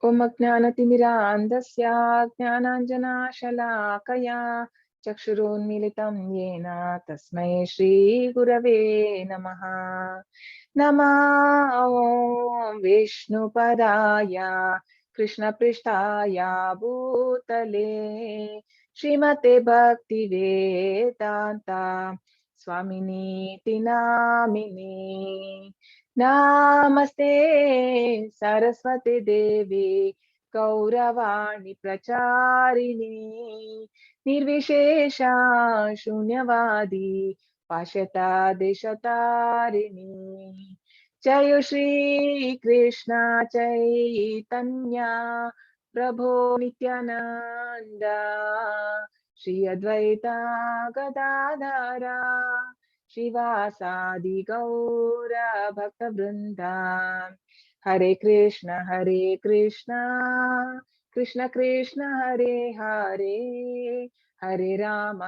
ओम अज्ञानतिमिरान्धस्य ज्ञानाञ्जनशलाकया चक्षुरुन्मीलितं येन तस्मै श्रीगुरवे नमः। नमः ॐ विष्णुपदाय कृष्णपृष्ठाय भूतले श्रीमते भक्तिवेदान्त स्वामिनीति नामिने। नमस्ते सरस्वती देवी गौरवाणी प्रचारिणी निर्विशेष शून्यवादी पाश्चात्य देशतारिणी। जय श्री कृष्ण चैतन्य प्रभो नित्यानंद श्री अद्वैता गदाधरा श्रीवासादि गौर भक्त वृंदा। हरे कृष्ण कृष्ण कृष्ण हरे हरे हरे राम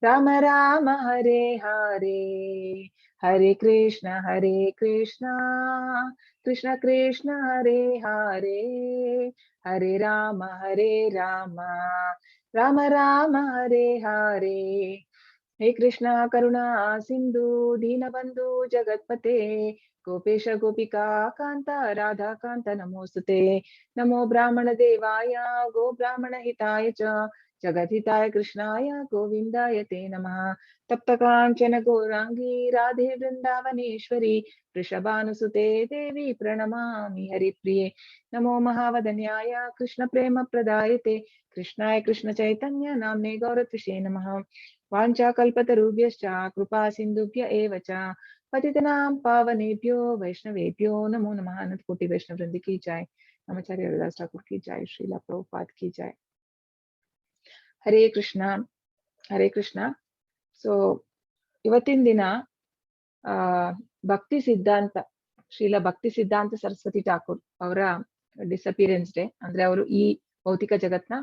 राम राम हरे हरे। हरे कृष्ण कृष्ण कृष्ण हरे हरे हरे राम राम राम हरे हरे। हे कृष्णा करुणा सिंधु दीनबंधु जगत्पते गोपेश गोपिका कांत राधा कांत नमोस्तुते। नमो ब्राह्मण देवाय गो ब्राह्मण हिताय च जगद्हिताय कृष्णाय गोविंदाय ते नमः। तप्त कांचन गौरांगी राधे वृंदावनेश्वरी वृषभानुसुते देवी प्रणमामि हरिप्रिये। नमो महावदन्याय कृष्ण प्रेम प्रदायते कृष्णाय कृष्ण चैतन्य नाम्ने गौरत्विषे नमः। वाञ्छाकल्पतरुभ्यश्च कृपा सिन्धुभ्य एव च पतितनां पावनेभ्यो वैष्णवेभ्यो नमो नमः। अनंत कोटि वैष्णव वृंद की जय। नमाचार्य हरिदास ठाकुर की जय। श्रीला प्रभुपाद की जय। हरे कृष्ण। ಸೊ ಇವತ್ತಿನ ದಿನ ಭಕ್ತಿ ಸಿದ್ಧಾಂತ ಶ್ರೀಲ ಭಕ್ತಿ ಸಿದ್ಧಾಂತ ಸರಸ್ವತಿ ಠಾಕೂರ್ ಅವರ ಡಿಸಪಿಯರೆನ್ಸ್ ಡೇ. ಅಂದ್ರೆ ಅವರು ಈ ಭೌತಿಕ ಜಗತ್ನ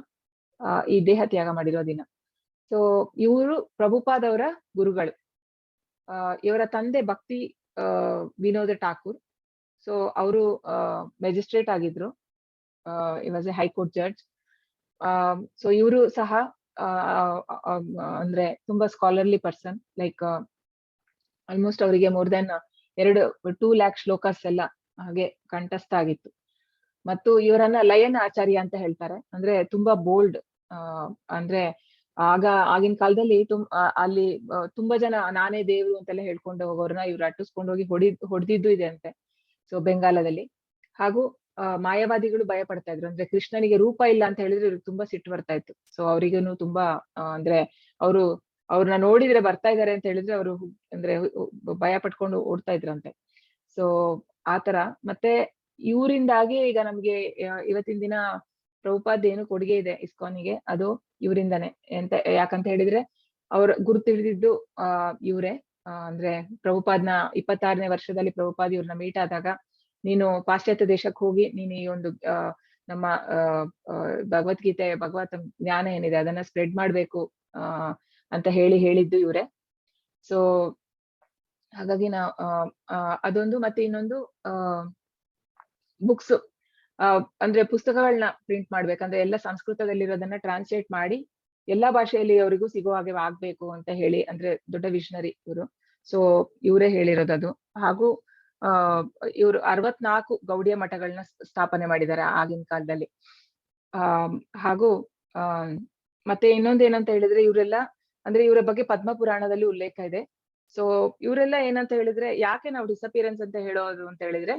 ಈ ದೇಹ ತ್ಯಾಗ ಮಾಡಿರೋ ದಿನ. ಸೊ ಇವರು ಪ್ರಭುಪಾದ್ ಅವರ ಗುರುಗಳು. ಇವರ ತಂದೆ ಭಕ್ತಿ ವಿನೋದ ಠಾಕೂರ್. ಸೊ ಅವರು ಮೆಜಿಸ್ಟ್ರೇಟ್ ಆಗಿದ್ರು. He was A high court judge. So ಇವರು ಸಹ ಅಂದ್ರೆ ತುಂಬಾ ಸ್ಕಾಲರ್ಲಿ ಪರ್ಸನ್. ಲೈಕ್ ಆಲ್ಮೋಸ್ಟ್ ಅವರಿಗೆ ಮೋರ್ ದೆನ್ 2 lakh ಶ್ಲೋಕಸ್ ಎಲ್ಲ ಹಾಗೆ ಕಂಠಸ್ಥ ಆಗಿತ್ತು. ಮತ್ತು ಇವರನ್ನ ಲಯನ್ ಆಚಾರ್ಯ ಅಂತ ಹೇಳ್ತಾರೆ. ಅಂದ್ರೆ ತುಂಬಾ ಬೋಲ್ಡ್. ಅಂದ್ರೆ ಆಗಿನ ಕಾಲದಲ್ಲಿ ಅಲ್ಲಿ ತುಂಬಾ ಜನ ನಾನೇ ದೇವ್ರು ಅಂತೆಲ್ಲ ಹೇಳ್ಕೊಂಡು ಹೋಗೋರ್ನ ಇವ್ರು ಅಟ್ಟಿಸ್ಕೊಂಡು ಹೋಗಿ ಹೊಡೆದಿದ್ದು ಇದೆ ಅಂತೆ. ಸೊ ಬೆಂಗಾಲದಲ್ಲಿ. ಹಾಗೂ ಮಾಯಾವಾದಿಗಳು ಭಯ ಪಡ್ತಾ ಇದ್ರು. ಅಂದ್ರೆ ಕೃಷ್ಣನಿಗೆ ರೂಪ ಇಲ್ಲ ಅಂತ ಹೇಳಿದ್ರೆ ಇವ್ರಿಗೆ ತುಂಬಾ ಸಿಟ್ಟು ಬರ್ತಾ ಇತ್ತು. ಸೊ ಅವ್ರಿಗೂನು ತುಂಬಾ ಅಂದ್ರೆ ಅವ್ರನ್ನ ನೋಡಿದ್ರೆ ಬರ್ತಾ ಇದಾರೆ ಅಂತ ಹೇಳಿದ್ರೆ ಅವರು ಅಂದ್ರೆ ಭಯ ಪಟ್ಕೊಂಡು ಓಡ್ತಾ ಇದ್ರಂತೆ. ಸೊ ಆತರ. ಮತ್ತೆ ಇವರಿಂದಾಗಿ ಈಗ ನಮ್ಗೆ ಇವತ್ತಿನ ದಿನ ಪ್ರಭುಪಾದ್ ಏನು ಕೊಡುಗೆ ಇದೆ ಇಸ್ಕಾನಿಗೆ, ಅದು ಇವರಿಂದಾನೆ. ಯಾಕಂತ ಹೇಳಿದ್ರೆ ಅವ್ರ ಗುರುತು ಹಿಡಿದಿದ್ದು ಇವ್ರೆ. ಅಂದ್ರೆ ಪ್ರಭುಪಾದ್ನ 26ನೇ ವರ್ಷದಲ್ಲಿ ಪ್ರಭುಪಾದ್ ಇವ್ರನ್ನ ಮೀಟ್ ಆದಾಗ, ನೀನು ಪಾಶ್ಚಾತ್ಯ ದೇಶಕ್ಕೆ ಹೋಗಿ ನೀನು ಈ ಒಂದು ನಮ್ಮ ಭಗವದ್ಗೀತೆ ಭಗವತ್ ಜ್ಞಾನ ಏನಿದೆ ಅದನ್ನ ಸ್ಪ್ರೆಡ್ ಮಾಡ್ಬೇಕು ಅಂತ ಹೇಳಿದ್ದು ಇವ್ರೆ. ಸೊ ಹಾಗಾಗಿ ಅದೊಂದು. ಮತ್ತೆ ಇನ್ನೊಂದು ಬುಕ್ಸ್ ಅಂದ್ರೆ ಪುಸ್ತಕಗಳನ್ನ ಪ್ರಿಂಟ್ ಮಾಡ್ಬೇಕಂದ್ರೆ ಎಲ್ಲ ಸಂಸ್ಕೃತದಲ್ಲಿರೋದನ್ನ ಟ್ರಾನ್ಸ್ಲೇಟ್ ಮಾಡಿ ಎಲ್ಲಾ ಭಾಷೆಯಲ್ಲಿ ಅವರಿಗೂ ಸಿಗೋ ಹಾಗೆ ಆಗ್ಬೇಕು ಅಂತ ಹೇಳಿ, ಅಂದ್ರೆ ದೊಡ್ಡ ವಿಷನರಿ ಇವರು. ಸೊ ಇವರೇ ಹೇಳಿರೋದದು. ಹಾಗೂ ಇವರು 64 ಗೌಡಿಯ ಮಠಗಳನ್ನ ಸ್ಥಾಪನೆ ಮಾಡಿದ್ದಾರೆ ಆಗಿನ ಕಾಲದಲ್ಲಿ. ಹಾಗೂ ಮತ್ತೆ ಇನ್ನೊಂದು ಏನಂತ ಹೇಳಿದ್ರೆ ಇವರೆಲ್ಲ ಅಂದ್ರೆ ಇವರ ಬಗ್ಗೆ ಪದ್ಮ ಪುರಾಣದಲ್ಲಿ ಉಲ್ಲೇಖ ಇದೆ. ಸೊ ಇವರೆಲ್ಲ ಏನಂತ ಹೇಳಿದ್ರೆ ಯಾಕೆ ನಾವು ಡಿಸಪಿಯರೆನ್ಸ್ ಅಂತ ಹೇಳೋದು ಅಂತ ಹೇಳಿದ್ರೆ,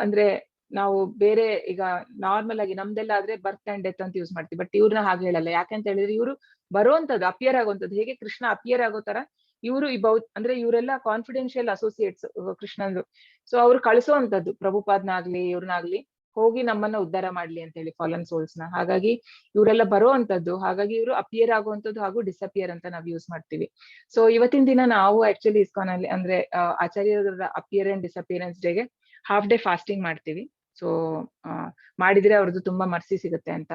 ಅಂದ್ರೆ ನಾವು ಬೇರೆ ಈಗ ನಾರ್ಮಲ್ ಆಗಿ ನಮ್ದೆಲ್ಲ ಆದ್ರೆ ಬರ್ತ್ ಅಂಡ್ ಡೆತ್ ಅಂತ ಯೂಸ್ ಮಾಡ್ತೀವಿ. ಬಟ್ ಇವ್ರನ್ನ ಹಾಗೆ ಹೇಳಲ್ಲ. ಯಾಕಂತ ಹೇಳಿದ್ರೆ ಇವರು ಬರುವಂತದ್ದು ಅಪಿಯರ್ ಆಗುವಂತದ್ದು. ಹೇಗೆ ಕೃಷ್ಣ ಅಪಿಯರ್ ಆಗೋ ತರ ಇವರು ಅಂದ್ರೆ ಇವರೆಲ್ಲ ಕಾನ್ಫಿಡೆನ್ಶಿಯಲ್ ಅಸೋಸಿಯೇಟ್ಸ್ ಕೃಷ್ಣಂದು. ಸೊ ಅವ್ರು ಕಳಿಸೋವಂಥದ್ದು ಪ್ರಭುಪಾದ್ನಾಗ್ಲಿ ಇವ್ರನ್ನಾಗ್ಲಿ ಹೋಗಿ ನಮ್ಮನ್ನ ಉದ್ಧಾರ ಮಾಡ್ಲಿ ಅಂತ ಹೇಳಿ ಫಾಲನ್ ಸೋಲ್ಸ್ ನ. ಹಾಗಾಗಿ ಇವರೆಲ್ಲ ಬರುವಂತದ್ದು. ಹಾಗಾಗಿ ಇವರು ಅಪಿಯರ್ ಆಗುವಂತದ್ದು ಹಾಗೂ ಡಿಸಪಿಯರ್ ಅಂತ ನಾವು ಯೂಸ್ ಮಾಡ್ತೀವಿ. ಸೊ ಇವತ್ತಿನ ದಿನ ನಾವು ಆಕ್ಚುಲಿ ಇಸ್ಕಾನ್ ಅಲ್ಲಿ ಅಂದ್ರೆ ಆಚಾರ್ಯರ ಅಪಿಯರ್ ಅಂಡ್ ಡಿಸಪಿಯರೆನ್ಸ್ ಡೇಗೆ ಹಾಫ್ ಡೇ ಫಾಸ್ಟಿಂಗ್ ಮಾಡ್ತೀವಿ. ಸೊ ಮಾಡಿದ್ರೆ ಅವ್ರದ್ದು ತುಂಬಾ ಮರ್ಸಿ ಸಿಗುತ್ತೆ ಅಂತ.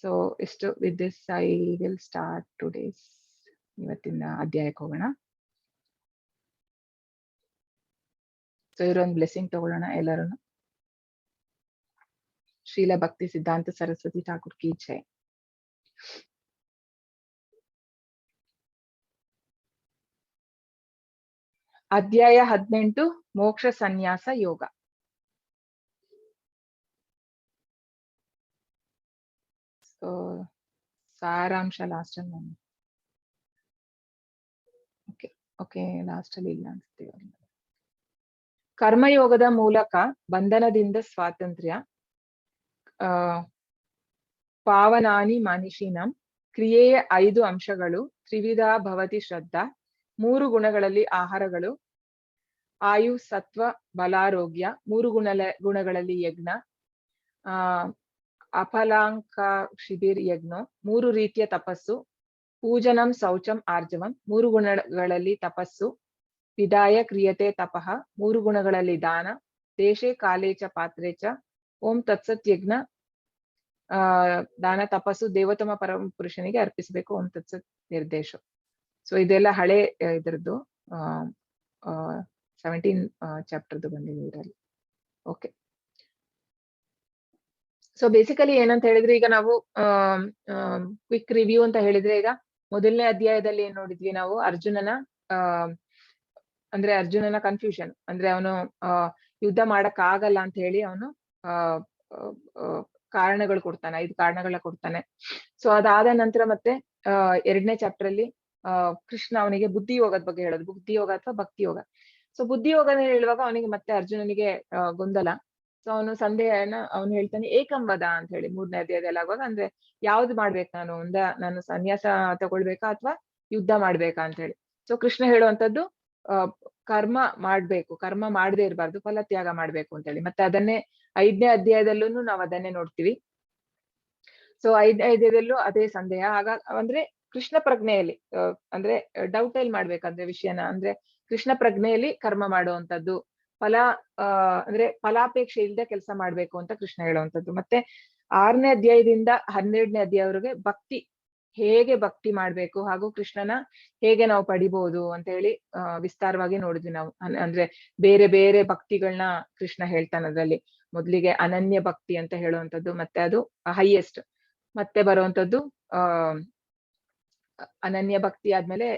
ಸೊ ಇಷ್ಟು with this I will start today's. ಇವತ್ತಿನ ಅಧ್ಯಾಯಕ್ಕೆ ಹೋಗೋಣ. ಸೊ ಇವರೊಂದು ಬ್ಲೆಸ್ಸಿಂಗ್ ತಗೊಳ್ಳೋಣ ಎಲ್ಲರೂ. ಶ್ರೀಲ ಭಕ್ತಿ ಸಿದ್ಧಾಂತ ಸರಸ್ವತಿ ಠಾಕೂರ್ ಕಿ ಜೈ. ಅಧ್ಯಾಯ 18 ಮೋಕ್ಷ ಸನ್ಯಾಸ ಯೋಗ. ಸಾರಾಂಶ ಲಾಸ್ಟ್ ಅಲ್ಲಿ ಓಕೆ ಲಾಸ್ಟ್ ಅಲ್ಲಿ ಇಲ್ಲ ಅನ್ಸುತ್ತೆ. ಕರ್ಮಯೋಗದ ಮೂಲಕ ಬಂಧನದಿಂದ ಸ್ವಾತಂತ್ರ್ಯ, ಪಾವನಾನಿ ಮನಿಷಿನಂ, ಕ್ರಿಯೆಯ 5 ಅಂಶಗಳು, ತ್ರಿವಿಧ ಭವತಿ ಶ್ರದ್ಧಾ, 3 ಗುಣಗಳಲ್ಲಿ ಆಹಾರಗಳು, ಆಯು ಸತ್ವ ಬಲಾರೋಗ್ಯ, 3 ಗುಣಗಳಲ್ಲಿ ಯಜ್ಞ, ಅಫಲಾಂಕ ಶಿಬಿರ್ ಯಜ್ಞ, 3 ರೀತಿಯ ತಪಸ್ಸು, ಪೂಜನಂ ಶೌಚಂ ಆರ್ಜವಂ, 3 ಗುಣಗಳಲ್ಲಿ ತಪಸ್ಸು, ವಿದಾಯ ಕ್ರಿಯತೆ ತಪಃ, 3 ಗುಣಗಳಲ್ಲಿ ದಾನ, ದೇಶೇ ಕಾಲೇ ಚ ಪಾತ್ರೇ ಚ, ಓಂ ತತ್ಸತ್ ಯಜ್ಞ, ದಾನ ತಪಸ್ಸು ದೇವೋತ್ತಮ ಪರಮ ಪುರುಷನಿಗೆ ಅರ್ಪಿಸಬೇಕು, ಓಂ ತತ್ಸತ್ ನಿರ್ದೇಶ. ಸೊ ಇದೆಲ್ಲ ಹಳೆ ಇದ್ರದ್ದು 17 ಚಾಪ್ಟರ್ದು ಬಂದಿದೆ ಇದರಲ್ಲಿ. ಓಕೆ, ಸೊ ಬೇಸಿಕಲಿ ಏನಂತ ಹೇಳಿದ್ರೆ, ಈಗ ನಾವು ಕ್ವಿಕ್ ರಿವ್ಯೂ ಅಂತ ಹೇಳಿದ್ರೆ, ಈಗ ಮೊದಲನೇ ಅಧ್ಯಾಯದಲ್ಲಿ ಏನ್ ನೋಡಿದ್ವಿ ನಾವು, ಅರ್ಜುನನ ಕನ್ಫ್ಯೂಷನ್, ಅಂದ್ರೆ ಅವನು ಯುದ್ಧ ಮಾಡಕ್ ಆಗಲ್ಲ ಅಂತ ಹೇಳಿ ಅವನು ಕಾರಣಗಳು ಕೊಡ್ತಾನೆ, 5 ಕಾರಣಗಳನ್ನ ಕೊಡ್ತಾನೆ. ಸೊ ಅದಾದ ನಂತರ ಮತ್ತೆ 2ನೇ ಚಾಪ್ಟರ್ ಅಲ್ಲಿ ಕೃಷ್ಣ ಅವನಿಗೆ ಬುದ್ಧಿ ಯೋಗದ ಬಗ್ಗೆ ಹೇಳೋದು, ಬುದ್ಧಿ ಯೋಗ ಅಥವಾ ಭಕ್ತಿ ಯೋಗ. ಸೊ ಬುದ್ಧಿ ಯೋಗನ ಹೇಳುವಾಗ ಅವನಿಗೆ ಮತ್ತೆ ಅರ್ಜುನನಿಗೆ ಗೊಂದಲ. ಸೊ ಅವನು ಸಂದೇಹನ ಅವನು ಹೇಳ್ತಾನೆ ಏಕಂಬದ ಅಂತ ಹೇಳಿ 3ನೇ ಅಧ್ಯಾಯದಲ್ಲಿ ಆಗುವಾಗ, ಅಂದ್ರೆ ಯಾವ್ದು ಮಾಡ್ಬೇಕು ನಾನು ಸನ್ಯಾಸ ತಗೊಳ್ಬೇಕಾ ಅಥವಾ ಯುದ್ಧ ಮಾಡ್ಬೇಕಾ ಅಂತ ಹೇಳಿ. ಸೊ ಕೃಷ್ಣ ಹೇಳುವಂತದ್ದು ಕರ್ಮ ಮಾಡ್ಬೇಕು, ಕರ್ಮ ಮಾಡದೇ ಇರಬಾರ್ದು, ಫಲ ತ್ಯಾಗ ಮಾಡ್ಬೇಕು ಅಂತ ಹೇಳಿ. ಮತ್ತೆ ಅದನ್ನೇ 5ನೇ ಅಧ್ಯಾಯದಲ್ಲೂ ನಾವು ಅದನ್ನೇ ನೋಡ್ತೀವಿ. ಸೊ 5ನೇ ಅಧ್ಯಾಯದಲ್ಲೂ ಅದೇ ಸಂದೇಹ. ಅಂದ್ರೆ ಕೃಷ್ಣ ಪ್ರಜ್ಞೆಯಲ್ಲಿ ಅಂದ್ರೆ ಡೌಟ್ ಅಲ್ಲಿ ಮಾಡ್ಬೇಕಂದ್ರೆ ವಿಷಯನ, ಅಂದ್ರೆ ಕೃಷ್ಣ ಪ್ರಜ್ಞೆಯಲ್ಲಿ ಕರ್ಮ ಮಾಡುವಂತದ್ದು, ಅಂದ್ರೆ ಫಲಾಪೇಕ್ಷೆ ಇಲ್ಲದೆ ಕೆಲಸ ಮಾಡ್ಬೇಕು ಅಂತ ಕೃಷ್ಣ ಹೇಳುವಂತದ್ದು. ಮತ್ತೆ 6ನೇ ಅಧ್ಯಾಯದಿಂದ 12ನೇ ಅಧ್ಯಾಯವರೆಗೆ ಹೇಗೆ ಭಕ್ತಿ ಮಾಡ್ಬೇಕು ಹಾಗೂ ಕೃಷ್ಣನ ಹೇಗೆ ನಾವು ಪಡಿಬಹುದು ಅಂತ ಹೇಳಿ ವಿಸ್ತಾರವಾಗಿ ನೋಡಿದ್ವಿ ನಾವು. ಅಂದ್ರೆ ಬೇರೆ ಬೇರೆ ಭಕ್ತಿಗಳನ್ನ ಕೃಷ್ಣ ಹೇಳ್ತಾನೆ ಅದ್ರಲ್ಲಿ. ಮೊದ್ಲಿಗೆ ಅನನ್ಯ ಭಕ್ತಿ ಅಂತ ಹೇಳುವಂಥದ್ದು, ಮತ್ತೆ ಅದು ಹೈಯೆಸ್ಟ್. ಮತ್ತೆ ಬರುವಂತದ್ದು ಅನನ್ಯ ಭಕ್ತಿ ಆದ್ಮೇಲೆ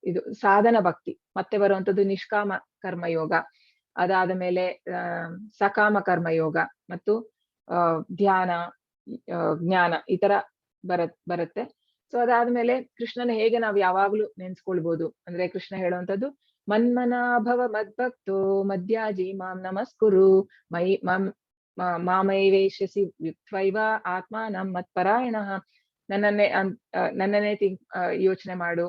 ಇದು ಸಾಧನ ಭಕ್ತಿ, ಮತ್ತೆ ಬರುವಂತದ್ದು ನಿಷ್ಕಾಮ ಕರ್ಮಯೋಗ, ಅದಾದ ಮೇಲೆ ಸಕಾಮ ಕರ್ಮಯೋಗ ಮತ್ತು ಧ್ಯಾನ, ಜ್ಞಾನ, ಈ ತರ ಬರುತ್ತೆ. ಸೊ ಅದಾದ್ಮೇಲೆ ಕೃಷ್ಣನ ಹೇಗೆ ನಾವು ಯಾವಾಗ್ಲೂ ನೆನ್ಸ್ಕೊಳ್ಬಹುದು ಅಂದ್ರೆ ಕೃಷ್ಣ ಹೇಳುವಂತದ್ದು ಮನ್ಮನಾಭವ ಮದ್ಭಕ್ತೋ ಮಧ್ಯಾಜಿ ಮಾಂ ನಮಸ್ಕುರು ಮಾಮೈವೇಶಸಿ ಯುಕ್ತೈವ ಆತ್ಮಾನಂ ಮತ್ಪರಾಯಣ. ನನ್ನನ್ನೇ ಯೋಚನೆ ಮಾಡು,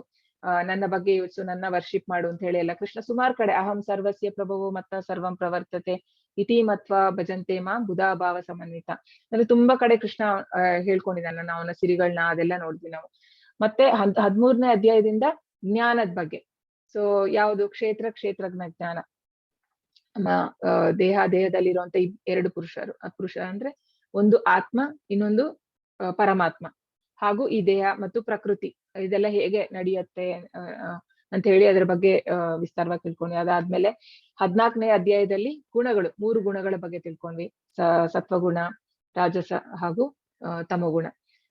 ನನ್ನ ಬಗ್ಗೆ ಯೋಚಿಸು, ನನ್ನ ವರ್ಷಿಪ್ ಮಾಡು ಅಂತ ಹೇಳಿ ಎಲ್ಲ ಕೃಷ್ಣ ಸುಮಾರು ಕಡೆ ಅಹಂ ಸರ್ವಸ್ಯ ಪ್ರಭುವು ಮತ್ತ ಸರ್ವಂ ಪ್ರವರ್ತತೆ ಇತಿ ಮತ್ವ ಭಜಂತೆ ಮಾಂ ಬುಧಾಭಾವ ಸಮನ್ವಿತ ಅಂದ್ರೆ ತುಂಬಾ ಕಡೆ ಕೃಷ್ಣ ಹೇಳ್ಕೊಂಡಿದ್ದಾನ, ಅವನ ಸಿರಿಗಳನ್ನ ಅದೆಲ್ಲ ನೋಡಿದ್ವಿ ನಾವು. ಮತ್ತೆ 13ನೇ ಅಧ್ಯಾಯದಿಂದ ಜ್ಞಾನದ ಬಗ್ಗೆ. ಸೊ ಯಾವುದು ಕ್ಷೇತ್ರಜ್ಞ ಜ್ಞಾನ, ದೇಹದಲ್ಲಿರುವಂತ 2 ಪುರುಷ ಅಂದ್ರೆ ಒಂದು ಆತ್ಮ, ಇನ್ನೊಂದು ಪರಮಾತ್ಮ, ಹಾಗೂ ಈ ದೇಹ ಮತ್ತು ಪ್ರಕೃತಿ ಇದೆಲ್ಲ ಹೇಗೆ ನಡೆಯುತ್ತೆ ಅಂತ ಹೇಳಿ ಅದರ ಬಗ್ಗೆ ವಿಸ್ತಾರವಾಗಿ ತಿಳ್ಕೊಂಡ್ವಿ. ಅದಾದ್ಮೇಲೆ 14ನೇ ಅಧ್ಯಾಯದಲ್ಲಿ ಗುಣಗಳು, 3 ಗುಣಗಳ ಬಗ್ಗೆ ತಿಳ್ಕೊಂಡ್ವಿ, ಸತ್ವಗುಣ, ರಾಜಸ ಹಾಗೂ ತಮೋಗುಣ.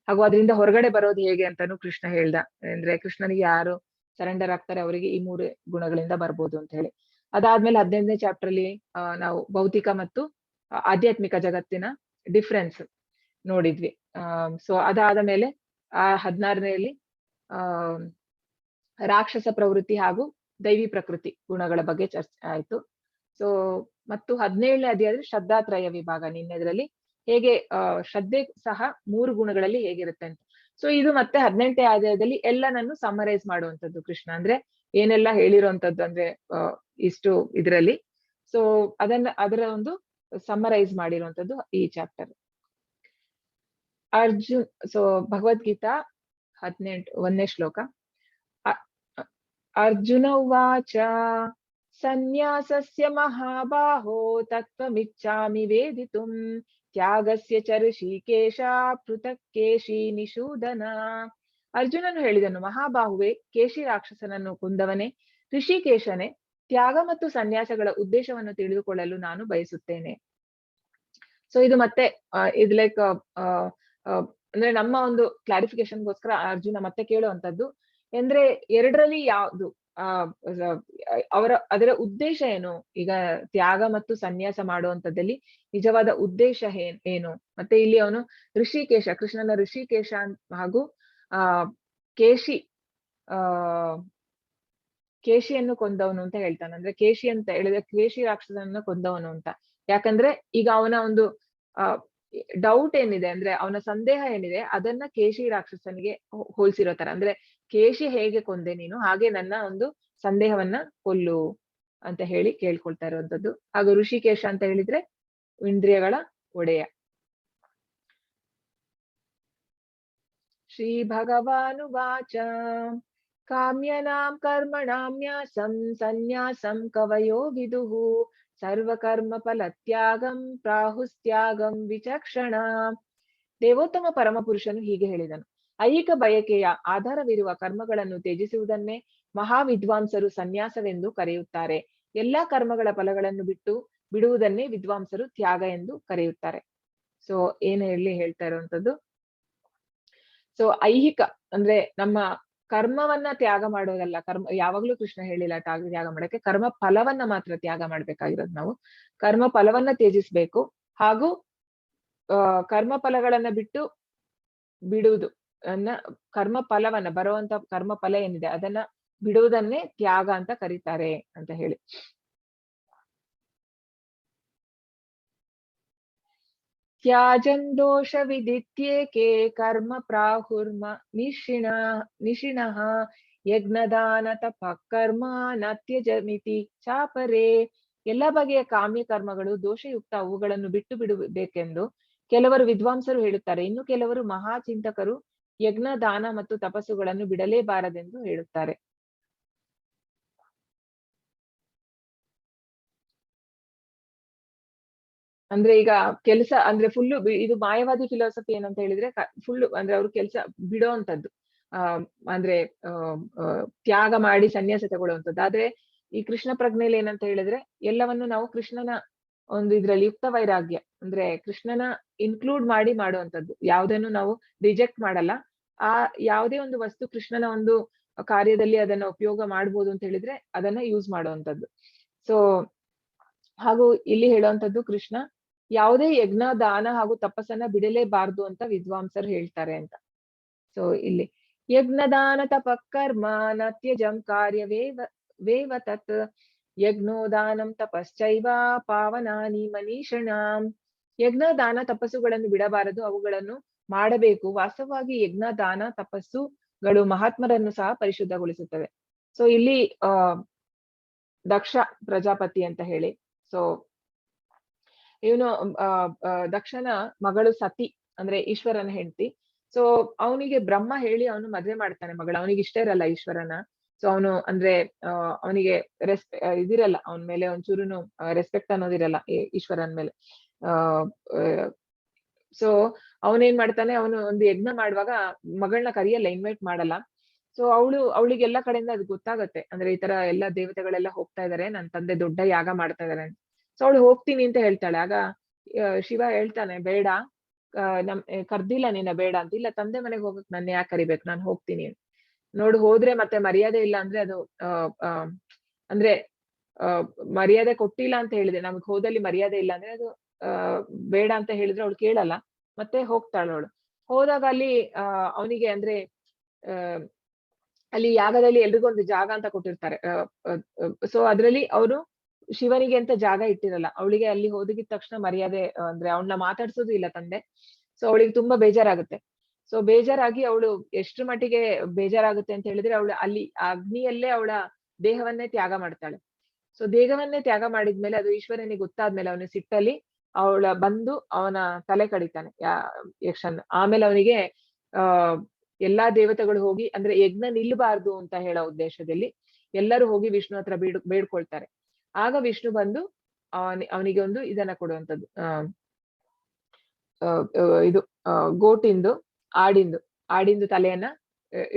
ಹಾಗೂ ಅದರಿಂದ ಹೊರಗಡೆ ಬರೋದು ಹೇಗೆ ಅಂತಾನು ಕೃಷ್ಣ ಹೇಳ್ದ. ಅಂದ್ರೆ ಕೃಷ್ಣನಿಗೆ ಯಾರು ಸರೆಂಡರ್ ಆಗ್ತಾರೆ ಅವರಿಗೆ ಈ 3 ಗುಣಗಳಿಂದ ಬರ್ಬೋದು ಅಂತ ಹೇಳಿ. ಅದಾದ್ಮೇಲೆ 15ನೇ ಚಾಪ್ಟರ್ ಅಲ್ಲಿ ನಾವು ಭೌತಿಕ ಮತ್ತು ಆಧ್ಯಾತ್ಮಿಕ ಜಗತ್ತಿನ ಡಿಫ್ರೆನ್ಸ್ ನೋಡಿದ್ವಿ. ಸೊ ಅದಾದ ಮೇಲೆ 16ನೇಯಲ್ಲಿ ರಾಕ್ಷಸ ಪ್ರವೃತ್ತಿ ಹಾಗೂ ದೈವಿ ಪ್ರಕೃತಿ ಗುಣಗಳ ಬಗ್ಗೆ ಚರ್ಚೆ ಆಯ್ತು. ಸೊ ಮತ್ತು 17ನೇ ಅಧ್ಯಾಯದಲ್ಲಿ ಶ್ರದ್ಧಾತ್ರಯ ವಿಭಾಗ, ನಿನ್ನೆದ್ರಲ್ಲಿ ಹೇಗೆ ಶ್ರದ್ಧೆ ಸಹ 3 ಗುಣಗಳಲ್ಲಿ ಹೇಗಿರುತ್ತೆ ಅಂತ. ಸೊ ಇದು ಮತ್ತೆ 18ನೇ ಅಧ್ಯಾಯದಲ್ಲಿ ಎಲ್ಲನನ್ನು ಸಮ್ಮರೈಸ್ ಮಾಡುವಂತದ್ದು ಕೃಷ್ಣ, ಅಂದ್ರೆ ಏನೆಲ್ಲ ಹೇಳಿರುವಂತದ್ದು ಅಂದ್ರೆ ಇಷ್ಟು ಇದ್ರಲ್ಲಿ. ಸೊ ಅದರ ಒಂದು ಸಮ್ಮರೈಸ್ ಮಾಡಿರುವಂತದ್ದು ಈ ಚಾಪ್ಟರ್. ಸೊ ಭಗವದ್ಗೀತಾ 1ನೇ ಶ್ಲೋಕ. ಅರ್ಜುನ ಉವಾಚ ಸನ್ಯಾಸಸ್ಯ ಮಹಾಬಾಹೋ ತತ್ವಮಿಚ್ಛಾಮಿ ವೇದಿತುಂ ತ್ಯಾಗಸ್ಯ ಚ ಋಷಿಕೇಶ ಪೃಥಕ್ ಕೇಶಿ ನಿಷೂದನ. ಅರ್ಜುನನು ಹೇಳಿದನು, ಮಹಾಬಾಹುವೆ, ಕೇಶಿ ರಾಕ್ಷಸನನ್ನು ಕೊಂದವನೇ, ಋಷಿಕೇಶನೇ, ತ್ಯಾಗ ಮತ್ತು ಸನ್ಯಾಸಗಳ ಉದ್ದೇಶವನ್ನು ತಿಳಿದುಕೊಳ್ಳಲು ನಾನು ಬಯಸುತ್ತೇನೆ. ಸೊ ಇದು ಮತ್ತೆ ಇದು ಲೈಕ್ ಅಂದ್ರೆ ನಮ್ಮ ಒಂದು ಕ್ಲಾರಿಫಿಕೇಶನ್ಗೋಸ್ಕರ ಅರ್ಜುನ ಮತ್ತೆ ಕೇಳುವಂತದ್ದು ಅಂದ್ರೆ ಎರಡರಲ್ಲಿ ಯಾವ್ದು ಅದರ ಉದ್ದೇಶ ಏನು? ಈಗ ತ್ಯಾಗ ಮತ್ತು ಸನ್ಯಾಸ ಮಾಡುವಂತದ್ದಲ್ಲಿ ನಿಜವಾದ ಉದ್ದೇಶ ಏನು? ಮತ್ತೆ ಇಲ್ಲಿ ಅವನು ಋಷಿಕೇಶ, ಕೃಷ್ಣನ ಋಷಿಕೇಶ ಹಾಗೂ ಆ ಕೇಶಿ ಆ ಕೇಶಿಯನ್ನು ಕೊಂದವನು ಅಂತ ಹೇಳ್ತಾನೆ. ಅಂದ್ರೆ ಕೇಶಿ ಅಂತ ಹೇಳಿದ್ರೆ ಕೇಶಿ ರಾಕ್ಷಸನನ್ನು ಕೊಂದವನು ಅಂತ. ಯಾಕಂದ್ರೆ ಈಗ ಅವನ ಒಂದು ಡೌಟ್ ಏನಿದೆ, ಅಂದ್ರೆ ಅವನ ಸಂದೇಹ ಏನಿದೆ, ಅದನ್ನ ಕೇಶಿ ರಾಕ್ಷಸನಿಗೆ ಹೋಲಿಸಿರೋ ತರ. ಅಂದ್ರೆ ಕೇಶಿ ಹೇಗೆ ಕೊಂದೆ ನೀನು, ಹಾಗೆ ನನ್ನ ಒಂದು ಸಂದೇಹವನ್ನ ಕೊಲ್ಲು ಅಂತ ಹೇಳಿ ಕೇಳ್ಕೊಳ್ತಾ ಇರುವಂತದ್ದು. ಹಾಗೂ ಋಷಿಕೇಶ ಅಂತ ಹೇಳಿದ್ರೆ ಇಂದ್ರಿಯಗಳ ಒಡೆಯ. ಶ್ರೀ ಭಗವಾನುವಾಚ ಕಾಮ್ಯನಾಂ ಕರ್ಮಣಾನ್ಯಾಸಂ ಸನ್ಯಾಸಂ ಕವಯೋ ವಿದುಃ ಸರ್ವಕರ್ಮ ಫಲತ್ಯಾಗಂ ಪ್ರಾಹುಸ್ತ್ಯಾಗಂ ವಿಚಕ್ಷಣ. ದೇವೋತ್ತಮ ಪರಮಪುರುಷನು ಹೀಗೆ ಹೇಳಿದನು, ಐಹಿಕ ಬಯಕೆಯ ಆಧಾರವಿರುವ ಕರ್ಮಗಳನ್ನು ತ್ಯಜಿಸುವುದನ್ನೇ ಮಹಾವಿದ್ವಾಂಸರು ಸನ್ಯಾಸವೆಂದು ಕರೆಯುತ್ತಾರೆ. ಎಲ್ಲಾ ಕರ್ಮಗಳ ಫಲಗಳನ್ನು ಬಿಡುವುದನ್ನೇ ವಿದ್ವಾಂಸರು ತ್ಯಾಗ ಎಂದು ಕರೆಯುತ್ತಾರೆ. ಸೊ ಏನು ಹೇಳ್ತಾ ಇರುವಂತದ್ದು, ಸೊ ಐಹಿಕ ಅಂದ್ರೆ ನಮ್ಮ ಕರ್ಮವನ್ನ ತ್ಯಾಗ ಮಾಡೋದಲ್ಲ. ಯಾವಾಗ್ಲೂ ಕೃಷ್ಣ ಹೇಳಿಲ್ಲ ತ್ಯಾಗ ಮಾಡಕ್ಕೆ, ಕರ್ಮ ಫಲವನ್ನ ಮಾತ್ರ ತ್ಯಾಗ ಮಾಡ್ಬೇಕಾಗಿರೋದು. ನಾವು ಕರ್ಮ ಫಲವನ್ನ ತ್ಯಜಿಸ್ಬೇಕು, ಹಾಗೂ ಕರ್ಮ ಫಲಗಳನ್ನ ಬಿಡುವುದು ಕರ್ಮ ಫಲವನ್ನ ಬರುವಂತ ಕರ್ಮ ಫಲ ಏನಿದೆ ಅದನ್ನ ಬಿಡುವುದನ್ನೇ ತ್ಯಾಗ ಅಂತ ಕರೀತಾರೆ ಅಂತ ಹೇಳಿ. ತ್ಯಾಜನ್ ದೋಷ ವಿದಿತ್ಯೇಕೆ ಕರ್ಮ ಪ್ರಾಹುರ್ಮ ನಿಷಿಣಃ ಯಜ್ಞದಾನ ತಪ ಕರ್ಮ ನತ್ಯಜಮಿತಿ ಚಾಪರೇ. ಎಲ್ಲ ಬಗೆಯ ಕಾಮ್ಯ ಕರ್ಮಗಳು ದೋಷಯುಕ್ತ, ಅವುಗಳನ್ನು ಬಿಟ್ಟು ಬಿಡಬೇಕೆಂದು ಕೆಲವರು ವಿದ್ವಾಂಸರು ಹೇಳುತ್ತಾರೆ. ಇನ್ನು ಕೆಲವರು ಮಹಾಚಿಂತಕರು ಯಜ್ಞ, ದಾನ ಮತ್ತು ತಪಸ್ಸುಗಳನ್ನು ಬಿಡಲೇಬಾರದೆಂದು ಹೇಳುತ್ತಾರೆ. ಅಂದ್ರೆ ಈಗ ಕೆಲಸ ಅಂದ್ರೆ ಫುಲ್ಲು ಇದು ಮಾಯವಾದಿ ಫಿಲಾಸಫಿ ಏನಂತ ಹೇಳಿದ್ರೆ ಫುಲ್ಲು ಅಂದ್ರೆ ಅವ್ರು ಕೆಲಸ ಬಿಡೋಂಥದ್ದು, ಅಂದ್ರೆ ತ್ಯಾಗ ಮಾಡಿ ಸನ್ಯಾಸ ತಗೊಳ್ಳುವಂಥದ್ದು. ಆದ್ರೆ ಈ ಕೃಷ್ಣ ಪ್ರಜ್ಞೆಯಲ್ಲಿ ಏನಂತ ಹೇಳಿದ್ರೆ ಎಲ್ಲವನ್ನು ನಾವು ಕೃಷ್ಣನ ಒಂದು ಇದ್ರಲ್ಲಿ ಯುಕ್ತ ವೈರಾಗ್ಯ ಅಂದ್ರೆ ಕೃಷ್ಣನ ಇನ್ಕ್ಲೂಡ್ ಮಾಡಿ ಮಾಡುವಂಥದ್ದು, ಯಾವುದನ್ನು ನಾವು ರಿಜೆಕ್ಟ್ ಮಾಡಲ್ಲ. ಆ ಯಾವುದೇ ಒಂದು ವಸ್ತು ಕೃಷ್ಣನ ಒಂದು ಕಾರ್ಯದಲ್ಲಿ ಅದನ್ನ ಉಪಯೋಗ ಮಾಡ್ಬೋದು ಅಂತ ಹೇಳಿದ್ರೆ ಅದನ್ನ ಯೂಸ್ ಮಾಡುವಂಥದ್ದು. ಸೊ ಹಾಗೂ ಇಲ್ಲಿ ಹೇಳುವಂಥದ್ದು ಕೃಷ್ಣ ಯಾವುದೇ ಯಜ್ಞ, ದಾನ ಹಾಗೂ ತಪಸ್ಸನ್ನ ಬಿಡಲೇಬಾರ್ದು ಅಂತ ವಿದ್ವಾಂಸರು ಹೇಳ್ತಾರೆ ಅಂತ. ಸೊ ಇಲ್ಲಿ ಯಜ್ಞ ದಾನ ತಪ ಕರ್ಮ ನತ್ಯಜಂ ಕಾರ್ಯವೇವ ತತ್ ಯಜ್ಞೋ ದಾನಂ ತಪಶ್ಚೈವ ಪಾವನಾನಿ ಮನೀಷಣಾಂ. ಯಜ್ಞ, ದಾನ, ತಪಸ್ಸುಗಳನ್ನು ಬಿಡಬಾರದು, ಅವುಗಳನ್ನು ಮಾಡಬೇಕು. ವಾಸ್ತವವಾಗಿ ಯಜ್ಞ, ದಾನ, ತಪಸ್ಸುಗಳು ಮಹಾತ್ಮರನ್ನು ಸಹ ಪರಿಶುದ್ಧಗೊಳಿಸುತ್ತವೆ. ಸೊ ಇಲ್ಲಿ ದಕ್ಷ ಪ್ರಜಾಪತಿ ಅಂತ ಹೇಳಿ, ಸೊ ಇವನು ದಕ್ಷನ ಮಗಳು ಸತಿ ಅಂದ್ರೆ ಈಶ್ವರನ ಹೆಂಡತಿ. ಸೊ ಅವನಿಗೆ ಬ್ರಹ್ಮ ಹೇಳಿ ಅವನು ಮದ್ವೆ ಮಾಡ್ತಾನೆ ಮಗಳು. ಅವನಿಗೆ ಇಷ್ಟ ಇರಲ್ಲ ಈಶ್ವರನ. ಸೊ ಅವನು ಅಂದ್ರೆ ಅವನಿಗೆ ಇದಿರಲ್ಲ, ಅವನ ಮೇಲೆ ಒಂಚೂರುನು ರೆಸ್ಪೆಕ್ಟ್ ಅನ್ನೋದಿರಲ್ಲ ಈಶ್ವರನ ಮೇಲೆ. ಸೊ ಅವನೇನ್ ಮಾಡ್ತಾನೆ, ಅವನು ಒಂದು ಯಜ್ಞ ಮಾಡುವಾಗ ಮಗಳನ್ನ ಕರಿಯಲ್ಲ, ಇನ್ವೈಟ್ ಮಾಡಲ್ಲ. ಸೊ ಅವಳಿಗೆ ಎಲ್ಲಾ ಕಡೆಯಿಂದ ಅದು ಗೊತ್ತಾಗತ್ತೆ, ಅಂದ್ರೆ ಈ ತರ ಎಲ್ಲಾ ದೇವತೆಗಳೆಲ್ಲ ಹೋಗ್ತಾ ಇದಾರೆ, ನನ್ನ ತಂದೆ ದೊಡ್ಡ ಯಾಗ ಮಾಡ್ತಾ ಇದಾರೆ. ಸೊ ಅವಳು ಹೋಗ್ತೀನಿ ಅಂತ ಹೇಳ್ತಾಳೆ. ಆಗ ಶಿವ ಹೇಳ್ತಾನೆ, ಬೇಡ, ಕರ್ದಿಲ್ಲ ನಿನ್ನ, ಬೇಡ ಅಂತ. ಇಲ್ಲ, ತಂದೆ ಮನೆಗೆ ಹೋಗಕ್ ನನ್ನ ಯಾಕೆ ಕರಿಬೇಕು, ನಾನು ಹೋಗ್ತೀನಿ. ನೋಡು, ಹೋದ್ರೆ ಮತ್ತೆ ಮರ್ಯಾದೆ ಇಲ್ಲ ಅಂದ್ರೆ ಅದು ಅಂದ್ರೆ ಮರ್ಯಾದೆ ಕೊಟ್ಟಿಲ್ಲ ಅಂತ ಹೇಳಿದೆ, ನಮ್ಗೆ ಹೋದಲ್ಲಿ ಮರ್ಯಾದೆ ಇಲ್ಲ ಅಂದ್ರೆ ಅದು ಬೇಡ ಅಂತ ಹೇಳಿದ್ರೆ ಅವಳು ಕೇಳಲ್ಲ, ಮತ್ತೆ ಹೋಗ್ತಾಳ ಅವಳು. ಹೋದಾಗ ಅಲ್ಲಿ ಅವನಿಗೆ ಅಂದ್ರೆ ಅಲ್ಲಿ ಯಾಗದಲ್ಲಿ ಎಲ್ರಿಗೂ ಒಂದು ಜಾಗ ಅಂತ ಕೊಟ್ಟಿರ್ತಾರೆ. ಸೊ ಅದ್ರಲ್ಲಿ ಅವನು ಶಿವನಿಗೆ ಅಂತ ಜಾಗ ಇಟ್ಟಿರಲ್ಲ. ಅವಳಿಗೆ ಅಲ್ಲಿ ಹೋದಗಿದ ತಕ್ಷಣ ಮರ್ಯಾದೆ ಅಂದ್ರೆ ಅವಳನ್ನ ಮಾತಾಡ್ಸೋದು ಇಲ್ಲ ತಂದೆ. ಸೊ ಅವಳಿಗೆ ತುಂಬಾ ಬೇಜಾರಾಗುತ್ತೆ. ಸೊ ಬೇಜಾರಾಗಿ ಅವಳು ಎಷ್ಟ್ರ ಮಟ್ಟಿಗೆ ಬೇಜಾರಾಗುತ್ತೆ ಅಂತ ಹೇಳಿದ್ರೆ ಅವಳು ಅಲ್ಲಿ ಅಗ್ನಿಯಲ್ಲೇ ಅವಳ ದೇಹವನ್ನೇ ತ್ಯಾಗ ಮಾಡ್ತಾಳೆ. ಸೊ ದೇಹವನ್ನೇ ತ್ಯಾಗ ಮಾಡಿದ್ಮೇಲೆ ಅದು ಈಶ್ವರನಿಗೆ ಗೊತ್ತಾದ್ಮೇಲೆ ಅವನ ಸಿಟ್ಟಲ್ಲಿ ಅವಳ ಬಂದು ಅವನ ತಲೆ ಕಡಿತಾನೆ ಯಕ್ಷನ್. ಆಮೇಲೆ ಅವನಿಗೆ ಎಲ್ಲಾ ದೇವತೆಗಳು ಹೋಗಿ, ಅಂದ್ರೆ ಯಜ್ಞ ನಿಲ್ಬಾರ್ದು ಅಂತ ಹೇಳೋ ಉದ್ದೇಶದಲ್ಲಿ ಎಲ್ಲರೂ ಹೋಗಿ ವಿಷ್ಣು ಹತ್ರ ಬೇಡ್ಕೊಳ್ತಾರೆ. ಆಗ ವಿಷ್ಣು ಬಂದು ಅವನಿಗೆ ಒಂದು ಇದನ್ನ ಕೊಡುವಂಥದ್ದು, ಇದು ಗೋಟಿಂದು ಆಡಿಂದು ತಲೆಯನ್ನ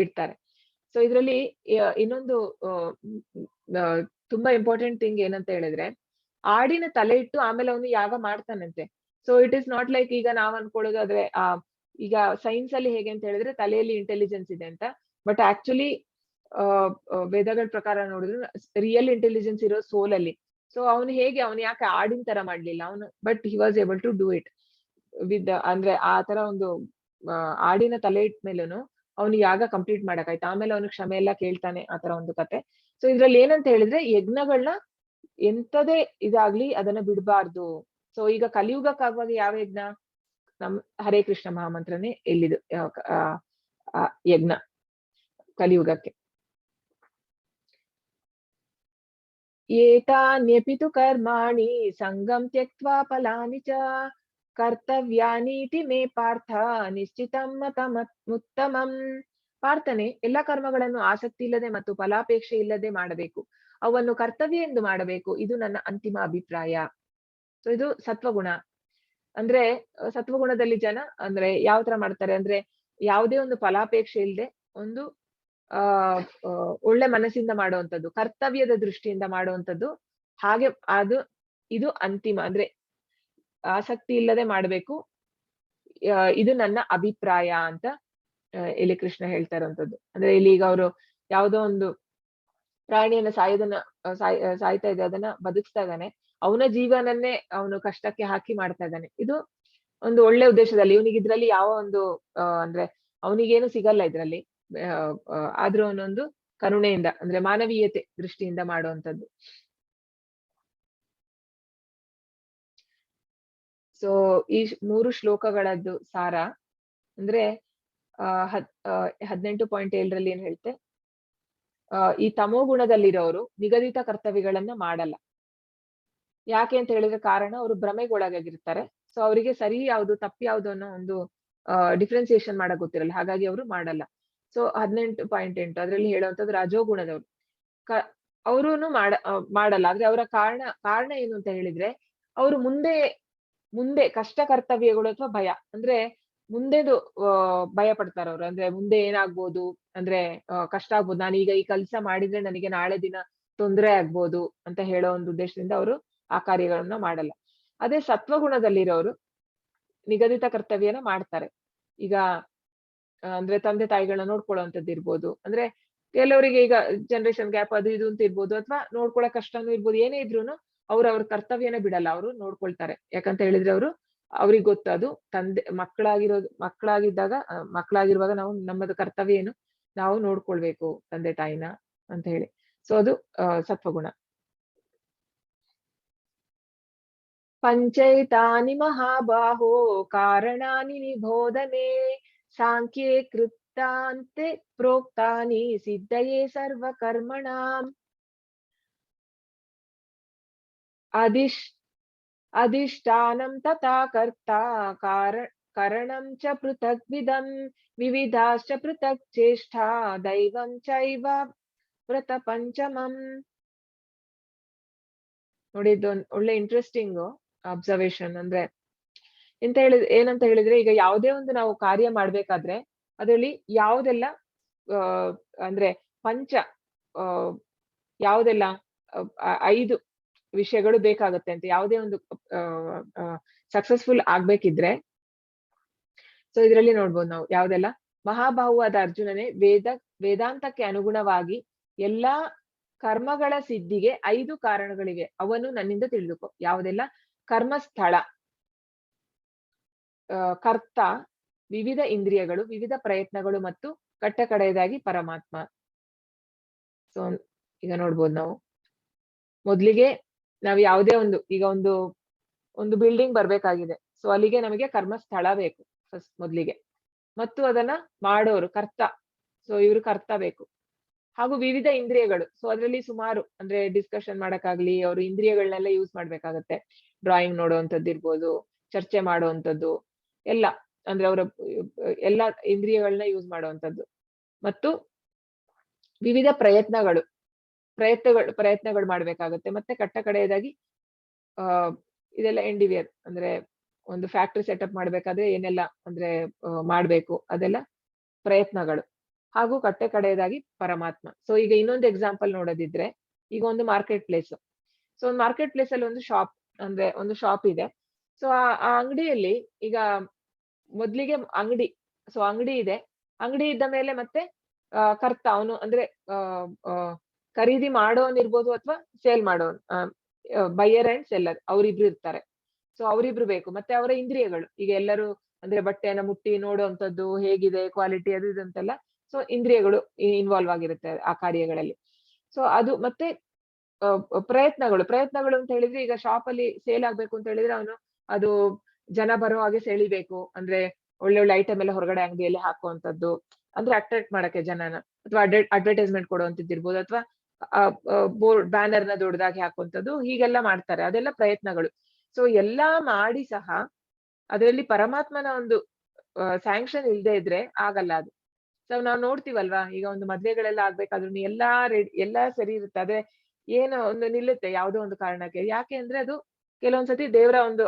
ಇಡ್ತಾರೆ. ಸೊ ಇದ್ರಲ್ಲಿ ಇನ್ನೊಂದು ತುಂಬಾ ಇಂಪಾರ್ಟೆಂಟ್ ಥಿಂಗ್ ಏನಂತ ಹೇಳಿದ್ರೆ, ಆಡಿನ ತಲೆ ಇಟ್ಟು ಆಮೇಲೆ ಅವನು ಯಾಗ ಮಾಡ್ತಾನಂತೆ. So it is not like ಈಗ ನಾವ್ ಅನ್ಕೊಳ್ಳೋದಾದ್ರೆ ಈಗ ಸೈನ್ಸ್ ಅಲ್ಲಿ ಹೇಗೆ ಅಂತ ಹೇಳಿದ್ರೆ ತಲೆಯಲ್ಲಿ ಇಂಟೆಲಿಜೆನ್ಸ್ ಇದೆ ಅಂತ, ಬಟ್ ಆಕ್ಚುಲಿ ವೇದಗಳ ಪ್ರಕಾರ ನೋಡಿದ್ರೆ ರಿಯಲ್ ಇಂಟೆಲಿಜೆನ್ಸ್ ಇರೋ ಸೋಲ್ ಅಲ್ಲಿ. ಸೊ ಅವನು ಯಾಕೆ ಆಡಿನ ತರ ಮಾಡ್ಲಿಲ್ಲ ಅವನು, but he was able to do it with ಅಂದ್ರೆ ಆ ತರ ಒಂದು ಆಡಿನ ತಲೆ ಇಟ್ ಮೇಲೂನು ಅವ್ನು ಯಾಗ ಕಂಪ್ಲೀಟ್ ಮಾಡಕ್ಕಾಯ್ತು. ಆಮೇಲೆ ಅವನು ಕ್ಷಮೆ ಎಲ್ಲ ಕೇಳ್ತಾನೆ, ಆತರ ಒಂದು ಕತೆ. ಸೊ ಇದ್ರಲ್ಲಿ ಏನಂತ ಹೇಳಿದ್ರೆ ಯಜ್ಞಗಳನ್ನ ಎಂತದೇ ಇದಾಗ್ಲಿ ಅದನ್ನ ಬಿಡಬಾರ್ದು. ಸೊ ಈಗ ಕಲಿಯುಗಕ್ಕಾಗುವಾಗ ಯಾವ ಯಜ್ಞ? ನಮ್ ಹರೇ ಕೃಷ್ಣ ಮಹಾಮಂತ್ರನೇ ಎಲ್ಲಿದು ಯಜ್ಞ ಕಲಿಯುಗಕ್ಕೆ. ಏತಾನ್ಯಪಿ ತು ಕರ್ಮಾಣಿ ಸಂಗಂ ತ್ಯಕ್ತ್ವಾ ಫಲಾನಿ ಚ ಕರ್ತವ್ಯಾನೀತಿ ಮೇ ಪಾರ್ಥ ನಿಶ್ಚಿತಂ ಮತಮುತ್ತಮಂ. ಪಾರ್ಥನೆ, ಎಲ್ಲಾ ಕರ್ಮಗಳನ್ನು ಆಸಕ್ತಿ ಇಲ್ಲದೆ ಮತ್ತು ಫಲಾಪೇಕ್ಷೆ ಇಲ್ಲದೆ ಮಾಡಬೇಕು. ಅವನ್ನು ಕರ್ತವ್ಯ ಎಂದು ಮಾಡಬೇಕು. ಇದು ನನ್ನ ಅಂತಿಮ ಅಭಿಪ್ರಾಯ. ಸೊ ಇದು ಸತ್ವಗುಣ. ಅಂದ್ರೆ ಸತ್ವಗುಣದಲ್ಲಿ ಜನ ಅಂದ್ರೆ ಯಾವ ತರ ಮಾಡ್ತಾರೆ ಅಂದ್ರೆ ಯಾವುದೇ ಒಂದು ಫಲಾಪೇಕ್ಷೆ ಇಲ್ಲದೆ ಒಂದು ಒಳ್ಳೆ ಮನಸ್ಸಿಂದ ಮಾಡುವಂಥದ್ದು, ಕರ್ತವ್ಯದ ದೃಷ್ಟಿಯಿಂದ ಮಾಡುವಂಥದ್ದು. ಹಾಗೆ ಇದು ಅಂತಿಮ ಅಂದ್ರೆ ಆಸಕ್ತಿ ಇಲ್ಲದೆ ಮಾಡ್ಬೇಕು. ಇದು ನನ್ನ ಅಭಿಪ್ರಾಯ ಅಂತ ಇಲ್ಲಿ ಕೃಷ್ಣ ಹೇಳ್ತಾ ಇರುವಂತದ್ದು. ಅಂದ್ರೆ ಇಲ್ಲಿ ಈಗ ಅವರು ಯಾವುದೋ ಒಂದು ಪ್ರಾಣಿಯನ್ನ ಸಾಯ್ತಾ ಇದೆ, ಅದನ್ನ ಬದುಕಿಸ್ತಾ ಇದ್ದಾನೆ. ಅವನ ಜೀವನನ್ನೇ ಅವನು ಕಷ್ಟಕ್ಕೆ ಹಾಕಿ ಮಾಡ್ತಾ ಇದ್ದಾನೆ. ಇದು ಒಂದು ಒಳ್ಳೆ ಉದ್ದೇಶದಲ್ಲಿ. ಇವನಿಗೆ ಇದ್ರಲ್ಲಿ ಯಾವ ಒಂದು ಅಂದ್ರೆ ಅವನಿಗೇನು ಸಿಗಲ್ಲ ಇದ್ರಲ್ಲಿ, ಆದ್ರೂ ಅವನೊಂದು ಕರುಣೆಯಿಂದ ಅಂದ್ರೆ ಮಾನವೀಯತೆ ದೃಷ್ಟಿಯಿಂದ ಮಾಡುವಂಥದ್ದು. ಸೊ ಈ 3 ಶ್ಲೋಕಗಳದ್ದು ಸಾರ ಅಂದ್ರೆ 18.7 ಏನ್ ಹೇಳ್ತೆ, ಈ ತಮೋ ಗುಣದಲ್ಲಿರೋರು ನಿಗದಿತ ಕರ್ತವ್ಯಗಳನ್ನ ಮಾಡಲ್ಲ. ಯಾಕೆ ಅಂತ ಹೇಳಿದ್ರೆ ಕಾರಣ ಅವರು ಭ್ರಮೆಗೊಳಗಾಗಿರ್ತಾರೆ. ಸೊ ಅವರಿಗೆ ಸರಿ ಯಾವ್ದು ತಪ್ಪು ಯಾವ್ದು ಅನ್ನೋ ಒಂದು ಡಿಫ್ರೆನ್ಸಿಯೇಷನ್ ಮಾಡಕ್ ಗೊತ್ತಿರಲ್ಲ, ಹಾಗಾಗಿ ಅವರು ಮಾಡಲ್ಲ. ಸೊ 18.8 ಅದ್ರಲ್ಲಿ ಹೇಳುವಂತದ್ದು ರಜೋಗುಣದವ್ರು ಅವರೂನು ಮಾಡಲ್ಲ. ಆದ್ರೆ ಅವರ ಕಾರಣ ಏನು ಅಂತ ಹೇಳಿದ್ರೆ ಅವರು ಮುಂದೆ ಕಷ್ಟ ಕರ್ತವ್ಯಗಳು ಅಥವಾ ಭಯ ಅಂದ್ರೆ ಮುಂದೆದು ಭಯ ಪಡ್ತಾರ ಅವ್ರು. ಅಂದ್ರೆ ಮುಂದೆ ಏನಾಗ್ಬೋದು ಅಂದ್ರೆ ಕಷ್ಟ ಆಗ್ಬೋದು, ನಾನೀಗ ಈ ಕೆಲಸ ಮಾಡಿದ್ರೆ ನನಗೆ ನಾಳೆ ದಿನ ತೊಂದರೆ ಆಗ್ಬೋದು ಅಂತ ಹೇಳೋ ಒಂದು ಉದ್ದೇಶದಿಂದ ಅವರು ಆ ಕಾರ್ಯಗಳನ್ನ ಮಾಡಲ್ಲ. ಅದೇ ಸತ್ವಗುಣದಲ್ಲಿರೋರು ನಿಗದಿತ ಕರ್ತವ್ಯನ ಮಾಡ್ತಾರೆ. ಈಗ ಅಂದ್ರೆ ತಂದೆ ತಾಯಿಗಳನ್ನ ನೋಡ್ಕೊಳ್ಳುವಂಥದ್ದು ಇರ್ಬೋದು, ಅಂದ್ರೆ ಕೆಲವರಿಗೆ ಈಗ ಜನರೇಷನ್ ಗ್ಯಾಪ್ ಅದು ಇದು ಅಂತ ಇರ್ಬೋದು, ಅಥವಾ ನೋಡ್ಕೊಳ್ಳೋ ಕಷ್ಟನೂ ಇರ್ಬೋದು. ಏನೇ ಇದ್ರೂನು ಅವ್ರ ಕರ್ತವ್ಯನ ಬಿಡಲ್ಲ, ಅವರು ನೋಡ್ಕೊಳ್ತಾರೆ. ಯಾಕಂತ ಹೇಳಿದ್ರೆ ಅವ್ರಿಗೆ ಗೊತ್ತು ಅದು ಮಕ್ಕಳಾಗಿರುವಾಗ ನಾವು ನಮ್ಮದು ಕರ್ತವ್ಯ ಏನು, ನಾವು ನೋಡ್ಕೊಳ್ಬೇಕು ತಂದೆ ತಾಯಿನ ಅಂತ ಹೇಳಿ. ಸೊ ಅದು ಸತ್ವಗುಣ. ಪಂಚೈತಾನಿ ಮಹಾಬಾಹೋ ಕಾರಣಾನಿ ನಿಬೋಧನೆ ಸಾಂಖ್ಯೇ ಕೃತಾಂತೆ ಪ್ರೋಕ್ತಾನಿ ಸಿದ್ಧಯೇ ಸರ್ವಕರ್ಮಣಾಂ ಅಧಿಷ್ಠಾನಂ ತಥಾ ಕರ್ತಾ ಕರಣಂ ಚ ಪೃಥಗ್ವಿಧಂ ವಿವಿಧಾಶ್ಚ ಪೃಥಕ್ ಚೇಷ್ಟಾ ದೈವಂ ಚೈವ ವ್ರತ ಪಂಚಮಂ. ನೋಡಿ, ಇದೊಂದು ಒಳ್ಳೆ ಇಂಟ್ರೆಸ್ಟಿಂಗ್ ಅಬ್ಸರ್ವೇಷನ್. ಅಂದ್ರೆ ಏನಂತ ಹೇಳಿದ್ರೆ ಈಗ ಯಾವುದೇ ಒಂದು ನಾವು ಕಾರ್ಯ ಮಾಡ್ಬೇಕಾದ್ರೆ ಅದರಲ್ಲಿ ಯಾವುದೆಲ್ಲ ಅಂದ್ರೆ ಯಾವುದೆಲ್ಲ 5 ವಿಷಯಗಳು ಬೇಕಾಗುತ್ತೆ ಅಂತ. ಯಾವುದೇ ಒಂದು ಸಕ್ಸಸ್ಫುಲ್ ಆಗ್ಬೇಕಿದ್ರೆ ಸೊ ಇದರಲ್ಲಿ ನೋಡ್ಬೋದು ನಾವು ಯಾವ್ದೆಲ್ಲ. ಮಹಾಬಾಹುವಾದ ಅರ್ಜುನನೇ, ವೇದಾಂತಕ್ಕೆ ಅನುಗುಣವಾಗಿ ಎಲ್ಲಾ ಕರ್ಮಗಳ ಸಿದ್ಧಿಗೆ 5 ಕಾರಣಗಳಿವೆ, ಅವನು ನನ್ನಿಂದ ತಿಳಿದುಕೋ. ಯಾವುದೆಲ್ಲ? ಕರ್ಮಸ್ಥಳ, ಕರ್ತ, ವಿವಿಧ ಇಂದ್ರಿಯಗಳು, ವಿವಿಧ ಪ್ರಯತ್ನಗಳು ಮತ್ತು ಕಟ್ಟಕಡೆಯದಾಗಿ ಪರಮಾತ್ಮ. ಸೊ ಈಗ ನೋಡ್ಬೋದು ನಾವು ಮೊದ್ಲಿಗೆ ನಾವು ಯಾವುದೇ ಈಗ ಒಂದು ಬಿಲ್ಡಿಂಗ್ ಬರ್ಬೇಕಾಗಿದೆ. ಸೊ ಅಲ್ಲಿಗೆ ನಮಗೆ ಕರ್ಮಸ್ಥಳ ಬೇಕು ಫಸ್ಟ್ ಮೊದ್ಲಿಗೆ, ಮತ್ತು ಅದನ್ನ ಮಾಡೋರು ಕರ್ತ. ಸೊ ಇವ್ರು ಕರ್ತ ಬೇಕು. ಹಾಗೂ ವಿವಿಧ ಇಂದ್ರಿಯಗಳು. ಸೊ ಅದರಲ್ಲಿ ಸುಮಾರು ಅಂದ್ರೆ ಡಿಸ್ಕಷನ್ ಮಾಡಕ್ಕಾಗ್ಲಿ ಅವ್ರು ಇಂದ್ರಿಯಗಳನ್ನೆಲ್ಲ ಯೂಸ್ ಮಾಡ್ಬೇಕಾಗತ್ತೆ. ಡ್ರಾಯಿಂಗ್ ನೋಡುವಂಥದ್ದು ಇರ್ಬೋದು, ಚರ್ಚೆ ಮಾಡುವಂಥದ್ದು ಎಲ್ಲ, ಅಂದ್ರೆ ಅವರ ಎಲ್ಲ ಇಂದ್ರಿಯಗಳನ್ನ ಯೂಸ್ ಮಾಡುವಂಥದ್ದು. ಮತ್ತು ವಿವಿಧ ಪ್ರಯತ್ನಗಳು ಮಾಡ್ಬೇಕಾಗತ್ತೆ. ಮತ್ತೆ ಕಡೆಯದಾಗಿ ಇದೆಲ್ಲ ಎಂಡಿವಿಯರ್ ಅಂದ್ರೆ ಒಂದು ಫ್ಯಾಕ್ಟ್ರಿ ಸೆಟಪ್ ಮಾಡ್ಬೇಕಾದ್ರೆ ಏನೆಲ್ಲ ಅಂದ್ರೆ ಮಾಡ್ಬೇಕು ಅದೆಲ್ಲ ಪ್ರಯತ್ನಗಳು. ಹಾಗೂ ಕಡೆಯದಾಗಿ ಪರಮಾತ್ಮ. ಸೊ ಈಗ ಇನ್ನೊಂದು ಎಕ್ಸಾಂಪಲ್ ನೋಡೋದಿದ್ರೆ, ಈಗ ಒಂದು ಮಾರ್ಕೆಟ್ ಪ್ಲೇಸ್. ಸೊ ಒಂದು ಮಾರ್ಕೆಟ್ ಪ್ಲೇಸ್ ಅಲ್ಲಿ ಒಂದು ಶಾಪ್ ಇದೆ. ಸೊ ಆ ಅಂಗಡಿಯಲ್ಲಿ ಈಗ ಮೊದ್ಲಿಗೆ ಅಂಗಡಿ, ಸೊ ಅಂಗಡಿ ಇದೆ. ಅಂಗಡಿ ಇದ್ದ ಮೇಲೆ ಮತ್ತೆ ಕರ್ತ ಅವನು ಅಂದ್ರೆ ಖರೀದಿ ಮಾಡೋನಿರ್ಬೋದು ಅಥವಾ ಸೇಲ್ ಮಾಡೋನ್, ಬೈಯರ್ ಅಂಡ್ ಸೆಲ್ಲರ್ ಅವರಿಬ್ರು ಇರ್ತಾರೆ. ಸೊ ಅವರಿಬ್ರು ಬೇಕು. ಮತ್ತೆ ಅವರ ಇಂದ್ರಿಯಗಳು, ಈಗ ಎಲ್ಲರೂ ಅಂದ್ರೆ ಬಟ್ಟೆಯನ್ನ ಮುಟ್ಟಿ ನೋಡುವಂತದ್ದು, ಹೇಗಿದೆ ಕ್ವಾಲಿಟಿ ಅದು ಇದು ಅಂತೆಲ್ಲ. ಸೊ ಇಂದ್ರಿಯಗಳು ಇನ್ವಾಲ್ವ್ ಆಗಿರುತ್ತೆ ಆ ಕಾರ್ಯಗಳಲ್ಲಿ. ಸೊ ಅದು ಮತ್ತೆ ಪ್ರಯತ್ನಗಳು ಅಂತ ಹೇಳಿದ್ರೆ, ಈಗ ಶಾಪ್ ಅಲ್ಲಿ ಸೇಲ್ ಆಗ್ಬೇಕು ಅಂತ ಹೇಳಿದ್ರೆ ಅವನು ಅದು ಜನ ಬರೋ ಹಾಗೆ ಸೆಳಿಬೇಕು. ಅಂದ್ರೆ ಒಳ್ಳೆ ಒಳ್ಳೆ ಐಟಮ್ ಎಲ್ಲ ಹೊರಗಡೆ ಅಂಗಡಿಯಲ್ಲಿ ಹಾಕುವಂತದ್ದು, ಅಂದ್ರೆ ಅಟ್ರಾಕ್ಟ್ ಮಾಡಕ್ಕೆ ಜನನ, ಅಥವಾ ಅಡ್ವರ್ಟೈಸ್ಮೆಂಟ್ ಕೊಡುವಂತದ್ದು ಇರ್ಬೋದು, ಅಥವಾ ಬೋರ್ಡ್ ಬ್ಯಾನರ್ ನ ದೊಡ್ಡದಾಗಿ ಹಾಕುವಂತದ್ದು, ಹೀಗೆಲ್ಲ ಮಾಡ್ತಾರೆ. ಅದೆಲ್ಲ ಪ್ರಯತ್ನಗಳು. ಸೊ ಎಲ್ಲಾ ಮಾಡಿ ಸಹ ಅದರಲ್ಲಿ ಪರಮಾತ್ಮನ ಒಂದು ಸ್ಯಾಂಕ್ಷನ್ ಇಲ್ದೇ ಇದ್ರೆ ಆಗಲ್ಲ ಅದು. ಸೊ ನಾವ್ ನೋಡ್ತೀವಲ್ವಾ, ಈಗ ಒಂದು ಮದ್ವೆಗಳೆಲ್ಲ ಆಗ್ಬೇಕಾದ್ರೂ ಎಲ್ಲಾ ಸರಿ ಇರುತ್ತೆ, ಆದ್ರೆ ಏನೋ ಒಂದು ನಿಲ್ಲುತ್ತೆ ಯಾವ್ದೋ ಒಂದು ಕಾರಣಕ್ಕೆ. ಯಾಕೆ ಅಂದ್ರೆ ಅದು ಕೆಲವೊಂದ್ಸತಿ ದೇವರ ಒಂದು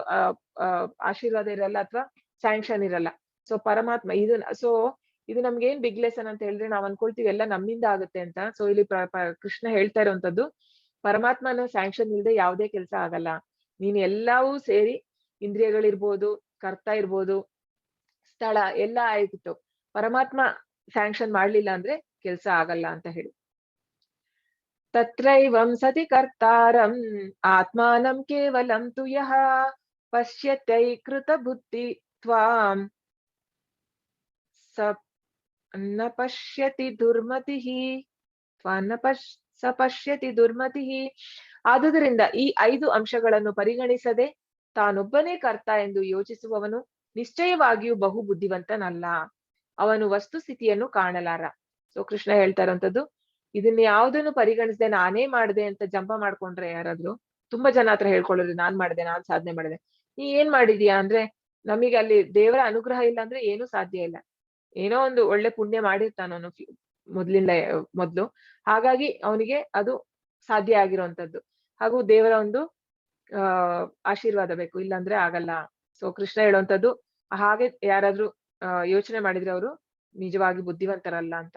ಆಶೀರ್ವಾದ ಇರಲ್ಲ, ಅಥವಾ ಸ್ಯಾಂಕ್ಷನ್ ಇರಲ್ಲ. ಸೊ ಪರಮಾತ್ಮ ಇದು ನಮ್ಗೆ ಏನ್ ಬಿಗ್ ಲೆಸನ್ ಅಂತ ಹೇಳಿದ್ರೆ, ನಾವ್ ಅನ್ಕೊಳ್ತೀವಿ ಎಲ್ಲ ನಮ್ಮಿಂದ ಆಗುತ್ತೆ ಅಂತ. ಸೊ ಇಲ್ಲಿ ಕೃಷ್ಣ ಹೇಳ್ತಾ ಇರುವಂತದ್ದು, ಪರಮಾತ್ಮನ ಸ್ಯಾಂಕ್ಷನ್ ಇಲ್ಲದೆ ಯಾವುದೇ ಕೆಲಸ ಆಗಲ್ಲ. ನೀನ್ ಎಲ್ಲವೂ ಸೇರಿ, ಇಂದ್ರಿಯಗಳಿರ್ಬೋದು, ಕರ್ತ ಇರ್ಬೋದು, ಸ್ಥಳ ಎಲ್ಲ ಆಯ್ತು, ಪರಮಾತ್ಮ ಸ್ಯಾಂಕ್ಷನ್ ಮಾಡ್ಲಿಲ್ಲ ಅಂದ್ರೆ ಕೆಲ್ಸ ಆಗಲ್ಲ ಅಂತ ಹೇಳಿ. ತತ್ರೈವಂ ಸತಿ ಕರ್ತಾರಂ ಆತ್ಮಾನಂ ಕೇವಲಂ ತು ಯಃ ಪಶ್ಯತ್ಯೈ ಕೃತ ಬುದ್ಧಿ ತ್ವಾಂ ನ ಪಶ್ಯತಿ ದುರ್ಮತಿಃ ಸ ಪಶ್ಯತಿ ದುರ್ಮತಿಃ. ಆದುದರಿಂದ ಈ 5 ಅಂಶಗಳನ್ನು ಪರಿಗಣಿಸದೆ ತಾನೊಬ್ಬನೇ ಕರ್ತ ಎಂದು ಯೋಚಿಸುವವನು ನಿಶ್ಚಯವಾಗಿಯೂ ಬಹು ಬುದ್ಧಿವಂತನಲ್ಲ. ಅವನು ವಸ್ತುಸ್ಥಿತಿಯನ್ನು ಕಾಣಲಾರ. ಸೊ ಕೃಷ್ಣ ಹೇಳ್ತಾ ಇರುವಂತದ್ದು, ಇದನ್ನ ಯಾವ್ದನ್ನು ಪರಿಗಣಿಸದೆ ನಾನೇ ಮಾಡಿದೆ ಅಂತ ಜಂಪ ಮಾಡ್ಕೊಂಡ್ರೆ ಯಾರಾದ್ರೂ, ತುಂಬಾ ಜನ ಹತ್ರ ಹೇಳ್ಕೊಳ್ಳೋದು, ನಾನ್ ಮಾಡಿದೆ, ನಾನ್ ಸಾಧನೆ ಮಾಡಿದೆ. ನೀ ಏನ್ ಮಾಡಿದೀಯಾ ಅಂದ್ರೆ, ನಮಗೆ ಅಲ್ಲಿ ದೇವರ ಅನುಗ್ರಹ ಇಲ್ಲ ಅಂದ್ರೆ ಏನೂ ಸಾಧ್ಯ ಇಲ್ಲ. ಏನೋ ಒಂದು ಒಳ್ಳೆ ಪುಣ್ಯ ಮಾಡಿರ್ತಾನ ಅವನು ಮೊದ್ಲು, ಹಾಗಾಗಿ ಅವನಿಗೆ ಅದು ಸಾಧ್ಯ ಆಗಿರುವಂತದ್ದು. ಹಾಗೂ ದೇವರ ಒಂದು ಆಶೀರ್ವಾದ ಬೇಕು, ಇಲ್ಲಾಂದ್ರೆ ಆಗಲ್ಲ. ಸೊ ಕೃಷ್ಣ ಹೇಳುವಂತದ್ದು, ಹಾಗೆ ಯಾರಾದ್ರೂ ಯೋಚನೆ ಮಾಡಿದ್ರೆ ಅವರು ನಿಜವಾಗಿ ಬುದ್ಧಿವಂತರಲ್ಲ ಅಂತ.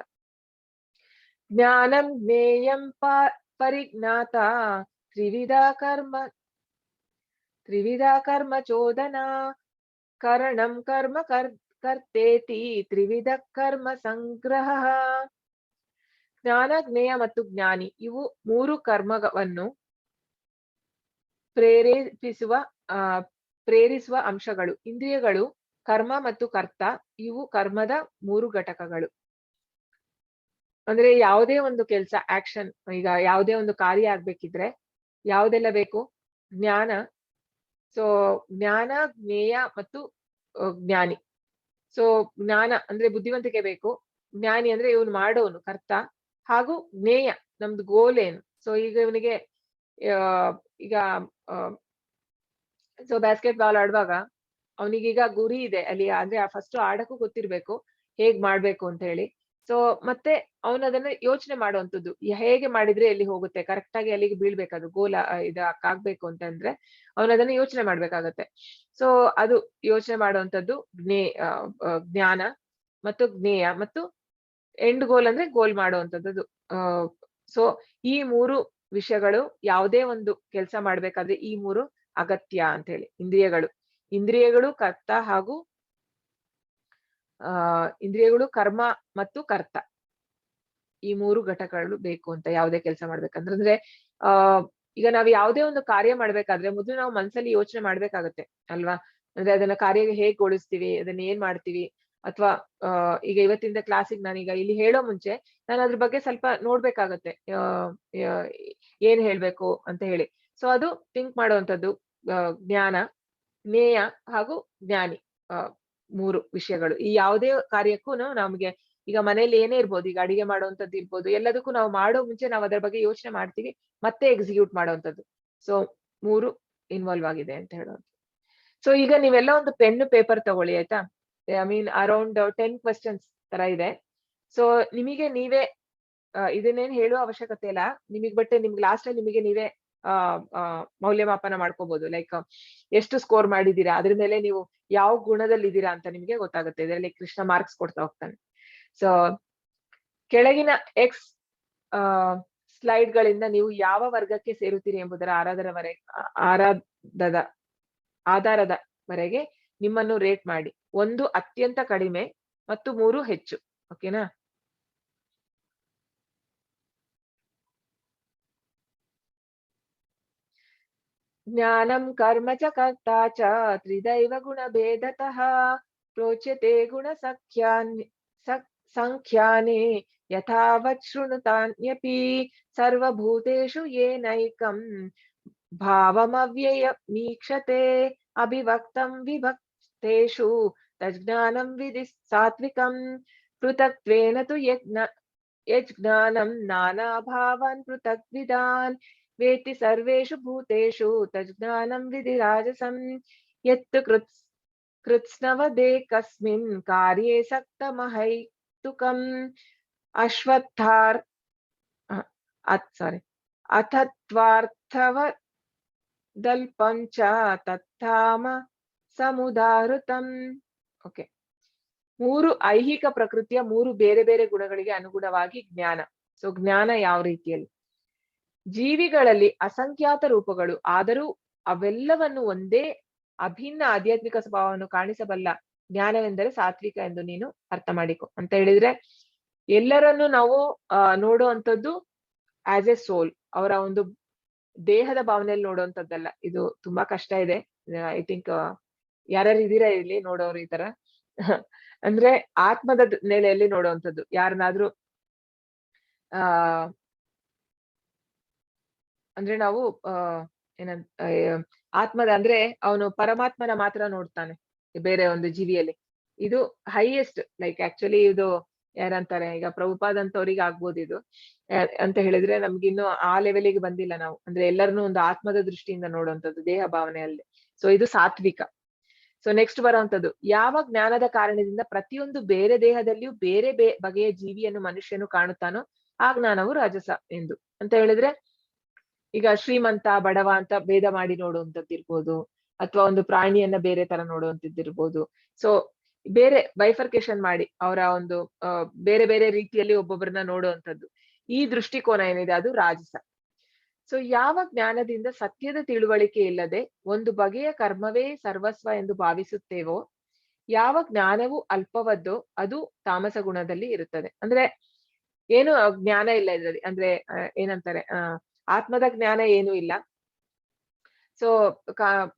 ಜ್ಞಾನಂ ಜ್ಞೇಯಂ ಪರಿಜ್ಞಾತ ತ್ರಿವಿಧ ಕರ್ಮ ಚೋದನ ಕರಣಂ ಕರ್ಮ ಕರ್ತೇತಿ ತ್ರಿವಿಧ ಕರ್ಮ ಸಂಗ್ರಹ. ಜ್ಞಾನ, ಜ್ಞೇಯ ಮತ್ತು ಜ್ಞಾನಿ, ಇವು 3 ಕರ್ಮವನ್ನು ಪ್ರೇರಿಸುವ ಅಂಶಗಳು. ಇಂದ್ರಿಯಗಳು, ಕರ್ಮ ಮತ್ತು ಕರ್ತ, ಇವು ಕರ್ಮದ 3 ಘಟಕಗಳು. ಅಂದ್ರೆ ಯಾವುದೇ ಒಂದು ಕೆಲಸ, ಆಕ್ಷನ್, ಈಗ ಯಾವುದೇ ಒಂದು ಕಾರ್ಯ ಆಗ್ಬೇಕಿದ್ರೆ ಯಾವುದೆಲ್ಲ ಬೇಕು? ಜ್ಞಾನ. ಸೊ ಜ್ಞಾನ, ಜ್ಞೇಯ ಮತ್ತು ಜ್ಞಾನಿ. ಸೊ ಜ್ಞಾನ ಅಂದ್ರೆ ಬುದ್ಧಿವಂತಿಕೆ ಬೇಕು, ಜ್ಞಾನಿ ಅಂದ್ರೆ ಇವನು ಮಾಡೋನು ಕರ್ತ, ಹಾಗೂ ಜ್ಞೇಯ ನಮ್ದು ಗೋಲ್ ಏನು. ಸೊ ಈಗ ಇವನಿಗೆ ಈಗ ಸೊ ಬ್ಯಾಸ್ಕೆಟ್ ಬಾಲ್ ಆಡುವಾಗ ಅವನಿಗೀಗ ಗುರಿ ಇದೆ ಅಲ್ಲಿ, ಅಂದ್ರೆ ಫಸ್ಟ್ ಆಡಕ್ಕೂ ಗೊತ್ತಿರ್ಬೇಕು ಹೇಗ್ ಮಾಡ್ಬೇಕು ಅಂತ ಹೇಳಿ. ಸೊ ಮತ್ತೆ ಅವನದನ್ನ ಯೋಚನೆ ಮಾಡುವಂಥದ್ದು, ಹೇಗೆ ಮಾಡಿದ್ರೆ ಎಲ್ಲಿ ಹೋಗುತ್ತೆ, ಕರೆಕ್ಟ್ ಆಗಿ ಅಲ್ಲಿಗೆ ಬೀಳ್ಬೇಕದು, ಗೋಲ್ ಆಗ್ಬೇಕು ಅಂತಂದ್ರೆ ಅವನದನ್ನ ಯೋಚನೆ ಮಾಡ್ಬೇಕಾಗತ್ತೆ. ಸೊ ಅದು ಯೋಚನೆ ಮಾಡುವಂಥದ್ದು ಜ್ಞಾನ ಮತ್ತು ಜ್ಞೇಯ, ಮತ್ತು ಎಂಡ್ ಗೋಲ್ ಅಂದ್ರೆ ಗೋಲ್ ಮಾಡುವಂಥದ್ದು. ಸೊ ಈ 3 ವಿಷಯಗಳು ಯಾವುದೇ ಒಂದು ಕೆಲಸ ಮಾಡ್ಬೇಕಾದ್ರೆ ಈ 3 ಅಗತ್ಯ ಅಂತ ಹೇಳಿ. ಇಂದ್ರಿಯಗಳು ಕರ್ತ, ಹಾಗೂ ಇಂದ್ರಿಯಗಳು, ಕರ್ಮ ಮತ್ತು ಕರ್ತ, ಈ 3 ಘಟಕಗಳು ಬೇಕು ಅಂತ ಯಾವುದೇ ಕೆಲಸ ಮಾಡ್ಬೇಕಂದ್ರೆ. ಅಂದ್ರೆ ಈಗ ನಾವ್ ಯಾವುದೇ ಒಂದು ಕಾರ್ಯ ಮಾಡ್ಬೇಕಾದ್ರೆ ಮೊದಲು ನಾವು ಮನ್ಸಲ್ಲಿ ಯೋಚನೆ ಮಾಡ್ಬೇಕಾಗತ್ತೆ ಅಲ್ವಾ. ಅಂದ್ರೆ ಅದನ್ನ ಕಾರ್ಯ ಹೇಗ್ ಗೊಳಿಸ್ತೀವಿ, ಅದನ್ನ ಏನ್ ಮಾಡ್ತೀವಿ, ಅಥವಾ ಈಗ ಇವತ್ತಿಂದ ಕ್ಲಾಸಿಗೆ ನಾನೀಗ ಇಲ್ಲಿ ಹೇಳೋ ಮುಂಚೆ ನಾನು ಅದ್ರ ಬಗ್ಗೆ ಸ್ವಲ್ಪ ನೋಡ್ಬೇಕಾಗತ್ತೆ, ಏನ್ ಹೇಳ್ಬೇಕು ಅಂತ ಹೇಳಿ. ಸೊ ಅದು ಥಿಂಕ್ ಮಾಡುವಂಥದ್ದು ಜ್ಞಾನ, ಜ್ಞೇಯ ಹಾಗೂ ಜ್ಞಾನಿ, 3 ವಿಷಯಗಳು. ಈ ಯಾವುದೇ ಕಾರ್ಯಕ್ಕೂ ನಮ್ಗೆ ಈಗ ಮನೇಲಿ ಏನೇ ಇರ್ಬೋದು, ಈಗ ಅಡಿಗೆ ಮಾಡುವಂತದ್ದು ಇರ್ಬೋದು, ಎಲ್ಲದಕ್ಕೂ ನಾವು ಮಾಡೋ ಮುಂಚೆ ನಾವು ಅದರ ಬಗ್ಗೆ ಯೋಚನೆ ಮಾಡ್ತೀವಿ, ಮತ್ತೆ ಎಕ್ಸಿಕ್ಯೂಟ್ ಮಾಡುವಂತದ್ದು. ಸೊ 3 ಇನ್ವಾಲ್ವ್ ಆಗಿದೆ ಅಂತ ಹೇಳೋದು. ಸೊ ಈಗ ನೀವೆಲ್ಲ ಒಂದು ಪೆನ್ ಪೇಪರ್ ತಗೊಳ್ಳಿ ಆಯ್ತಾ. ಐ ಮೀನ್ ಅರೌಂಡ್ 10 ಕ್ವೆಶ್ಚನ್ಸ್ ತರ ಇದೆ. ಸೊ ನಿಮಗೆ ನೀವೇ ಇದನ್ನೇನ್ ಹೇಳುವ ಅವಶ್ಯಕತೆ ಇಲ್ಲ ನಿಮಗೆ, ಬಟ್ ನಿಮ್ಗೆ ಲಾಸ್ಟ್ ಅಲ್ಲಿ ನಿಮಗೆ ನೀವೇ ಮೌಲ್ಯಮಾಪನ ಮಾಡ್ಕೋಬಹುದು. ಲೈಕ್ ಎಷ್ಟು ಸ್ಕೋರ್ ಮಾಡಿದೀರಾ, ಅದ್ರ ಮೇಲೆ ನೀವು ಯಾವ ಗುಣದಲ್ಲಿ ಇದ್ದೀರಾ ಅಂತ ನಿಮ್ಗೆ ಗೊತ್ತಾಗುತ್ತೆ. ಇದರಲ್ಲಿ ಕೃಷ್ಣ ಮಾರ್ಕ್ಸ್ ಕೊಡ್ತಾ ಹೋಗ್ತಾನೆ. ಸೊ ಕೆಳಗಿನ ಎಕ್ಸ್ ಸ್ಲೈಡ್ ಗಳಿಂದ ನೀವು ಯಾವ ವರ್ಗಕ್ಕೆ ಸೇರುತ್ತೀರಿ ಎಂಬುದರ ಆರಾಧದ ಆಧಾರದ ವರೆಗೆ ನಿಮ್ಮನ್ನು ರೇಟ್ ಮಾಡಿ. 1 ಅತ್ಯಂತ ಕಡಿಮೆ ಮತ್ತು 3 ಹೆಚ್ಚು. ಓಕೆನಾ? ಜ್ಞಾನಂ ಕರ್ಮ ಚ ಕರ್ತಾ ಚ ತ್ರಿದೈವ ಗುಣಭೇದತಃ ಪ್ರೋಚ್ಯತೆ ಸಂಖ್ಯಾನೇ ಯಥಾವತ್ ಶೃಣುತಾನ್ಯಪಿ ಸರ್ವಭೂತೇಷು ಯೇನೈಕಂ ಭಾವಮವ್ಯಯಮೀಕ್ಷತೆ ಅಭಿವ್ಯಕ್ತಂ ವಿಭಕ್ತೇಷು ತಜ್ಜ್ಞಾನಂ ವಿಧಿ ಸಾತ್ವಿಕಂ ಪೃಥಕ್ತ್ವೇನ ತು ಯಜ್ಜ್ಞಾನಂ ನಾನಾಭಾವಾನ್ ಪೃಥಗ್ವಿದಾನ್ ವೇತ್ತಿ ಸರ್ವೇಷು ಭೂತೇಷು ತಜ್ಜ್ಞಾನಂ ವಿಧಿ ರಾಜಸಂ ಯತ್ ಕೃತ್ಸ್ನವದೇಕಸ್ಮಿನ್ ಕಾರ್ಯೇ ಸಕ್ತಮಹೈತುಕಂ ಅಥತ್ವಾರ್ಥವದಲ್ಪಂ ಚ ತತ್ಥಾಮ ಸಮುದಾಹೃತಂ. ಓಕೆ, 3 ಐಹಿಕ ಪ್ರಕೃತಿಯ 3 ಬೇರೆ ಬೇರೆ ಗುಣಗಳಿಗೆ ಅನುಗುಣವಾಗಿ ಜ್ಞಾನ. ಸೊ ಜ್ಞಾನ ಯಾವ ರೀತಿಯಲ್ಲಿ? ಜೀವಿಗಳಲ್ಲಿ ಅಸಂಖ್ಯಾತ ರೂಪಗಳು, ಆದರೂ ಅವೆಲ್ಲವನ್ನು ಒಂದೇ ಅಭಿನ್ನ ಆಧ್ಯಾತ್ಮಿಕ ಸ್ವಭಾವವನ್ನು ಕಾಣಿಸಬಲ್ಲ ಜ್ಞಾನವೆಂದರೆ ಸಾತ್ವಿಕ ಎಂದು ನೀನು ಅರ್ಥ ಮಾಡಿಕೊ ಅಂತ ಹೇಳಿದ್ರೆ, ಎಲ್ಲರನ್ನು ನಾವು ನೋಡುವಂಥದ್ದು ಆಸ್ ಎ ಸೋಲ್, ಅವರ ಒಂದು ದೇಹದ ಭಾವನೆಯಲ್ಲಿ ನೋಡುವಂಥದ್ದಲ್ಲ. ಇದು ತುಂಬಾ ಕಷ್ಟ ಇದೆ. ಐ ಥಿಂಕ್ ಯಾರ್ಯಾರು ಇದೀರಾ ಇಲ್ಲಿ ನೋಡೋರು ಈ ತರ ಅಂದ್ರೆ ಆತ್ಮದ ನೆಲೆಯಲ್ಲಿ ನೋಡುವಂಥದ್ದು. ಯಾರನ್ನಾದ್ರೂ ಅಂದ್ರೆ ನಾವು ಏನಂತ ಆತ್ಮದ ಅಂದ್ರೆ ಅವನು ಪರಮಾತ್ಮನ ಮಾತ್ರ ನೋಡ್ತಾನೆ ಬೇರೆ ಒಂದು ಜೀವಿಯಲ್ಲಿ. ಇದು ಹೈಯೆಸ್ಟ್, ಲೈಕ್ ಆಕ್ಚುಲಿ ಇದು ಯಾರಂತಾರೆ, ಈಗ ಪ್ರಭುಪಾದ್ ಅಂತವ್ರಿಗೆ ಆಗ್ಬೋದು ಇದು ಅಂತ ಹೇಳಿದ್ರೆ, ನಮ್ಗಿನ್ನು ಆ ಲೆವೆಲಿಗೆ ಬಂದಿಲ್ಲ ನಾವು. ಅಂದ್ರೆ ಎಲ್ಲರನ್ನೂ ಒಂದು ಆತ್ಮದ ದೃಷ್ಟಿಯಿಂದ ನೋಡುವಂಥದ್ದು, ದೇಹ ಭಾವನೆಯಲ್ಲಿ. ಸೊ ಇದು ಸಾತ್ವಿಕ. ಸೊ ನೆಕ್ಸ್ಟ್ ಬರುವಂತದ್ದು, ಯಾವ ಜ್ಞಾನದ ಕಾರಣದಿಂದ ಪ್ರತಿಯೊಂದು ಬೇರೆ ದೇಹದಲ್ಲಿಯೂ ಬೇರೆ ಬಗೆಯ ಜೀವಿಯನ್ನು ಮನುಷ್ಯನು ಕಾಣುತ್ತಾನೋ ಆ ಜ್ಞಾನವು ರಾಜಸ ಎಂದು ಅಂತ ಹೇಳಿದ್ರೆ, ಈಗ ಶ್ರೀಮಂತ ಬಡವ ಅಂತ ಭೇದ ಮಾಡಿ ನೋಡುವಂಥದ್ದಿರ್ಬೋದು, ಅಥವಾ ಒಂದು ಪ್ರಾಣಿಯನ್ನ ಬೇರೆ ತರ ನೋಡುವಂಥದ್ದಿರ್ಬೋದು. ಸೊ ಬೇರೆ ಬೈಫರ್ಕೇಶನ್ ಮಾಡಿ ಅವರ ಒಂದು ಬೇರೆ ಬೇರೆ ರೀತಿಯಲ್ಲಿ ಒಬ್ಬೊಬ್ಬರನ್ನ ನೋಡುವಂಥದ್ದು, ಈ ದೃಷ್ಟಿಕೋನ ಏನಿದೆ ಅದು ರಾಜಸ. ಸೊ ಯಾವ ಜ್ಞಾನದಿಂದ ಸತ್ಯದ ತಿಳುವಳಿಕೆ ಇಲ್ಲದೆ ಒಂದು ಬಗೆಯ ಕರ್ಮವೇ ಸರ್ವಸ್ವ ಎಂದು ಭಾವಿಸುತ್ತೇವೋ, ಯಾವ ಜ್ಞಾನವು ಅಲ್ಪವದ್ದೋ ಅದು ತಾಮಸ ಗುಣದಲ್ಲಿ ಇರುತ್ತದೆ. ಅಂದ್ರೆ ಏನು ಜ್ಞಾನ ಇಲ್ಲ ಇದರಲ್ಲಿ, ಅಂದ್ರೆ ಏನಂತಾರೆ, ಆತ್ಮದ ಜ್ಞಾನ ಏನೂ ಇಲ್ಲ. ಸೊ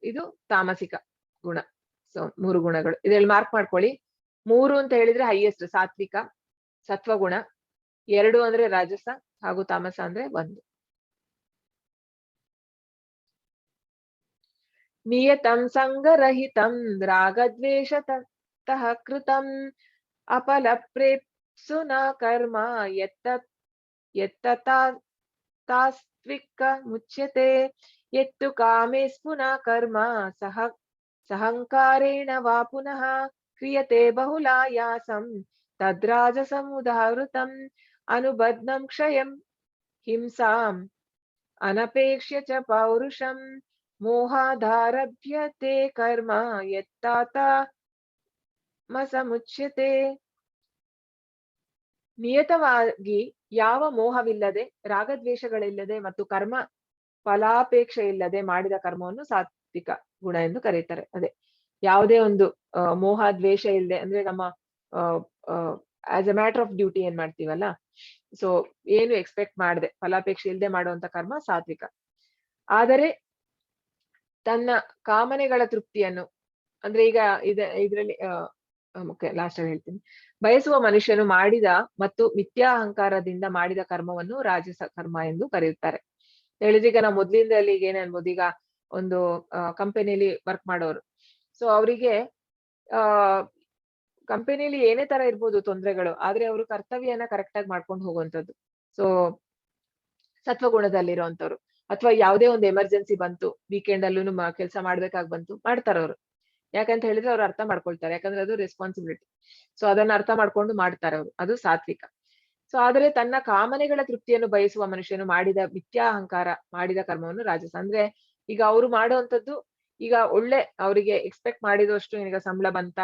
ಇದು ತಾಮಸಿಕ ಗುಣ. ಸೊ 3 ಗುಣಗಳು ಇದ್ರಲ್ಲಿ ಮಾರ್ಕ್ ಮಾಡ್ಕೊಳ್ಳಿ. 3 ಅಂತ ಹೇಳಿದ್ರೆ ಹೈಯೆಸ್ಟ್ ಸಾತ್ವಿಕ, ಸತ್ವಗುಣ 2 ಅಂದ್ರೆ ರಾಜಸ, ಹಾಗೂ ತಾಮಸ ಅಂದ್ರೆ 1. ನಿಯತಂ ಸಂಗರಹಿತಂ ರಾಗದ್ವೇಷತಃ ಕೃತಂ ಅಫಲಪ್ರೇಪ್ಸುನ ಕರ್ಮ ತಾಸ್ತ್ವಿಕ ಮುಚ್ಯತೆ ಯತ್ತು ಕಾಮೇಸ್ಪುನ ಕರ್ಮ ಸಹಂಕಾರೇಣ ವಾ ಪುನಃ ಕ್ರಿಯತೆ ಬಹುಲಾಯಾಸಂ ತದ್ರಾಜಸಮುದಾಹೃತಂ ಅನುಬದ್ಧಂ ಕ್ಷಯಂ ಹಿಂಸಾಂ ಅನಪೇಕ್ಷ್ಯ ಚ ಪೌರುಷಂ ಮೋಹಾದಾರಭ್ಯತೆ ಕರ್ಮ ಯತ್ತಾತಮಸಮುಚ್ಯತೆ. ನಿಯತವಾಗಿ ಯಾವ ಮೋಹವಿಲ್ಲದೆ, ರಾಗದ್ವೇಷಗಳಿಲ್ಲದೆ ಮತ್ತು ಕರ್ಮ ಫಲಾಪೇಕ್ಷೆ ಇಲ್ಲದೆ ಮಾಡಿದ ಕರ್ಮವನ್ನು ಸಾತ್ವಿಕ ಗುಣ ಎಂದು ಕರೀತಾರೆ. ಅದೇ ಯಾವುದೇ ಒಂದು ಮೋಹ ದ್ವೇಷ ಇಲ್ಲದೆ, ಅಂದ್ರೆ ನಮ್ಮ as A matter of duty ಏನ್ ಮಾಡ್ತೀವಲ್ಲ, ಸೊ ಏನು ಎಕ್ಸ್ಪೆಕ್ಟ್ ಮಾಡದೆ ಫಲಾಪೇಕ್ಷೆ ಇಲ್ಲದೆ ಮಾಡುವಂತ ಕರ್ಮ ಸಾತ್ವಿಕ. ಆದರೆ ತನ್ನ ಕಾಮನೆಗಳ ತೃಪ್ತಿಯನ್ನು, ಅಂದ್ರೆ ಈಗ ಇದರಲ್ಲಿ ಲಾಸ್ಟ್ ಅಲ್ಲಿ ಹೇಳ್ತೀನಿ, ಬಯಸುವ ಮನುಷ್ಯನು ಮಾಡಿದ ಮತ್ತು ಮಿಥ್ಯಾ ಅಹಂಕಾರದಿಂದ ಮಾಡಿದ ಕರ್ಮವನ್ನು ರಾಜಸ ಕರ್ಮ ಎಂದು ಕರೆಯುತ್ತಾರೆ. ಹೇಳಿದ್ರೆ, ಈಗ ನಾವು ಮೊದ್ಲಿಂದ ಈಗ ಏನ್ ಅನ್ಬೋದು, ಈಗ ಒಂದು ಕಂಪನಿಯಲ್ಲಿ ವರ್ಕ್ ಮಾಡೋರು, ಸೊ ಅವರಿಗೆ ಕಂಪನಿಯಲ್ಲಿ ಏನೇ ತರ ಇರ್ಬೋದು ತೊಂದರೆಗಳು, ಆದ್ರೆ ಅವರು ಕರ್ತವ್ಯನ ಕರೆಕ್ಟ್ ಆಗಿ ಮಾಡ್ಕೊಂಡು ಹೋಗುವಂಥದ್ದು. ಸೊ ಸತ್ವಗುಣದಲ್ಲಿರುವಂತವ್ರು, ಅಥವಾ ಯಾವುದೇ ಒಂದು ಎಮರ್ಜೆನ್ಸಿ ಬಂತು, ವೀಕೆಂಡ್ ಅಲ್ಲೂ ಕೆಲಸ ಮಾಡ್ಬೇಕಾಗ್ ಬಂತು, ಮಾಡ್ತಾರ ಅವ್ರು. ಯಾಕಂತ ಹೇಳಿದ್ರೆ ಅವ್ರು ಅರ್ಥ ಮಾಡ್ಕೊಳ್ತಾರೆ, ಯಾಕಂದ್ರೆ ಅದು ರೆಸ್ಪಾನ್ಸಿಬಿಲಿಟಿ. ಸೊ ಅದನ್ನ ಅರ್ಥ ಮಾಡ್ಕೊಂಡು ಮಾಡ್ತಾರೆ ಅವರು, ಅದು ಸಾತ್ವಿಕ. ಸೊ ಆದ್ರೆ ತನ್ನ ಕಾಮನೆಗಳ ತೃಪ್ತಿಯನ್ನು ಬಯಸುವ ಮನುಷ್ಯನು ಮಾಡಿದ ಮಿಥ್ಯಾ ಅಹಂಕಾರ ಮಾಡಿದ ಕರ್ಮವನ್ನು ರಾಜಸ. ಅಂದ್ರೆ ಈಗ ಅವ್ರು ಮಾಡುವಂತದ್ದು, ಈಗ ಒಳ್ಳೆ ಅವರಿಗೆ ಎಕ್ಸ್ಪೆಕ್ಟ್ ಮಾಡಿದಷ್ಟು ಈಗ ಸಂಬಳ ಬಂತ,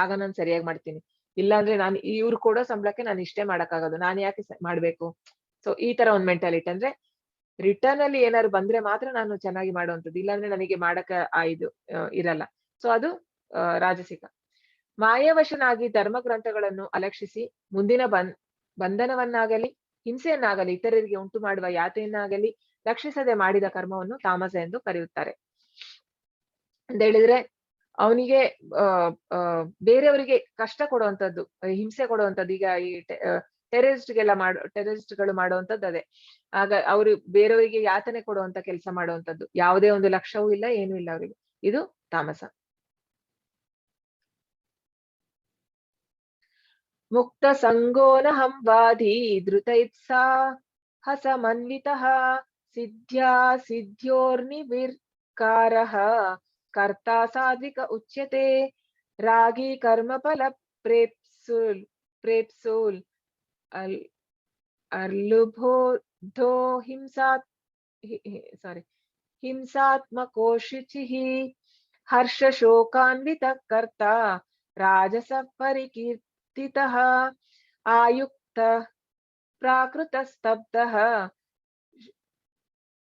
ಆಗ ನಾನು ಸರಿಯಾಗಿ ಮಾಡ್ತೀನಿ, ಇಲ್ಲಾಂದ್ರೆ ನಾನು ಇವ್ರು ಕೊಡೋ ಸಂಬಳಕ್ಕೆ ನಾನು ಇಷ್ಟೇ ಮಾಡಕ್ಕಾಗೋದು, ನಾನು ಯಾಕೆ ಮಾಡ್ಬೇಕು. ಸೊ ಈ ತರ ಒಂದ್ ಮೆಂಟಾಲಿಟಿ, ಅಂದ್ರೆ ರಿಟರ್ನ್ ಅಲ್ಲಿ ಏನಾದ್ರು ಬಂದ್ರೆ ಮಾತ್ರ ನಾನು ಚೆನ್ನಾಗಿ ಮಾಡುವಂಥದ್ದು, ಇಲ್ಲಾಂದ್ರೆ ನನಗೆ ಮಾಡಕ ಇದು ಇರಲ್ಲ. ಸೊ ಅದು ರಾಜಸಿಕ. ಮಾಯಾವಶನಾಗಿ ಧರ್ಮ ಗ್ರಂಥಗಳನ್ನು ಅಲಕ್ಷಿಸಿ ಮುಂದಿನ ಬಂಧನವನ್ನಾಗಲಿ ಹಿಂಸೆಯನ್ನಾಗಲಿ ಇತರರಿಗೆ ಉಂಟು ಮಾಡುವ ಯಾತೆಯನ್ನಾಗಲಿ ರಕ್ಷಿಸದೆ ಮಾಡಿದ ಕರ್ಮವನ್ನು ತಾಮಸ ಎಂದು ಕರೆಯುತ್ತಾರೆ ಅಂತ ಹೇಳಿದ್ರೆ, ಅವನಿಗೆ ಬೇರೆಯವರಿಗೆ ಕಷ್ಟ ಕೊಡುವಂತದ್ದು, ಹಿಂಸೆ ಕೊಡುವಂತದ್ದು. ಈಗ ಈ ಟೆರರಿಸ್ಟ್ಗಳು ಮಾಡುವಂತದ್ದು ಅದೇ. ಆಗ ಅವರು ಬೇರೆಯವರಿಗೆ ಯಾತನೆ ಕೊಡುವಂತ ಕೆಲಸ ಮಾಡುವಂತದ್ದು, ಯಾವುದೇ ಒಂದು ಲಕ್ಷ್ಯವೂ ಇಲ್ಲ, ಏನೂ ಇಲ್ಲ ಅವರಿಗೆ. ಇದು ತಾಮಸ. ಮುಕ್ತ ಸಂಗೋನ ಹಂವಾದಿ ಧೃತೈತ್ಸಾಹಸಮನ್ವಿತಃ ಸಿದ್ಧ್ಯಾ ಸಿದ್ಧ್ಯೋರ್ನಿವಿರ್ಕಾರಃ ಕರ್ತಾ ಸಾತ್ವಿಕ ಉಚ್ಯತೆ. ರಾಗಿ ಕರ್ಮಫಲ ಪ್ರೇಪ್ಸುಲ್ ಅರ್ಲುಭೋಧೋ ಹಿಂಸಾತ್ಮಕೋಶುಚಿಃ ಹರ್ಷ ಶೋಕಾನ್ವಿತ ಕರ್ತ ರಾಜಸ ಪರಿಕೀರ್ತಿತಃ ಆಯುಕ್ತ ಪ್ರಾಕೃತ ಸ್ತಬ್ಧಃ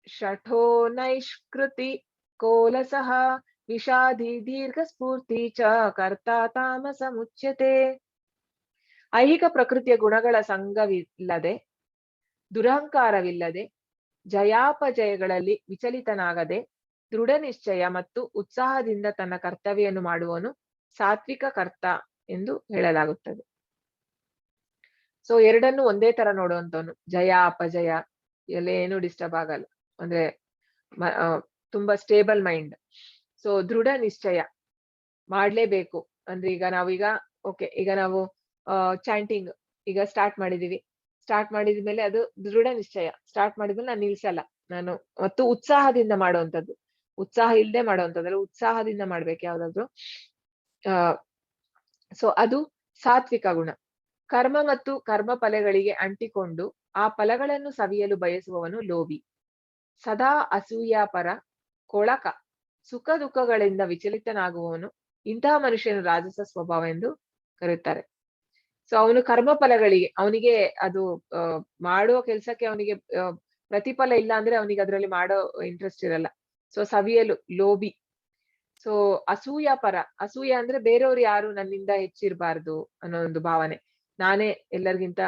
ಶಠೋ ನೈಷ್ಕೃತಿ ಕೋಲಸಃ ವಿಷಾದಿ ದೀರ್ಘ ಸ್ಫೂರ್ತಿ ಚ ಕರ್ತಾ ತಾಮಸ ಮುಚ್ಯತೆ. ಐಹಿಕ ಪ್ರಕೃತಿಯ ಗುಣಗಳ ಸಂಗವಿಲ್ಲದೆ, ದುರಹಂಕಾರವಿಲ್ಲದೆ, ಜಯಾಪಜಯಗಳಲ್ಲಿ ವಿಚಲಿತನಾಗದೆ, ದೃಢ ನಿಶ್ಚಯ ಮತ್ತು ಉತ್ಸಾಹದಿಂದ ತನ್ನ ಕರ್ತವ್ಯವನ್ನು ಮಾಡುವನು ಸಾತ್ವಿಕ ಕರ್ತ ಎಂದು ಹೇಳಲಾಗುತ್ತದೆ. ಸೊ ಎರಡನ್ನು ಒಂದೇ ತರ ನೋಡುವಂತವನು. ಜಯ ಅಪಜಯ ಎಲ್ಲ ಏನು ಡಿಸ್ಟರ್ಬ್ ಆಗಲ್ಲ, ಅಂದ್ರೆ ತುಂಬಾ ಸ್ಟೇಬಲ್ ಮೈಂಡ್. ಸೊ ದೃಢ ನಿಶ್ಚಯ ಮಾಡ್ಲೇಬೇಕು. ಅಂದ್ರೆ ಈಗ ನಾವು ಚಾಂಟಿಂಗ್ ಈಗ ಸ್ಟಾರ್ಟ್ ಮಾಡಿದ್ಮೇಲೆ ಅದು ದೃಢ ನಿಶ್ಚಯ. ಸ್ಟಾರ್ಟ್ ಮಾಡಿದ್ಮೇಲೆ ನಾನು ನಿಲ್ಸಲ್ಲ, ನಾನು ಮತ್ತು ಉತ್ಸಾಹದಿಂದ ಮಾಡುವಂಥದ್ದು. ಉತ್ಸಾಹ ಇಲ್ಲದೆ ಮಾಡುವಂಥದ್ದಲ್ಲ, ಉತ್ಸಾಹದಿಂದ ಮಾಡ್ಬೇಕು ಯಾವ್ದಾದ್ರು. ಸೊ ಅದು ಸಾತ್ವಿಕ ಗುಣ. ಕರ್ಮ ಮತ್ತು ಕರ್ಮ ಫಲಗಳಿಗೆ ಅಂಟಿಕೊಂಡು ಆ ಫಲಗಳನ್ನು ಸವಿಯಲು ಬಯಸುವವನು ಲೋಭಿ. ಸದಾ ಅಸೂಯಾಪರ, ಕೊಳಕ, ಸುಖ ದುಃಖಗಳಿಂದ ವಿಚಲಿತನಾಗುವವನು ಇಂತಹ ಮನುಷ್ಯನ ರಾಜಸ ಸ್ವಭಾವ ಎಂದು ಕರೆಯುತ್ತಾರೆ. ಸೊ ಅವನು ಕರ್ಮ ಫಲಗಳಿಗೆ, ಅವನಿಗೆ ಅದು ಮಾಡುವ ಕೆಲ್ಸಕ್ಕೆ ಅವನಿಗೆ ಪ್ರತಿಫಲ ಇಲ್ಲ ಅಂದ್ರೆ ಅವನಿಗೆ ಅದರಲ್ಲಿ ಮಾಡೋ ಇಂಟ್ರೆಸ್ಟ್ ಇರಲ್ಲ. ಸೊ ಸವಿಯಲು ಲೋಭಿ. ಸೊ ಅಸೂಯಾಪರ, ಅಸೂಯ ಅಂದ್ರೆ ಬೇರೆಯವ್ರು ಯಾರು ನನ್ನಿಂದ ಹೆಚ್ಚಿರ್ಬಾರ್ದು ಅನ್ನೋ ಒಂದು ಭಾವನೆ. ನಾನೇ ಎಲ್ಲರಿಗಿಂತ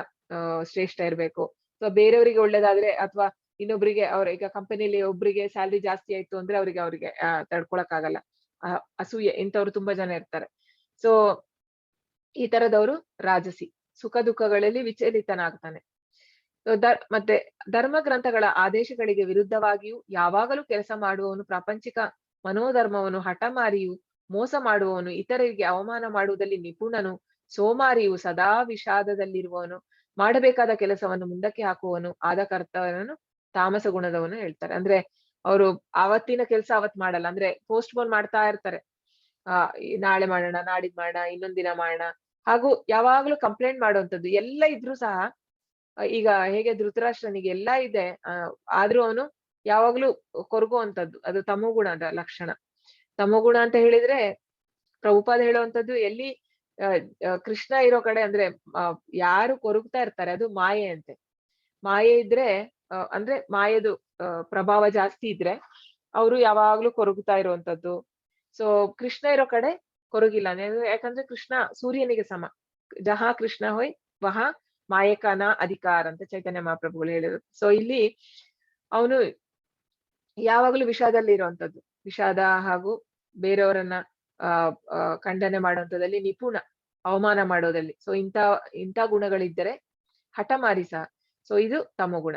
ಶ್ರೇಷ್ಠ ಇರ್ಬೇಕು. ಸೊ ಬೇರೆಯವರಿಗೆ ಒಳ್ಳೇದಾದ್ರೆ ಅಥವಾ ಇನ್ನೊಬ್ರಿಗೆ, ಅವ್ರ ಈಗ ಕಂಪನಿಲಿ ಒಬ್ರಿಗೆ ಸ್ಯಾಲ್ರಿ ಜಾಸ್ತಿ ಆಯ್ತು ಅಂದ್ರೆ ಅವ್ರಿಗೆ ತಡ್ಕೊಳಕ್ ಆಗಲ್ಲ. ಅಸೂಯೆ ಇಂಥವ್ರು ತುಂಬಾ ಜನ ಇರ್ತಾರೆ. ಸೊ ಈ ತರದವರು ರಾಜಸಿ. ಸುಖ ದುಃಖಗಳಲ್ಲಿ ವಿಚಲಿತನಾಗ್ತಾನೆ. ಮತ್ತೆ ಧರ್ಮ ಗ್ರಂಥಗಳ ಆದೇಶಗಳಿಗೆ ವಿರುದ್ಧವಾಗಿಯೂ ಯಾವಾಗಲೂ ಕೆಲಸ ಮಾಡುವವನು ಪ್ರಾಪಂಚಿಕ ಮನೋಧರ್ಮವನ್ನು ಹಠಮಾರಿಯು, ಮೋಸ ಮಾಡುವವನು, ಇತರರಿಗೆ ಅವಮಾನ ಮಾಡುವುದಲ್ಲಿ ನಿಪುಣನು, ಸೋಮಾರಿಯು, ಸದಾ ವಿಷಾದದಲ್ಲಿರುವವನು, ಮಾಡಬೇಕಾದ ಕೆಲಸವನ್ನು ಮುಂದಕ್ಕೆ ಹಾಕುವವನು ಆದ ಕರ್ತವ್ಯವನ್ನು ತಾಮಸ ಗುಣದವನು ಹೇಳ್ತಾರೆ. ಅಂದ್ರೆ ಅವರು ಅವತ್ತಿನ ಕೆಲಸ ಅವತ್ ಮಾಡಲ್ಲ, ಅಂದ್ರೆ ಪೋಸ್ಟ್ಪೋನ್ ಮಾಡ್ತಾ ಇರ್ತಾರೆ. ನಾಳೆ ಮಾಡೋಣ, ನಾಡಿದ್ ಮಾಡೋಣ, ಇನ್ನೊಂದಿನ ಮಾಡೋಣ, ಹಾಗೂ ಯಾವಾಗ್ಲೂ ಕಂಪ್ಲೇಂಟ್ ಮಾಡುವಂಥದ್ದು ಎಲ್ಲ ಇದ್ರೂ ಸಹ. ಈಗ ಹೇಗೆ ಧೃತರಾಷ್ಟ್ರನಿಗೆ ಎಲ್ಲಾ ಇದೆ, ಆದ್ರೂ ಅವನು ಯಾವಾಗ್ಲೂ ಕೊರಗುವಂಥದ್ದು, ಅದು ತಮೋಗುಣದ ಲಕ್ಷಣ. ತಮೋಗುಣ ಅಂತ ಹೇಳಿದ್ರೆ ಪ್ರಭುಪಾದ ಹೇಳುವಂಥದ್ದು, ಎಲ್ಲಿ ಕೃಷ್ಣ ಇರೋ ಕಡೆ ಅಂದ್ರೆ ಯಾರು ಕೊರಗ್ತಾ ಇರ್ತಾರೆ ಅದು ಮಾಯೆ ಅಂತೆ. ಮಾಯೆ ಇದ್ರೆ ಅಂದ್ರೆ ಮಾಯೆದು ಪ್ರಭಾವ ಜಾಸ್ತಿ ಇದ್ರೆ ಅವರು ಯಾವಾಗ್ಲೂ ಕೊರಗುತ್ತಾ ಇರುವಂತದ್ದು. ಸೊ ಕೃಷ್ಣ ಇರೋ ಕಡೆ ಕೊರಗಿಲ್ಲ. ಯಾಕಂದ್ರೆ ಕೃಷ್ಣ ಸೂರ್ಯನಿಗೆ ಸಮ. ಜಹಾ ಕೃಷ್ಣ ಹೋಯ್ ವಹಾ ಮಾಯಕನ ಅಧಿಕಾರ ಅಂತ ಚೈತನ್ಯ ಮಹಾಪ್ರಭುಗಳು ಹೇಳಿದ್ರು. ಸೊ ಇಲ್ಲಿ ಅವನು ಯಾವಾಗ್ಲೂ ವಿಷಾದಲ್ಲಿ ಇರುವಂತದ್ದು, ವಿಷಾದ ಹಾಗೂ ಬೇರೆಯವರನ್ನ ಖಂಡನೆ ಮಾಡುವಂಥದ್ದಲ್ಲಿ ನಿಪುಣ, ಅವಮಾನ ಮಾಡೋದಲ್ಲಿ. ಸೊ ಇಂಥ ಗುಣಗಳಿದ್ದರೆ ಹಠಮಾರಿ ಸಹ. ಸೊ ಇದು ತಮೋಗುಣ.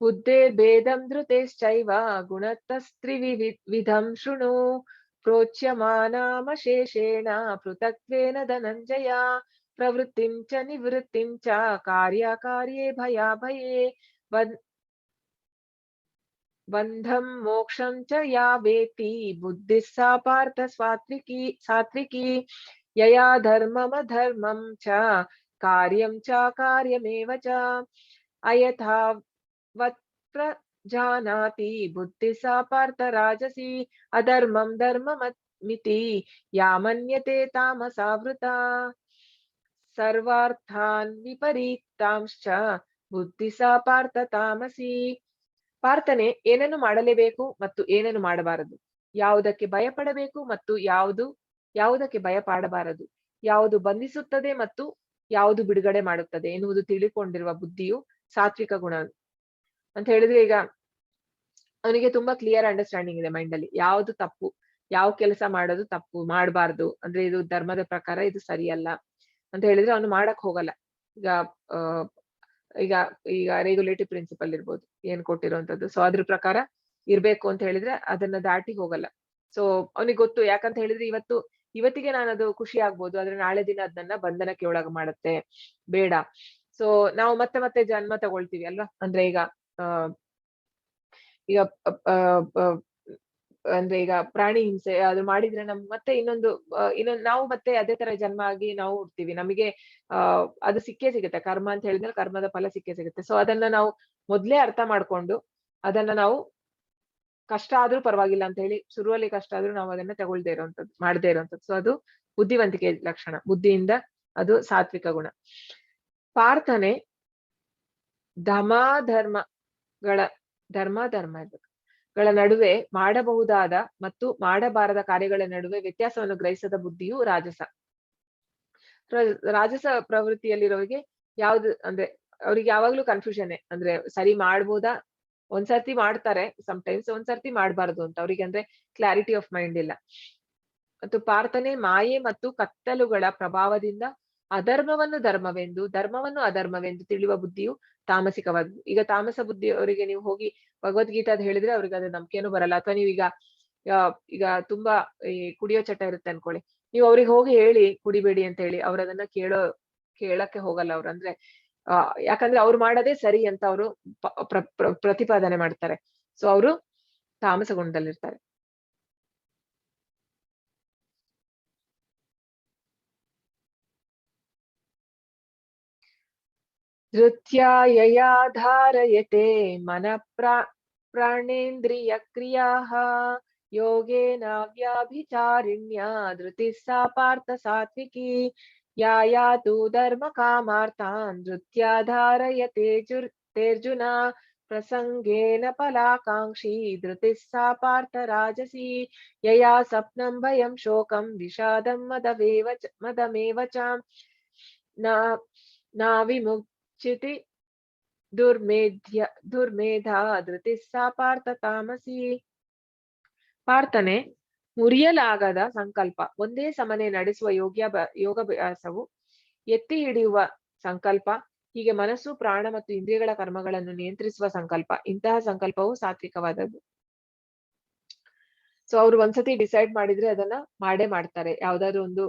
ಬುದ್ಧೇರ್ಭೇದಂ ಧೃತೇಶ್ಚೈವ ಗುಣತಸ್ತ್ರಿವಿಧಂ ಶೃಣು ಪ್ರೋಚ್ಯಮಾನಾಮಶೇಷೇಣ ಪೃಥಕ್ತ್ವೇನ ಧನಂಜಯ ಪ್ರವೃತ್ತಿಂ ಚ ನಿವೃತ್ತಿಂ ಚ ಕಾರ್ಯಕಾರ್ಯೇ ಭಯಾಭಯೇ ಬಂಧಂ ಮೋಕ್ಷಂ ಚ ಯಾ ವೇತ್ತಿ ಬುದ್ಧಿಃ ಸಾ ಪಾರ್ಥ ಸಾತ್ವಿಕಿ ಯಯಾ ಧರ್ಮಮಧರ್ಮಂ ಚ ಕಾರ್ಯಂ ಚ ಕಾರ್ಯಮೇವ ಚ ಅಯಥಾವತ್ ಪ್ರಜಾನಾತಿ ಬುದ್ಧಿಃ ಸಾ ಪಾರ್ಥ ರಾಜಸಿ ಅಧರ್ಮಂ ಧರ್ಮಮಿತಿ ಯಾ ಮನ್ಯತೆ ತಾಮಸಾವೃತಾ ಸರ್ವಾರ್ಥಾನ್ ಯುಕ್ತಾಂಶ್ಚ ಬುದ್ಧಿಸ ಪಾರ್ಥ ತಾಮಸಿ. ಪಾರ್ಥನೆ, ಏನನ್ನು ಮಾಡಲೇಬೇಕು ಮತ್ತು ಏನನ್ನು ಮಾಡಬಾರದು, ಯಾವುದಕ್ಕೆ ಭಯಪಡಬೇಕು ಮತ್ತು ಯಾವುದಕ್ಕೆ ಭಯಪಡಬಾರದು, ಯಾವುದು ಬಂಧಿಸುತ್ತದೆ ಮತ್ತು ಯಾವುದು ಬಿಡುಗಡೆ ಮಾಡುತ್ತದೆ ಎನ್ನುವುದು ತಿಳಿದುಕೊಂಡಿರುವ ಬುದ್ಧಿಯು ಸಾತ್ವಿಕ ಗುಣ ಅಂತ ಹೇಳಿದ್ರೆ, ಈಗ ಅವನಿಗೆ ತುಂಬಾ ಕ್ಲಿಯರ್ ಅಂಡರ್ಸ್ಟ್ಯಾಂಡಿಂಗ್ ಇದೆ ಮೈಂಡ್ ಅಲ್ಲಿ, ಯಾವ್ದು ತಪ್ಪು, ಯಾವ ಕೆಲಸ ಮಾಡೋದು ತಪ್ಪು ಮಾಡಬಾರ್ದು, ಅಂದ್ರೆ ಇದು ಧರ್ಮದ ಪ್ರಕಾರ ಇದು ಸರಿಯಲ್ಲ ಅಂತ ಹೇಳಿದ್ರೆ ಅವನು ಮಾಡಕ್ ಹೋಗಲ್ಲ. ಈಗ ಈಗ ಈಗ ರೆಗ್ಯುಲೇಟಿವ್ ಪ್ರಿನ್ಸಿಪಲ್ ಇರ್ಬೋದು ಏನ್ ಕೊಟ್ಟಿರುವಂತದ್ದು, ಸೊ ಅದ್ರ ಪ್ರಕಾರ ಇರ್ಬೇಕು ಅಂತ ಹೇಳಿದ್ರೆ ಅದನ್ನ ದಾಟಿ ಹೋಗಲ್ಲ. ಸೊ ಅವನಿಗೆ ಗೊತ್ತು, ಯಾಕಂತ ಹೇಳಿದ್ರೆ ಇವತ್ತಿಗೆ ನಾನು ಅದು ಖುಷಿ ಆಗ್ಬೋದು, ಆದ್ರೆ ನಾಳೆ ದಿನ ಅದನ್ನ ಬಂಧನಕ್ಕೆ ಒಳಗ ಮಾಡುತ್ತೆ, ಬೇಡ. ಸೊ ನಾವು ಮತ್ತೆ ಜನ್ಮ ತಗೊಳ್ತೀವಿ ಅಲ್ವಾ, ಅಂದ್ರೆ ಈಗ ಈಗ ಅಂದ್ರೆ ಈಗ ಪ್ರಾಣಿ ಹಿಂಸೆ ಅದು ಮಾಡಿದ್ರೆ ಮತ್ತೆ ಇನ್ನೊಂದು ನಾವು ಮತ್ತೆ ಅದೇ ತರ ಜನ್ಮ ಆಗಿ ನಾವು ಹುಡ್ತೀವಿ, ನಮಗೆ ಅದು ಸಿಕ್ಕೇ ಸಿಗುತ್ತೆ, ಕರ್ಮ ಅಂತ ಹೇಳಿದ್ರೆ ಕರ್ಮದ ಫಲ ಸಿಕ್ಕೇ ಸಿಗುತ್ತೆ. ಸೊ ಅದನ್ನ ನಾವು ಮೊದ್ಲೇ ಅರ್ಥ ಮಾಡ್ಕೊಂಡು ಅದನ್ನ ನಾವು ಕಷ್ಟ ಆದ್ರೂ ಪರವಾಗಿಲ್ಲ ಅಂತ ಹೇಳಿ, ಶುರುವಲ್ಲಿ ಕಷ್ಟ ಆದ್ರೂ ನಾವು ಅದನ್ನ ತಗೊಳ್ದೇ ಇರುವಂತದ್ದು, ಮಾಡದೇ ಇರುವಂತದ್ದು. ಸೊ ಅದು ಬುದ್ಧಿವಂತಿಕೆ ಲಕ್ಷಣ, ಬುದ್ಧಿಯಿಂದ ಅದು ಸಾತ್ವಿಕ ಗುಣ. ಪಾರ್ಥನೆ, ಧರ್ಮಗಳ ನಡುವೆ ಮಾಡಬಹುದಾದ ಮತ್ತು ಮಾಡಬಾರದ ಕಾರ್ಯಗಳ ನಡುವೆ ವ್ಯತ್ಯಾಸವನ್ನು ಗ್ರಹಿಸದ ಬುದ್ಧಿಯು ರಾಜಸ. ರಾಜಸ ಪ್ರವೃತ್ತಿಯಲ್ಲಿರೋರಿಗೆ ಯಾವ್ದು ಅಂದ್ರೆ ಅವ್ರಿಗೆ ಯಾವಾಗ್ಲೂ ಕನ್ಫ್ಯೂಷನ್, ಅಂದ್ರೆ ಸರಿ ಮಾಡ್ಬೋದಾ, ಒಂದ್ಸರ್ತಿ ಮಾಡ್ತಾರೆ ಸಮ್ಟೈಮ್ಸ್, ಒಂದ್ಸರ್ತಿ ಮಾಡ್ಬಾರ್ದು ಅಂತ ಅವ್ರಿಗೆ, ಅಂದ್ರೆ ಕ್ಲಾರಿಟಿ ಆಫ್ ಮೈಂಡ್ ಇಲ್ಲ. ಮತ್ತು ಪಾರ್ಥನೆ, ಮಾಯೆ ಮತ್ತು ಕತ್ತಲುಗಳ ಪ್ರಭಾವದಿಂದ ಅಧರ್ಮವನ್ನು ಧರ್ಮವೆಂದು, ಧರ್ಮವನ್ನು ಅಧರ್ಮವೆಂದು ತಿಳಿಯುವ ಬುದ್ಧಿಯು ತಾಮಸಿಕವಾದದ್ದು. ಈಗ ತಾಮಸ ಬುದ್ಧಿ ಅವರಿಗೆ ನೀವು ಹೋಗಿ ಭಗವದ್ಗೀತಾ ಅದ್ ಹೇಳಿದ್ರೆ ಅವ್ರಿಗೆ ಅದು ನಂಬಿಕೆನೂ ಬರಲ್ಲ. ಅಥವಾ ನೀವು ಈಗ ತುಂಬಾ ಈ ಕುಡಿಯೋ ಚಟ ಇರುತ್ತೆ ಅನ್ಕೊಳ್ಳಿ, ನೀವು ಅವ್ರಿಗೆ ಹೋಗಿ ಹೇಳಿ ಕುಡಿಬೇಡಿ ಅಂತ ಹೇಳಿ, ಅವ್ರು ಅದನ್ನ ಕೇಳಕ್ಕೆ ಹೋಗಲ್ಲ ಅವ್ರು. ಅಂದ್ರೆ ಯಾಕಂದ್ರೆ ಅವ್ರು ಮಾಡೋದೇ ಸರಿ ಅಂತ ಅವರು ಪ್ರತಿಪಾದನೆ ಮಾಡ್ತಾರೆ. ಸೊ ಅವರು ತಾಮಸ ಗುಣದಲ್ಲಿರ್ತಾರೆ. ಧೃತ್ಯಯಯಾ ಧಾರಯತೆ ಮನಃ ಪ್ರಾಣೇಂದ್ರಿಯ ಕ್ರಿಯಾಃ ಯೋಗೇನ ವ್ಯಾಭಿಚಾರಿಣ್ಯಾ ಧೃತಿಃ ಸಾ ಪಾರ್ಥ ಸಾತ್ವಿಕಿ. ಯಾಯಾತು ಧರ್ಮ ಕಾಮಾರ್ಥಾನ್ ಧೃತ್ಯಾ ಧಾರಯತೆ ತೇರ್ಜುನ ಪ್ರಸಂಗೇನ ಫಲಾಕಾಂಕ್ಷಿ ಧೃತಿಃ ಸಾ ಪಾರ್ಥ ರಾಜಸಿ. ಯಯಾ ಸ್ವಪ್ನಂ ಭಯಂ ಶೋಕಂ ವಿಷಾದಂ ಮದಮೇವ ಚ ನಾ ವಿಮುಚ್ಯತೆ ದುರ್ಮೇಧಾ ಧೃತಿಃ ಸಾ ಪಾರ್ಥ ತಾಮಸಿ. ಪಾರ್ಥನೆ, ಮುರಿಯಲಾಗದ ಸಂಕಲ್ಪ, ಒಂದೇ ಸಮನೆ ನಡೆಸುವ ಯೋಗಾಭ್ಯಾಸವು, ಎತ್ತಿ ಹಿಡಿಯುವ ಸಂಕಲ್ಪ, ಹೀಗೆ ಮನಸ್ಸು, ಪ್ರಾಣ ಮತ್ತು ಇಂದ್ರಿಯಗಳ ಕರ್ಮಗಳನ್ನು ನಿಯಂತ್ರಿಸುವ ಸಂಕಲ್ಪ, ಇಂತಹ ಸಂಕಲ್ಪವು ಸಾತ್ವಿಕವಾದದ್ದು. ಸೊ ಅವ್ರು ಒಂದ್ಸತಿ ಡಿಸೈಡ್ ಮಾಡಿದ್ರೆ ಅದನ್ನ ಮಾಡೇ ಮಾಡ್ತಾರೆ. ಯಾವ್ದಾದ್ರು ಒಂದು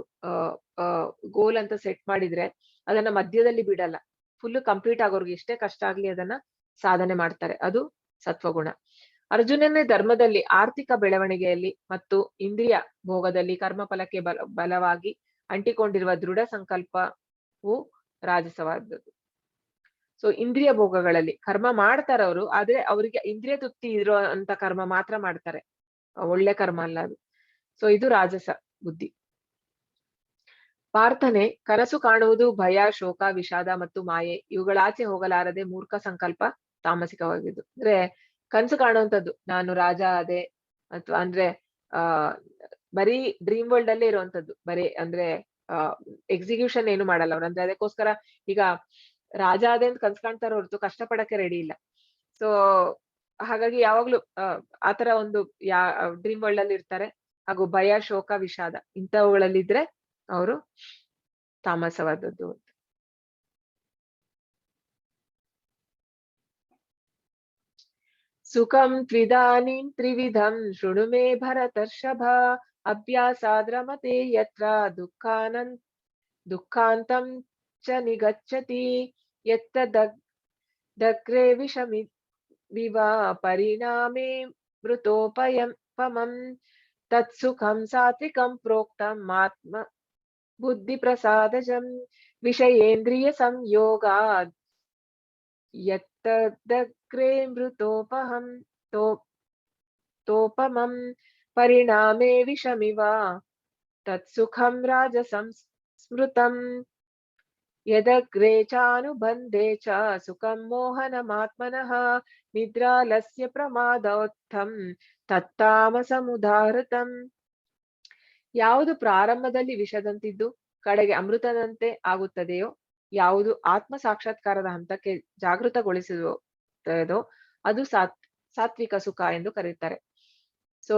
ಗೋಲ್ ಅಂತ ಸೆಟ್ ಮಾಡಿದ್ರೆ ಅದನ್ನ ಮಧ್ಯದಲ್ಲಿ ಬಿಡಲ್ಲ, ಫುಲ್ ಕಂಪ್ಲೀಟ್ ಆಗೋರ್ಗೆ ಎಷ್ಟೇ ಕಷ್ಟ ಆಗ್ಲಿ ಅದನ್ನ ಸಾಧನೆ ಮಾಡ್ತಾರೆ, ಅದು ಸತ್ವಗುಣ. ಅರ್ಜುನನೇ ಧರ್ಮದಲ್ಲಿ, ಆರ್ಥಿಕ ಬೆಳವಣಿಗೆಯಲ್ಲಿ ಮತ್ತು ಇಂದ್ರಿಯ ಭೋಗದಲ್ಲಿ ಕರ್ಮಫಲಕ್ಕೆ ಬಲವಾಗಿ ಅಂಟಿಕೊಂಡಿರುವ ದೃಢ ಸಂಕಲ್ಪವು ರಾಜಸವಾದದ್ದು. ಸೊ ಇಂದ್ರಿಯ ಭೋಗಗಳಲ್ಲಿ ಕರ್ಮ ಮಾಡ್ತಾರೆ ಅವರು, ಆದ್ರೆ ಅವರಿಗೆ ಇಂದ್ರಿಯ ತೃಪ್ತಿ ಇರೋ ಅಂತ ಕರ್ಮ ಮಾತ್ರ ಮಾಡ್ತಾರೆ, ಒಳ್ಳೆ ಕರ್ಮ ಅಲ್ಲ ಅದು. ಸೊ ಇದು ರಾಜಸ ಬುದ್ಧಿ. ಪಾರ್ಥನೆ, ಕನಸು ಕಾಣುವುದು, ಭಯ, ಶೋಕ, ವಿಷಾದ ಮತ್ತು ಮಾಯೆ ಇವುಗಳಾಚೆ ಹೋಗಲಾರದೆ ಮೂರ್ಖ ಸಂಕಲ್ಪ ತಾಮಸಿಕವಾಗಿದ್ದು. ಅಂದ್ರೆ ಕನಸು ಕಾಣುವಂಥದ್ದು, ನಾನು ರಾಜ ಅದೇ, ಅಥವಾ ಅಂದ್ರೆ ಬರೀ ಡ್ರೀಮ್ ವರ್ಲ್ಡ್ ಅಲ್ಲೇ ಇರುವಂತದ್ದು, ಬರೀ ಅಂದ್ರೆ ಎಕ್ಸಿಕ್ಯೂಷನ್ ಏನು ಮಾಡಲ್ಲ ಅವ್ರು. ಅಂದ್ರೆ ಅದಕ್ಕೋಸ್ಕರ ಈಗ ರಾಜ ಅದೇ ಅಂತ ಕನ್ಸ್ ಕಾಣ್ತಾರ ಹೊರತು ಕಷ್ಟ ಪಡಕ್ಕೆ ರೆಡಿ ಇಲ್ಲ. ಸೊ ಹಾಗಾಗಿ ಯಾವಾಗ್ಲೂ ಆತರ ಒಂದು ಡ್ರೀಮ್ ವರ್ಲ್ಡ್ ಅಲ್ಲಿ ಇರ್ತಾರೆ. ಹಾಗೂ ಭಯ, ಶೋಕ, ವಿಷಾದ ಇಂಥವುಗಳಲ್ಲಿದ್ರೆ ಅವರು ತಾಮಸವಾದದ್ದು. ಸುಖಂ ತ್ವಿದಾನೀಂ ತ್ರಿವಿಧಂ ಶೃಣು ಮೇ ಭರತರ್ಷಭ ಅಭ್ಯಾಸಾದ್ರಮತೆ ಯತ್ರ ದುಃಖಾಂತಂ ಚ ನಿಗಚ್ಚತಿ ಯತ್ತದಗ್ರೇ ವಿಷಮಿವ ಪರಿಣಾಮೇ ಮೃತೋಪಮಂ ತತ್ಸುಖಂ ಸಾತ್ವಿಕಂ ಪ್ರೋಕ್ತಂ ಆತ್ಮ ಬುದ್ಧಿ ಪ್ರಸಾದಜಂ ವಿಷಯೇಂದ್ರಿಯ ಸಂಯೋಗಾದ್ ಯತ್ತದಗ್ರೇ ತೋಪಮಂ ಪರಿಣಾಮೇ ವಿಷಮಿವ ತತ್ಸುಖಂ ರಾಜಸಂ ಸ್ಮೃತಂ. ಯದಗ್ರೇ ಚಾನುಬಂಧೇ ಚ ಸುಖಂ ಮೋಹನಮಾತ್ಮನಃ ನಿದ್ರಾಲಸ್ಯ ಪ್ರಮಾದೋತ್ಥಂ ತತ್ತಾಮಸಮುದಾಹೃತಂ. ಯಾವುದು ಪ್ರಾರಂಭದಲ್ಲಿ ವಿಷದಂತಿದ್ದು ಕಡೆಗೆ ಅಮೃತದಂತೆ ಆಗುತ್ತದೆಯೋ, ಯಾವುದು ಆತ್ಮ ಸಾಕ್ಷಾತ್ಕಾರದ ಹಂತಕ್ಕೆ ಜಾಗೃತಗೊಳಿಸುವುದೋ ಅದು ಸಾತ್ವಿಕ ಸುಖ ಎಂದು ಕರೀತಾರೆ. ಸೊ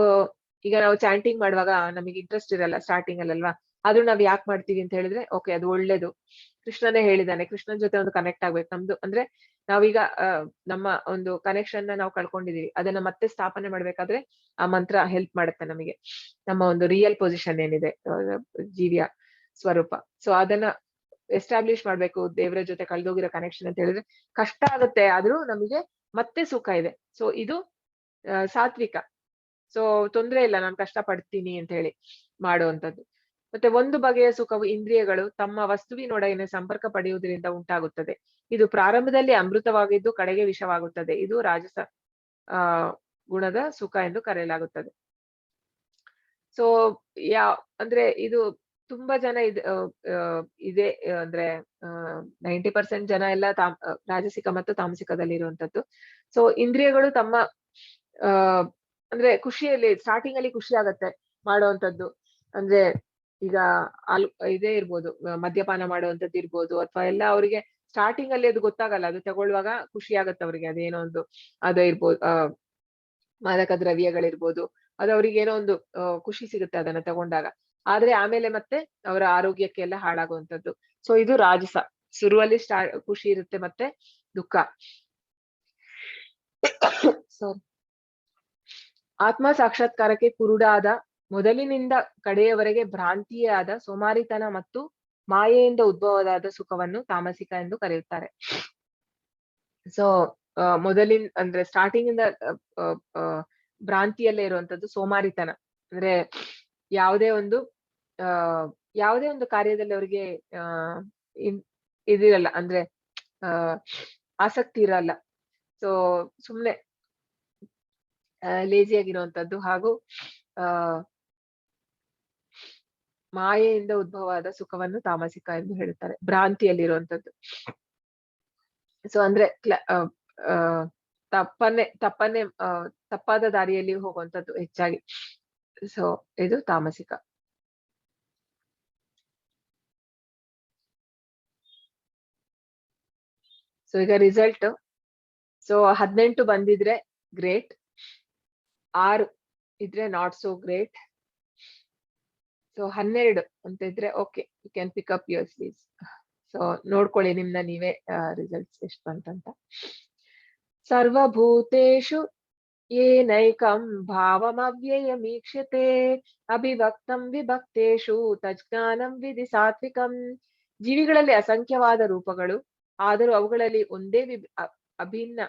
ಈಗ ನಾವು ಚಾಂಟಿಂಗ್ ಮಾಡುವಾಗ ನಮಗೆ ಇಂಟ್ರೆಸ್ಟ್ ಇರಲ್ಲ ಸ್ಟಾರ್ಟಿಂಗ್ ಅಲ್ಲಲ್ವಾ, ಆದ್ರೂ ನಾವ್ ಯಾಕೆ ಮಾಡ್ತೀವಿ ಅಂತ ಹೇಳಿದ್ರೆ ಓಕೆ ಅದು ಒಳ್ಳೇದು, ಕೃಷ್ಣನೇ ಹೇಳಿದಾನೆ, ಕೃಷ್ಣನ್ ಜೊತೆ ಒಂದು ಕನೆಕ್ಟ್ ಆಗ್ಬೇಕು ನಮ್ದು. ಅಂದ್ರೆ ನಾವೀಗ ನಮ್ಮ ಒಂದು ಕನೆಕ್ಷನ್ ನಾವು ಕಳ್ಕೊಂಡಿದೀವಿ, ಅದನ್ನ ಮತ್ತೆ ಸ್ಥಾಪನೆ ಮಾಡ್ಬೇಕಾದ್ರೆ ಆ ಮಂತ್ರ ಹೆಲ್ಪ್ ಮಾಡುತ್ತೆ ನಮಗೆ, ನಮ್ಮ ಒಂದು ರಿಯಲ್ ಪೊಸಿಷನ್ ಏನಿದೆ ಜೀವಿಯ ಸ್ವರೂಪ. ಸೊ ಅದನ್ನ ಎಸ್ಟಾಬ್ಲಿಷ್ ಮಾಡ್ಬೇಕು ದೇವರ ಜೊತೆ ಕಳ್ದೋಗಿರೋ ಕನೆಕ್ಷನ್ ಅಂತ ಹೇಳಿದ್ರೆ ಕಷ್ಟ ಆಗುತ್ತೆ, ಆದ್ರೂ ನಮಗೆ ಮತ್ತೆ ಸುಖ ಇದೆ. ಸೊ ಇದು ಸಾತ್ವಿಕ. ಸೊ ತೊಂದ್ರೆ ಇಲ್ಲ, ನಾನು ಕಷ್ಟ ಪಡ್ತೀನಿ ಅಂತ ಹೇಳಿ ಮಾಡುವಂಥದ್ದು. ಮತ್ತೆ ಒಂದು ಬಗೆಯ ಸುಖವು ಇಂದ್ರಿಯಗಳು ತಮ್ಮ ವಸ್ತುವಿನೊಡನೆ ಸಂಪರ್ಕ ಪಡೆಯುವುದರಿಂದ ಉಂಟಾಗುತ್ತದೆ. ಇದು ಪ್ರಾರಂಭದಲ್ಲಿ ಅಮೃತವಾಗಿದ್ದು ಕಡೆಗೆ ವಿಷವಾಗುತ್ತದೆ. ಇದು ರಾಜಸ ಗುಣದ ಸುಖ ಎಂದು ಕರೆಯಲಾಗುತ್ತದೆ. ಸೊ ಅಂದ್ರೆ ಇದು ತುಂಬಾ ಜನ ಇದೆ ಅಂದ್ರೆ 90% ಜನ ಎಲ್ಲ ರಾಜಸಿಕ ಮತ್ತು ತಾಮಸಿಕದಲ್ಲಿ ಇರುವಂತದ್ದು. ಸೊ ಇಂದ್ರಿಯಗಳು ತಮ್ಮ ಅಂದ್ರೆ ಖುಷಿಯಲ್ಲಿ ಸ್ಟಾರ್ಟಿಂಗ್ ಅಲ್ಲಿ ಖುಷಿ ಆಗತ್ತೆ ಮಾಡುವಂತದ್ದು. ಅಂದ್ರೆ ಈಗ ಇದೇ ಇರ್ಬೋದು, ಮದ್ಯಪಾನ ಮಾಡುವಂತದ್ದು ಇರ್ಬೋದು, ಅಥವಾ ಎಲ್ಲ ಅವರಿಗೆ ಸ್ಟಾರ್ಟಿಂಗ್ ಅಲ್ಲಿ ಅದು ಗೊತ್ತಾಗಲ್ಲ, ಅದು ತಗೊಳ್ಳುವಾಗ ಖುಷಿ ಆಗತ್ತೆ ಅವ್ರಿಗೆ, ಅದೇನೋ ಒಂದು ಅದು ಇರ್ಬೋದು, ಮಾದಕ ದ್ರವ್ಯಗಳಿರ್ಬೋದು, ಅದು ಅವ್ರಿಗೆ ಏನೋ ಒಂದು ಖುಷಿ ಸಿಗುತ್ತೆ ಅದನ್ನ ತಗೊಂಡಾಗ. ಆದ್ರೆ ಆಮೇಲೆ ಮತ್ತೆ ಅವರ ಆರೋಗ್ಯಕ್ಕೆಲ್ಲ ಹಾಳಾಗುವಂಥದ್ದು. ಸೊ ಇದು ರಾಜಸ. ಶುರುವಲ್ಲಿ ಖುಷಿ ಇರುತ್ತೆ, ಮತ್ತೆ ದುಃಖ. ಸಾರಿ. ಆತ್ಮ ಸಾಕ್ಷಾತ್ಕಾರಕ್ಕೆ ಕುರುಡಾದ ಮೊದಲಿನಿಂದ ಕಡೆಯವರೆಗೆ ಭ್ರಾಂತಿಯಾದ ಸೋಮಾರಿತನ ಮತ್ತು ಮಾಯೆಯಿಂದ ಉದ್ಭವವಾದ ಸುಖವನ್ನು ತಾಮಸಿಕ ಎಂದು ಕರೆಯುತ್ತಾರೆ. ಸೊ ಮೊದಲಿನ ಅಂದ್ರೆ ಸ್ಟಾರ್ಟಿಂಗ್ ಇಂದ ಭ್ರಾಂತಿಯಲ್ಲೇ ಇರುವಂತದ್ದು ಸೋಮಾರಿತನ. ಅಂದ್ರೆ ಯಾವುದೇ ಒಂದು ಕಾರ್ಯದಲ್ಲಿ ಅವರಿಗೆ ಇದಿರಲ್ಲ, ಅಂದ್ರೆ ಆಸಕ್ತಿ ಇರಲ್ಲ. ಸೊ ಸುಮ್ನೆ ಲೇಜಿಯಾಗಿರುವಂತದ್ದು, ಹಾಗೂ ಮಾಯೆಯಿಂದ ಉದ್ಭವವಾದ ಸುಖವನ್ನು ತಾಮಸಿಕ ಎಂದು ಹೇಳುತ್ತಾರೆ, ಭ್ರಾಂತಿಯಲ್ಲಿರುವಂತದ್ದು. ಸೊ ಅಂದ್ರೆ ತಪ್ಪಾದ ದಾರಿಯಲ್ಲಿ ಹೋಗುವಂತದ್ದು ಹೆಚ್ಚಾಗಿ. ಸೊ ಇದು ತಾಮಸಿಕ. ಸೊ ಈಗ ರಿಸಲ್ಟ್. ಸೊ 18 ಬಂದಿದ್ರೆ ಗ್ರೇಟ್, 6 ಇದ್ರೆ ನಾಟ್ ಸೋ ಗ್ರೇಟ್. ಸೊ 12 ಅಂತ ಇದ್ರೆ okay, you can pick up your sleeves. So ನೋಡ್ಕೊಳ್ಳಿ ನಿಮ್ನ ನೀವೇ ರಿಸಲ್ಟ್ಸ್ ಎಷ್ಟು ಬಂತಂತ. ಸರ್ವಭೂತೇಷು ಏನೈಕಂ ಭಾವಮವ್ಯಯಮೀಕ್ಷ್ಯತೆ ಅಭಿವ್ಯಕ್ತಂ ವಿಭಕ್ತೇಷು ತಜ್ಞಾನಂ ವಿಧಿ ಸಾತ್ವಿಕಂ. ಜೀವಿಗಳಲ್ಲಿ ಅಸಂಖ್ಯವಾದ ರೂಪಗಳು, ಆದರೂ ಅವುಗಳಲ್ಲಿ ಒಂದೇ ಅಭಿನ್ನ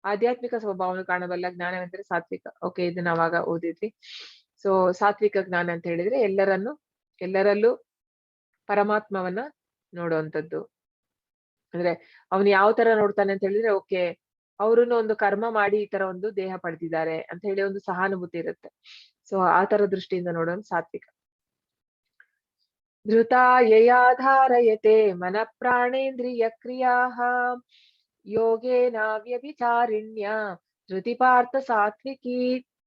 ಆಧ್ಯಾತ್ಮಿಕ ಸ್ವಭಾವವನ್ನು ಕಾಣಬಲ್ಲ ಜ್ಞಾನವೆಂದರೆ ಸಾತ್ವಿಕ. ಓಕೆ, ಇದು ನಾವಾಗ ಓದಿದ್ವಿ. ಸೊ ಸಾತ್ವಿಕ ಜ್ಞಾನ ಅಂತ ಹೇಳಿದ್ರೆ ಎಲ್ಲರಲ್ಲೂ ಪರಮಾತ್ಮವನ್ನ ನೋಡುವಂಥದ್ದು. ಅಂದ್ರೆ ಅವನು ಯಾವ ತರ ನೋಡ್ತಾನೆ ಅಂತ ಹೇಳಿದ್ರೆ, ಓಕೆ ಅವ್ರನ್ನ ಒಂದು ಕರ್ಮ ಮಾಡಿ ಈ ತರ ಒಂದು ದೇಹ ಪಡೆದಿದ್ದಾರೆ ಅಂತ ಹೇಳಿ ಒಂದು ಸಹಾನುಭೂತಿ ಇರುತ್ತೆ. ಸೊ ಆ ತರ ದೃಷ್ಟಿಯಿಂದ ನೋಡೋದು ಸಾತ್ವಿಕ. ಧೃತ ಯಯಾಧಾರಯತೆ ಮನ ಪ್ರಾಣೇಂದ್ರಿಯ ಕ್ರಿಯಾಃ ಯೋಗೇನ ವ್ಯಭಿಚಾರಿಣ್ಯ ಧೃತಿ ಪಾರ್ಥ ಸಾತ್ವಿಕಿ.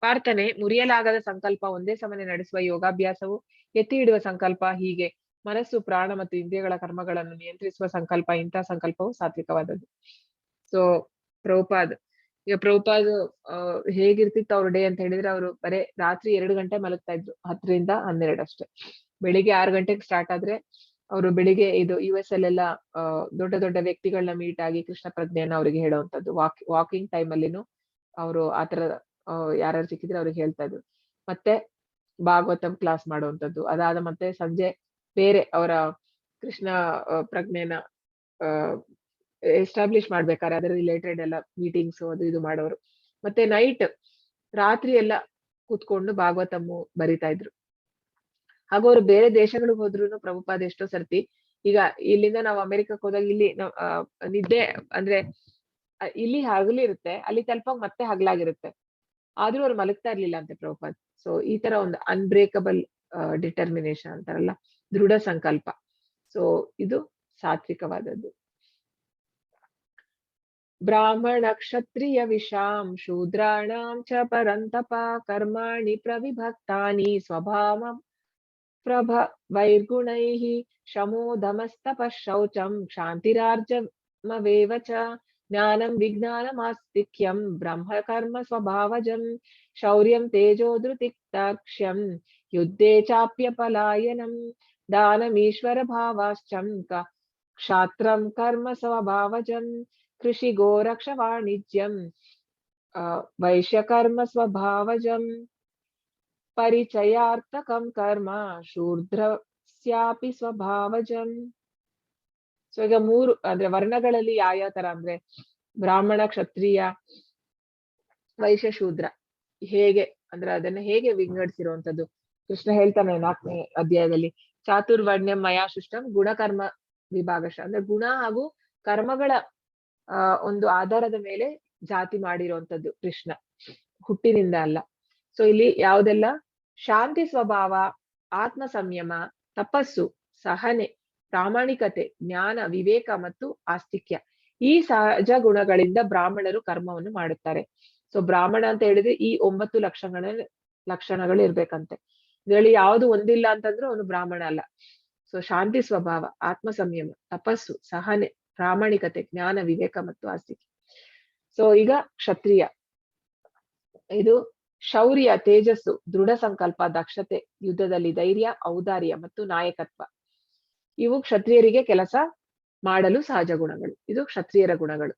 ಪಾರ್ಥನೆ, ಮುರಿಯಲಾಗದ ಸಂಕಲ್ಪ ಒಂದೇ ಸಮನೆ ನಡೆಸುವ ಯೋಗಾಭ್ಯಾಸವು, ಎತ್ತಿ ಹಿಡುವ ಸಂಕಲ್ಪ, ಹೀಗೆ ಮನಸ್ಸು, ಪ್ರಾಣ ಮತ್ತು ಇಂದ್ರಿಯಗಳ ಕರ್ಮಗಳನ್ನು ನಿಯಂತ್ರಿಸುವ ಸಂಕಲ್ಪ, ಇಂತಹ ಸಂಕಲ್ಪವು ಸಾತ್ವಿಕವಾದದ್ದು. ಸೊ ಪ್ರಭುಪಾದ್ ಹೇಗಿರ್ತಿತ್ತು ಅವ್ರ ಡೇ ಅಂತ ಹೇಳಿದ್ರೆ, ಅವರು ಬರೇ ರಾತ್ರಿ 2 ಗಂಟೆ ಮಲಗ್ತಾ ಇದ್ರು, 10 ರಿಂದ 12 ಅಷ್ಟೇ. ಬೆಳಿಗ್ಗೆ 6 ಗಂಟೆಗೆ ಸ್ಟಾರ್ಟ್ ಆದ್ರೆ ಅವರು ಬೆಳಿಗ್ಗೆ ಇದು US ಅಲ್ಲೆಲ್ಲ ದೊಡ್ಡ ದೊಡ್ಡ ವ್ಯಕ್ತಿಗಳನ್ನ ಮೀಟ್ ಆಗಿ ಕೃಷ್ಣ ಪ್ರಜ್ಞೆಯನ್ನ ಅವ್ರಿಗೆ ಹೇಳುವಂತದ್ದು. ವಾಕಿಂಗ್ ಟೈಮ್ ಅಲ್ಲಿನೂ ಅವರು ಆತರ ಯಾರ್ಯಾರು ಸಿಕ್ಕಿದ್ರೆ ಅವ್ರಿಗೆ ಹೇಳ್ತಾ ಇದ್ರು. ಮತ್ತೆ ಭಾಗವತಂ ಕ್ಲಾಸ್ ಮಾಡುವಂತದ್ದು. ಅದಾದ ಮತ್ತೆ ಸಂಜೆ ಬೇರೆ ಅವರ ಕೃಷ್ಣ ಪ್ರಜ್ಞೆನ ಎಸ್ಟಾಬ್ಲಿಷ್ ಮಾಡ್ಬೇಕಾದ್ರೆ ಅದರ ರಿಲೇಟೆಡ್ ಎಲ್ಲ ಮೀಟಿಂಗ್ಸ್ ಅದು ಇದು ಮಾಡೋರು. ಮತ್ತೆ ರಾತ್ರಿ ಎಲ್ಲ ಕೂತ್ಕೊಂಡು ಭಾಗವತಮ್ಮು ಬರಿತಾ ಇದ್ರು. ಹಾಗೂ ಅವ್ರು ಬೇರೆ ದೇಶಗಳಿಗೆ ಹೋದ್ರು ಪ್ರಭುಪಾದ ಎಷ್ಟೋ ಸರ್ತಿ, ಈಗ ಇಲ್ಲಿಂದ ನಾವು ಅಮೆರಿಕಕ್ಕೆ ಹೋದಾಗ ಇಲ್ಲಿ ನಿದ್ದೆ ಅಂದ್ರೆ ಇಲ್ಲಿ ಹಗಲಿರುತ್ತೆ, ಅಲ್ಲಿ ತಲುಪಾಗ ಮತ್ತೆ ಹಗಲಾಗಿರುತ್ತೆ, ಆದ್ರೂ ಅವ್ರು ಮಲಗ್ತಾ ಇರ್ಲಿಲ್ಲ ಅಂತೆ ಪ್ರಭುಪಾದ್. ಸೊ ಈ ತರ ಒಂದು ಅನ್ಬ್ರೇಕಬಲ್ ಡಿಟರ್ಮಿನೇಷನ್ ಅಂತಾರಲ್ಲ, ದೃಢ ಸಂಕಲ್ಪ. ಸೊ ಇದು ಸಾತ್ವಿಕವಾದದ್ದು. ಬ್ರಾಹ್ಮಣ ಕ್ಷತ್ರಿಯ ವಿಷಾಂ ಶೂದ್ರಾಣಾಂ ಚ ಪರಂತಪ ಕರ್ಮಾಣಿ ಪ್ರವಿಭಕ್ತಾನಿ ಸ್ವಭಾವ ಪ್ರಭವೈರ್ಗುಣೈಃ ಶಮೋ ದಮಸ್ತಪಃ ಶೌಚಂ ಕ್ಷಾಂತಿರಾರ್ಜವಮೇವ ಚ ಜ್ಞಾನಂ ವಿಜ್ಞಾನಮಾಸ್ತಿಕ್ಯಂ ಬ್ರಹ್ಮ ಕರ್ಮ ಸ್ವಭಾವಜಂ ಶೌರ್ಯಂ ತೇಜೋ ಧೃತಿಕ್ತಾಕ್ಷ್ಯಂ ಯುದ್ಧೇ ಚಾಪ್ಯಪಲಾಯನಂ ದಾನಮೀಶ್ವರ ಭಾವಾಶ್ಚಂ ಕ್ಷಾತ್ರಂ ಕರ್ಮ ಸ್ವಭಾವಜಂ ಕೃಷಿ ಗೋರಕ್ಷ ವಾಣಿಜ್ಯಂ ವೈಶ್ಯಕರ್ಮ ಸ್ವಭಾವಜಂ ಪರಿಚಯಾರ್ಥಕಂ ಕರ್ಮ ಶೂದ್ರಸ್ಯಾಪಿ ಸ್ವಭಾವಜಂ. ಸೊ ಈಗ ಮೂರು ಅಂದ್ರೆ ವರ್ಣಗಳಲ್ಲಿ ಯಾವ ತರ ಅಂದ್ರೆ ಬ್ರಾಹ್ಮಣ, ಕ್ಷತ್ರಿಯ, ವೈಶ್ಯ, ಶೂದ್ರ ಹೇಗೆ ಅಂದ್ರೆ ಅದನ್ನ ಹೇಗೆ ವಿಂಗಡಿಸಿರುವಂತದ್ದು ಕೃಷ್ಣ ಹೇಳ್ತಾನೆ 4ನೇ ಅಧ್ಯಾಯದಲ್ಲಿ. ಚಾತುರ್ವರ್ಣ್ಯಂ ಮಯಾ ಸೃಷ್ಟಂ ಗುಣಕರ್ಮ ವಿಭಾಗಶ ಅಂದ್ರೆ ಗುಣ ಹಾಗೂ ಕರ್ಮಗಳ ಒಂದು ಆಧಾರದ ಮೇಲೆ ಜಾತಿ ಮಾಡಿರುವಂತದ್ದು ಕೃಷ್ಣ, ಹುಟ್ಟಿನಿಂದ ಅಲ್ಲ. ಸೊ ಇಲ್ಲಿ ಯಾವುದೆಲ್ಲ ಶಾಂತಿ ಸ್ವಭಾವ, ಆತ್ಮ ಸಂಯಮ, ತಪಸ್ಸು, ಸಹನೆ, ಪ್ರಾಮಾಣಿಕತೆ, ಜ್ಞಾನ, ವಿವೇಕ ಮತ್ತು ಆಸ್ತಿಕ್ಯ ಈ ಸಹಜ ಗುಣಗಳಿಂದ ಬ್ರಾಹ್ಮಣರು ಕರ್ಮವನ್ನು ಮಾಡುತ್ತಾರೆ. ಸೊ ಬ್ರಾಹ್ಮಣ ಅಂತ ಹೇಳಿದ್ರೆ ಈ 9 ಲಕ್ಷಣಗಳು ಇರ್ಬೇಕಂತೆ. ಇದರಲ್ಲಿ ಯಾವುದು ಒಂದಿಲ್ಲ ಅಂತಂದ್ರೆ ಅವನು ಬ್ರಾಹ್ಮಣ ಅಲ್ಲ. ಸೊ ಶಾಂತಿ ಸ್ವಭಾವ, ಆತ್ಮ ಸಂಯಮ, ತಪಸ್ಸು, ಸಹನೆ, ಪ್ರಾಮಾಣಿಕತೆ, ಜ್ಞಾನ, ವಿವೇಕ ಮತ್ತು ಆಸ್ತಿಕ್ಯ. ಸೊ ಈಗ ಕ್ಷತ್ರಿಯ, ಇದು ಶೌರ್ಯ, ತೇಜಸ್ಸು, ದೃಢ ಸಂಕಲ್ಪ, ದಕ್ಷತೆ, ಯುದ್ಧದಲ್ಲಿ ಧೈರ್ಯ, ಔದಾರ್ಯ ಮತ್ತು ನಾಯಕತ್ವ ಇವು ಕ್ಷತ್ರಿಯರಿಗೆ ಕೆಲಸ ಮಾಡಲು ಸಹಜ ಗುಣಗಳು. ಇದು ಕ್ಷತ್ರಿಯರ ಗುಣಗಳು.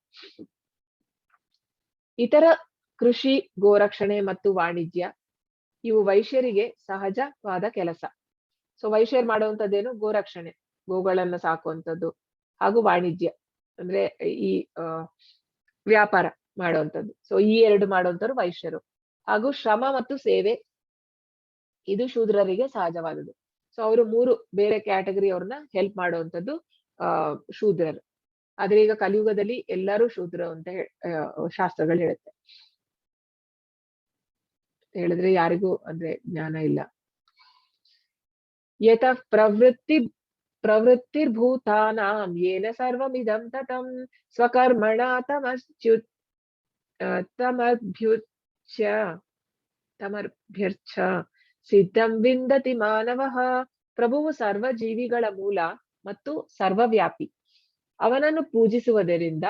ಇತರ ಕೃಷಿ, ಗೋರಕ್ಷಣೆ ಮತ್ತು ವಾಣಿಜ್ಯ ಇವು ವೈಶ್ಯರಿಗೆ ಸಹಜವಾದ ಕೆಲಸ. ಸೊ ವೈಶ್ಯರು ಮಾಡುವಂತದ್ದೇನು ಗೋರಕ್ಷಣೆ, ಗೋಗಳನ್ನ ಸಾಕುವಂಥದ್ದು, ಹಾಗೂ ವಾಣಿಜ್ಯ ಅಂದ್ರೆ ಈ ವ್ಯಾಪಾರ ಮಾಡುವಂಥದ್ದು. ಸೊ ಈ 2 ಮಾಡುವಂತವ್ರು ವೈಶ್ಯರು. ಹಾಗೂ ಶ್ರಮ ಮತ್ತು ಸೇವೆ ಇದು ಶೂದ್ರರಿಗೆ ಸಹಜವಾದದ್ದು. ಸೊ ಅವರು 3 ಬೇರೆ ಕ್ಯಾಟಗರಿ ಅವ್ರನ್ನ ಹೆಲ್ಪ್ ಮಾಡುವಂಥದ್ದು ಶೂದ್ರರು. ಆದ್ರೆ ಈಗ ಕಲಿಯುಗದಲ್ಲಿ ಎಲ್ಲರೂ ಶೂದ್ರ ಅಂತ ಶಾಸ್ತ್ರಗಳು ಹೇಳುತ್ತೆ. ಹೇಳಿದ್ರೆ ಯಾರಿಗೂ ಅಂದ್ರೆ ಜ್ಞಾನ ಇಲ್ಲ. ಯತಃ ಪ್ರವೃತ್ತಿರ್ಭೂತಾನಾಂ ಯೇನ ಸರ್ವಮಿದಂ ತತಂ ಸ್ವಕರ್ಮಣಾ ತಮರ್ಭ್ಯರ್ಚ ಸಿದ್ಧಂ ವಿಂದತಿ ಮಾನವಃ. ಪ್ರಭುವು ಸರ್ವ ಜೀವಿಗಳ ಮೂಲ ಮತ್ತು ಸರ್ವವ್ಯಾಪಿ. ಅವನನ್ನು ಪೂಜಿಸುವುದರಿಂದ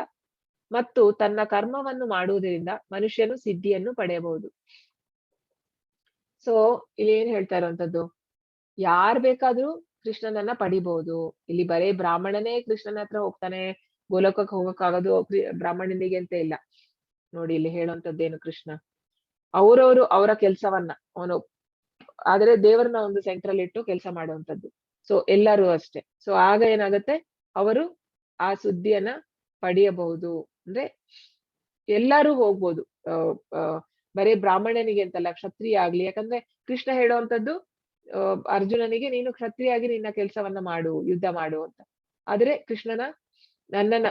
ಮತ್ತು ತನ್ನ ಕರ್ಮವನ್ನು ಮಾಡುವುದರಿಂದ ಮನುಷ್ಯನು ಸಿದ್ಧಿಯನ್ನು ಪಡೆಯಬಹುದು. ಸೊ ಇಲ್ಲಿ ಏನ್ ಹೇಳ್ತಾ ಇರುವಂತದ್ದು, ಯಾರ್ ಬೇಕಾದ್ರೂ ಕೃಷ್ಣನನ್ನ ಪಡಿಬಹುದು. ಇಲ್ಲಿ ಬರೇ ಬ್ರಾಹ್ಮಣನೇ ಕೃಷ್ಣನ ಹತ್ರ ಹೋಗ್ತಾನೆ, ಗೋಲೋಕಕ್ಕೆ ಹೋಗಕ್ಕಾಗೋದು ಬ್ರಾಹ್ಮಣನಿಗೆ ಅಂತ ಇಲ್ಲ. ನೋಡಿ ಇಲ್ಲಿ ಹೇಳುವಂತದ್ದೇನು ಕೃಷ್ಣ, ಅವರವರು ಅವರ ಕೆಲ್ಸವನ್ನ ಅವನು, ಆದ್ರೆ ದೇವರನ್ನ ಒಂದು ಸೆಂಟ್ರಲ್ ಇಟ್ಟು ಕೆಲಸ ಮಾಡುವಂತದ್ದು. ಸೊ ಎಲ್ಲರೂ ಅಷ್ಟೇ. ಸೊ ಆಗ ಏನಾಗುತ್ತೆ, ಅವರು ಆ ಸುದ್ದಿಯನ್ನ ಪಡೆಯಬಹುದು. ಅಂದ್ರೆ ಎಲ್ಲರೂ ಹೋಗ್ಬೋದು, ಬರೇ ಬ್ರಾಹ್ಮಣನಿಗೆ ಅಂತಲ್ಲ, ಕ್ಷತ್ರಿಯ ಆಗ್ಲಿ. ಯಾಕಂದ್ರೆ ಕೃಷ್ಣ ಹೇಳುವಂತದ್ದು ಅರ್ಜುನನಿಗೆ ನೀನು ಕ್ಷತ್ರಿಯ ಆಗಿ ನಿನ್ನ ಕೆಲ್ಸವನ್ನ ಮಾಡು, ಯುದ್ಧ ಮಾಡು ಅಂತ. ಆದ್ರೆ ಕೃಷ್ಣನ ನನ್ನನ್ನ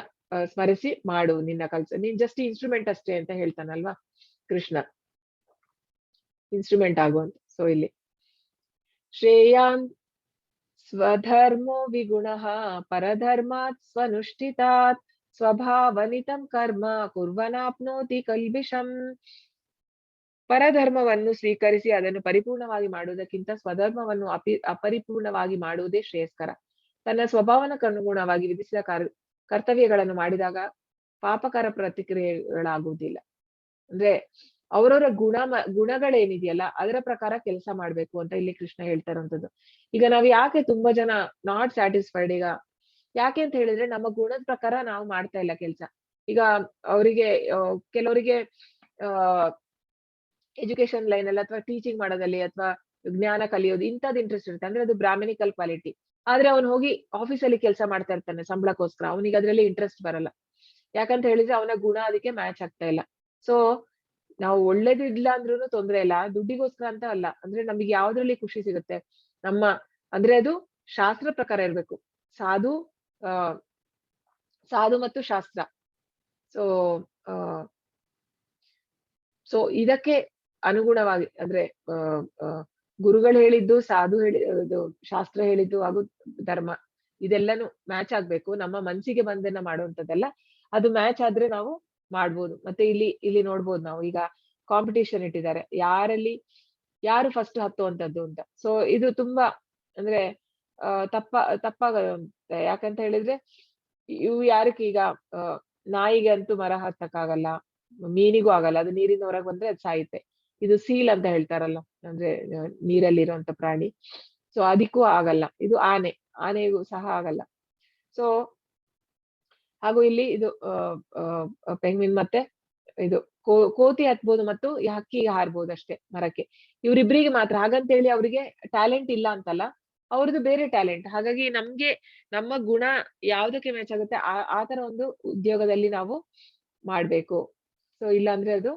ಸ್ಮರಿಸಿ ಮಾಡು ನಿನ್ನ ಕೆಲ್ಸ, ನೀನ್ ಜಸ್ಟ್ ಇನ್ಸ್ಟ್ರೂಮೆಂಟ್ ಅಷ್ಟೇ ಅಂತ ಹೇಳ್ತಾನಲ್ವಾ ಕೃಷ್ಣ, ಇನ್ಸ್ಟ್ರೂಮೆಂಟ್ ಆಗುವಂತ. ಸೊ ಇಲ್ಲಿ ಶ್ರೇಯಾನ್ ಸ್ವಧರ್ಮೋ ವಿಗುಣಃ ಪರಧರ್ಮಾತ್ ಸ್ವನುಷ್ಠಿತಾತ್ ಸ್ವಭಾವನಿತಂ ಕರ್ಮ ಕುರ್ವನಾಪ್ನೋತಿ ಕಲ್ಬಿಷಂ. ಪರಧರ್ಮವನ್ನು ಸ್ವೀಕರಿಸಿ ಅದನ್ನು ಪರಿಪೂರ್ಣವಾಗಿ ಮಾಡುವುದಕ್ಕಿಂತ ಸ್ವಧರ್ಮವನ್ನು ಅಪರಿಪೂರ್ಣವಾಗಿ ಮಾಡುವುದೇ ಶ್ರೇಯಸ್ಕರ. ತನ್ನ ಸ್ವಭಾವನಕ್ಕೆ ಅನುಗುಣವಾಗಿ ವಿಧಿಸಿದ ಕರ್ತವ್ಯಗಳನ್ನು ಮಾಡಿದಾಗ ಪಾಪಕರ ಪ್ರತಿಕ್ರಿಯೆಗಳಾಗುವುದಿಲ್ಲ. ಅಂದ್ರೆ ಅವರವರ ಗುಣಗಳೇನಿದೆಯಲ್ಲ ಅದರ ಪ್ರಕಾರ ಕೆಲಸ ಮಾಡ್ಬೇಕು ಅಂತ ಇಲ್ಲಿ ಕೃಷ್ಣ ಹೇಳ್ತಾ ಇರುವಂತದ್ದು. ಈಗ ನಾವ್ ಯಾಕೆ ತುಂಬಾ ಜನ ನಾಟ್ ಸ್ಯಾಟಿಸ್ಫೈಡ್ ಈಗ ಯಾಕೆ ಅಂತ ಹೇಳಿದ್ರೆ ನಮ್ಮ ಗುಣದ ಪ್ರಕಾರ ನಾವು ಮಾಡ್ತಾ ಇಲ್ಲ ಕೆಲ್ಸ. ಈಗ ಅವರಿಗೆ ಕೆಲವರಿಗೆ ಎಜುಕೇಶನ್ ಲೈನ್ ಅಲ್ಲಿ ಅಥವಾ ಟೀಚಿಂಗ್ ಮಾಡೋದಲ್ಲಿ ಅಥವಾ ಜ್ಞಾನ ಕಲಿಯೋದು ಇಂಥದ್ದು ಇಂಟ್ರೆಸ್ಟ್ ಇರುತ್ತೆ. ಅಂದ್ರೆ ಅದು ಬ್ರಾಹ್ಮಣಿಕಲ್ ಕ್ವಾಲಿಟಿ. ಆದ್ರೆ ಅವ್ನು ಹೋಗಿ ಆಫೀಸಲ್ಲಿ ಕೆಲಸ ಮಾಡ್ತಾ ಇರ್ತಾನೆ ಸಂಬಳಕ್ಕೋಸ್ಕರ, ಅವನಿಗೆ ಅದ್ರಲ್ಲಿ ಇಂಟ್ರೆಸ್ಟ್ ಬರಲ್ಲ. ಯಾಕಂತ ಹೇಳಿದ್ರೆ ಅವನ ಗುಣ ಅದಕ್ಕೆ ಮ್ಯಾಚ್ ಆಗ್ತಾ ಇಲ್ಲ. ಸೊ ನಾವು ಒಳ್ಳೇದಿಲ್ಲ ಅಂದ್ರೂ ತೊಂದ್ರೆ ಇಲ್ಲ, ದುಡ್ಡಿಗೋಸ್ಕರ ಅಂತ ಅಲ್ಲ. ಅಂದ್ರೆ ನಮಗೆ ಯಾವ್ದ್ರಲ್ಲಿ ಖುಷಿ ಸಿಗುತ್ತೆ ನಮ್ಮ, ಅಂದ್ರೆ ಅದು ಶಾಸ್ತ್ರ ಪ್ರಕಾರ ಇರ್ಬೇಕು. ಸಾಧು ಮತ್ತು ಶಾಸ್ತ್ರ. ಸೊ ಸೊ ಇದಕ್ಕೆ ಅನುಗುಣವಾಗಿ ಅಂದ್ರೆ ಗುರುಗಳು ಹೇಳಿದ್ದು, ಸಾಧು ಶಾಸ್ತ್ರ ಹೇಳಿದ್ದು ಹಾಗೂ ಧರ್ಮ ಇದೆಲ್ಲನು ಮ್ಯಾಚ್ ಆಗ್ಬೇಕು. ನಮ್ಮ ಮನ್ಸಿಗೆ ಬಂದನ್ನ ಮಾಡುವಂತದ್ದಲ್ಲ, ಅದು ಮ್ಯಾಚ್ ಆದ್ರೆ ನಾವು ಮಾಡ್ಬೋದು. ಮತ್ತೆ ಇಲ್ಲಿ ನೋಡ್ಬೋದು ನಾವು ಈಗ ಕಾಂಪಿಟೇಷನ್ ಇಟ್ಟಿದ್ದಾರೆ, ಯಾರು ಫಸ್ಟ್ ಹತ್ತುವಂತದ್ದು ಅಂತ. ಸೊ ಇದು ತುಂಬಾ ಅಂದ್ರೆ ತಪ್ಪಾಗುತ್ತೆ. ಯಾಕಂತ ಹೇಳಿದ್ರೆ ಇವು ಯಾರಕ್ಕೆ ಈಗ ನಾಯಿಗೆ ಅಂತೂ ಮರ ಹತ್ತಕ್ಕಾಗಲ್ಲ, ಮೀನಿಗೂ ಆಗಲ್ಲ, ಅದು ನೀರಿನ ಹೊರಗೆ ಬಂದ್ರೆ ಅದು ಸಾಯುತ್ತೆ. ಇದು ಸೀಲ್ ಅಂತ ಹೇಳ್ತಾರಲ್ಲ, ಅಂದ್ರೆ ನೀರಲ್ಲಿರುವಂತ ಪ್ರಾಣಿ. ಸೊ ಅದಕ್ಕೂ ಆಗಲ್ಲ. ಇದು ಆನೆಗೂ ಸಹ ಆಗಲ್ಲ. ಸೊ ಹಾಗೂ ಇಲ್ಲಿ ಇದು ಪೆಂಗ್ವಿನ್ ಮತ್ತೆ ಇದು ಕೋತಿ ಹತ್ಬೋದು ಮತ್ತು ಹಕ್ಕಿಗೆ ಹಾರ್ಬೋದು ಅಷ್ಟೇ ಮರಕ್ಕೆ. ಇವ್ರಿಬ್ರಿಗೆ ಮಾತ್ರ. ಹಾಗಂತೇಳಿ ಅವ್ರಿಗೆ ಟ್ಯಾಲೆಂಟ್ ಇಲ್ಲ ಅಂತಲ್ಲ, ಅವ್ರದ್ದು ಬೇರೆ ಟ್ಯಾಲೆಂಟ್. ಹಾಗಾಗಿ ನಮ್ಮ ಗುಣ ಯಾವ್ದಕ್ಕೆ ಮ್ಯಾಚ್ ಆಗುತ್ತೆ ಆ ತರ ಒಂದು ಉದ್ಯೋಗದಲ್ಲಿ ನಾವು ಮಾಡ್ಬೇಕು. ಸೊ ಇಲ್ಲಾಂದ್ರೆ ಅದು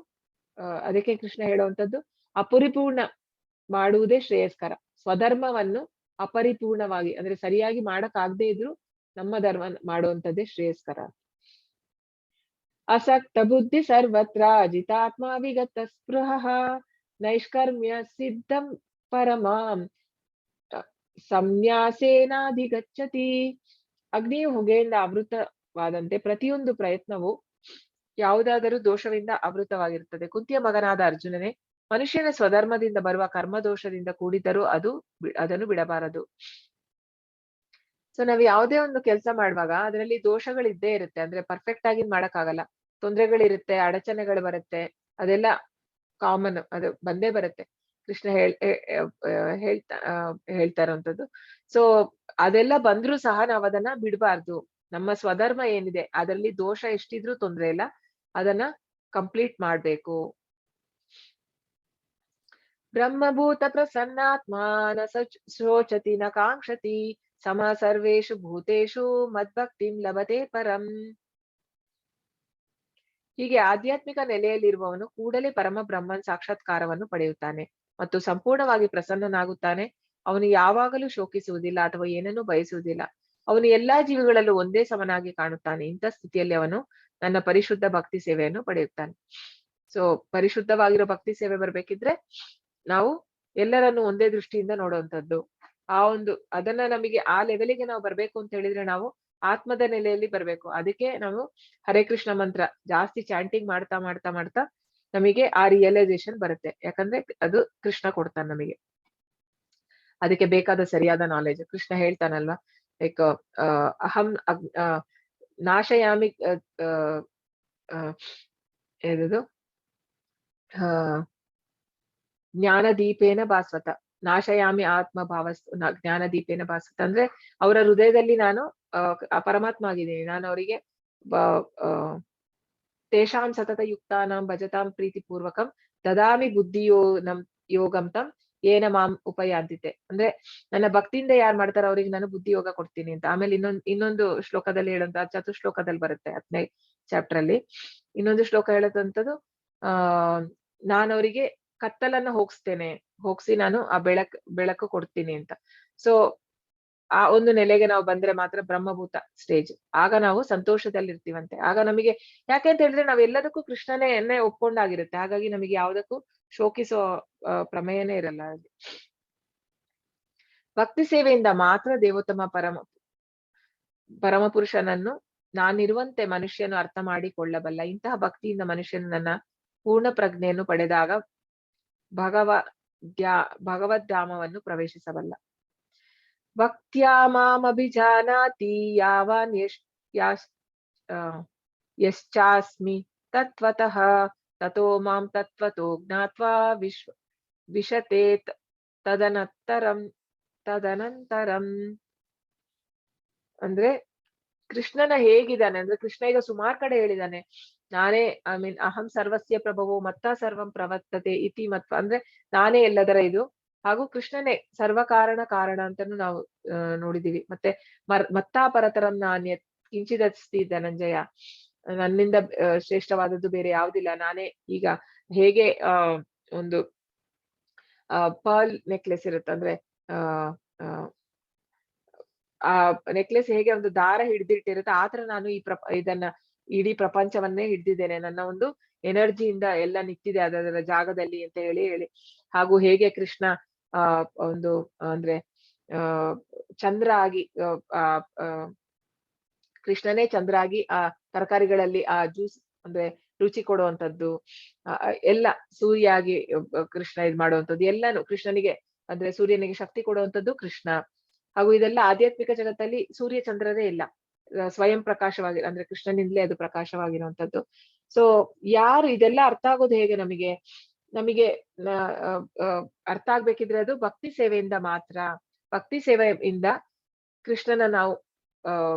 ಅದಕ್ಕೆ ಕೃಷ್ಣ ಹೇಳುವಂತದ್ದು, ಅಪರಿಪೂರ್ಣ ಮಾಡುವುದೇ ಶ್ರೇಯಸ್ಕರ. ಸ್ವಧರ್ಮವನ್ನು ಅಪರಿಪೂರ್ಣವಾಗಿ ಅಂದ್ರೆ ಸರಿಯಾಗಿ ಮಾಡಕ್ಕಾಗದೇ ಇದ್ರು ನಮ್ಮ ಧರ್ಮ ಮಾಡುವಂತದ್ದೇ ಶ್ರೇಯಸ್ಕರ. ಅಸಕ್ತ ಬುದ್ಧಿ ಸರ್ವತ್ರ ಜಿತಾತ್ಮ ವಿಗತ ಸ್ಪೃಹ ನೈಷ್ಕರ್ಮ್ಯ ಸಿದ್ಧಂ ಪರಮಾಂ ಸಂನ್ಯಾಸೇನಾಧಿಗಚ್ಚತಿ. ಅಗ್ನಿಯು ಹೊಗೆಯಿಂದ ಆವೃತವಾದಂತೆ ಪ್ರತಿಯೊಂದು ಪ್ರಯತ್ನವು ಯಾವುದಾದರೂ ದೋಷದಿಂದ ಆವೃತವಾಗಿರುತ್ತದೆ. ಕುಂತಿಯ ಮಗನಾದ ಅರ್ಜುನನೇ, ಮನುಷ್ಯನ ಸ್ವಧರ್ಮದಿಂದ ಬರುವ ಕರ್ಮದೋಷದಿಂದ ಕೂಡಿದ್ದರೂ ಅದನ್ನು ಬಿಡಬಾರದು. ಸೊ ನಾವ್ ಯಾವುದೇ ಒಂದು ಕೆಲಸ ಮಾಡುವಾಗ ಅದರಲ್ಲಿ ದೋಷಗಳಿದ್ದೇ ಇರುತ್ತೆ. ಅಂದ್ರೆ ಪರ್ಫೆಕ್ಟ್ ಆಗಿ ಮಾಡಕ್ಕಾಗಲ್ಲ, ತೊಂದರೆಗಳಿರುತ್ತೆ, ಅಡಚಣೆಗಳು ಬರುತ್ತೆ, ಅದೆಲ್ಲ ಕಾಮನ್, ಅದು ಬಂದೇ ಬರುತ್ತೆ. ಕೃಷ್ಣ ಹೇಳ್ತಾ ಇರುವಂತದ್ದು. ಸೊ ಅದೆಲ್ಲ ಬಂದ್ರೂ ಸಹ ನಾವ್ ಅದನ್ನ ಬಿಡಬಾರ್ದು. ನಮ್ಮ ಸ್ವಧರ್ಮ ಏನಿದೆ ಅದರಲ್ಲಿ ದೋಷ ಎಷ್ಟಿದ್ರೂ ತೊಂದ್ರೆ ಇಲ್ಲ, ಅದನ್ನ ಕಂಪ್ಲೀಟ್ ಮಾಡ್ಬೇಕು. ಬ್ರಹ್ಮಭೂತ ಪ್ರಸನ್ನಾತ್ಮಾನ ಶೋಚತಿ ನ ಕಾಂಕ್ಷತಿ ಸಮ ಸರ್ವೇಷು ಭೂತೇಷು ಮದ್ಭಕ್ತಿಂ ಲಭತೆ ಪರಂ. ಹೀಗೆ ಆಧ್ಯಾತ್ಮಿಕ ನೆಲೆಯಲ್ಲಿರುವವನು ಕೂಡಲೇ ಪರಮ ಬ್ರಹ್ಮನ್ ಸಾಕ್ಷಾತ್ಕಾರವನ್ನು ಪಡೆಯುತ್ತಾನೆ ಮತ್ತು ಸಂಪೂರ್ಣವಾಗಿ ಪ್ರಸನ್ನನಾಗುತ್ತಾನೆ. ಅವನು ಯಾವಾಗಲೂ ಶೋಕಿಸುವುದಿಲ್ಲ ಅಥವಾ ಏನನ್ನೂ ಬಯಸುವುದಿಲ್ಲ. ಅವನು ಎಲ್ಲಾ ಜೀವಿಗಳಲ್ಲೂ ಒಂದೇ ಸಮನಾಗಿ ಕಾಣುತ್ತಾನೆ. ಇಂಥ ಸ್ಥಿತಿಯಲ್ಲಿ ಅವನು ನನ್ನ ಪರಿಶುದ್ಧ ಭಕ್ತಿ ಸೇವೆಯನ್ನು ಪಡೆಯುತ್ತಾನೆ. ಸೊ ಪರಿಶುದ್ಧವಾಗಿರೋ ಭಕ್ತಿ ಸೇವೆ ಬರ್ಬೇಕಿದ್ರೆ ನಾವು ಎಲ್ಲರನ್ನು ಒಂದೇ ದೃಷ್ಟಿಯಿಂದ ನೋಡುವಂಥದ್ದು. ಅದನ್ನ ನಮಗೆ ಆ ಲೆವೆಲಿಗೆ ನಾವು ಬರ್ಬೇಕು ಅಂತ ಹೇಳಿದ್ರೆ ನಾವು ಆತ್ಮದ ನೆಲೆಯಲ್ಲಿ ಬರ್ಬೇಕು. ಅದಕ್ಕೆ ನಾವು ಹರೇ ಕೃಷ್ಣ ಮಂತ್ರ ಜಾಸ್ತಿ ಚಾಂಟಿಂಗ್ ಮಾಡ್ತಾ ಮಾಡ್ತಾ ಮಾಡ್ತಾ ನಮಗೆ ಆ ರಿಯಲೈಸೇಷನ್ ಬರುತ್ತೆ. ಯಾಕಂದ್ರೆ ಅದು ಕೃಷ್ಣ ಕೊಡ್ತಾನೆ ನಮಗೆ, ಅದಕ್ಕೆ ಬೇಕಾದ ಸರಿಯಾದ ನಾಲೆಜ್. ಕೃಷ್ಣ ಹೇಳ್ತಾನಲ್ವಾ, ಲೈಕ್ ಅಹಂ ನಾಶಯಾಮಿ ಏನದು ಜ್ಞಾನದೀಪೇನ ಭಾಸ್ವತ ನಾಶಯಾಮಿ ಆತ್ಮ ಭಾವಸ್ತು ಜ್ಞಾನದೀಪೇನ ಭಾಸ್ವತ. ಅಂದ್ರೆ ಅವರ ಹೃದಯದಲ್ಲಿ ನಾನು ಪರಮಾತ್ಮ ಆಗಿದ್ದೀನಿ. ನಾನು ಅವರಿಗೆ ತೇಷಾಂ ಸತತ ಯುಕ್ತಾನಾಂ ಭಜತಾಂ ಪ್ರೀತಿ ಪೂರ್ವಕಂ ದದಾಮಿ ಯೋಗಂ ತಂ ಏನ ಮಾಂ ಉಪಯಾಂತಿತೆ. ಅಂದ್ರೆ ನನ್ನ ಭಕ್ತಿಯಿಂದ ಯಾರು ಮಾಡ್ತಾರೋ ಅವ್ರಿಗೆ ನಾನು ಬುದ್ಧಿ ಯೋಗ ಕೊಡ್ತೀನಿ ಅಂತ. ಆಮೇಲೆ ಇನ್ನೊಂದು ಶ್ಲೋಕದಲ್ಲಿ ಹೇಳುವಂತ ಚತುಶ್ಲೋಕದಲ್ಲಿ ಬರುತ್ತೆ 10ನೇ ಚಾಪ್ಟರ್ ಅಲ್ಲಿ ಇನ್ನೊಂದು ಶ್ಲೋಕ ಹೇಳುತ್ತಂತದ್ದು, ನಾನು ಅವರಿಗೆ ಕತ್ತಲನ್ನ ಹೋಗಿಸಿ ನಾನು ಆ ಬೆಳಕು ಕೊಡ್ತೀನಿ ಅಂತ. ಸೊ ಆ ಒಂದು ನೆಲೆಗೆ ನಾವು ಬಂದ್ರೆ ಮಾತ್ರ ಬ್ರಹ್ಮಭೂತ ಸ್ಟೇಜ್. ಆಗ ನಾವು ಸಂತೋಷದಲ್ಲಿರ್ತೀವಂತೆ. ಆಗ ನಮಗೆ ಯಾಕೆಂತ ಹೇಳಿದ್ರೆ ನಾವೆಲ್ಲದಕ್ಕೂ ಕೃಷ್ಣನೇ ಒಪ್ಕೊಂಡಾಗಿರುತ್ತೆ. ಹಾಗಾಗಿ ನಮಗೆ ಯಾವುದಕ್ಕೂ ಶೋಕಿಸೋ ಪ್ರಮೇಯನೇ ಇರಲ್ಲ. ಭಕ್ತಿ ಸೇವೆಯಿಂದ ಮಾತ್ರ ದೇವೋತ್ತಮ ಪರಮಪುರುಷನನ್ನು ನಾನಿರುವಂತೆ ಮನುಷ್ಯನು ಅರ್ಥ ಮಾಡಿಕೊಳ್ಳಬಲ್ಲ. ಇಂತಹ ಭಕ್ತಿಯಿಂದ ಮನುಷ್ಯನು ನನ್ನ ಪೂರ್ಣ ಪ್ರಜ್ಞೆಯನ್ನು ಪಡೆದಾಗ ಭಗವದ್ಧಾಮವನ್ನು ಪ್ರವೇಶಿಸಬಲ್ಲ. ಭಕ್ತ್ಯಾ ಮಾಮಭಿಜಾನಾತಿ ಯಾವಾನ್ ಯಶ್ಚಾಸ್ಮಿ ತತ್ವತಃ ತತೋ ಮಾಂ ತತ್ವತೋ ಜ್ಞಾತ್ವಾ ವಿಶತೆ ತದನಂತರಂ. ಅಂದ್ರೆ ಕೃಷ್ಣನ ಹೇಗಿದ್ದಾನೆ ಅಂದ್ರೆ, ಕೃಷ್ಣ ಈಗ ಸುಮಾರು ಕಡೆ ಹೇಳಿದಾನೆ, ನಾನೇ ಅಹಂ ಸರ್ವಸ್ಯ ಪ್ರಭವೋ ಮತ್ತ ಸರ್ವಂ ಪ್ರವರ್ತತೆ ಇತಿ ಮತ್ವ. ಅಂದ್ರೆ ನಾನೇ ಎಲ್ಲದರ ಇದು, ಹಾಗೂ ಕೃಷ್ಣನೇ ಸರ್ವ ಕಾರಣ ಅಂತಾನು ನಾವು ನೋಡಿದೀವಿ. ಮತ್ತೆ ಮತ್ತಾ ಪರತರಂ ನಾಣ್ಯ ಕಿಂಚಿದಸ್ತಿ ಧನಂಜಯ, ನನ್ನಿಂದ ಶ್ರೇಷ್ಠವಾದದ್ದು ಬೇರೆ ಯಾವುದಿಲ್ಲ. ನಾನೇ ಈಗ ಹೇಗೆ ಒಂದು ಪರ್ಲ್ ನೆಕ್ಲೆಸ್ ಇರುತ್ತೆ, ಅಂದ್ರೆ ಆ ನೆಕ್ಲೆಸ್ ಹೇಗೆ ಒಂದು ದಾರ ಹಿಡ್ದಿಟ್ಟಿರುತ್ತೆ, ಆತರ ನಾನು ಇದನ್ನ ಇಡೀ ಪ್ರಪಂಚವನ್ನೇ ಹಿಡ್ದಿದ್ದೇನೆ. ನನ್ನ ಒಂದು ಎನರ್ಜಿಯಿಂದ ಎಲ್ಲ ನಿಂತಿದೆ ಅದರ ಜಾಗದಲ್ಲಿ ಅಂತ ಹೇಳಿ ಹಾಗೂ ಹೇಗೆ ಕೃಷ್ಣ ಒಂದು ಅಂದ್ರೆ ಆ ಚಂದ್ರ ಆಗಿ ಕೃಷ್ಣನೇ ಚಂದ್ರ ಆಗಿ ಆ ತರಕಾರಿಗಳಲ್ಲಿ ಆ ಜ್ಯೂಸ್ ಅಂದ್ರೆ ರುಚಿ ಕೊಡುವಂತದ್ದು, ಎಲ್ಲ ಸೂರ್ಯ ಆಗಿ ಕೃಷ್ಣ ಇದ್ ಮಾಡುವಂಥದ್ದು ಎಲ್ಲಾನು ಕೃಷ್ಣನಿಗೆ ಅಂದ್ರೆ ಸೂರ್ಯನಿಗೆ ಶಕ್ತಿ ಕೊಡುವಂಥದ್ದು ಕೃಷ್ಣ. ಹಾಗೂ ಇದೆಲ್ಲ ಆಧ್ಯಾತ್ಮಿಕ ಜಗತ್ತಲ್ಲಿ ಸೂರ್ಯ ಚಂದ್ರರೇ ಇಲ್ಲ, ಸ್ವಯಂ ಪ್ರಕಾಶವಾಗಿ ಅಂದ್ರೆ ಕೃಷ್ಣನಿಂದಲೇ ಅದು ಪ್ರಕಾಶವಾಗಿರುವಂತದ್ದು. ಸೊ ಯಾರು ಇದೆಲ್ಲ ಅರ್ಥ ಆಗೋದು ಹೇಗೆ ನಮಗೆ? ನಮಗೆ ಅರ್ಥ ಆಗ್ಬೇಕಿದ್ರೆ ಅದು ಭಕ್ತಿ ಸೇವೆಯಿಂದ ಮಾತ್ರ. ಭಕ್ತಿ ಸೇವೆಯಿಂದ ಕೃಷ್ಣನ ನಾವು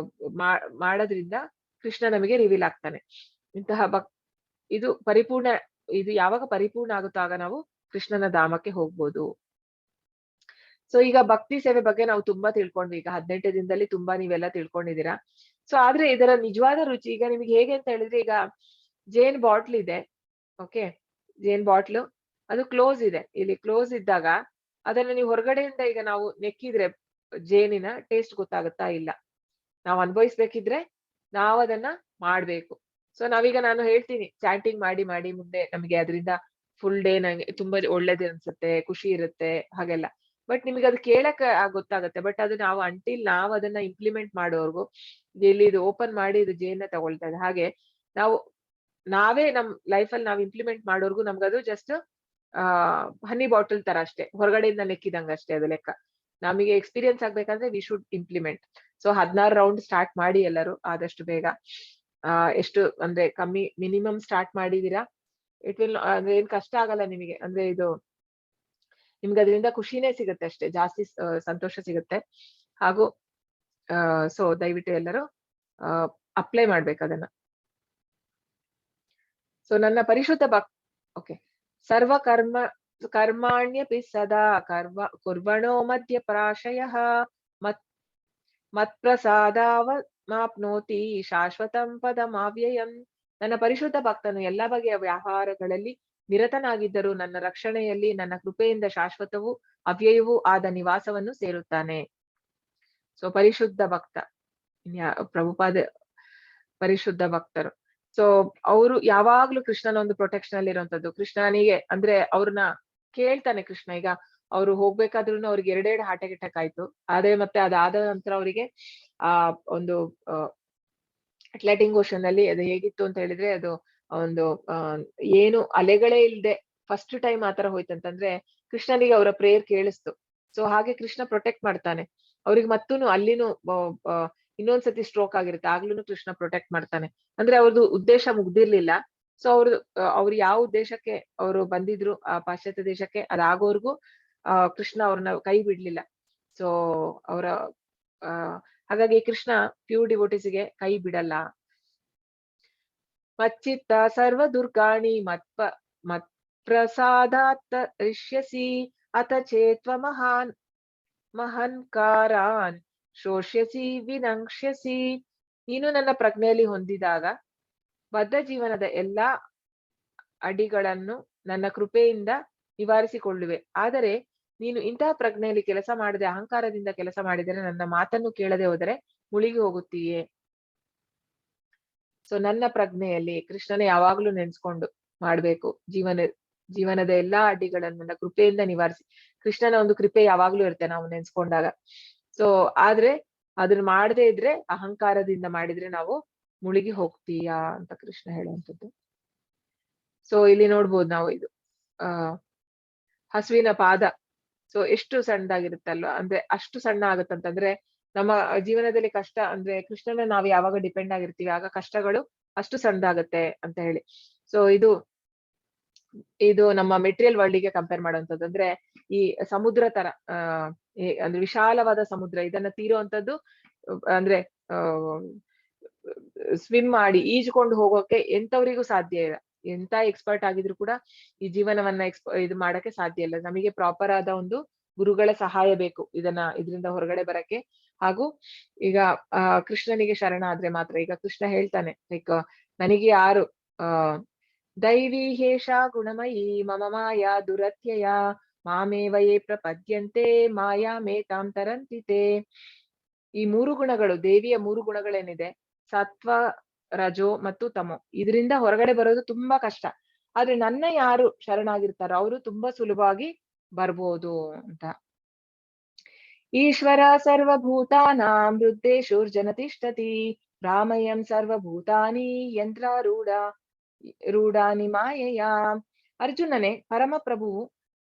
ಮಾಡೋದ್ರಿಂದ ಕೃಷ್ಣ ನಮಗೆ ರಿವೀಲ್ ಆಗ್ತಾನೆ. ಇಂತಹ ಇದು ಪರಿಪೂರ್ಣ, ಇದು ಯಾವಾಗ ಪರಿಪೂರ್ಣ ಆಗುತ್ತೋ ಆಗ ನಾವು ಕೃಷ್ಣನ ಧಾಮಕ್ಕೆ ಹೋಗ್ಬೋದು. ಸೊ ಈಗ ಭಕ್ತಿ ಸೇವೆ ಬಗ್ಗೆ ನಾವು ತುಂಬಾ ತಿಳ್ಕೊಂಡ್ವಿ. ಈಗ 18 ದಿನದಲ್ಲಿ ತುಂಬಾ ನೀವೆಲ್ಲ ತಿಳ್ಕೊಂಡಿದ್ದೀರಾ. ಸೊ ಆದ್ರೆ ಇದರ ನಿಜವಾದ ರುಚಿ ಈಗ ನಿಮ್ಗೆ ಹೇಗೆ ಅಂತ ಹೇಳಿದ್ರೆ, ಈಗ ಜೇನ್ ಬಾಟ್ಲ್ ಇದೆ, ಓಕೆ, ಜೇನ್ ಬಾಟ್ಲು ಅದು ಕ್ಲೋಸ್ ಇದೆ. ಇಲ್ಲಿ ಕ್ಲೋಸ್ ಇದ್ದಾಗ ಅದನ್ನ ನೀವು ಹೊರಗಡೆಯಿಂದ ಈಗ ನಾವು ನೆಕ್ಕಿದ್ರೆ ಜೇನಿನ ಟೇಸ್ಟ್ ಗೊತ್ತಾಗುತ್ತಾ? ಇಲ್ಲ. ನಾವು ಅನುಭವಿಸ್ಬೇಕಿದ್ರೆ ನಾವು ಅದನ್ನ ಮಾಡ್ಬೇಕು. ಸೊ ನಾವೀಗ ನಾನು ಹೇಳ್ತೀನಿ ಚಾಟಿಂಗ್ ಮಾಡಿ ಮಾಡಿ ಮುಂದೆ ನಮಗೆ ಅದರಿಂದ ಫುಲ್ ಡೇ ನಂಗೆ ತುಂಬಾ ಒಳ್ಳೇದು ಅನ್ಸುತ್ತೆ, ಖುಷಿ ಇರುತ್ತೆ ಹಾಗೆಲ್ಲ. ಬಟ್ ನಿಮಗೆ ಅದು ಕೇಳಕ್ ಗೊತ್ತಾಗತ್ತೆ. ಬಟ್ ಅದು ನಾವು ಅಂಟಿಲ್ ನಾವು ಅದನ್ನ ಇಂಪ್ಲಿಮೆಂಟ್ ಮಾಡೋರ್ಗು ಇಲ್ಲಿ ಇದು ಓಪನ್ ಮಾಡಿ ಇದು ಜೇನ ತಗೊಳ್ತಾ ಇದೆ. ಹಾಗೆ ನಾವೇ ನಮ್ ಲೈಫಲ್ಲಿ ನಾವು ಇಂಪ್ಲಿಮೆಂಟ್ ಮಾಡೋರ್ಗು ನಮ್ಗದು ಜಸ್ಟ್ ಹನಿ ಬಾಟಲ್ ತರ ಅಷ್ಟೇ, ಹೊರಗಡೆಯಿಂದ ನೆಕ್ಕಿದಂಗ ಅಷ್ಟೇ ಅದು ಲೆಕ್ಕ. ನಮಗೆ ಎಕ್ಸ್ಪೀರಿಯನ್ಸ್ ಆಗ್ಬೇಕಂದ್ರೆ we should implement. So 16 round start ಮಾಡಿ ಎಲ್ಲರೂ ಆದಷ್ಟು ಬೇಗ. ಎಷ್ಟು ಅಂದ್ರೆ ಕಮ್ಮಿ ಮಿನಿಮಮ್ ಸ್ಟಾರ್ಟ್ ಮಾಡಿದೀರಾ, ಇಟ್ ವಿಲ್ ಅಂದ್ರೆ ಏನ್ ಕಷ್ಟ ಆಗಲ್ಲ ನಿಮಗೆ. ಅಂದ್ರೆ ಇದು ನಿಮ್ಗೆ ಅದರಿಂದ ಖುಷಿನೇ ಸಿಗುತ್ತೆ ಅಷ್ಟೇ, ಜಾಸ್ತಿ ಸಂತೋಷ ಸಿಗುತ್ತೆ. ಹಾಗೂ ಸೊ ದಯವಿಟ್ಟು ಎಲ್ಲರೂ ಅಪ್ಲೈ ಮಾಡ್ಬೇಕು ಅದನ್ನ. ಸೊ ನನ್ನ ಪರಿಶುದ್ಧ ಓಕೆ, ಸರ್ವ ಕರ್ಮಾಣ್ಯಪಿ ಸದಾ ಕುರ್ವಣೋ ಮಧ್ಯ ಪ್ರಾಶಯಃ ಮತ್ಪ್ರಸಾದಾವಮಾಪ್ನೋತಿ ಶಾಶ್ವತಂ ಪದಮವ್ಯಯಂ. ನನ್ನ ಪರಿಶುದ್ಧ ಭಕ್ತನು ಎಲ್ಲ ಬಗೆಯ ವ್ಯವಹಾರಗಳಲ್ಲಿ ನಿರತನಾಗಿದ್ದರೂ ನನ್ನ ರಕ್ಷಣೆಯಲ್ಲಿ ನನ್ನ ಕೃಪೆಯಿಂದ ಶಾಶ್ವತವೂ ಅವ್ಯಯವೂ ಆದ ನಿವಾಸವನ್ನು ಸೇರುತ್ತಾನೆ. ಸೊ ಪರಿಶುದ್ಧ ಭಕ್ತ, ಪ್ರಭುಪಾದ ಪರಿಶುದ್ಧ ಭಕ್ತರು. ಸೊ ಅವರು ಯಾವಾಗ್ಲೂ ಕೃಷ್ಣನ ಒಂದು ಪ್ರೊಟೆಕ್ಷನ್ ಅಲ್ಲಿ ಇರುವಂತದ್ದು. ಕೃಷ್ಣನಿಗೆ ಅಂದ್ರೆ ಅವ್ರನ್ನ ಕೇಳ್ತಾನೆ ಕೃಷ್ಣ. ಈಗ ಅವ್ರು ಹೋಗ್ಬೇಕಾದ್ರೂ ಅವ್ರಿಗೆ 2 ಹಾರ್ಟ್ ಅಟ್ಯಾಕ್ ಆಯ್ತು. ಆದ್ರೆ ಮತ್ತೆ ಅದಾದ ನಂತರ ಅವರಿಗೆ ಒಂದು ಅಟ್ಲಾಂಟಿಕ್ ಓಷನ್ ಅಲ್ಲಿ ಅದು ಹೇಗಿತ್ತು ಅಂತ ಹೇಳಿದ್ರೆ, ಅದು ಒಂದು ಏನು ಅಲೆಗಳೇ ಇಲ್ದೆ ಫಸ್ಟ್ ಟೈಮ್ ಆತರ ಹೋಯ್ತಂತಂದ್ರೆ ಕೃಷ್ಣನಿಗೆ ಅವರ ಪ್ರೇಯರ್ ಕೇಳಿಸ್ತು. ಸೊ ಹಾಗೆ ಕೃಷ್ಣ ಪ್ರೊಟೆಕ್ಟ್ ಮಾಡ್ತಾನೆ ಅವ್ರಿಗೆ. ಮತ್ತೂನು ಅಲ್ಲಿನೂ ಇನ್ನೊಂದ್ಸತಿ ಸ್ಟ್ರೋಕ್ ಆಗಿರುತ್ತೆ, ಆಗ್ಲೂ ಕೃಷ್ಣ ಪ್ರೊಟೆಕ್ಟ್ ಮಾಡ್ತಾನೆ. ಅಂದ್ರೆ ಅವ್ರದ್ದು ಉದ್ದೇಶ ಮುಗ್ದಿರ್ಲಿಲ್ಲ. ಸೊ ಅವ್ರು ಯಾವ ಉದ್ದೇಶಕ್ಕೆ ಅವರು ಬಂದಿದ್ರು ಆ ಪಾಶ್ಚಾತ್ಯ ದೇಶಕ್ಕೆ, ಅದಾಗೋರ್ಗು ಕೃಷ್ಣ ಅವ್ರನ್ನ ಕೈ ಬಿಡ್ಲಿಲ್ಲ. ಸೊ ಹಾಗಾಗಿ ಕೃಷ್ಣ ಪ್ಯೂರ್ ಡಿವೋಟಿಸ್ಗೆ ಕೈ ಬಿಡಲ್ಲ. ಮಚ್ಚಿತ್ತ ಸರ್ವ ದುರ್ಗಾಣಿ ಮತ್ ಪ್ರಸಾದಾತ್ ರಿಷ್ಯಸಿ ಅಥ ಚೇತ್ವ ಮಹನ್ಕಾರಾನ್ ಶೋಷ್ಯಸಿ ವಿನಂಕ್ಷ್ಯಸಿ. ನೀನು ನನ್ನ ಪ್ರಜ್ಞೆಯಲ್ಲಿ ಹೊಂದಿದಾಗ ಬದ್ಧ ಜೀವನದ ಎಲ್ಲಾ ಅಡಿಗಳನ್ನು ನನ್ನ ಕೃಪೆಯಿಂದ ನಿವಾರಿಸಿಕೊಳ್ಳುವೆ. ಆದರೆ ನೀನು ಇಂತಹ ಪ್ರಜ್ಞೆಯಲ್ಲಿ ಕೆಲಸ ಮಾಡದೆ ಅಹಂಕಾರದಿಂದ ಕೆಲಸ ಮಾಡಿದರೆ, ನನ್ನ ಮಾತನ್ನು ಕೇಳದೆ ಹೋದರೆ ಮುಳುಗಿ ಹೋಗುತ್ತೀಯೇ. ಸೊ ನನ್ನ ಪ್ರಜ್ಞೆಯಲ್ಲಿ ಕೃಷ್ಣನ ಯಾವಾಗ್ಲೂ ನೆನ್ಸ್ಕೊಂಡು ಮಾಡ್ಬೇಕು. ಜೀವನದ ಎಲ್ಲಾ ಅಡ್ಡಿಗಳನ್ನು ನನ್ನ ಕೃಪೆಯಿಂದ ನಿವಾರಿಸಿ. ಕೃಷ್ಣನ ಒಂದು ಕೃಪೆ ಯಾವಾಗ್ಲೂ ಇರುತ್ತೆ ನಾವು ನೆನ್ಸ್ಕೊಂಡಾಗ. ಸೊ ಆದ್ರೆ ಅದನ್ನ ಮಾಡದೇ ಇದ್ರೆ, ಅಹಂಕಾರದಿಂದ ಮಾಡಿದ್ರೆ ನಾವು ಮುಳುಗಿ ಹೋಗ್ತೀಯಾ ಅಂತ ಕೃಷ್ಣ ಹೇಳುವಂಥದ್ದು. ಸೊ ಇಲ್ಲಿ ನೋಡ್ಬೋದು ನಾವು ಇದು ಹಸುವಿನ ಪಾದ. ಸೊ ಎಷ್ಟು ಸಣ್ಣದಾಗಿರುತ್ತಲ್ವಾ, ಅಂದ್ರೆ ಅಷ್ಟು ಸಣ್ಣ ಆಗುತ್ತಂತಂದ್ರೆ ನಮ್ಮ ಜೀವನದಲ್ಲಿ ಕಷ್ಟ ಅಂದ್ರೆ ಕೃಷ್ಣನ ನಾವು ಯಾವಾಗ ಡಿಪೆಂಡ್ ಆಗಿರ್ತೀವಿ ಆಗ ಕಷ್ಟಗಳು ಅಷ್ಟು ಸಣ್ಣದಾಗತ್ತೆ ಅಂತ ಹೇಳಿ. ಸೊ ಇದು ನಮ್ಮ ಮೆಟೀರಿಯಲ್ ವರ್ಲ್ಡ್ಗೆ ಕಂಪೇರ್ ಮಾಡುವಂಥದ್ದು. ಅಂದ್ರೆ ಈ ಸಮುದ್ರ ತರ ಅಂದ್ರೆ ವಿಶಾಲವಾದ ಸಮುದ್ರ, ಇದನ್ನ ತೀರುವಂತದ್ದು ಅಂದ್ರೆ ಸ್ವಿಮ್ ಮಾಡಿ ಈಜ್ಕೊಂಡು ಹೋಗೋಕೆ ಎಂತವರಿಗೂ ಸಾಧ್ಯ ಇಲ್ಲ. ಎಂತ ಎಕ್ಸ್ಪರ್ಟ್ ಆಗಿದ್ರು ಕೂಡ ಈ ಜೀವನವನ್ನ ಇದು ಮಾಡಕ್ಕೆ ಸಾಧ್ಯ ಇಲ್ಲ. ನಮಗೆ ಪ್ರಾಪರ್ ಆದ ಒಂದು ಗುರುಗಳ ಸಹಾಯ ಬೇಕು ಇದರಿಂದ ಹೊರಗಡೆ ಬರಕ್ಕೆ. ಹಾಗೂ ಈಗ ಕೃಷ್ಣನಿಗೆ ಶರಣ ಆದ್ರೆ ಮಾತ್ರ. ಈಗ ಕೃಷ್ಣ ಹೇಳ್ತಾನೆ, ಲೈಕ್ ನನಗೆ ಯಾರು ದೈವಿ ಹೇಷ ಗುಣಮಯಿ ಮಮ ಮಾಯಾ ದುರತ್ಯಯ ಮಾಮೇವಯೇ ಪ್ರಪದ್ಯಂತೆ ಮಾಯಾ ಮೇತಾಂ ತರಂತಿತೆ. ಈ 3 ಗುಣಗಳು, ದೇವಿಯ 3 ಗುಣಗಳೇನಿದೆ, ಸತ್ವ, ರಜೋ ಮತ್ತು ತಮೋ, ಇದರಿಂದ ಹೊರಗಡೆ ಬರೋದು ತುಂಬಾ ಕಷ್ಟ. ಆದ್ರೆ ನನ್ನ ಯಾರು ಶರಣಾಗಿರ್ತಾರೋ ಅವರು ತುಂಬಾ ಸುಲಭವಾಗಿ ಬರ್ಬೋದು ಅಂತ. ಈಶ್ವರ ಸರ್ವಭೂತಾನಾಂ ಹೃದ್ದೇಶುರ್ಜನ ತಿಷ್ಠತಿ ಭ್ರಾಮಯಂ ಸರ್ವಭೂತಾನಿ ರೂಢಾನಿ ಮಾಯೆಯ. ಅರ್ಜುನನೇ, ಪರಮಪ್ರಭುವು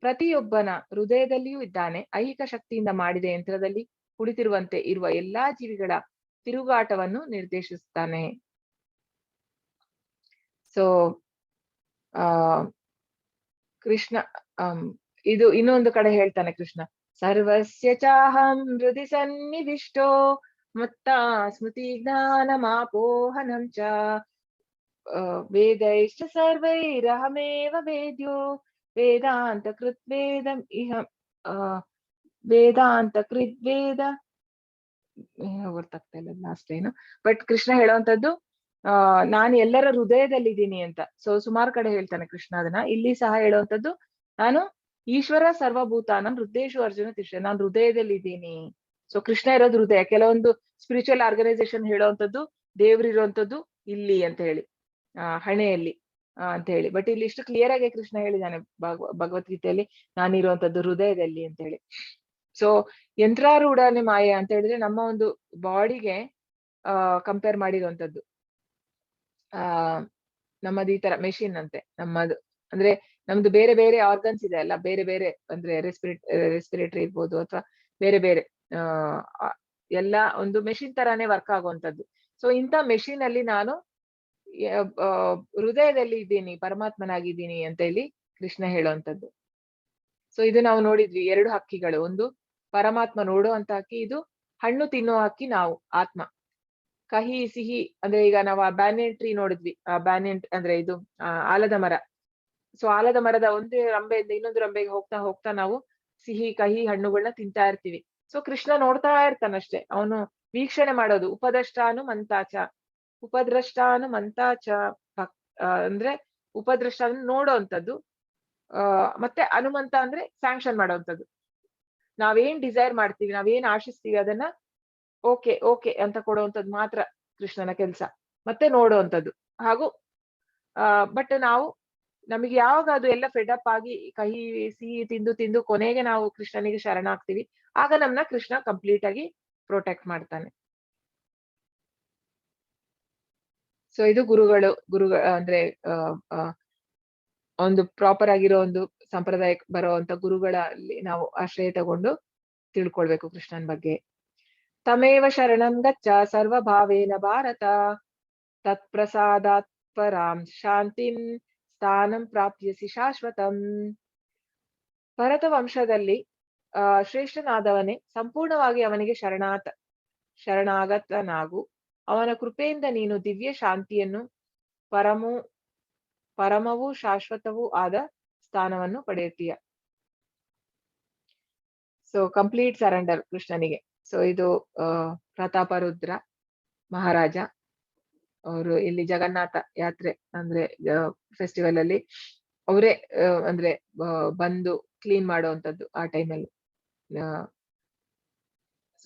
ಪ್ರತಿಯೊಬ್ಬನ ಹೃದಯದಲ್ಲಿಯೂ ಇದ್ದಾನೆ. ಐಹಿಕ ಶಕ್ತಿಯಿಂದ ಮಾಡಿದ ಯಂತ್ರದಲ್ಲಿ ಕುಳಿತಿರುವಂತೆ ಇರುವ ಎಲ್ಲಾ ಜೀವಿಗಳ ತಿರುಗಾಟವನ್ನು ನಿರ್ದೇಶಿಸುತ್ತಾನೆ. ಸೊ ಕೃಷ್ಣ ಇದು ಇನ್ನೊಂದು ಕಡೆ ಹೇಳ್ತಾನೆ ಕೃಷ್ಣ, ಸರ್ವಸ್ಯ ಚಾಹಂ ಹೃದಯ ಸನ್ನಿವಿಷ್ಟೋ ಮತ್ತ ಸ್ಮೃತಿ ಜ್ಞಾನ ಮಾಪೋಹನಂ ಚ ವೇದೈಶ್ಚ ಸರ್ವೈರಹಮೇವ ವೇದ್ಯೋ ವೇದಾಂತ ಕೃತ್ವೇದಂ ಇಹ ವೇದಾಂತ ಕೃದ್ವೇದ ಗೊತ್ತಾಗ್ತಾ ಇಲ್ಲ ಲಾಸ್ಟ್ ಏನು. ಬಟ್ ಕೃಷ್ಣ ಹೇಳುವಂತದ್ದು ನಾನು ಎಲ್ಲರ ಹೃದಯದಲ್ಲಿದ್ದೀನಿ ಅಂತ. ಸೊ ಸುಮಾರು ಕಡೆ ಹೇಳ್ತಾನೆ ಕೃಷ್ಣ ಅದನ್ನ. ಇಲ್ಲಿ ಸಹ ಹೇಳುವಂತದ್ದು, ನಾನು ಈಶ್ವರ ಸರ್ವಭೂತಾನಂ ಹೃದಯೇಶು ಅರ್ಜುನ ತಿಷ್ಠ, ನಾನು ಹೃದಯದಲ್ಲಿ ಇದ್ದೀನಿ. ಸೊ ಕೃಷ್ಣ ಇರೋದು ಹೃದಯ. ಕೆಲವೊಂದು ಸ್ಪಿರಿಚುವಲ್ ಆರ್ಗನೈಸೇಷನ್ ಹೇಳುವಂತದ್ದು ದೇವ್ರಿರುವಂತದ್ದು ಇಲ್ಲಿ ಅಂತ ಹೇಳಿ, ಹಣೆಯಲ್ಲಿ ಅಂತ ಹೇಳಿ. ಬಟ್ ಇಲ್ಲಿ ಇಷ್ಟು ಕ್ಲಿಯರ್ ಆಗಿ ಕೃಷ್ಣ ಹೇಳಿದ್ದಾನೆ ಭಗವದ್ಗೀತೆಯಲ್ಲಿ, ನಾನಿರುವಂತದ್ದು ಹೃದಯದಲ್ಲಿ ಅಂತ ಹೇಳಿ. ಸೊ ಯಂತ್ರಾರೂಢನೆ ಮಾಯೆ ಅಂತ ಹೇಳಿದ್ರೆ ನಮ್ಮ ಒಂದು ಬಾಡಿಗೆ ಕಂಪೇರ್ ಮಾಡಿರುವಂತದ್ದು. ನಮ್ಮದು ಈ ತರ ಮೆಷಿನ್ ಅಂತೆ ನಮ್ಮದು. ಅಂದ್ರೆ ನಮ್ದು ಬೇರೆ ಬೇರೆ ಆರ್ಗನ್ಸ್ ಇದೆ ಅಲ್ಲ, ಬೇರೆ ಬೇರೆ ಅಂದ್ರೆ ರೆಸ್ಪಿರೇಟರಿ ಇರ್ಬೋದು ಅಥವಾ ಬೇರೆ ಬೇರೆ ಎಲ್ಲ ಒಂದು ಮೆಷಿನ್ ತರಾನೇ ವರ್ಕ್ ಆಗುವಂತದ್ದು. ಸೊ ಇಂಥ ಮೆಷಿನ್ ಅಲ್ಲಿ ನಾನು ಹೃದಯದಲ್ಲಿ ಇದ್ದೀನಿ, ಪರಮಾತ್ಮನಾಗಿದ್ದೀನಿ ಅಂತ ಹೇಳಿ ಕೃಷ್ಣ ಹೇಳುವಂತದ್ದು. ಸೊ ಇದು ನಾವು ನೋಡಿದ್ವಿ, 2 ಹಕ್ಕಿಗಳು. ಒಂದು ಪರಮಾತ್ಮ ನೋಡುವಂತ ಹಕ್ಕಿ, ಇದು ಹಣ್ಣು ತಿನ್ನುವ ಹಕ್ಕಿ ನಾವು ಆತ್ಮ. ಕಹಿ ಸಿಹಿ ಅಂದ್ರೆ ಈಗ ನಾವು ಆ ಬ್ಯಾನಿಯನ್ ಟ್ರೀ ನೋಡಿದ್ವಿ. ಬ್ಯಾನಿಯನ್ ಅಂದ್ರೆ ಇದು ಆಲದ ಮರ. ಸೊ ಆಲದ ಮರದ ಒಂದು ರಂಬೆಯಿಂದ ಇನ್ನೊಂದು ರಂಬೆಗೆ ಹೋಗ್ತಾ ಹೋಗ್ತಾ ನಾವು ಸಿಹಿ ಕಹಿ ಹಣ್ಣುಗಳನ್ನ ತಿಂತಾ ಇರ್ತೀವಿ. ಸೊ ಕೃಷ್ಣ ನೋಡ್ತಾ ಇರ್ತಾನಷ್ಟೇ, ಅವನು ವೀಕ್ಷಣೆ ಮಾಡೋದು. ಉಪದ್ರಷ್ಟಾನು ಮಂತಾಚ ಅಂದ್ರೆ ಉಪದ್ರಷ್ಟ ಅಂದ್ರೆ ನೋಡೋವಂಥದ್ದು, ಮತ್ತೆ ಹನುಮಂತ ಅಂದ್ರೆ ಸ್ಯಾಂಕ್ಷನ್ ಮಾಡೋವಂಥದ್ದು. ನಾವೇನ್ ಡಿಸೈರ್ ಮಾಡ್ತೀವಿ, ನಾವೇನ್ ಆಶಿಸ್ತೀವಿ ಅದನ್ನ ಓಕೆ ಓಕೆ ಅಂತ ಕೊಡುವಂಥದ್ದು ಮಾತ್ರ ಕೃಷ್ಣನ ಕೆಲಸ, ಮತ್ತೆ ನೋಡುವಂಥದ್ದು. ಹಾಗೂ ಬಟ್ ನಮಗೆ ಯಾವಾಗ ಅದು ಎಲ್ಲ ಫೆಡಪ್ ಆಗಿ ಕಹಿ ಸಿಹಿ ತಿಂದು ತಿಂದು ಕೊನೆಗೆ ನಾವು ಕೃಷ್ಣನಿಗೆ ಶರಣಾಗ್ತೀವಿ, ಆಗ ನಮ್ನ ಕೃಷ್ಣ ಕಂಪ್ಲೀಟ್ ಆಗಿ ಪ್ರೊಟೆಕ್ಟ್ ಮಾಡ್ತಾನೆ. ಸೊ ಇದು ಗುರುಗಳು ಅಂದ್ರೆ ಒಂದು ಪ್ರಾಪರ್ ಆಗಿರೋ ಒಂದು ಸಂಪ್ರದಾಯಕ್ಕೆ ಬರುವಂತ ಗುರುಗಳಲ್ಲಿ ನಾವು ಆಶ್ರಯ ತಗೊಂಡು ತಿಳ್ಕೊಳ್ಬೇಕು ಕೃಷ್ಣನ್ ಬಗ್ಗೆ. ತಮೇವ ಶರಣಂ ಗಚ್ಚ ಸರ್ವಭಾವೇನ ಭಾರತ ತತ್ಪ್ರಸಾದಾತ್ ಪರಾಂ ಶಾಂತಿಂ ಸ್ಥಾನಂ ಪ್ರಾಪ್ಯಸಿ ಶಾಶ್ವತಂ. ಭರತ ವಂಶದಲ್ಲಿ ಶ್ರೇಷ್ಠನಾದವನೇ, ಸಂಪೂರ್ಣವಾಗಿ ಅವನಿಗೆ ಶರಣಾಗತನಾಗು. ಅವನ ಕೃಪೆಯಿಂದ ನೀನು ದಿವ್ಯ ಶಾಂತಿಯನ್ನು, ಪರಮವೂ ಶಾಶ್ವತವೂ ಆದ ಸ್ಥಾನವನ್ನು ಪಡೆಯುತ್ತೀಯ. ಸೊ ಕಂಪ್ಲೀಟ್ ಸರೆಂಡರ್ ಕೃಷ್ಣನಿಗೆ. ಸೊ ಇದು ಪ್ರತಾಪರುದ್ರ ಮಹಾರಾಜ ಅವರು ಇಲ್ಲಿ ಜಗನ್ನಾಥ ಯಾತ್ರೆ ಅಂದ್ರೆ ಫೆಸ್ಟಿವಲ್ ಅಲ್ಲಿ ಅವರೇ ಅಂದ್ರೆ ಬಂದು ಕ್ಲೀನ್ ಮಾಡುವಂತದ್ದು ಆ ಟೈಮಲ್ಲಿ.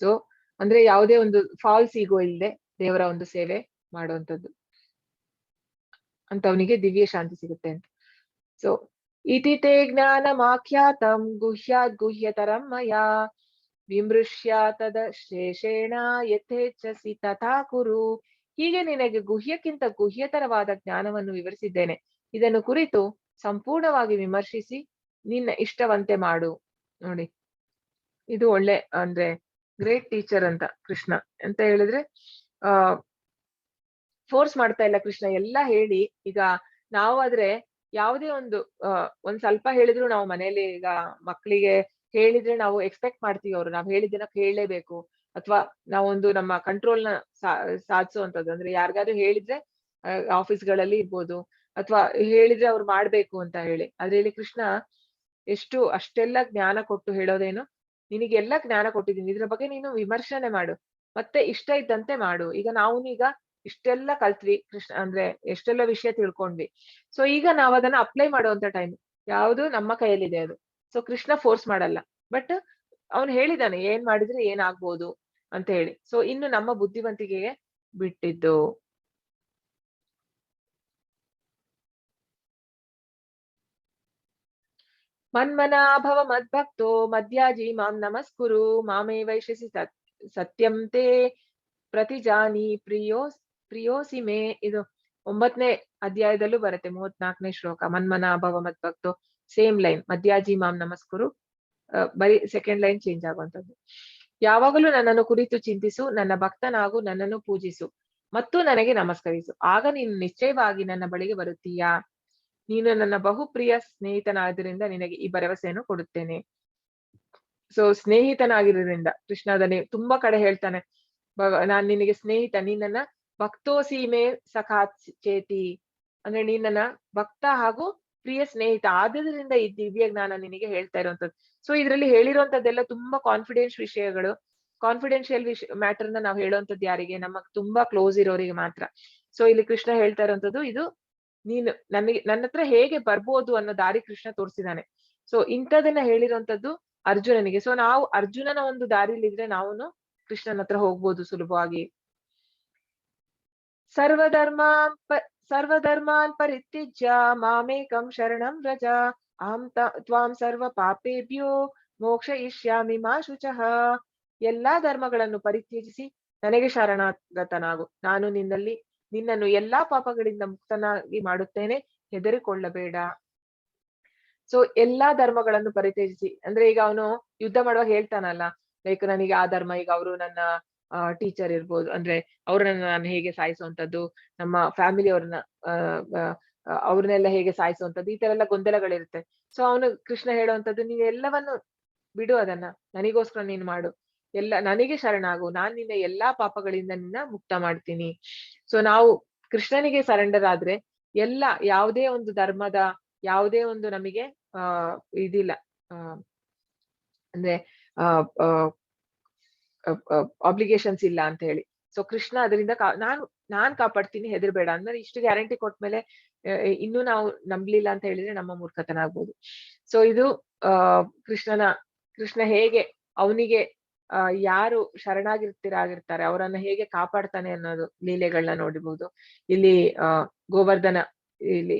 ಸೊ ಅಂದ್ರೆ ಯಾವುದೇ ಒಂದು ಫಾಲ್ಸ್ ಈಗೋ ಇಲ್ಲದೆ ದೇವರ ಒಂದು ಸೇವೆ ಮಾಡುವಂತದ್ದು ಅಂತವನಿಗೆ ದಿವ್ಯ ಶಾಂತಿ ಸಿಗುತ್ತೆ ಅಂತ. ಸೊ ಇತಿ ತೇ ಜ್ಞಾನಮಾಖ್ಯಾತಂ ಗುಹ್ಯಾದ್ ಗುಹ್ಯತರಂ ಮಯಾ ವಿಮೃಶ್ಯ ತದ ಶೇಷೇಣ ಯಥೇಚ್ಛಸಿ ತಥಾ ಕುರು. ಹೀಗೆ ನಿನಗೆ ಗುಹ್ಯಕ್ಕಿಂತ ಗುಹ್ಯತರವಾದ ಜ್ಞಾನವನ್ನು ವಿವರಿಸಿದ್ದೇನೆ. ಇದನ್ನು ಕುರಿತು ಸಂಪೂರ್ಣವಾಗಿ ವಿಮರ್ಶಿಸಿ ನಿನ್ನ ಇಷ್ಟವಂತೆ ಮಾಡು. ನೋಡಿ, ಇದು ಒಳ್ಳೆ ಅಂದ್ರೆ ಗ್ರೇಟ್ ಟೀಚರ್ ಅಂತ ಕೃಷ್ಣ. ಅಂತ ಹೇಳಿದ್ರೆ ಫೋರ್ಸ್ ಮಾಡ್ತಾ ಇಲ್ಲ ಕೃಷ್ಣ, ಎಲ್ಲ ಹೇಳಿ. ಈಗ ನಾವಾದ್ರೆ ಯಾವುದೇ ಒಂದ್ ಸ್ವಲ್ಪ ಹೇಳಿದ್ರು ನಾವು ಮನೇಲಿ ಈಗ ಮಕ್ಕಳಿಗೆ ಹೇಳಿದ್ರೆ ನಾವು ಎಕ್ಸ್ಪೆಕ್ಟ್ ಮಾಡ್ತೀವಿ, ಅವ್ರು ನಾವ್ ಹೇಳಿದ್ದನ್ನ ಕೇಳಲೇಬೇಕು, ಅಥವಾ ನಾವೊಂದು ನಮ್ಮ ಕಂಟ್ರೋಲ್ನ ಸಾಧಿಸುವಂಥದ್ದು. ಅಂದ್ರೆ ಯಾರಿಗಾದ್ರೂ ಹೇಳಿದ್ರೆ ಆಫೀಸ್ಗಳಲ್ಲಿ ಇರ್ಬೋದು, ಅಥವಾ ಹೇಳಿದ್ರೆ ಅವ್ರು ಮಾಡ್ಬೇಕು ಅಂತ ಹೇಳಿ. ಆದ್ರೆ ಇಲ್ಲಿ ಕೃಷ್ಣ ಅಷ್ಟೆಲ್ಲ ಜ್ಞಾನ ಕೊಟ್ಟು ಹೇಳೋದೇನು, ನಿನಗೆಲ್ಲ ಜ್ಞಾನ ಕೊಟ್ಟಿದ್ದೀನಿ, ಇದ್ರ ಬಗ್ಗೆ ನೀನು ವಿಮರ್ಶನೆ ಮಾಡು, ಮತ್ತೆ ಇಷ್ಟ ಇದ್ದಂತೆ ಮಾಡು. ಈಗ ಈಗ ಇಷ್ಟೆಲ್ಲ ಕಲ್ತ್ವಿ ಕೃಷ್ಣ, ಅಂದ್ರೆ ಎಷ್ಟೆಲ್ಲ ವಿಷಯ ತಿಳ್ಕೊಂಡ್ವಿ. ಸೊ ಈಗ ನಾವ್ ಅದನ್ನ ಅಪ್ಲೈ ಮಾಡುವಂತ ಟೈಮ್, ಯಾವುದು ನಮ್ಮ ಕೈಯಲ್ಲಿದೆ ಅದು. ಸೊ ಕೃಷ್ಣ ಫೋರ್ಸ್ ಮಾಡಲ್ಲ, ಬಟ್ ಅವನು ಹೇಳಿದಾನೆ ಏನ್ ಮಾಡಿದ್ರೆ ಏನಾಗ್ಬೋದು ಅಂತ ಹೇಳಿ. ಸೊ ಇನ್ನು ನಮ್ಮ ಬುದ್ಧಿವಂತಿಕೆಗೆ ಬಿಟ್ಟಿದ್ದು. ಮನ್ಮನಾ ಭವ ಮದ್ಭಕ್ತೋ ಮದ್ಯಾಜಿ ಮಾಂ ನಮಸ್ಕುರು ಮಾಮೇ ವೈಶ್ಯಸಿ ಸತ್ಯಂ ತೇ ಪ್ರತಿಜಾನಿ ಪ್ರಿಯೋಸಿ ಮೇ. ಇದು 9ನೇ ಅಧ್ಯಾಯದಲ್ಲೂ ಬರುತ್ತೆ, 34ನೇ ಶ್ಲೋಕ. ಮನ್ಮನಾ ಭವ ಮದ್ಭಕ್ತೋ, ಸೇಮ್ ಲೈನ್, ಮದ್ಯಾಜಿ ಮಾಂ ನಮಸ್ಕುರು, ಬರೀ ಸೆಕೆಂಡ್ ಲೈನ್ ಚೇಂಜ್ ಆಗುವಂತದ್ದು. ಯಾವಾಗಲೂ ನನ್ನನ್ನು ಕುರಿತು ಚಿಂತಿಸು, ನನ್ನ ಭಕ್ತನಾಗು, ನನ್ನನ್ನು ಪೂಜಿಸು ಮತ್ತು ನನಗೆ ನಮಸ್ಕರಿಸು, ಆಗ ನೀನು ನಿಶ್ಚಯವಾಗಿ ನನ್ನ ಬಳಿಗೆ ಬರುತ್ತೀಯಾ. ನೀನು ನನ್ನ ಬಹುಪ್ರಿಯ ಸ್ನೇಹಿತನಾದ್ದರಿಂದ ನಿನಗೆ ಈ ಭರವಸೆಯನ್ನು ಕೊಡುತ್ತೇನೆ. ಸೊ ಸ್ನೇಹಿತನಾಗಿರೋದ್ರಿಂದ ಕೃಷ್ಣ ಅದನ್ನೇ ತುಂಬಾ ಕಡೆ ಹೇಳ್ತಾನೆ, ನಾನ್ ನಿನಗೆ ಸ್ನೇಹಿತ, ನೀನನ್ನ ಭಕ್ತೋಸೀಮೆ ಸಖಾತ್ ಚೇತಿ, ಅಂದ್ರೆ ನೀನನ್ನ ಭಕ್ತ ಹಾಗೂ ಪ್ರಿಯ ಸ್ನೇಹಿತ ಆದ್ರಿಂದ ಈ ದಿವ್ಯ ಜ್ಞಾನ ನಿನಗೆ ಹೇಳ್ತಾ ಇರುವಂತದ್ದು. ಸೊ ಇದ್ರಲ್ಲಿ ಹೇಳಿರುವಂತದ್ದೆಲ್ಲ ತುಂಬಾ ಕಾನ್ಫಿಡೆನ್ಷಿಯಲ್ ಮ್ಯಾಟರ್ನ ನಾವು ಹೇಳುವಂತದ್ದು ಯಾರಿಗೆ, ನಮಗ್ ತುಂಬಾ ಕ್ಲೋಸ್ ಇರೋರಿಗೆ ಮಾತ್ರ. ಸೊ ಇಲ್ಲಿ ಕೃಷ್ಣ ಹೇಳ್ತಾ ಇರುವಂತದ್ದು ಇದು, ನೀನು ನನ್ನ ಹತ್ರ ಹೇಗೆ ಬರ್ಬೋದು ಅನ್ನೋ ದಾರಿ ಕೃಷ್ಣ ತೋರಿಸಿದಾನೆ. ಸೊ ಇಂಥದನ್ನ ಹೇಳಿರುವಂತದ್ದು ಅರ್ಜುನನಿಗೆ. ಸೊ ನಾವು ಅರ್ಜುನನ ಒಂದು ದಾರಿಲಿದ್ರೆ ನಾವು ಕೃಷ್ಣನ ಹತ್ರ ಹೋಗ್ಬೋದು ಸುಲಭವಾಗಿ. ಸರ್ವಧರ್ಮಾನ್ ಪರಿತ್ಯಜ್ಯ ಮಾಮೇಕಂ ಶರಣಂ ವ್ರಜ ಅಹಂ ತ್ವಾಂ ಸರ್ವ ಪಾಪೇಭ್ಯೋ ಮೋಕ್ಷಯಿಷ್ಯಾಮಿ ಮಾ ಶುಚಃ. ಎಲ್ಲಾ ಧರ್ಮಗಳನ್ನು ಪರಿತ್ಯಜಿಸಿ ನನಗೆ ಶರಣಾಗತನಾಗು, ನಾನು ನಿನ್ನನ್ನು ಎಲ್ಲಾ ಪಾಪಗಳಿಂದ ಮುಕ್ತನಾಗಿ ಮಾಡುತ್ತೇನೆ, ಹೆದರಿಕೊಳ್ಳಬೇಡ. ಸೊ ಎಲ್ಲಾ ಧರ್ಮಗಳನ್ನು ಪರಿತ್ಯಜಿಸಿ ಅಂದ್ರೆ ಈಗ ಅವನು ಯುದ್ಧ ಮಾಡುವಾಗ ಹೇಳ್ತಾನಲ್ಲ, ಲೈಕ್ ನನಗೆ ಆ ಧರ್ಮ, ಈಗ ಅವರು ನನ್ನ ಟೀಚರ್ ಇರ್ಬೋದು, ಅಂದ್ರೆ ಅವ್ರನ್ನ ನಾನು ಹೇಗೆ ಸಾಯಿಸುವಂತದ್ದು, ನಮ್ಮ ಫ್ಯಾಮಿಲಿ ಅವ್ರನ್ನೆಲ್ಲ ಹೇಗೆ ಸಾಯಿಸುವಂತದ್ದು, ಈ ತರ ಎಲ್ಲ ಗೊಂದಲಗಳಿರುತ್ತೆ. ಸೊ ಅವನು ಕೃಷ್ಣ ಹೇಳುವಂತದ್ದು, ನೀನ್ ಎಲ್ಲವನ್ನು ಬಿಡು, ಅದನ್ನ ನನಗೋಸ್ಕರ ನೀನ್ ಮಾಡು, ನನಗೆ ಶರಣಾಗು, ನಾನ್ ನಿನ್ನ ಎಲ್ಲಾ ಪಾಪಗಳಿಂದ ನಿನ್ನ ಮುಕ್ತ ಮಾಡ್ತೀನಿ. ಸೊ ನಾವು ಕೃಷ್ಣನಿಗೆ ಸರೆಂಡರ್ ಆದ್ರೆ ಯಾವುದೇ ಒಂದು ಧರ್ಮದ ಯಾವುದೇ ಒಂದು ನಮಗೆ ಇದಿಲ್ಲ, ಅಂದ್ರೆ ಆಬ್ಲಿಗೇಷನ್ಸ್ ಇಲ್ಲ ಅಂತ ಹೇಳಿ. ಸೊ ಕೃಷ್ಣ ಅದರಿಂದ ನಾನ್ ಕಾಪಾಡ್ತೀನಿ, ಹೆದರ್ಬೇಡ ಅಂದ್ರೆ ಇಷ್ಟು ಗ್ಯಾರಂಟಿ ಕೊಟ್ಮೇಲೆ ಇನ್ನೂ ನಾವು ನಂಬ್ಲಿಲ್ಲ ಅಂತ ಹೇಳಿದ್ರೆ ನಮ್ಮ ಮೂರ್ಖತನ ಆಗ್ಬೋದು. ಸೊ ಇದು ಕೃಷ್ಣ ಹೇಗೆ ಅವನಿಗೆ ಯಾರು ಶರಣಾಗಿರ್ತಾರೆ ಅವರನ್ನ ಹೇಗೆ ಕಾಪಾಡ್ತಾನೆ ಅನ್ನೋದು ಲೀಲೆಗಳನ್ನ ನೋಡಿಬಹುದು. ಇಲ್ಲಿ ಗೋವರ್ಧನ ಇಲ್ಲಿ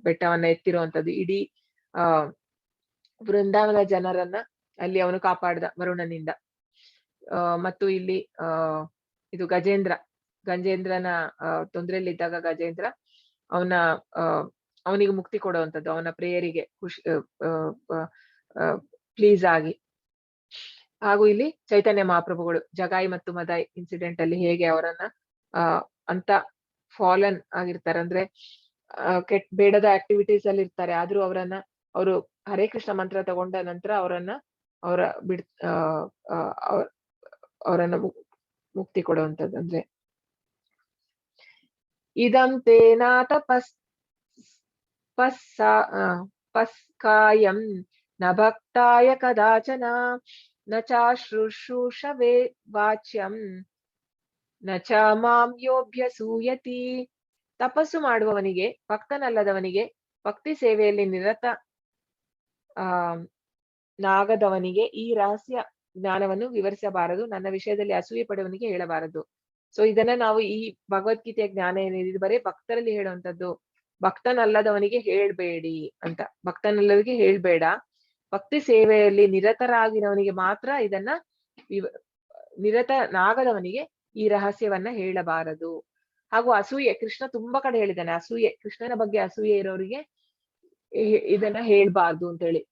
ಬೆಟ್ಟವನ್ನ ಎತ್ತಿರುವಂತದ್ದು, ಇಡೀ ವೃಂದಾವನ ಜನರನ್ನ ಅಲ್ಲಿ ಅವನು ಕಾಪಾಡ್ದ ವರುಣನಿಂದ. ಮತ್ತು ಇಲ್ಲಿ ಇದು ಗಜೇಂದ್ರನ ತೊಂದರೆಯಲ್ಲಿದ್ದಾಗ ಗಜೇಂದ್ರ ಅವನಿಗೆ ಮುಕ್ತಿ ಕೊಡುವಂಥದ್ದು, ಅವನ ಪ್ರೇಯರಿಗೆ ಪ್ಲೀಸ್ ಆಗಿ. ಹಾಗೂ ಇಲ್ಲಿ ಚೈತನ್ಯ ಮಹಾಪ್ರಭುಗಳು ಜಗಾಯಿ ಮತ್ತು ಮದಾಯಿ ಇನ್ಸಿಡೆಂಟ್ ಅಲ್ಲಿ ಹೇಗೆ ಅವರನ್ನ ಅಂತ ಫಾಲನ್ ಆಗಿರ್ತಾರೆ, ಅಂದ್ರೆ ಬೇಡದ ಆಕ್ಟಿವಿಟೀಸ್ ಅಲ್ಲಿ ಇರ್ತಾರೆ, ಆದ್ರೂ ಅವರು ಹರೇ ಕೃಷ್ಣ ಮಂತ್ರ ತಗೊಂಡ ನಂತರ ಅವರನ್ನ ಮುಕ್ತಿ ಕೊಡುವಂಥದ್ದು. ಅಂದ್ರೆ ಇದಂತೆ ನಾಥ ಪಸ್ಕಾಯಂ ನ ಭಕ್ತಾಯ ಕದಾಚನ ನ ಚಾಶ್ರೂಷವೇ ವಾಚ್ಯಂ ನ ಚ ಮಾಂ ಯೋಭ್ಯಸೂಯತಿ. ತಪಸ್ಸು ಮಾಡುವವನಿಗೆ, ಭಕ್ತನಲ್ಲದವನಿಗೆ, ಭಕ್ತಿ ಸೇವೆಯಲ್ಲಿ ನಿರತ ನಾಗದವನಿಗೆ ಈ ರಹಸ್ಯ ಜ್ಞಾನವನ್ನು ವಿವರಿಸಬಾರದು, ನನ್ನ ವಿಷಯದಲ್ಲಿ ಅಸೂಯೆ ಪಡುವವನಿಗೆ ಹೇಳಬಾರದು. ಸೊ ಇದನ್ನ ನಾವು ಈ ಭಗವದ್ಗೀತೆಯ ಜ್ಞಾನ ಏನಿದೆ ಬರೀ ಭಕ್ತರಲ್ಲಿ ಹೇಳುವಂತದ್ದು, ಭಕ್ತನಲ್ಲದವನಿಗೆ ಹೇಳ್ಬೇಡಿ ಅಂತ, ಭಕ್ತನಲ್ಲವರಿಗೆ ಹೇಳ್ಬೇಡ, ಭಕ್ತಿ ಸೇವೆಯಲ್ಲಿ ನಿರತರಾಗಿರೋವನಿಗೆ ಮಾತ್ರ ಇದನ್ನ ನಿರತನಾಗದವನಿಗೆ ಈ ರಹಸ್ಯವನ್ನ ಹೇಳಬಾರದು. ಹಾಗೂ ಅಸೂಯೆ, ಕೃಷ್ಣ ತುಂಬಾ ಕಡೆ ಹೇಳಿದ್ದಾನೆ ಅಸೂಯೆ, ಕೃಷ್ಣನ ಬಗ್ಗೆ ಅಸೂಯೆ ಇರೋರಿಗೆ ಇದನ್ನ ಹೇಳ್ಬಾರ್ದು ಅಂತ ಹೇಳಿ.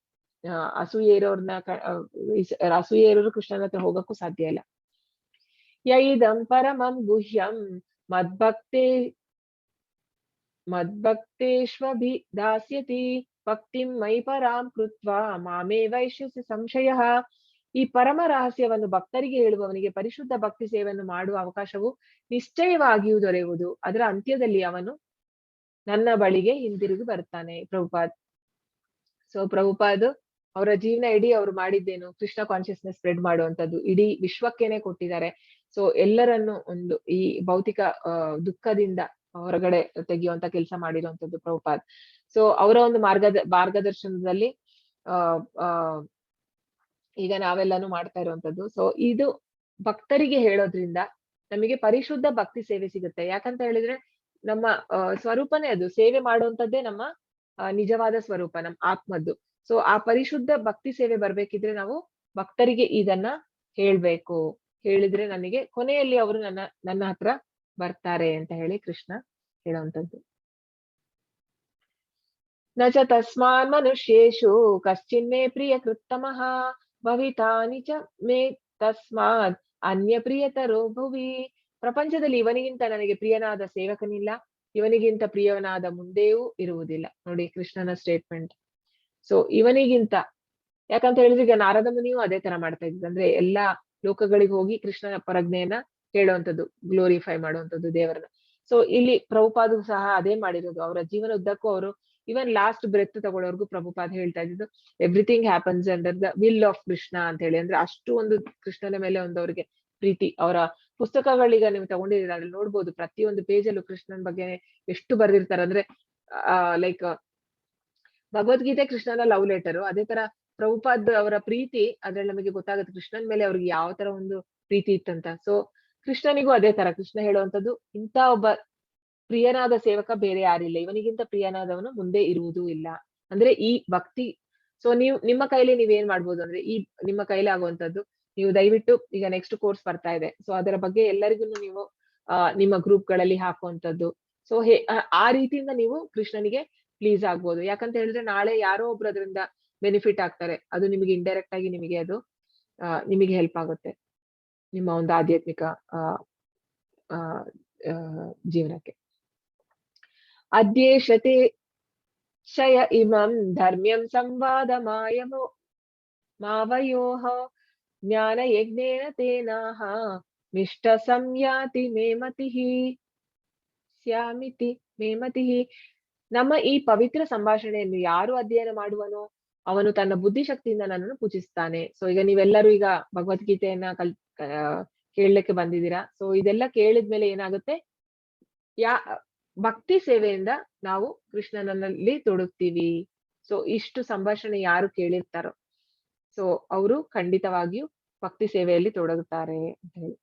ಅಸೂಯೆ ಇರೋರು ಕೃಷ್ಣನ ಹತ್ರ ಹೋಗಕ್ಕೂ ಸಾಧ್ಯ ಇಲ್ಲ. ಯೈದಂ ಪರಮಂ ಗುಹ್ಯಂ ಮದ್ಭಕ್ತೇಷ್ವಭಿದಾಸ್ಯತಿ ಭಕ್ತಿಂ ಮೈ ಪರಾಂ ಕೃತ್ವಾ ಮಾಮೇ ವೈಶ್ಯಸಿ ಸಂಶಯಃ. ಈ ಪರಮ ರಹಸ್ಯವನ್ನು ಭಕ್ತರಿಗೆ ಹೇಳುವವನಿಗೆ ಪರಿಶುದ್ಧ ಭಕ್ತಿ ಸೇವೆಯನ್ನು ಮಾಡುವ ಅವಕಾಶವು ನಿಶ್ಚಯವಾಗಿಯೂ ದೊರೆಯುವುದು. ಅದರ ಅಂತ್ಯದಲ್ಲಿ ಅವನು ನನ್ನ ಬಳಿಗೆ ಹಿಂದಿರುಗಿ ಬರ್ತಾನೆ. ಪ್ರಭುಪಾದ್. ಸೊ ಪ್ರಭುಪಾದ್ ಅವರ ಜೀವನ ಇಡೀ ಅವ್ರು ಮಾಡಿದ್ದೇನು, ಕೃಷ್ಣ ಕಾನ್ಶಿಯಸ್ನೆಸ್ ಸ್ಪ್ರೆಡ್ ಮಾಡುವಂತದ್ದು, ಇಡೀ ವಿಶ್ವಕ್ಕೇನೆ ಕೊಟ್ಟಿದ್ದಾರೆ. ಸೊ ಎಲ್ಲರನ್ನು ಒಂದು ಈ ಭೌತಿಕ ದುಃಖದಿಂದ ಹೊರಗಡೆ ತೆಗೆಯುವಂತ ಕೆಲಸ ಮಾಡಿರುವಂತದ್ದು ಪ್ರಭುಪಾದ್. ಸೊ ಅವರ ಒಂದು ಮಾರ್ಗದರ್ಶನದಲ್ಲಿ ಈಗ ನಾವೆಲ್ಲಾನು ಮಾಡ್ತಾ ಇರುವಂತದ್ದು. ಸೊ ಇದು ಭಕ್ತರಿಗೆ ಹೇಳೋದ್ರಿಂದ ನಮಗೆ ಪರಿಶುದ್ಧ ಭಕ್ತಿ ಸೇವೆ ಸಿಗುತ್ತೆ. ಯಾಕಂತ ಹೇಳಿದ್ರೆ ನಮ್ಮ ಸ್ವರೂಪನೇ ಅದು, ಸೇವೆ ಮಾಡುವಂತದ್ದೇ ನಮ್ಮ ನಿಜವಾದ ಸ್ವರೂಪ, ನಮ್ಮ ಆತ್ಮದ್ದು. ಸೊ ಆ ಪರಿಶುದ್ಧ ಭಕ್ತಿ ಸೇವೆ ಬರ್ಬೇಕಿದ್ರೆ ನಾವು ಭಕ್ತರಿಗೆ ಇದನ್ನ ಹೇಳ್ಬೇಕು, ಹೇಳಿದ್ರೆ ನನಗೆ ಕೊನೆಯಲ್ಲಿ ಅವರು ನನ್ನ ಹತ್ರ ಬರ್ತಾರೆ ಅಂತ ಹೇಳಿ ಕೃಷ್ಣ ಹೇಳುವಂತದ್ದು. ನ ಚ ತಸ್ಮಾನ್ ಮನುಷ್ಯೇಷು ಕಶ್ಚಿನ್ಮೇ ಪ್ರಿಯ ಕೃತ್ತಮಃ ಭವಿತಾನಿ ಚ ಮೇ ತಸ್ಮಾತ್ ಅನ್ಯ ಪ್ರಿಯತರೋ ಭುವಿ. ಪ್ರಪಂಚದಲ್ಲಿ ಇವನಿಗಿಂತ ನನಗೆ ಪ್ರಿಯನಾದ ಸೇವಕನಿಲ್ಲ, ಇವನಿಗಿಂತ ಪ್ರಿಯವನಾದ ಮುಂದೆಯೂ ಇರುವುದಿಲ್ಲ. ನೋಡಿ ಕೃಷ್ಣನ ಸ್ಟೇಟ್ಮೆಂಟ್. ಸೊ ಇವನಿಗಿಂತ, ಯಾಕಂತ ಹೇಳಿದ್ರೆ ಈಗ ನಾರದ ಮುನಿಯು ಅದೇ ತರ ಮಾಡ್ತಾ ಇದ್ರು, ಅಂದ್ರೆ ಎಲ್ಲಾ ಲೋಕಗಳಿಗೆ ಹೋಗಿ ಕೃಷ್ಣನ ಪ್ರಜ್ಞೆಯನ್ನ ಹೇಳುವಂಥದ್ದು, ಗ್ಲೋರಿಫೈ ಮಾಡುವಂಥದ್ದು ದೇವರನ್ನ. ಸೊ ಇಲ್ಲಿ ಪ್ರಭುಪಾದ ಸಹ ಅದೇ ಮಾಡಿರೋದು. ಅವರ ಜೀವನ ಉದ್ದಕ್ಕೂ ಅವರು ಇವನ್ ಲಾಸ್ಟ್ ಬ್ರೆತ್ ತಗೊಳ್ಳೋರ್ಗು ಪ್ರಭುಪಾದ ಹೇಳ್ತಾ ಇದ್ದು everything happens under the will of Krishna ಅಂತ ಹೇಳಿ. ಅಂದ್ರೆ ಅಷ್ಟು ಒಂದು ಕೃಷ್ಣನ ಮೇಲೆ ಒಂದು ಅವ್ರಿಗೆ ಪ್ರೀತಿ. ಅವರ ಪುಸ್ತಕಗಳೀಗ ನೀವು ತಗೊಂಡಿದ್ದೀರ, ಅದ್ರಲ್ಲಿ ನೋಡ್ಬೋದು ಪ್ರತಿಯೊಂದು ಪೇಜಲ್ಲೂ ಕೃಷ್ಣನ್ ಬಗ್ಗೆ ಎಷ್ಟು ಬರ್ದಿರ್ತಾರೆ. ಅಂದ್ರೆ ಲೈಕ್ ಭಗವದ್ಗೀತೆ ಕೃಷ್ಣನ ಲವ್ ಲೆಟರು, ಅದೇ ತರ ಪ್ರಭುಪಾದ್ ಅವರ ಪ್ರೀತಿ ಅದ್ರಲ್ಲಿ ನಮಗೆ ಗೊತ್ತಾಗುತ್ತೆ ಕೃಷ್ಣನ್ ಮೇಲೆ ಅವ್ರಿಗೆ ಯಾವ ತರ ಒಂದು ಪ್ರೀತಿ ಇತ್ತಂತ. ಸೊ ಕೃಷ್ಣನಿಗೂ ಅದೇ ತರ ಕೃಷ್ಣ ಹೇಳುವಂತದ್ದು, ಇಂಥ ಒಬ್ಬ ಪ್ರಿಯನಾದ ಸೇವಕ ಬೇರೆ ಯಾರಿಲ್ಲ, ಇವನಿಗಿಂತ ಪ್ರಿಯನಾದವನು ಮುಂದೆ ಇರುವುದೂ ಇಲ್ಲ. ಅಂದ್ರೆ ಈ ಭಕ್ತಿ. ಸೊ ನಿಮ್ಮ ಕೈಲಿ ನೀವೇನ್ ಮಾಡ್ಬೋದು ಅಂದ್ರೆ, ಈ ನಿಮ್ಮ ಕೈಲಿ ಆಗುವಂತದ್ದು ನೀವು ದಯವಿಟ್ಟು, ಈಗ ನೆಕ್ಸ್ಟ್ ಕೋರ್ಸ್ ಬರ್ತಾ ಇದೆ, ಸೊ ಅದರ ಬಗ್ಗೆ ಎಲ್ಲರಿಗೂ ನೀವು ನಿಮ್ಮ ಗ್ರೂಪ್ ಗಳಲ್ಲಿ ಹಾಕುವಂತದ್ದು. ಸೊ ಆ ರೀತಿಯಿಂದ ನೀವು ಕೃಷ್ಣನಿಗೆ ಪ್ಲೀಸ್ ಆಗ್ಬೋದು. ಯಾಕಂತ ಹೇಳಿದ್ರೆ ನಾಳೆ ಯಾರೋ ಒಬ್ರು ಅದರಿಂದ ಬೆನಿಫಿಟ್ ಆಗ್ತಾರೆ, ಅದು ನಿಮಗೆ ಇಂಡೈರೆಕ್ಟ್ ಆಗಿ ನಿಮಗೆ ಅದು ನಿಮಗೆ ಹೆಲ್ಪ್ ಆಗುತ್ತೆ ನಿಮ್ಮ ಒಂದು ಆಧ್ಯಾತ್ಮಿಕ ಜೀವನಕ್ಕೆ. ಅದ್ಯೇಷತೆ ಶಯ ಇಮಂ ಧರ್ಮ್ಯಂ ಸಂವಾದ ಮಾವಯೋಃ ಜ್ಞಾನ ಯಜ್ಞೇನ ತೇನಾಹ ಮಿಷ್ಟ ಸಂಯಾತಿ ಮೇಮತಿಃ. ನಮ್ಮ ಈ ಪವಿತ್ರ ಸಂಭಾಷಣೆಯನ್ನು ಯಾರು ಅಧ್ಯಯನ ಮಾಡುವನೋ ಅವನು ತನ್ನ ಬುದ್ಧಿಶಕ್ತಿಯಿಂದ ನನ್ನನ್ನು ಪೂಜಿಸ್ತಾನೆ. ಸೊ ಈಗ ನೀವೆಲ್ಲರೂ ಈಗ ಭಗವದ್ಗೀತೆಯನ್ನ ಕೇಳಲಿಕ್ಕೆ ಬಂದಿದ್ದೀರಾ. ಸೊ ಇದೆಲ್ಲ ಕೇಳಿದ್ಮೇಲೆ ಏನಾಗುತ್ತೆ, ಭಕ್ತಿ ಸೇವೆಯಿಂದ ನಾವು ಕೃಷ್ಣನಲ್ಲಿ ತೊಡಗ್ತೀವಿ. ಸೊ ಇಷ್ಟು ಸಂಭಾಷಣೆ ಯಾರು ಕೇಳಿರ್ತಾರೋ ಸೊ ಅವರು ಖಂಡಿತವಾಗಿಯೂ ಭಕ್ತಿ ಸೇವೆಯಲ್ಲಿ ತೊಡಗುತ್ತಾರೆ ಅಂತ ಹೇಳಿ.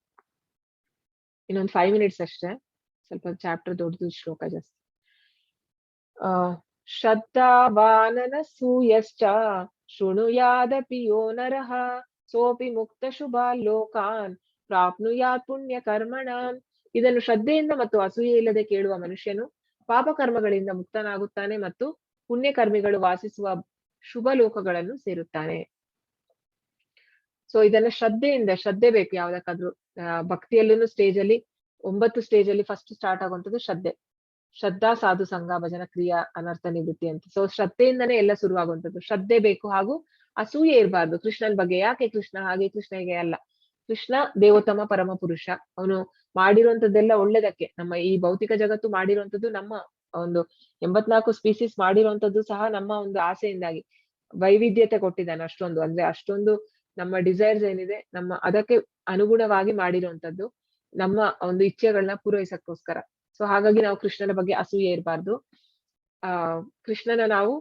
ಇನ್ನೊಂದು 5 minutes ಅಷ್ಟೇ, ಸ್ವಲ್ಪ ಚಾಪ್ಟರ್ ದೊಡ್ಡದು, ಶ್ಲೋಕ ಜಾಸ್ತಿ. ಶ್ರದ್ಧಾವಾನನಸೂಯಶ್ಚ ಶೃಣುಯಾದಪಿ ಯೋ ನರಃ ಸೋಪಿ ಮುಕ್ತ ಶುಭಾನ್ ಲೋಕಾನ್ ಪ್ರಾಪ್ನುಯಾತ್ ಪುಣ್ಯ ಕರ್ಮಣಾಂ. ಇದನ್ನು ಶ್ರದ್ಧೆಯಿಂದ ಮತ್ತು ಅಸೂಯೆ ಇಲ್ಲದೆ ಕೇಳುವ ಮನುಷ್ಯನು ಪಾಪಕರ್ಮಗಳಿಂದ ಮುಕ್ತನಾಗುತ್ತಾನೆ ಮತ್ತು ಪುಣ್ಯಕರ್ಮಿಗಳು ವಾಸಿಸುವ ಶುಭ ಲೋಕಗಳನ್ನು ಸೇರುತ್ತಾನೆ. ಸೊ ಇದನ್ನ ಶ್ರದ್ಧೆ ಬೇಕು ಯಾವ್ದಕ್ಕಾದ್ರೂ. ಭಕ್ತಿಯಲ್ಲೂ ಸ್ಟೇಜ್ ಅಲ್ಲಿ 9 ಸ್ಟೇಜ್ ಅಲ್ಲಿ ಫಸ್ಟ್ ಸ್ಟಾರ್ಟ್ ಆಗುವಂಥದ್ದು ಶ್ರದ್ಧಾ ಸಾಧು ಸಂಘ ಭಜನ ಕ್ರಿಯಾ ಅನರ್ಥ ನಿವೃತ್ತಿ ಅಂತ. ಸೊ ಶ್ರದ್ಧೆಯಿಂದನೇ ಎಲ್ಲ ಶುರುವಾಗುವಂಥದ್ದು. ಶ್ರದ್ಧೆ ಬೇಕು, ಹಾಗೂ ಅಸೂಯೆ ಇರಬಾರ್ದು ಕೃಷ್ಣನ ಬಗ್ಗೆ. ಯಾಕೆ ಕೃಷ್ಣ ಹಾಗೆ, ಕೃಷ್ಣ ಹೇಗೆ ಅಲ್ಲ, ಕೃಷ್ಣ ದೇವೋತ್ತಮ ಪರಮ ಪುರುಷ. ಅವನು ಮಾಡಿರುವಂತದ್ದೆಲ್ಲ ಒಳ್ಳೇದಕ್ಕೆ. ನಮ್ಮ ಈ ಭೌತಿಕ ಜಗತ್ತು ಮಾಡಿರುವಂತದ್ದು, ನಮ್ಮ ಒಂದು 84 ಸ್ಪೀಸೀಸ್ ಮಾಡಿರುವಂತದ್ದು ಸಹ ನಮ್ಮ ಒಂದು ಆಸೆಯಿಂದಾಗಿ. ವೈವಿಧ್ಯತೆ ಕೊಟ್ಟಿದ್ದಾನೆ ಅಷ್ಟೊಂದು, ಅಂದ್ರೆ ಅಷ್ಟೊಂದು ನಮ್ಮ ಡಿಸೈರ್ಸ್ ಏನಿದೆ ನಮ್ಮ ಅದಕ್ಕೆ ಅನುಗುಣವಾಗಿ ಮಾಡಿರುವಂತದ್ದು, ನಮ್ಮ ಒಂದು ಇಚ್ಛೆಗಳನ್ನ ಪೂರೈಸಕ್ಕೋಸ್ಕರ. ಸೊ ಹಾಗಾಗಿ ನಾವು ಕೃಷ್ಣನ ಬಗ್ಗೆ ಅಸೂಯೆ ಇರಬಾರ್ದು. ಕೃಷ್ಣನ ನಾವು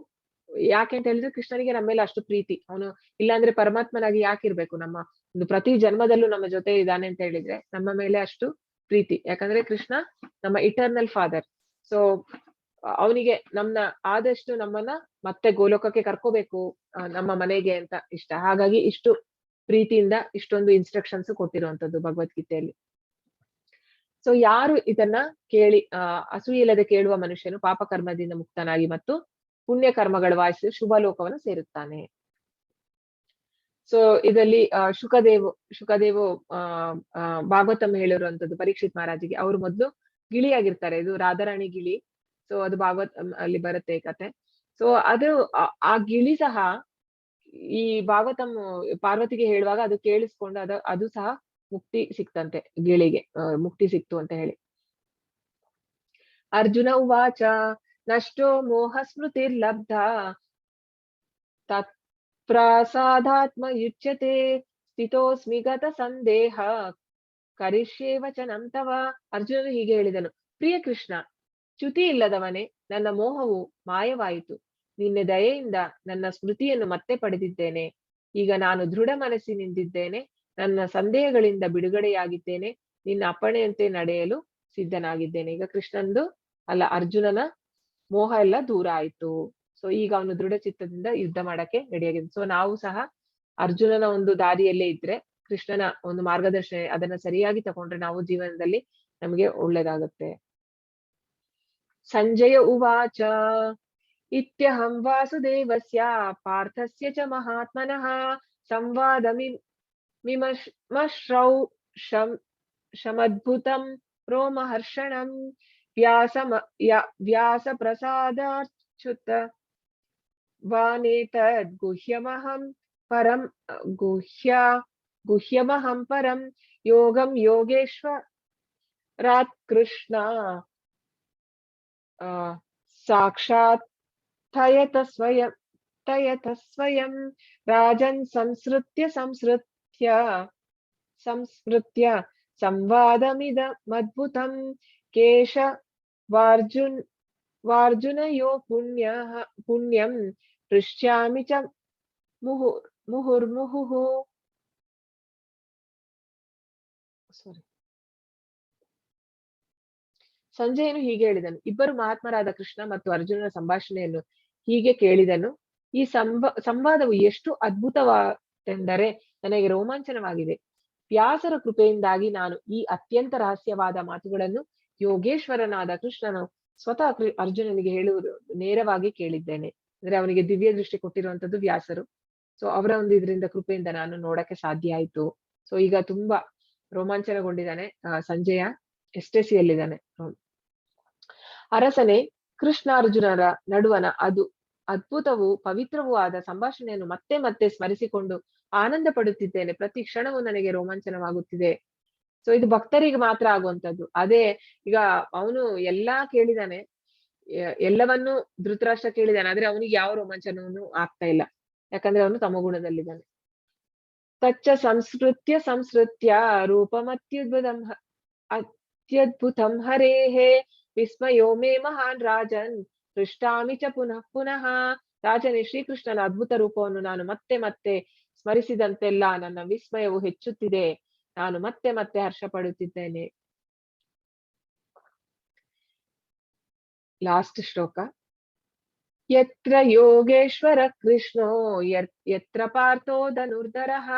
ಯಾಕೆ ಅಂತ ಹೇಳಿದ್ರೆ ಕೃಷ್ಣನಿಗೆ ನಮ್ಮ ಮೇಲೆ ಅಷ್ಟು ಪ್ರೀತಿ. ಅವನು ಇಲ್ಲಾಂದ್ರೆ ಪರಮಾತ್ಮನಾಗಿ ಯಾಕಿರ್ಬೇಕು, ನಮ್ಮ ಒಂದು ಪ್ರತಿ ಜನ್ಮದಲ್ಲೂ ನಮ್ಮ ಜೊತೆ ಇದ್ದಾನೆ ಅಂತ ಹೇಳಿದ್ರೆ ನಮ್ಮ ಮೇಲೆ ಅಷ್ಟು ಪ್ರೀತಿ. ಯಾಕಂದ್ರೆ ಕೃಷ್ಣ ನಮ್ಮ ಇಟರ್ನಲ್ ಫಾದರ್. ಸೊ ಅವನಿಗೆ ಆದಷ್ಟು ನಮ್ಮನ್ನ ಮತ್ತೆ ಗೋಲೋಕಕ್ಕೆ ಕರ್ಕೋಬೇಕು, ನಮ್ಮ ಮನೆಗೆ ಅಂತ ಇಷ್ಟ. ಹಾಗಾಗಿ ಇಷ್ಟು ಪ್ರೀತಿಯಿಂದ ಇಷ್ಟೊಂದು ಇನ್ಸ್ಟ್ರಕ್ಷನ್ಸ್ ಕೊಟ್ಟಿರುವಂತದ್ದು ಭಗವದ್ಗೀತೆಯಲ್ಲಿ. ಸೊ ಯಾರು ಇದನ್ನ ಕೇಳಿ ಅಸೂಯೆ ಇಲ್ಲದೆ ಕೇಳುವ ಮನುಷ್ಯನು ಪಾಪ ಕರ್ಮದಿಂದ ಮುಕ್ತನಾಗಿ ಮತ್ತು ಪುಣ್ಯ ಕರ್ಮಗಳ ವಾಯಿಸಿ ಶುಭ ಲೋಕವನ್ನು ಸೇರುತ್ತಾನೆ. ಸೊ ಇದರಲ್ಲಿ ಶುಕದೇವು ಭಾಗವತಂ ಹೇಳಿರುವಂತದ್ದು ಪರೀಕ್ಷಿತ್ ಮಹಾರಾಜಿಗೆ. ಅವರು ಮೊದಲು ಗಿಳಿಯಾಗಿರ್ತಾರೆ, ಇದು ರಾಧಾರಾಣಿ ಗಿಳಿ. ಸೊ ಅದು ಭಾಗವತ್ ಅಲ್ಲಿ ಬರುತ್ತೆ ಕತೆ. ಸೊ ಅದು ಆ ಗಿಳಿ ಸಹ ಈ ಭಾಗವತಂ ಪಾರ್ವತಿಗೆ ಹೇಳುವಾಗ ಅದು ಕೇಳಿಸ್ಕೊಂಡು ಅದು ಸಹ ಮುಕ್ತಿ ಸಿಕ್ತಂತೆ, ಗಿಳಿಗೆ ಮುಕ್ತಿ ಸಿಕ್ತು ಅಂತ ಹೇಳಿ. ಅರ್ಜುನ ಉವಾಚ ನಷ್ಟೋ ಮೋಹ ಸ್ಮೃತಿರ್ಲಬ್ಧ ತತ್ಪ್ರಸಾದಾತ್ಮ ಯುಚ್ಯತೆ ಸ್ಥಿತೋಸ್ಮಿ ಗತ ಸಂದೇಹ ಕರಿಷ್ಯೇ ವಚನಂ ತವ. ಅರ್ಜುನನು ಹೀಗೆ ಹೇಳಿದನು, ಪ್ರಿಯ ಕೃಷ್ಣ, ಚ್ಯುತಿ ಇಲ್ಲದವನೇ, ನನ್ನ ಮೋಹವು ಮಾಯವಾಯಿತು. ನಿನ್ನ ದಯೆಯಿಂದ ನನ್ನ ಸ್ಮೃತಿಯನ್ನು ಮತ್ತೆ ಪಡೆದಿದ್ದೇನೆ. ಈಗ ನಾನು ದೃಢ ಮನಸ್ಸಿನಿಂದಿದ್ದೇನೆ, ನನ್ನ ಸಂದೇಹಗಳಿಂದ ಬಿಡುಗಡೆಯಾಗಿದ್ದೇನೆ, ನಿನ್ನ ಅಪ್ಪಣೆಯಂತೆ ನಡೆಯಲು ಸಿದ್ಧನಾಗಿದ್ದೇನೆ. ಈಗ ಕೃಷ್ಣಂದು ಅರ್ಜುನನ ಮೋಹ ಎಲ್ಲ ದೂರ ಆಯ್ತು. ಸೊ ಈಗ ಅವನು ದೃಢ ಚಿತ್ತದಿಂದ ಯುದ್ಧ ಮಾಡಕ್ಕೆ ರೆಡಿಯಾಗಿದ್ದಾನೆ. ಸೊ ನಾವು ಸಹ ಅರ್ಜುನನ ಒಂದು ದಾರಿಯಲ್ಲೇ ಇದ್ರೆ, ಕೃಷ್ಣನ ಒಂದು ಮಾರ್ಗದರ್ಶನ ಅದನ್ನ ಸರಿಯಾಗಿ ತಗೊಂಡ್ರೆ ನಾವು ಜೀವನದಲ್ಲಿ ನಮಗೆ ಒಳ್ಳೇದಾಗುತ್ತೆ. ಸಂಜಯ ಉವಾಚ ಇತ್ಯಹಂ ವಾಸುದೇವಸ್ಯ ಪಾರ್ಥಸ್ಯ ಚ ಮಹಾತ್ಮನಃ ಸಂವಾದಮಿಮಶ್ರೌಷಮದ್ಭುತಂ ರೋಮಹರ್ಷಣಂ ವ್ಯಾಸ ಪ್ರಸಾದಾಚ್ಯುತ ವಾನೇತದ್ ಗುಹ್ಯಮಹಂ ಪರಂ ಯೋಗಂ ಯೋಗೇಶ್ವರಾತ್ ಕೃಷ್ಣ ಸಾಕ್ಷಾತ್ ತಯತ ಸ್ವಯಂ ರಾಜನ್ ಸಂಸ್ಮೃತ್ಯ ಸಂವಾದಮಿದಮದ್ಭುತಂ ಕೇಶವಾರ್ಜುನಯೋ ಪುಣ್ಯಂ ಪೃಷ್ಯಾಮಿ ಚ ಮುಹುರ್ಮುಹುಃ. ಸಂಜಯನು ಹೀಗೆ ಹೇಳಿದನು. ಇಬ್ಬರು ಮಹಾತ್ಮರಾದ ಕೃಷ್ಣ ಮತ್ತು ಅರ್ಜುನನ ಸಂಭಾಷಣೆಯನ್ನು ಹೀಗೆ ಕೇಳಿದನು. ಈ ಸಂವಾದವು ಎಷ್ಟು ಅದ್ಭುತವಾದೆಂದರೆ ನನಗೆ ರೋಮಾಂಚನವಾಗಿದೆ. ವ್ಯಾಸರ ಕೃಪೆಯಿಂದಾಗಿ ನಾನು ಈ ಅತ್ಯಂತ ರಹಸ್ಯವಾದ ಮಾತುಗಳನ್ನು ಯೋಗೇಶ್ವರನಾದ ಕೃಷ್ಣನು ಸ್ವತಃ ಅರ್ಜುನನಿಗೆ ಹೇಳುವುದು ನೇರವಾಗಿ ಕೇಳಿದ್ದೇನೆ. ಅಂದ್ರೆ ಅವನಿಗೆ ದಿವ್ಯ ದೃಷ್ಟಿ ಕೊಟ್ಟಿರುವಂತದ್ದು ವ್ಯಾಸರು. ಸೊ ಅವರ ಒಂದು ಇದರಿಂದ ಕೃಪೆಯಿಂದ ನಾನು ನೋಡಕ್ಕೆ ಸಾಧ್ಯ ಆಯ್ತು. ಸೊ ಈಗ ತುಂಬಾ ರೋಮಾಂಚನಗೊಂಡಿದ್ದಾನೆ ಸಂಜಯ, ಎಸ್ಟೆಸಿಯಲ್ಲಿದ್ದಾನೆ. ಅರಸನೇ, ಕೃಷ್ಣಾರ್ಜುನರ ನಡುವನ ಅದು ಅದ್ಭುತವೂ ಪವಿತ್ರವೂ ಆದ ಸಂಭಾಷಣೆಯನ್ನು ಮತ್ತೆ ಮತ್ತೆ ಸ್ಮರಿಸಿಕೊಂಡು ಆನಂದ ಪಡುತ್ತಿದ್ದೇನೆ. ಪ್ರತಿ ಕ್ಷಣವೂ ನನಗೆ ರೋಮಾಂಚನವಾಗುತ್ತಿದೆ. ಸೊ ಇದು ಭಕ್ತರಿಗೆ ಮಾತ್ರ ಆಗುವಂತದ್ದು. ಅದೇ ಈಗ ಅವನು ಎಲ್ಲಾ ಕೇಳಿದಾನೆ, ಎಲ್ಲವನ್ನೂ ಧೃತರಾಷ್ಟ್ರ ಕೇಳಿದಾನೆ, ಆದ್ರೆ ಅವನಿಗೆ ಯಾವ ರೋಮಾಂಚನವನ್ನು ಆಗ್ತಾ ಇಲ್ಲ, ಯಾಕಂದ್ರೆ ಅವನು ತಮಗುಣದಲ್ಲಿದ್ದಾನೆ. ತಚ್ಚ ಸಂಸ್ಕೃತ್ಯ ರೂಪಮತ್ಯದ್ಭುತಂ ಹರೇಹೇ ವಿಸ್ಮಯೋ ಮೇ ಮಹಾನ್ ರಾಜನ್ ಪೃಷ್ಟಾಮಿ ಚ ಪುನಃ ಪುನಃ. ರಾಜನೇ, ಶ್ರೀಕೃಷ್ಣನ ಅದ್ಭುತ ರೂಪವನ್ನು ನಾನು ಮತ್ತೆ ಮತ್ತೆ ಸ್ಮರಿಸಿದಂತೆಲ್ಲ ನನ್ನ ವಿಸ್ಮಯವು ಹೆಚ್ಚುತ್ತಿದೆ. ನಾನು ಮತ್ತೆ ಮತ್ತೆ ಹರ್ಷ ಪಡುತ್ತಿದ್ದೇನೆ. ಲಾಸ್ಟ್ ಶ್ಲೋಕ. ಯತ್ರ ಯೋಗೇಶ್ವರ ಕೃಷ್ಣೋ ಯತ್ರ ಪಾರ್ಥೋ ಧನುರ್ಧರಃ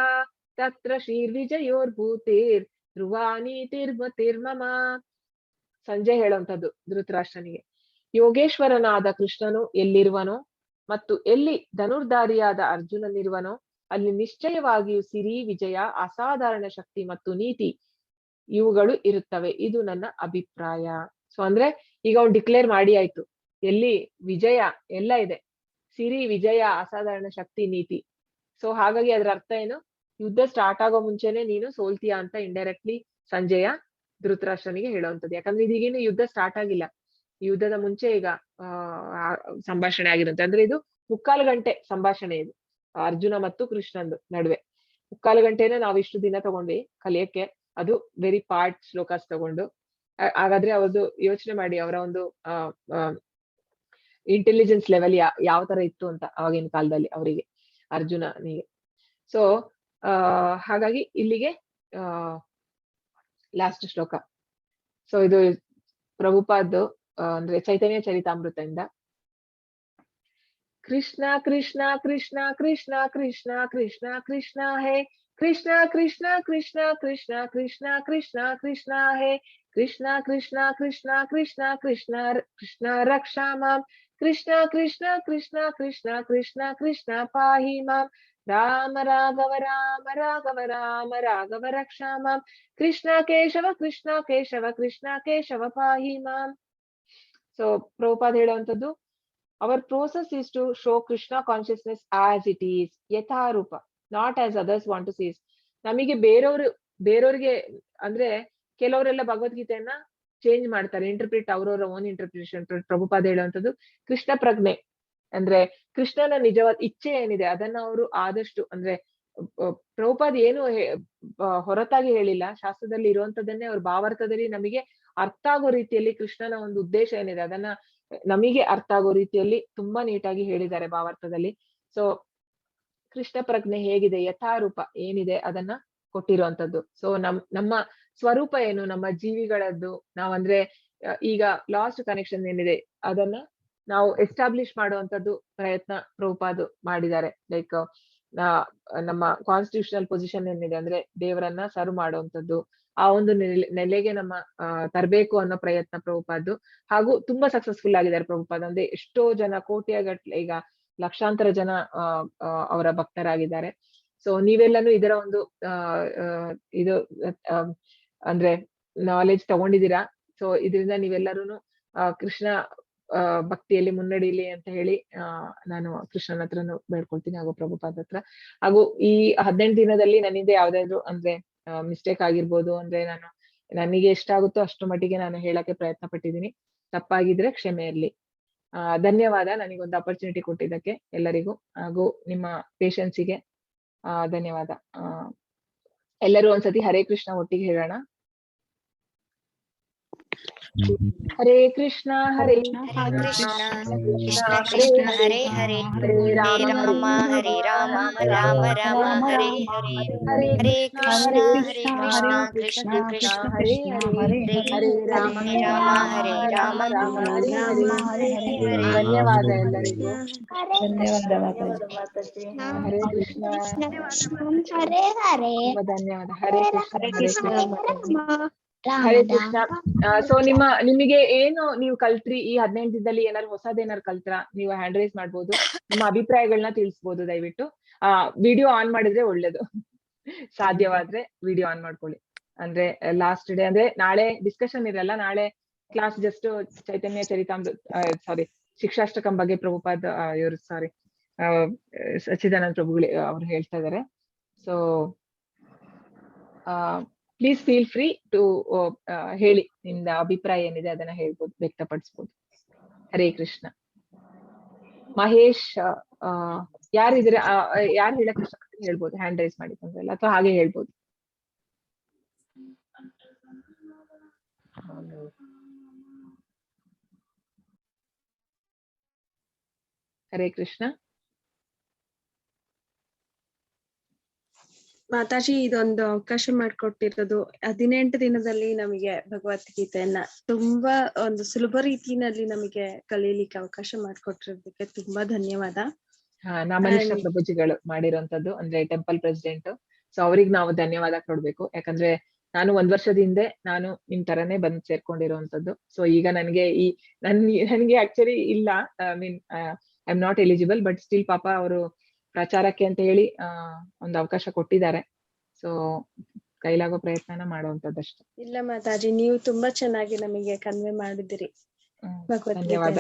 ತತ್ರ ಶ್ರೀರ್ವಿಜಯೋರ್ಭೂತಿರ್ ಧ್ರುವಾನೀತಿರ್ಮತಿರ್ಮಮ. ಸಂಜೆ ಹೇಳುವಂಥದ್ದು ಧೃತರಾಷ್ಟ್ರನಿಗೆ. ಯೋಗೇಶ್ವರನಾದ ಕೃಷ್ಣನು ಎಲ್ಲಿರುವನೋ ಮತ್ತು ಎಲ್ಲಿ ಧನುರ್ಧಾರಿಯಾದ ಅರ್ಜುನನಿರುವನೋ ಅಲ್ಲಿ ನಿಶ್ಚಯವಾಗಿಯೂ ಸಿರಿ, ವಿಜಯ, ಅಸಾಧಾರಣ ಶಕ್ತಿ ಮತ್ತು ನೀತಿ ಇವುಗಳು ಇರುತ್ತವೆ. ಇದು ನನ್ನ ಅಭಿಪ್ರಾಯ. ಸೊ ಅಂದ್ರೆ ಈಗ ಅವ್ನು ಡಿಕ್ಲೇರ್ ಮಾಡಿ ಆಯ್ತು, ಎಲ್ಲಿ ವಿಜಯ ಎಲ್ಲ ಇದೆ, ಸಿರಿ, ವಿಜಯ, ಅಸಾಧಾರಣ ಶಕ್ತಿ, ನೀತಿ. ಸೊ ಹಾಗಾಗಿ ಅದ್ರ ಅರ್ಥ ಏನು, ಯುದ್ಧ ಸ್ಟಾರ್ಟ್ ಆಗೋ ಮುಂಚೆನೆ ನೀನು ಸೋಲ್ತೀಯಾ ಅಂತ ಇಂಡೈರೆಕ್ಟ್ಲಿ ಸಂಜಯ ಧೃತರಾಷ್ಟ್ರನಿಗೆ ಹೇಳುವಂಥದ್ದು. ಯಾಕಂದ್ರೆ ಇದೀಗೇನು ಯುದ್ಧ ಸ್ಟಾರ್ಟ್ ಆಗಿಲ್ಲ, ಯುದ್ಧದ ಮುಂಚೆ ಈಗ ಸಂಭಾಷಣೆ ಆಗಿರುತ್ತೆ. ಅಂದ್ರೆ ಇದು 3/4 ಗಂಟೆ ಸಂಭಾಷಣೆ ಇದು ಅರ್ಜುನ ಮತ್ತು ಕೃಷ್ಣಂದು ನಡುವೆ. 3/4 ಗಂಟೆನ ನಾವು ಇಷ್ಟು ದಿನ ತಗೊಂಡ್ವಿ ಕಲಿಯಕ್ಕೆ, ಅದು ವೆರಿ ಪಾರ್ಟ್ ಶ್ಲೋಕಾಸ್ ತಗೊಂಡು. ಹಾಗಾದ್ರೆ ಅವ್ರದ್ದು ಯೋಚನೆ ಮಾಡಿ, ಅವರ ಒಂದು ಇಂಟೆಲಿಜೆನ್ಸ್ ಲೆವೆಲ್ ಯಾವ ತರ ಇತ್ತು ಅಂತ ಅವಾಗಿನ ಕಾಲದಲ್ಲಿ ಅವರಿಗೆ, ಅರ್ಜುನನಿಗೆ. ಸೊ ಹಾಗಾಗಿ ಇಲ್ಲಿಗೆ ಲಾಸ್ಟ್ ಶ್ಲೋಕ. ಸೊ ಇದು ಪ್ರಭುಪಾದ್ ಅಂದ್ರೆ ಚೈತನ್ಯ ಚರಿತಾಮೃತದಿಂದ. ಕೃಷ್ಣ ಕೃಷ್ಣ ಕೃಷ್ಣ ಕೃಷ್ಣ ಕೃಷ್ಣ ಕೃಷ್ಣ ಕೃಷ್ಣ ಹೇ ಕೃಷ್ಣ ಕೃಷ್ಣ ಕೃಷ್ಣ ಕೃಷ್ಣ ಕೃಷ್ಣ ಕೃಷ್ಣ ಕೃಷ್ಣ ಹೇ ಕೃಷ್ಣ ಕೃಷ್ಣ ಕೃಷ್ಣ ಕೃಷ್ಣ ಕೃಷ್ಣ ಕೃಷ್ಣ ರಕ್ಷಾ ಮಾಂ ಕೃಷ್ಣ ಕೃಷ್ಣ ಕೃಷ್ಣ ಕೃಷ್ಣ ಕೃಷ್ಣ ಕೃಷ್ಣ ಪಾಹಿ ಮಾಂ ರಾಮ ರಾಘವ ರಾಮ ರಾಘವ ರಾಮ ರಾಘವ ರಕ್ಷಾ ಮಾಂ ಕೃಷ್ಣ ಕೇಶವ ಕೃಷ್ಣ ಕೇಶವ ಕೃಷ್ಣ ಕೇಶವ ಪಾಹಿ ಮಾಂ. ಸೊ ಪ್ರಭುಪಾದ್ ಹೇಳುವಂಥದ್ದು, our process is to show Krishna consciousness as it is, ಯಥಾರೂಪ, not as others want to see. ನಮಗೆ ಬೇರೆಯವ್ರಿಗೆ ಅಂದ್ರೆ ಕೆಲವರೆಲ್ಲ ಭಗವದ್ಗೀತೆಯನ್ನ ಚೇಂಜ್ ಮಾಡ್ತಾರೆ, ಇಂಟರ್ಪ್ರಿಟ್ ಅವ್ರವ್ರ ಓನ್ ಇಂಟರ್ಪ್ರಿಟೇಷನ್. ಪ್ರಭುಪಾದ ಹೇಳುವಂಥದ್ದು ಕೃಷ್ಣ ಪ್ರಜ್ಞೆ, ಅಂದ್ರೆ ಕೃಷ್ಣನ ನಿಜವಾದ ಇಚ್ಛೆ ಏನಿದೆ ಅದನ್ನ ಅವರು ಆದಷ್ಟು, ಅಂದ್ರೆ ಪ್ರಭುಪಾದ್ ಏನು ಹೊರತಾಗಿ ಹೇಳಿಲ್ಲ, ಶಾಸ್ತ್ರದಲ್ಲಿ ಇರುವಂತದನ್ನೇ ಅವ್ರ ಭಾವಾರ್ಥದಲ್ಲಿ ನಮಗೆ ಅರ್ಥ ಆಗೋ ರೀತಿಯಲ್ಲಿ ಕೃಷ್ಣನ ಒಂದು ಉದ್ದೇಶ ಏನಿದೆ ಅದನ್ನ ನಮಗೆ ಅರ್ಥ ಆಗೋ ರೀತಿಯಲ್ಲಿ ತುಂಬಾ ನೀಟಾಗಿ ಹೇಳಿದ್ದಾರೆ ಭಾವಾರ್ಥದಲ್ಲಿ. ಸೊ ಕೃಷ್ಣ ಪ್ರಜ್ಞೆ ಹೇಗಿದೆ, ಯಥಾರೂಪ ಏನಿದೆ ಅದನ್ನ ಕೊಟ್ಟಿರುವಂತದ್ದು. ಸೊ ನಮ್ಮ ಸ್ವರೂಪ ಏನು, ನಮ್ಮ ಜೀವಿಗಳದ್ದು ನಾವಂದ್ರೆ ಈಗ ಲಾಸ್ಟ್ ಕನೆಕ್ಷನ್ ಏನಿದೆ ಅದನ್ನ ನಾವು ಎಸ್ಟಾಬ್ಲಿಷ್ ಮಾಡುವಂತದ್ದು ಪ್ರಯತ್ನ ಪ್ರಭುಪಾದ್ ಮಾಡಿದ್ದಾರೆ. ಲೈಕ್ ನಮ್ಮ ಕಾನ್ಸ್ಟಿಟ್ಯೂಷನಲ್ ಪೊಸಿಷನ್ ಏನಿದೆ ಅಂದ್ರೆ ದೇವರನ್ನ ಸರ್ವ್ ಮಾಡುವಂತದ್ದು, ಆ ಒಂದು ನೆಲೆಗೆ ನಮ್ಮ ತರಬೇಕು ಅನ್ನೋ ಪ್ರಯತ್ನ ಪ್ರಭುಪಾದ್. ಹಾಗೂ ತುಂಬಾ ಸಕ್ಸಸ್ಫುಲ್ ಆಗಿದ್ದಾರೆ ಪ್ರಭುಪಾದ್. ಅಂದ್ರೆ ಎಷ್ಟೋ ಜನ ಕೋಟಿಯ ಗಟ್ಲೆ, ಈಗ ಲಕ್ಷಾಂತರ ಜನ ಅವರ ಭಕ್ತರಾಗಿದ್ದಾರೆ. ಸೊ ನೀವೆಲ್ಲಾನು ಇದರ ಒಂದು ಇದು ಅಂದ್ರೆ ನಾಲೆಜ್ ತಗೊಂಡಿದ್ದೀರಾ. ಸೊ ಇದರಿಂದ ನೀವೆಲ್ಲರೂ ಕೃಷ್ಣ ಭಕ್ತಿಯಲ್ಲಿ ಮುನ್ನಡೀಲಿ ಅಂತ ಹೇಳಿ ನಾನು ಕೃಷ್ಣನ ಹತ್ರನು ಬೇಡ್ಕೊಳ್ತೀನಿ, ಹಾಗೂ ಪ್ರಭುಪಾದ ಹತ್ರ. ಹಾಗೂ ಈ 18 ದಿನದಲ್ಲಿ ನನ್ನಿಂದ ಯಾವ್ದಾದ್ರು ಅಂದ್ರೆ ಮಿಸ್ಟೇಕ್ ಆಗಿರ್ಬೋದು, ಅಂದ್ರೆ ನಾನು ನನಗೆ ಎಷ್ಟಾಗುತ್ತೋ ಅಷ್ಟು ಮಟ್ಟಿಗೆ ನಾನು ಹೇಳಕ್ಕೆ ಪ್ರಯತ್ನ ಪಟ್ಟಿದ್ದೀನಿ. ತಪ್ಪಾಗಿದ್ರೆ ಕ್ಷಮೆ ಇರ್ಲಿ. ಧನ್ಯವಾದ ನನಗೊಂದು ಅಪರ್ಚುನಿಟಿ ಕೊಟ್ಟಿದ್ದಕ್ಕೆ ಎಲ್ಲರಿಗೂ, ಹಾಗೂ ನಿಮ್ಮ ಪೇಷನ್ಸಿಗೆ ಧನ್ಯವಾದ. ಎಲ್ಲರೂ ಒಂದ್ಸತಿ ಹರೇ ಕೃಷ್ಣ ಒಟ್ಟಿಗೆ ಹೇಳೋಣ. ಹರೇ ಕೃಷ್ಣ ಹರೇ ಕೃಷ್ಣ ಕೃಷ್ಣ ಕೃಷ್ಣ ಹರೇ ಹರೇ ಹರೇ ರಾಮ ಹರೇ ರಾಮ ರಾಮ ರಾಮ ಹರೇ ಹರೇ ಹರೇ ಕೃಷ್ಣ ಕೃಷ್ಣ ಕೃಷ್ಣ ಹರೇ ಹರೇ ಹರೇ ರಾಮ ಹರೇ ರಾಮ ರಾಮ ಹರೇ ಹರೇ. ಹರೇ ಧನ್ಯವಾದ ಎಲ್ಲರಿಗೂ. ಧನ್ಯವಾದ ಹರೇ ಕೃಷ್ಣ. ಹರೇ ಹರೇ ತುಂಬಾ ಧನ್ಯವಾದ. ಹರೇ ಕೃಷ್ಣ ಹರೇ ಕೃಷ್ಣ ಹರೇ ಹರೇ ಕೃಷ್ಣ. ಸೊ ನಿಮಗೆ ಏನು ನೀವು ಕಲ್ತ್ರಿ ಈ 18 ದಿನದಲ್ಲಿ, ಏನಾದ್ರು ಹೊಸದೇನಾದ್ರು ಕಲ್ತ್ರಾ? ನೀವು ಹ್ಯಾಂಡ್ ರೈಸ್ ಮಾಡ್ಬೋದು, ನಿಮ್ಮ ಅಭಿಪ್ರಾಯಗಳನ್ನ ತಿಳಿಸ್ಬೋದು. ದಯವಿಟ್ಟು ವಿಡಿಯೋ ಆನ್ ಮಾಡಿದ್ರೆ ಒಳ್ಳೇದು. ಸಾಧ್ಯವಾದ್ರೆ ವಿಡಿಯೋ ಆನ್ ಮಾಡ್ಕೊಳ್ಳಿ. ಅಂದ್ರೆ ಲಾಸ್ಟ್ ಡೇ ಅಂದ್ರೆ ನಾಳೆ ಡಿಸ್ಕಷನ್ ಇರಲ್ಲ. ನಾಳೆ ಕ್ಲಾಸ್ ಜಸ್ಟ್ ಚೈತನ್ಯ ಚರಿತಾಮೃತ, ಸಾರಿ ಶಿಕ್ಷಾಷ್ಟಕಂ ಬಗ್ಗೆ ಪ್ರಭುಪಾದ್ ಇವರು ಸಾರಿ ಸಚ್ಚಿದಾನಂದ ಪ್ರಭುಗಳು ಅವ್ರು ಹೇಳ್ತಾ ಇದಾರೆ. So please feel free to ಹೇಳಿ, ನಿಮ್ದ ಅಭಿಪ್ರಾಯ ಏನಿದೆ ಅದನ್ನ ಹೇಳ್ಬೋದು, ವ್ಯಕ್ತಪಡಿಸ್ಬೋದು. ಹರೇ ಕೃಷ್ಣ. ಮಹೇಶ್ ಯಾರಿದ್ರೆ ಯಾರು ಹೇಳಕ್ ಇಷ್ಟಪಡ್ತೀನಿ ಹೇಳ್ಬೋದು, ಹ್ಯಾಂಡ್ ರೈಸ್ ಮಾಡಿ ತೊಂದ್ರೆ ಇಲ್ಲ, ಅಥವಾ ಹಾಗೆ ಹೇಳ್ಬೋದು. ಹರೇ ಕೃಷ್ಣ. ಮಾತಾಜಿ, ಇದೊಂದು ಅವಕಾಶ ಮಾಡ್ಕೊಟ್ಟಿರೋದು 18 ದಿನದಲ್ಲಿ ನಮಗೆ ಭಗವದ್ಗೀತೆಯನ್ನ ತುಂಬಾ ಒಂದು ಸುಲಭ ರೀತಿಯಲ್ಲಿ ನಮಗೆ ಕಲೀಲಿಕ್ಕೆ ಅವಕಾಶ ಮಾಡ್ಕೊಟ್ಟಿರೋದಕ್ಕೆ ತುಂಬಾ ಧನ್ಯವಾದ. ನಾಮನಿಷ್ಠ ಪ್ರಭುಜಿಗಳು ಮಾಡಿರುವಂತದ್ದು, ಅಂದ್ರೆ ಟೆಂಪಲ್ ಪ್ರೆಸಿಡೆಂಟ್. ಸೊ ಅವ್ರಿಗೆ ನಾವು ಧನ್ಯವಾದ ಕೊಡ್ಬೇಕು. ಯಾಕಂದ್ರೆ ನಾನು 1 ವರ್ಷದ ಹಿಂದೆ ನಾನು ನಿಮ್ ತರನೇ ಬಂದ್ ಸೇರ್ಕೊಂಡಿರುವಂತದ್ದು. ಸೊ ಈಗ ನನಗೆ ನನ್ಗೆ ಆಕ್ಚುಲಿ ಇಲ್ಲ, mean I am not eligible, but still ಪಾಪ ಅವರು ಪ್ರಚಾರಕ್ಕೆ ಅಂತ ಹೇಳಿ ಒಂದು ಅವಕಾಶ ಕೊಟ್ಟಿದ್ದಾರೆ. ಸೊ ಕೈಲಾಗೋ ಪ್ರಯತ್ನನ ಮಾಡುವಂತದ್ದಷ್ಟೇ. ಇಲ್ಲ ಮಾತಾಜಿ, ನೀವು ತುಂಬಾ ಚೆನ್ನಾಗಿ ನಮಗೆ ಕನ್ವೆ ಮಾಡಿದಿರಿ. ಧನ್ಯವಾದ.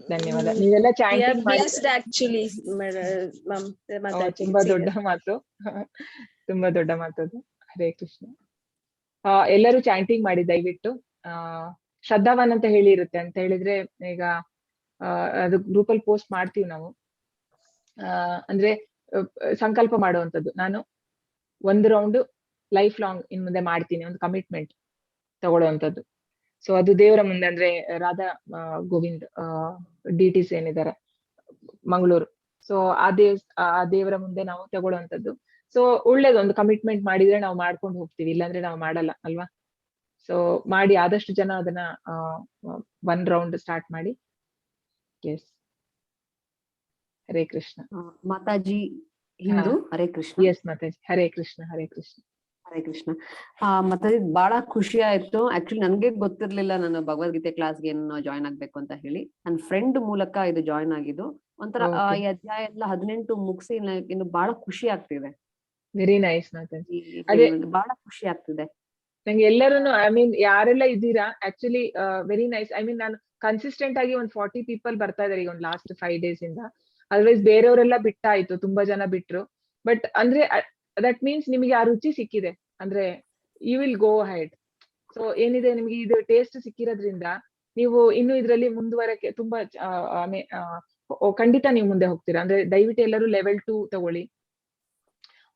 ಧನ್ಯವಾದ. ನೀವೆಲ್ಲ ಚಾಂಟಿಂಗ್ ಮಾಡಿ. ಆಕ್ಚುಲಿ ತುಂಬಾ ದೊಡ್ಡ ಮಾತು, ತುಂಬಾ ದೊಡ್ಡ ಮಾತದು. ಹರೇ ಕೃಷ್ಣ. ಎಲ್ಲರೂ ಚಾಂಟಿಂಗ್ ಮಾಡಿ ದಯವಿಟ್ಟು. ಶ್ರದ್ಧಾವನ್ ಅಂತ ಹೇಳಿ ಇರುತ್ತೆ, ಅಂತ ಹೇಳಿದ್ರೆ ಈಗ ಅದು ಗ್ರೂಪ್ ಅಲ್ಲಿ ಪೋಸ್ಟ್ ಮಾಡ್ತೀವಿ ನಾವು. ಅಂದ್ರೆ ಸಂಕಲ್ಪ ಮಾಡುವಂತದ್ದು, ನಾನು 1 ರೌಂಡ್ ಲೈಫ್ ಲಾಂಗ್ ಇನ್ ಮುಂದೆ ಮಾಡ್ತೀನಿ, ಒಂದು ಕಮಿಟ್ಮೆಂಟ್ ತಗೊಳ್ಳುವಂತದ್ದು. ಸೊ ಅದು ದೇವರ ಮುಂದೆ, ಅಂದ್ರೆ ರಾಧಾ ಗೋವಿಂದ್ DTs ಏನಿದ್ದಾರೆ ಮಂಗಳೂರು, ಸೊ ಆ ದೇವರ ಮುಂದೆ ನಾವು ತಗೊಳ್ಳುವಂತದ್ದು. ಸೊ ಒಳ್ಳೇದೊಂದು ಕಮಿಟ್ಮೆಂಟ್ ಮಾಡಿದ್ರೆ ನಾವು ಮಾಡ್ಕೊಂಡು ಹೋಗ್ತೀವಿ, ಇಲ್ಲಾಂದ್ರೆ ನಾವು ಮಾಡಲ್ಲ ಅಲ್ವಾ. ಸೊ ಮಾಡಿ, ಆದಷ್ಟು ಜನ ಅದನ್ನ 1 ರೌಂಡ್ ಸ್ಟಾರ್ಟ್ ಮಾಡಿ. ಎಸ್. ಹರೇ ಕೃಷ್ಣ. ಮಾತಾಜಿ ಹಿಂದೂ. ಹರೇ ಕೃಷ್ಣ. ಎಸ್ ಮಾತಾಜಿ. ಹರೇ ಕೃಷ್ಣ. ಹರೇ ಕೃಷ್ಣ. ಹರೇ ಕೃಷ್ಣ. ಮಾತಾಜಿ ಬಹಳ ಖುಷಿ ಆಯ್ತು. ಆಕ್ಚುಲಿ ನನ್ಗೆ ಗೊತ್ತಿರ್ಲಿಲ್ಲ ನಾನು ಭಗವದ್ಗೀತೆ ಕ್ಲಾಸ್ಗೆ ಏನು ಜಾಯ್ನ್ ಆಗ್ಬೇಕು ಅಂತ ಹೇಳಿ. ನನ್ನ ಫ್ರೆಂಡ್ ಮೂಲಕ ಇದು ಜಾಯ್ನ್ ಆಗಿದ್ದು. ಒಂಥರ ಈ ಅಧ್ಯಾಯ ಎಲ್ಲ 18 ಮುಗಿಸಿ ಇನ್ನು ಬಹಳ ಖುಷಿ ಆಗ್ತಿದೆ. Very nice Mataji. ಬಹಳ ಖುಷಿ ಆಗ್ತಿದೆ ನಂಗೆ. ಎಲ್ಲರೂ ಐ ಮೀನ್ ಯಾರೆಲ್ಲ ಇದ್ದೀರಾ actually very nice. I mean ನಾನು ಕನ್ಸಿಸ್ಟೆಂಟ್ ಆಗಿ ಒಂದು 40 ಪೀಪಲ್ ಬರ್ತಾ ಇದಾರೆ ಈಗ ಒಂದು ಲಾಸ್ಟ್ 5 days ಇಂದ. ಅದರ್ವೈಸ್ ಬೇರೆಯವರೆಲ್ಲ ಬಿಟ್ಟಾಯ್ತು, ತುಂಬಾ ಜನ ಬಿಟ್ರು. ಬಟ್ ಅಂದ್ರೆ ದಟ್ ಮೀನ್ಸ್ ನಿಮಗೆ ಆ ರುಚಿ ಸಿಕ್ಕಿದೆ, ಅಂದ್ರೆ you will go head. So ಏನಿದೆ, ನಿಮ್ಗೆ ಇದು ಟೇಸ್ಟ್ ಸಿಕ್ಕಿರೋದ್ರಿಂದ ನೀವು ಇನ್ನು ಇದ್ರಲ್ಲಿ ಮುಂದುವರಕ್ಕೆ ತುಂಬಾ ಖಂಡಿತ ನೀವು ಮುಂದೆ ಹೋಗ್ತೀರಾ. ಅಂದ್ರೆ ದಯವಿಟ್ಟು ಎಲ್ಲರೂ ಲೆವೆಲ್ 2 ತಗೊಳ್ಳಿ.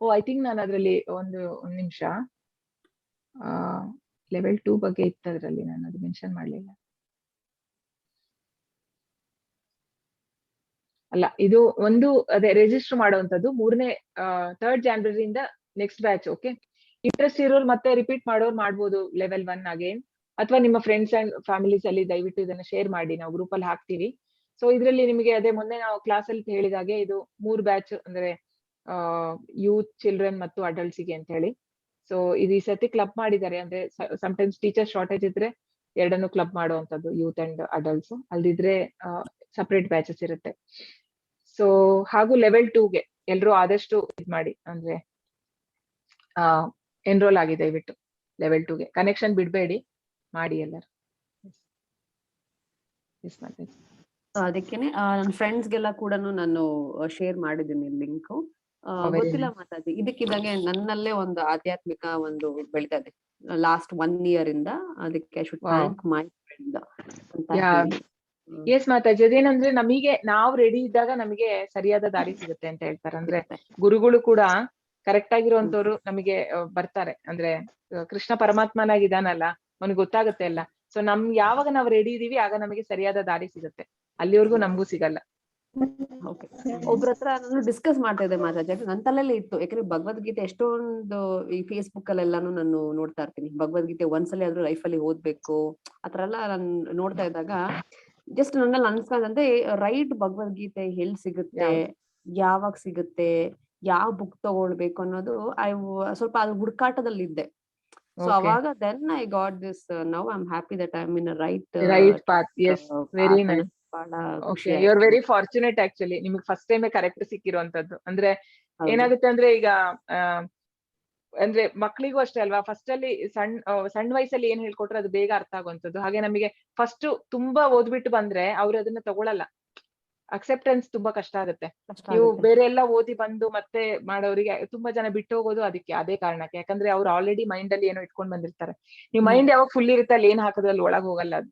ಐ ಥಿಂಕ್ ನಾನು ಅದ್ರಲ್ಲಿ ಒಂದು ನಿಮಿಷ ಲೆವೆಲ್ 2 ಬಗ್ಗೆ ಇತ್ತು ಅದ್ರಲ್ಲಿ, ನಾನು ಅದು ಮೆನ್ಷನ್ ಮಾಡ್ಲಿಲ್ಲ. ಅಲ್ಲ, ಇದು ಒಂದು ಅದೇ ರಿಜಿಸ್ಟರ್ ಮಾಡುವಂತದ್ದು 3rd January next batch. Okay, interest ಇರೋರು ಮತ್ತೆ ರಿಪೀಟ್ ಮಾಡೋರು ಮಾಡ್ಬೋದು ಲೆವೆಲ್ 1 ಅಗೇನ್, ಅಥವಾ ನಿಮ್ಮ ಫ್ರೆಂಡ್ಸ್ ಅಂಡ್ ಫ್ಯಾಮಿಲೀಸ್ ಅಲ್ಲಿ ದಯವಿಟ್ಟು ಇದನ್ನ ಶೇರ್ ಮಾಡಿ, ನಾವು ಗ್ರೂಪ್ ಅಲ್ಲಿ ಹಾಕ್ತಿವಿ. ಸೊ ಇದ್ರಲ್ಲಿ ನಿಮಗೆ ಅದೇ ಮೊನ್ನೆ ನಾವು ಕ್ಲಾಸ್ ಅಲ್ಲಿ ಹೇಳಿದಾಗೆ ಇದು 3 ಬ್ಯಾಚ್ ಅಂದ್ರೆ ಯೂತ್, ಚಿಲ್ಡ್ರನ್ ಮತ್ತು adults ಗೆ ಅಂತ ಹೇಳಿ. ಸೊ ಇದು ಈ ಸತಿ ಕ್ಲಬ್ ಮಾಡಿದ್ದಾರೆ. ಅಂದ್ರೆ ಸಮ್ಟೈಮ್ಸ್ ಟೀಚರ್ ಶಾರ್ಟೇಜ್ ಇದ್ರೆ ಎರಡನ್ನು ಕ್ಲಬ್ ಮಾಡುವಂತದ್ದು, ಯೂತ್ ಅಂಡ್ ಅಡಲ್ಟ್ಸ್. ಅಲ್ದಿದ್ರೆ ಸಪರೇಟ್ ಬ್ಯಾಚಸ್ ಇರುತ್ತೆ. ಸೊ ಹಾಗೂ ಲೆವೆಲ್ 2ಗೆ ಎಲ್ರು ಆದಷ್ಟು ಇದ್ ಮಾಡಿ, ಅಂದ್ರೆ ಎನ್ರೋಲ್ ಆಗಿ ದಯವಿಟ್ಟು ಲೆವೆಲ್ 2ಗೆ ಕನೆಕ್ಷನ್ ಬಿಡ್ಬೇಡಿ, ಮಾಡಿ ಎಲ್ಲರೂ. ಅದಕ್ಕೇನೆ ನನ್ನ ಫ್ರೆಂಡ್ಸ್ಗೆಲ್ಲ ಕೂಡ ನಾನು ಶೇರ್ ಮಾಡಿದ್ದೀನಿ ಲಿಂಕ್. very ಗೊತ್ತಿಲ್ಲ ಮಾತಾಡಿ, ಇದಕ್ಕಿದಂಗೆ ನನ್ನಲ್ಲೇ ಒಂದು ಆಧ್ಯಾತ್ಮಿಕ ಒಂದು ಬೆಳಿತಾ ಇದೆ ಲಾಸ್ಟ್ 1 year ಇಂದ. ಅದಕ್ಕೆ I should thank my friend ಅಂತ ಹೇಳಿ. ಎಸ್ ಮಾತಾಜಿ, ಅದೇನಂದ್ರೆ ನಮಗೆ ನಾವು ರೆಡಿ ಇದ್ದಾಗ ನಮಗೆ ಸರಿಯಾದ ದಾರಿ ಸಿಗುತ್ತೆ ಅಂತ ಹೇಳ್ತಾರೆ. ಅಂದ್ರೆ ಗುರುಗಳು ಕೂಡ ಕರೆಕ್ಟ್ ಆಗಿರುವಂತವ್ರು ನಮಗೆ ಬರ್ತಾರೆ. ಅಂದ್ರೆ ಕೃಷ್ಣ ಪರಮಾತ್ಮನಾಗಿದ್ದಾನಲ್ಲ, ಅವ್ನಿಗೆ ಗೊತ್ತಾಗುತ್ತೆ ಎಲ್ಲ. ಸೊ ಯಾವಾಗ ನಾವು ರೆಡಿ ಇದೀವಿ ಆಗ ನಮಗೆ ಸರಿಯಾದ ದಾರಿ ಸಿಗುತ್ತೆ, ಅಲ್ಲಿವರೆಗೂ ನಮಗೂ ಸಿಗಲ್ಲ. ಒಬ್ರ ಹತ್ರ ನಾನು ಡಿಸ್ಕಸ್ ಮಾಡ್ತಾ ಇದ್ದೆ ಮಾತಾಜಿ, ನನ್ನ ತಲೆಯಲ್ಲಿ ಇತ್ತು. ಯಾಕಂದ್ರೆ ಭಗವದ್ಗೀತೆ ಎಷ್ಟೊಂದು ಈ ಫೇಸ್ಬುಕ್ ಅಲ್ಲೆಲ್ಲಾನು ನಾನು ನೋಡ್ತಾ ಇರ್ತೀನಿ. ಭಗವದ್ಗೀತೆ ಒಂದ್ಸಲಿ ಆದ್ರೂ ಲೈಫ್ ಅಲ್ಲಿ ಓದ್ಬೇಕು ಆತರ ಎಲ್ಲ ನಾನು ನೋಡ್ತಾ ಇದ್ದಾಗ ಜಸ್ಟ್ ನನ್ನಲ್ಲಿ ಅನ್ಸ್ಕೊಂಡಂತೆ ರೈಟ್ ಭಗವದ್ಗೀತೆ ಎಲ್ಲಿ ಸಿಗುತ್ತೆ, ಯಾವಾಗ ಸಿಗುತ್ತೆ, ಯಾವ ಬುಕ್ ತಗೊಳ್ಬೇಕು ಅನ್ನೋದು ಸ್ವಲ್ಪ ಅದು ಹುಡುಕಾಟದಲ್ಲಿ ಇದ್ದೆ. ಸೊ ಅವಾಗ then I got this. Now I am happy that I am in right path. Yes, very nice. ಖುಷಿ. You are very fortunate actually. ನಿಮ್ಗೆ ಫಸ್ಟ್ ಟೈಮ್ ಕರೆಕ್ಟ್ ಸಿಕ್ಕಿರುವಂತದ್ದು. ಅಂದ್ರೆ ಏನಾಗುತ್ತೆ ಅಂದ್ರೆ ಈಗ ಅಂದ್ರೆ ಮಕ್ಳಿಗೂ ಅಷ್ಟೇ ಅಲ್ವಾ, ಫಸ್ಟ್ ಅಲ್ಲಿ ಸಣ್ಣ ವಯಸ್ಸಲ್ಲಿ ಏನ್ ಹೇಳ್ಕೊಟ್ರೆ ಅದು ಬೇಗ ಅರ್ಥ ಆಗುವಂತದ್ದು. ಹಾಗೆ ನಮಗೆ ಫಸ್ಟ್ ತುಂಬಾ ಓದ್ಬಿಟ್ಟು ಬಂದ್ರೆ ಅವ್ರು ಅದನ್ನ ತಗೊಳಲ್ಲ, ಅಕ್ಸೆಪ್ಟೆನ್ಸ್ ತುಂಬಾ ಕಷ್ಟ ಆಗುತ್ತೆ. ನೀವು ಬೇರೆ ಎಲ್ಲ ಓದಿ ಬಂದು ಮತ್ತೆ ಮಾಡೋರಿಗೆ ತುಂಬಾ ಜನ ಬಿಟ್ಟು ಹೋಗೋದು ಅದಕ್ಕೆ, ಅದೇ ಕಾರಣಕ್ಕೆ. ಯಾಕಂದ್ರೆ ಅವ್ರು ಆಲ್ರೆಡಿ ಮೈಂಡ್ ಅಲ್ಲಿ ಏನೋ ಇಟ್ಕೊಂಡ್ ಬಂದಿರ್ತಾರೆ. ನೀವು ಮೈಂಡ್ ಯಾವಾಗ ಫುಲ್ ಇರುತ್ತೆ ಅಲ್ಲಿ ಏನ್ ಹಾಕೋದ್ರಲ್ಲಿ ಒಳಗ್ ಹೋಗಲ್ಲ ಅದು.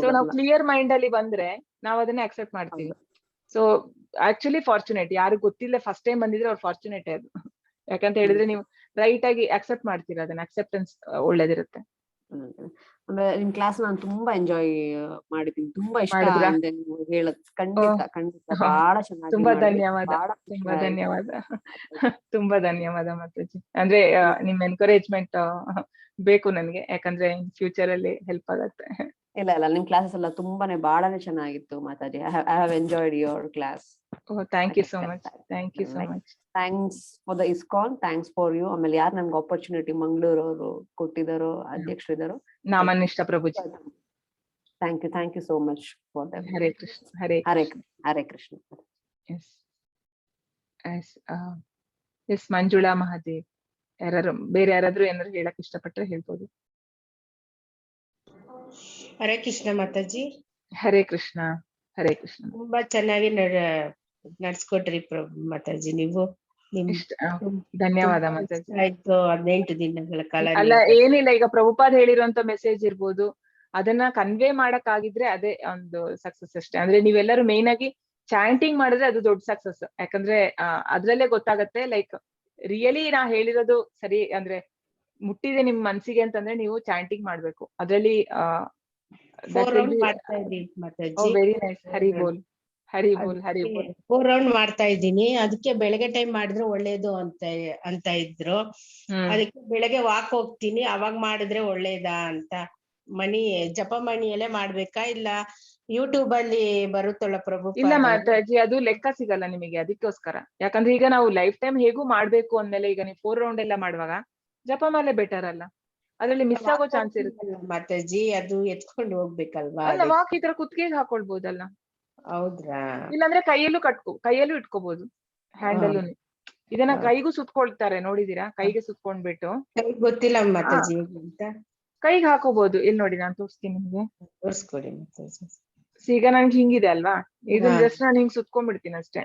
ಸೊ ನಾವು ಕ್ಲಿಯರ್ ಮೈಂಡ್ ಅಲ್ಲಿ ಬಂದ್ರೆ ನಾವ್ ಅದನ್ನ ಅಕ್ಸೆಪ್ಟ್ ಮಾಡ್ತೀವಿ. So actually fortunate. ಯಾರು ಗೊತ್ತಿಲ್ಲ ಫಸ್ಟ್ ಟೈಮ್ ಬಂದಿದ್ರೆ ಅವ್ರು ಫಾರ್ಚುನೇಟ್ ಅದು. ಯಾಕಂತ ಹೇಳಿದ್ರೆ ನೀವು ರೈಟ್ ಆಗಿ ಅಕ್ಸೆಪ್ಟ್ ಮಾಡ್ತೀರಾ, ಅದನ್ನ ಅಕ್ಸೆಪ್ಟೆನ್ಸ್ ಒಳ್ಳೇದಿರುತ್ತೆ. ಆಮೇಲೆ ನಿಮ್ ಕ್ಲಾಸ್ ನಾನು ತುಂಬಾ ಎಂಜಾಯ್ ಮಾಡಿದ್ದೀನಿ, ತುಂಬಾ ಇಷ್ಟ ಆಗಿದೆ ನೀವು ಹೇಳದ್. ಖಂಡಿತ ಖಂಡಿತ ಬಹಳ ಚೆನ್ನಾಗಿ. ತುಂಬಾ ಧನ್ಯವಾದ, ತುಂಬಾ ಧನ್ಯವಾದ, ತುಂಬಾ ಧನ್ಯವಾದ ಮಾತಾಜಿ. ಅಂದ್ರೆ ನಿಮ್ ಎನ್ಕರೇಜ್ಮೆಂಟ್ ಬೇಕು ನನ್ಗೆ, ಯಾಕಂದ್ರೆ ಫ್ಯೂಚರ್ ಅಲ್ಲಿ ಹೆಲ್ಪ್ ಆಗತ್ತೆ. ಇಲ್ಲ ಇಲ್ಲ, ನಿಮ್ ಕ್ಲಾಸಸ್ ಎಲ್ಲ ಬಹಳನೇ ಚೆನ್ನಾಗಿತ್ತು Mataji. I have enjoyed your class. Thank you so much, thank you so much. Thanks for the ISKCON, thanks for you. ಆಮೇಲೆ ಯಾರು ನಮ್ಗೆ ಆಪರ್ಚುನಿಟಿ ಮಂಗಳೂರು ಅವರು ಕೊಟ್ಟಿದ್ದಾರೋ, ಅಧ್ಯಕ್ಷರಿದ್ದಾರೋ, Namanishtha Prabhuji, thank you so much for that. Hare Krishna, Hare Krishna. Yes Manjula Mahadev, ಬೇರೆ ಯಾರಾದ್ರೂ ಏನಾದ್ರು ಹೇಳಕ್ ಇಷ್ಟಪಟ್ರೆ ಹೇಳ್ಬೋದು. ಹರೇ ಕೃಷ್ಣ ಮಾತಾಜಿ. ಹರೇ ಕೃಷ್ಣ, ಹರೇ ಕೃಷ್ಣ. ತುಂಬಾ ಚೆನ್ನಾಗಿ ನಡ್ಸ್ಕೊಟ್ರಿ ಮಾತಾಜಿ ನೀವು. ಧನ್ಯವಾದ ಮಾತಾಜಿ. ಆಯ್ತು, 18 ದಿನಗಳ ಕಾಲ. ಅಲ್ಲ ಏನಿಲ್ಲ, ಈಗ ಪ್ರಭುಪಾದ್ ಹೇಳಿರುವಂತ ಮೆಸೇಜ್ ಇರ್ಬೋದು, ಅದನ್ನ ಕನ್ವೆ ಮಾಡಕ್ ಆಗಿದ್ರೆ ಅದೇ ಒಂದು ಸಕ್ಸಸ್ ಅಷ್ಟೇ. ಅಂದ್ರೆ ನೀವೆಲ್ಲರೂ ಮೇನ್ ಆಗಿ ಚಾಂಟಿಂಗ್ ಮಾಡಿದ್ರೆ ಅದು ದೊಡ್ಡ ಸಕ್ಸಸ್. ಯಾಕಂದ್ರೆ ಅದ್ರಲ್ಲೇ ಗೊತ್ತಾಗತ್ತೆ ಲೈಕ್ ರಿಯಲಿ ನಾ ಹೇಳಿರೋದು ಸರಿ, ಅಂದ್ರೆ ಮುಟ್ಟಿದೆ ನಿಮ್ ಮನ್ಸಿಗೆ ಅಂತಂದ್ರೆ ನೀವು ಚಾಂಟಿಂಗ್ ಮಾಡ್ಬೇಕು. ಅದ್ರಲ್ಲಿ ವೆರಿ ನೈಸ್. ಹರಿ ಬೋಲ್, ಹರಿ ಬೋಲ್, ಹರಿ ಬೋಲ್. 4 ರೌಂಡ್ ಮಾಡ್ತಾ ಇದ್ದೀನಿ. ಅದಕ್ಕೆ ಬೆಳಗ್ಗೆ ಟೈಮ್ ಮಾಡಿದ್ರೆ ಒಳ್ಳೇದು ಅಂತ ಇದ್ರು. ಅದಕ್ಕೆ ಬೆಳಗ್ಗೆ ವಾಕ್ ಹೋಗ್ತೀನಿ, ಅವಾಗ ಮಾಡಿದ್ರೆ ಒಳ್ಳೇದಾ ಅಂತ. ಜಪ ಮಣಿಯಲ್ಲೇ ಮಾಡ್ಬೇಕಾ, ಇಲ್ಲ ಯೂಟ್ಯೂಬ್ ಅಲ್ಲಿ ಬರುತ್ತಲ್ಲ ಪ್ರಭು? ಇಲ್ಲ ಮಾತಾಜಿ, ಅದು ಲೆಕ್ಕ ಸಿಗಲ್ಲ ನಿಮಗೆ, ಅದಕ್ಕೋಸ್ಕರ. ಯಾಕಂದ್ರೆ ಈಗ ನಾವು ಲೈಫ್ ಟೈಮ್ ಹೇಗೂ ಮಾಡ್ಬೇಕು ಅಂದ್ಮೇಲೆ ಈಗ ನೀವು 4 ರೌಂಡ್ ಎಲ್ಲ ಮಾಡುವಾಗ ಜಪಮಾಲೆ ಬೆಟರ್ ಅಲ್ಲ, ಅದ್ರಲ್ಲಿ ಮಿಸ್ ಆಗೋ ಚಾನ್ಸ್ ಇರುತ್ತೆ ಮಾತಾಜಿ. ಅದು ಎತ್ಕೊಂಡು ಹೋಗ್ಬೇಕಲ್ವಾ? ಅಲ್ಲ, ವಾಕ್ ಈ ತರ ಕುತ್ತಿಗೆಗೆ ಹಾಕೊಳ್ಬಹುದಲ್ಲ. ಹೌದ್ರಾ? ಇಲ್ಲಾಂದ್ರೆ ಕೈಯಲ್ಲೂ ಇಟ್ಕೋಬಹುದು, ಹ್ಯಾಂಡಲ್. ಇದನ್ನ ಕೈಗೂ ಸುತ್ಕೊಳ್ತಾರೆ, ನೋಡಿದೀರಾ? ಕೈಗೆ ಸುತ್ಕೊಂಡ್ಬಿಟ್ಟು. ಗೊತ್ತಿಲ್ಲ ಮಾತಾಜಿ ಅಂತ. ಕೈಗೆ ಹಾಕೋಬಹುದು. ಇಲ್ಲಿ ನೋಡಿ, ನಾನು ತೋರಿಸ್ತೀನಿ ನಿಮ್ಗೆ. ತೋರ್ಸ್ಕೊಡಿ ಮಾತಾಜಿ. ಈಗ ನನ್ಗೆ ಹಿಂಗಿದೆ ಅಲ್ವಾ, ಇದನ್ನ ಜಸ್ಟ್ ನಾನು ಹಿಂಗ್ ಸುತ್ಕೊಂಡ್ಬಿಡ್ತೀನಿ ಅಷ್ಟೇ.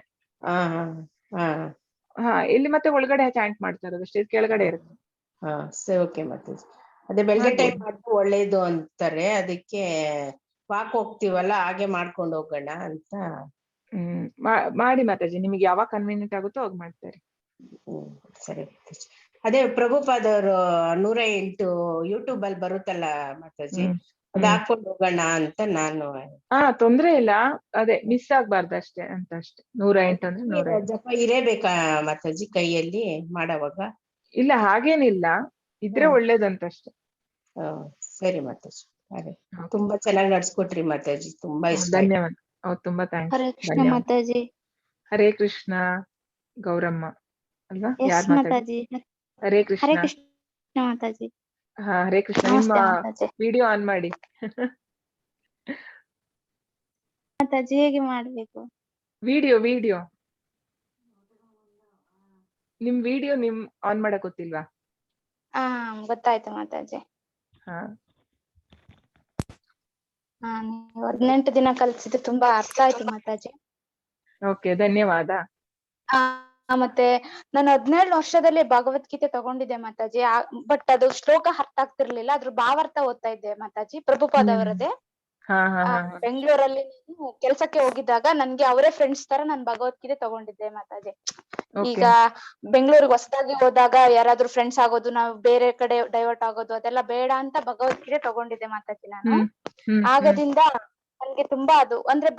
ಇಲ್ಲಿ ಮತ್ತೆ ಒಳಗಡೆ ಚಾಂಟ್ ಮಾಡ್ತಾ ಇರೋದು ಅಷ್ಟೇ, ಕೆಳಗಡೆ ಇರುತ್ತೆ. ಓಕೆ ಮಾತಾಜಿ. ಅದೇ ಬೆಳಗ್ಗೆ ಟೈಮ್ ಮಾಡಿದ್ರೆ ಒಳ್ಳೇದು ಅಂತಾರೆ, ಅದಕ್ಕೆ ವಾಕ್ ಹೋಗ್ತೀವಲ್ಲ ಹಾಗೆ ಮಾಡ್ಕೊಂಡು ಹೋಗೋಣ ಅಂತ. ಮಾಡಿ ಮಾತಾಜಿ, ನಿಮ್ಗೆ ಯಾವಾಗ ಕನ್ವೀನಿಯಂಟ್ ಆಗುತ್ತೋ ಅವಾಗ ಮಾಡ್ತಾರೆ. ಸರಿ ಮಾತಾಜಿ. ಅದೇ ಪ್ರಭುಪಾದ್ ಅವರು 108 ಯೂಟ್ಯೂಬ್ ಅಲ್ಲಿ ಬರುತ್ತಲ್ಲ ಮಾತಾಜಿ, ಅದ್ ಹಾಕೊಂಡು ಹೋಗೋಣ ಅಂತ ನಾನು. ತೊಂದ್ರೆ ಇಲ್ಲ, ಅದೇ ಮಿಸ್ ಆಗ್ಬಾರ್ದು ಅಷ್ಟೇ ಅಂತ ಅಷ್ಟೇ. 108 ಅಂದ್ರೆ 108 ಜಪ ಇರೇಬೇಕಾ ಮಾತಾಜಿ ಕೈಯಲ್ಲಿ ಮಾಡೋವಾಗ? ಇಲ್ಲ, ಹಾಗೇನಿಲ್ಲ, ಇದ್ರೆ ಒಳ್ಳೇದಂತ ಅಷ್ಟೇ. ಸರಿ ಮಾತಾಜಿ. ಅದೇ ತುಂಬಾ ಚೆನ್ನಾಗಿ ನಡ್ಸ್ಕೊಟ್ರಿ ಮಾತಾಜಿ, ತುಂಬಾ ಇಷ್ಟ. ಧನ್ಯವಾದ, ತುಂಬಾ ಥ್ಯಾಂಕ್ಸ್. ಹರೇ ಕೃಷ್ಣ ಧನ್ಯವಾದ. ಮಾತಾಜಿ. ಹರೇ ಕೃಷ್ಣ ಗೌರಮ್ಮ ಅಲ್ವಾ? ಎಸ್ ಯಾರ್ ಮಾತಾಡಿ? ಮಾತಾಜಿ. ಹರೇ ಹರೇ ಕೃಷ್ಣ. ಕೃಷ್ಣ ಮಾತಾಜಿ. ಹಾ, ಹರೇ ಕೃಷ್ಣ. ನಿಮ್ಮ ನಮಸ್ತೆ ಮಾತಾಜಿ. ವಿಡಿಯೋ ಆನ್ ಮಾಡಿ. ಮಾತಾಜಿ ಹೇಗೆ ಮಾಡ್ಬೇಕು? ವಿಡಿಯೋ ನಿಮ್ ವಿಡಿಯೋ ಆನ್ ಮಾಡಕ್ ಗೊತ್ತಿಲ್ವಾ? ಹಾ ಗೊತ್ತಾಯ್ತು ಮಾತಾಜಿ. ಹಾ, ನೀವು 18 ದಿನ ಕಲ್ಸಿದ್ದು ತುಂಬಾ ಅರ್ಥ ಆಯ್ತು ಮಾತಾಜಿ. ಓಕೆ, ಧನ್ಯವಾದ. ಮತ್ತೆ ನಾನು 17 ವರ್ಷದಲ್ಲಿ ಭಗವದ್ಗೀತೆ ತಗೊಂಡಿದ್ದೆ ಮಾತಾಜಿ. ಬಟ್ ಅದು ಶ್ಲೋಕ ಅರ್ಥ ಆಗ್ತಿರ್ಲಿಲ್ಲ, ಅದ್ರ ಭಾವಾರ್ಥ ಓದ್ತಾ ಇದ್ದೆ ಮಾತಾಜಿ. ಪ್ರಭುಪಾದ್ ಅವರದೇ. ಹಾ ಹಾ ಹಾ ಬೆಂಗಳೂರಲ್ಲಿ ನಾನು ಕೆಲ್ಸಕ್ಕೆ ಹೋಗಿದ್ದಾಗ ನನ್ಗೆ ಅವರೇ ಫ್ರೆಂಡ್ಸ್ ತರ ನಾನು ಭಗವದ್ಗೀತೆ ತಗೊಂಡಿದ್ದೆ ಮಾತಾಜಿ. ಈಗ ಬೆಂಗಳೂರಿಗೆ ಹೊಸದಾಗಿ ಹೋದಾಗ ಯಾರಾದ್ರೂ ಫ್ರೆಂಡ್ಸ್ ಆಗೋದು, ನಾವು ಬೇರೆ ಕಡೆ ಡೈವರ್ಟ್ ಆಗೋದು ಅದೆಲ್ಲ ಬೇಡ ಅಂತ ಭಗವದ್ಗೀತೆ ತಗೊಂಡಿದ್ದೆ ಮಾತಾಜಿ ನಾನು. ಆಗದಿಂದ ನನ್ಗೆ ತುಂಬಾ ಅದು ಅಂದ್ರೆ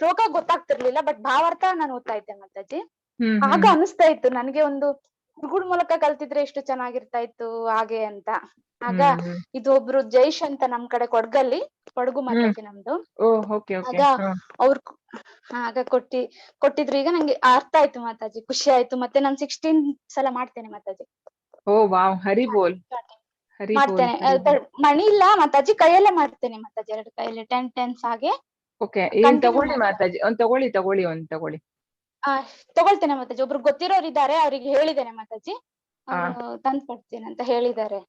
ಶ್ಲೋಕ ಗೊತ್ತಾಗ್ತಿರ್ಲಿಲ್ಲ, ಬಟ್ ಭಾವಾರ್ಥ ನಾನು ಓದ್ತಾ ಇದ್ದೆ ಮಾತಾಜಿ. ಆಗ ಅನಿಸ್ತಾ ಇತ್ತು ನನ್ಗೆ, ಒಂದು ಗುರುಗಳ ಮೂಲಕ ಕಲ್ತಿದ್ರೆ ಎಷ್ಟು ಚೆನ್ನಾಗಿರ್ತಾ ಇತ್ತು ಹಾಗೆ ಅಂತ. ಆಗ ಇದು ಒಬ್ರು ಜೈಶ್ ಅಂತ ನಮ್ ಕಡೆ ಕೊಡಗು ಮಾತಾಜಿ ನಮ್ದು. ಆಗ ಅವ್ರು ಆಗ ಕೊಟ್ಟಿದ್ರು. ಈಗ ನಂಗೆ ಅರ್ಥ ಆಯ್ತು ಮಾತಾಜಿ, ಖುಷಿ ಆಯ್ತು. ಮತ್ತೆ ನಾನು 16 ಸಲ ಮಾಡ್ತೇನೆ ಮಾತಾಜಿ. ಓ ವಾವ್, ಹರಿ ಬೋಲ್. ಮಾಡ್ತೇನೆ. ಮಣಿ ಇಲ್ಲ ಮಾತಾಜಿ, ಕೈಯಲ್ಲೇ ಮಾಡ್ತೇನೆ ಮಾತಾಜಿ. 2 ಕೈಯಲ್ಲಿ 10 ಹಾಗೆ. ಓಕೆ, ತಗೊಳ್ಳಿ ಮಾತಾಜಿ. ತಗೊಳ್ಳಿ. ತಗೊಳ್ತೇನೆ ಮಾತಾಜಿ. ಒಬ್ರು ಗೊತ್ತಿರೋರು ಇದ್ದಾರೆ, ಅವ್ರಿಗೆ ಹೇಳಿದ್ದೇನೆ ಮಾತಾಜಿ, ಅವ್ರು ತಂದ್ ಕೊಡ್ತೀನಿ ಅಂತ ಹೇಳಿದ್ದಾರೆ.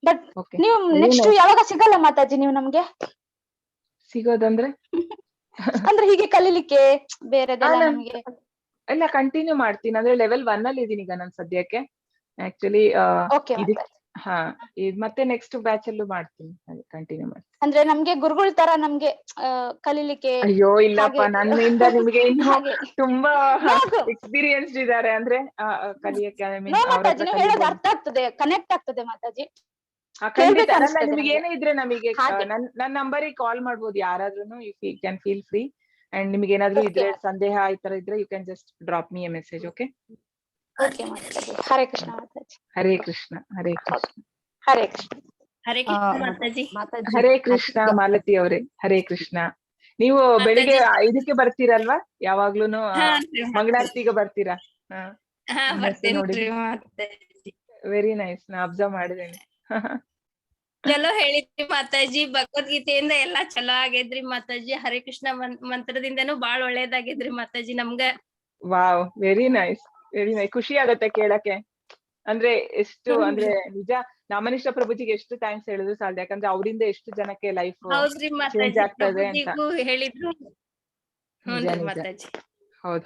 ಬಟ್ ನೀವು ನೆಕ್ಸ್ಟ್ ಯಾವಾಗ ಸಿಗಲ್ಲ ಮಾತಾಜಿ ನೀವು ನಮ್ಗೆ? ಸಿಗೋದಂದ್ರೆ ಅಂದ್ರೆ ಹೀಗೆ ಕಲೀಲಿಕ್ಕೆ ಬೇರೆದೆಲ್ಲ ನಮ್ಗೆ? ಇಲ್ಲ, ಕಂಟಿನ್ಯೂ ಮಾಡ್ತೀನಿ. ಅಂದ್ರೆ ಲೆವೆಲ್ 1 ಅಲ್ಲಿ ಇದೀನಿ ಈಗ ನಾನು ಸದ್ಯಕ್ಕೆ. ಆಕ್ಚುಲಿ ಮತ್ತೆ ನೆಕ್ಸ್ಟ್ ಬ್ಯಾಚ್ ಅಲ್ಲೂ ಮಾಡ್ತೀನಿ, ಕಂಟಿನ್ಯೂ ಮಾಡ್ತೀನಿ. ಅಂದ್ರೆ ನಮ್ಗೆ ಗುರುಗಳ ತರ ನಮ್ಗೆ ಕಲೀಲಿಕ್ಕೆ? ಅಯ್ಯೋ ಇಲ್ಲಪ್ಪ, ನನ್ನಿಂದ ನಿಮ್ಗೆ ಇನ್ನು ತುಂಬಾ ಎಕ್ಸ್ಪೀರಿಯನ್ಸ್ ಇದಾರೆ ಅಂದ್ರೆ ಕಲಿಯಕ್ಕೆ. ಹೇಳೋದು ಅರ್ಥ ಆಗ್ತದೆ, ಕನೆಕ್ಟ್ ಆಗ್ತದೆ ಮಾತಾಜಿ. ಖಂಡಿತ. ನಿಮಗೆ ಏನೇ ಇದ್ರೆ ನಮಗೆ ನನ್ನ ನಂಬರಿಗೆ ಕಾಲ್ ಮಾಡ್ಬೋದು ಯಾರಾದ್ರೂ. If you can feel free. And ನಿಮ್ಗೆ ಏನಾದ್ರೂ ಇದ್ರೆ ಸಂದೇಹ ಈ ತರ ಇದ್ರೆ you can just drop me a message. Okay, Hare Krishna Mataji. Hare Krishna. Hare Krishna. Hare Krishna. Hare Krishna Mataji. Hare Krishna Malathi ಅವರೇ. ಹರೇ ಕೃಷ್ಣ. ನೀವು ಬೆಳಿಗ್ಗೆ 5ಕ್ಕೆ ಬರ್ತೀರಲ್ವಾ ಯಾವಾಗ್ಲೂನು? ಮಂಗಳಾರತಿಗೆ ಬರ್ತೀರಾ? ವೆರಿ ನೈಸ್, ನಾ ಅಬ್ಸರ್ವ್ ಮಾಡಿದ್ದೇನೆ. ಚಲೋ ಹೇಳಿದ್ರಿ ಮಾತಾಜಿ. ಭಗವದ್ಗೀತೆಯಿಂದ ಎಲ್ಲಾ ಚಲೋ ಆಗೇದ್ರಿ ಮಾತಾಜಿ. ಹರೇ ಕೃಷ್ಣ ಮಂತ್ರದಿಂದನೂ ಬಾಳ್ ಒಳ್ಳೇದಾಗಿದ್ರಿ ಮಾತಾಜಿ ನಮ್ಗ. Wow, very nice. ಖುಷಿ ಆಗತ್ತೆ ಕೇಳಕ್ಕೆ. ಅಂದ್ರೆ ಎಷ್ಟು ಅಂದ್ರೆ ನಿಜ, ನಾಮನಿಷ್ಠ ಪ್ರಭುಜಿಗೆ ಎಷ್ಟು ಥ್ಯಾಂಕ್ಸ್ ಹೇಳಿದ್ರು ಸಾಲದು. ಯಾಕಂದ್ರೆ ಅವರಿಂದ ಎಷ್ಟು ಜನಕ್ಕೆ ಲೈಫ್ ಚೇಂಜ್ ಆಗ್ತದೆ ಅಂತ ಹೇಳಿದ್ರು.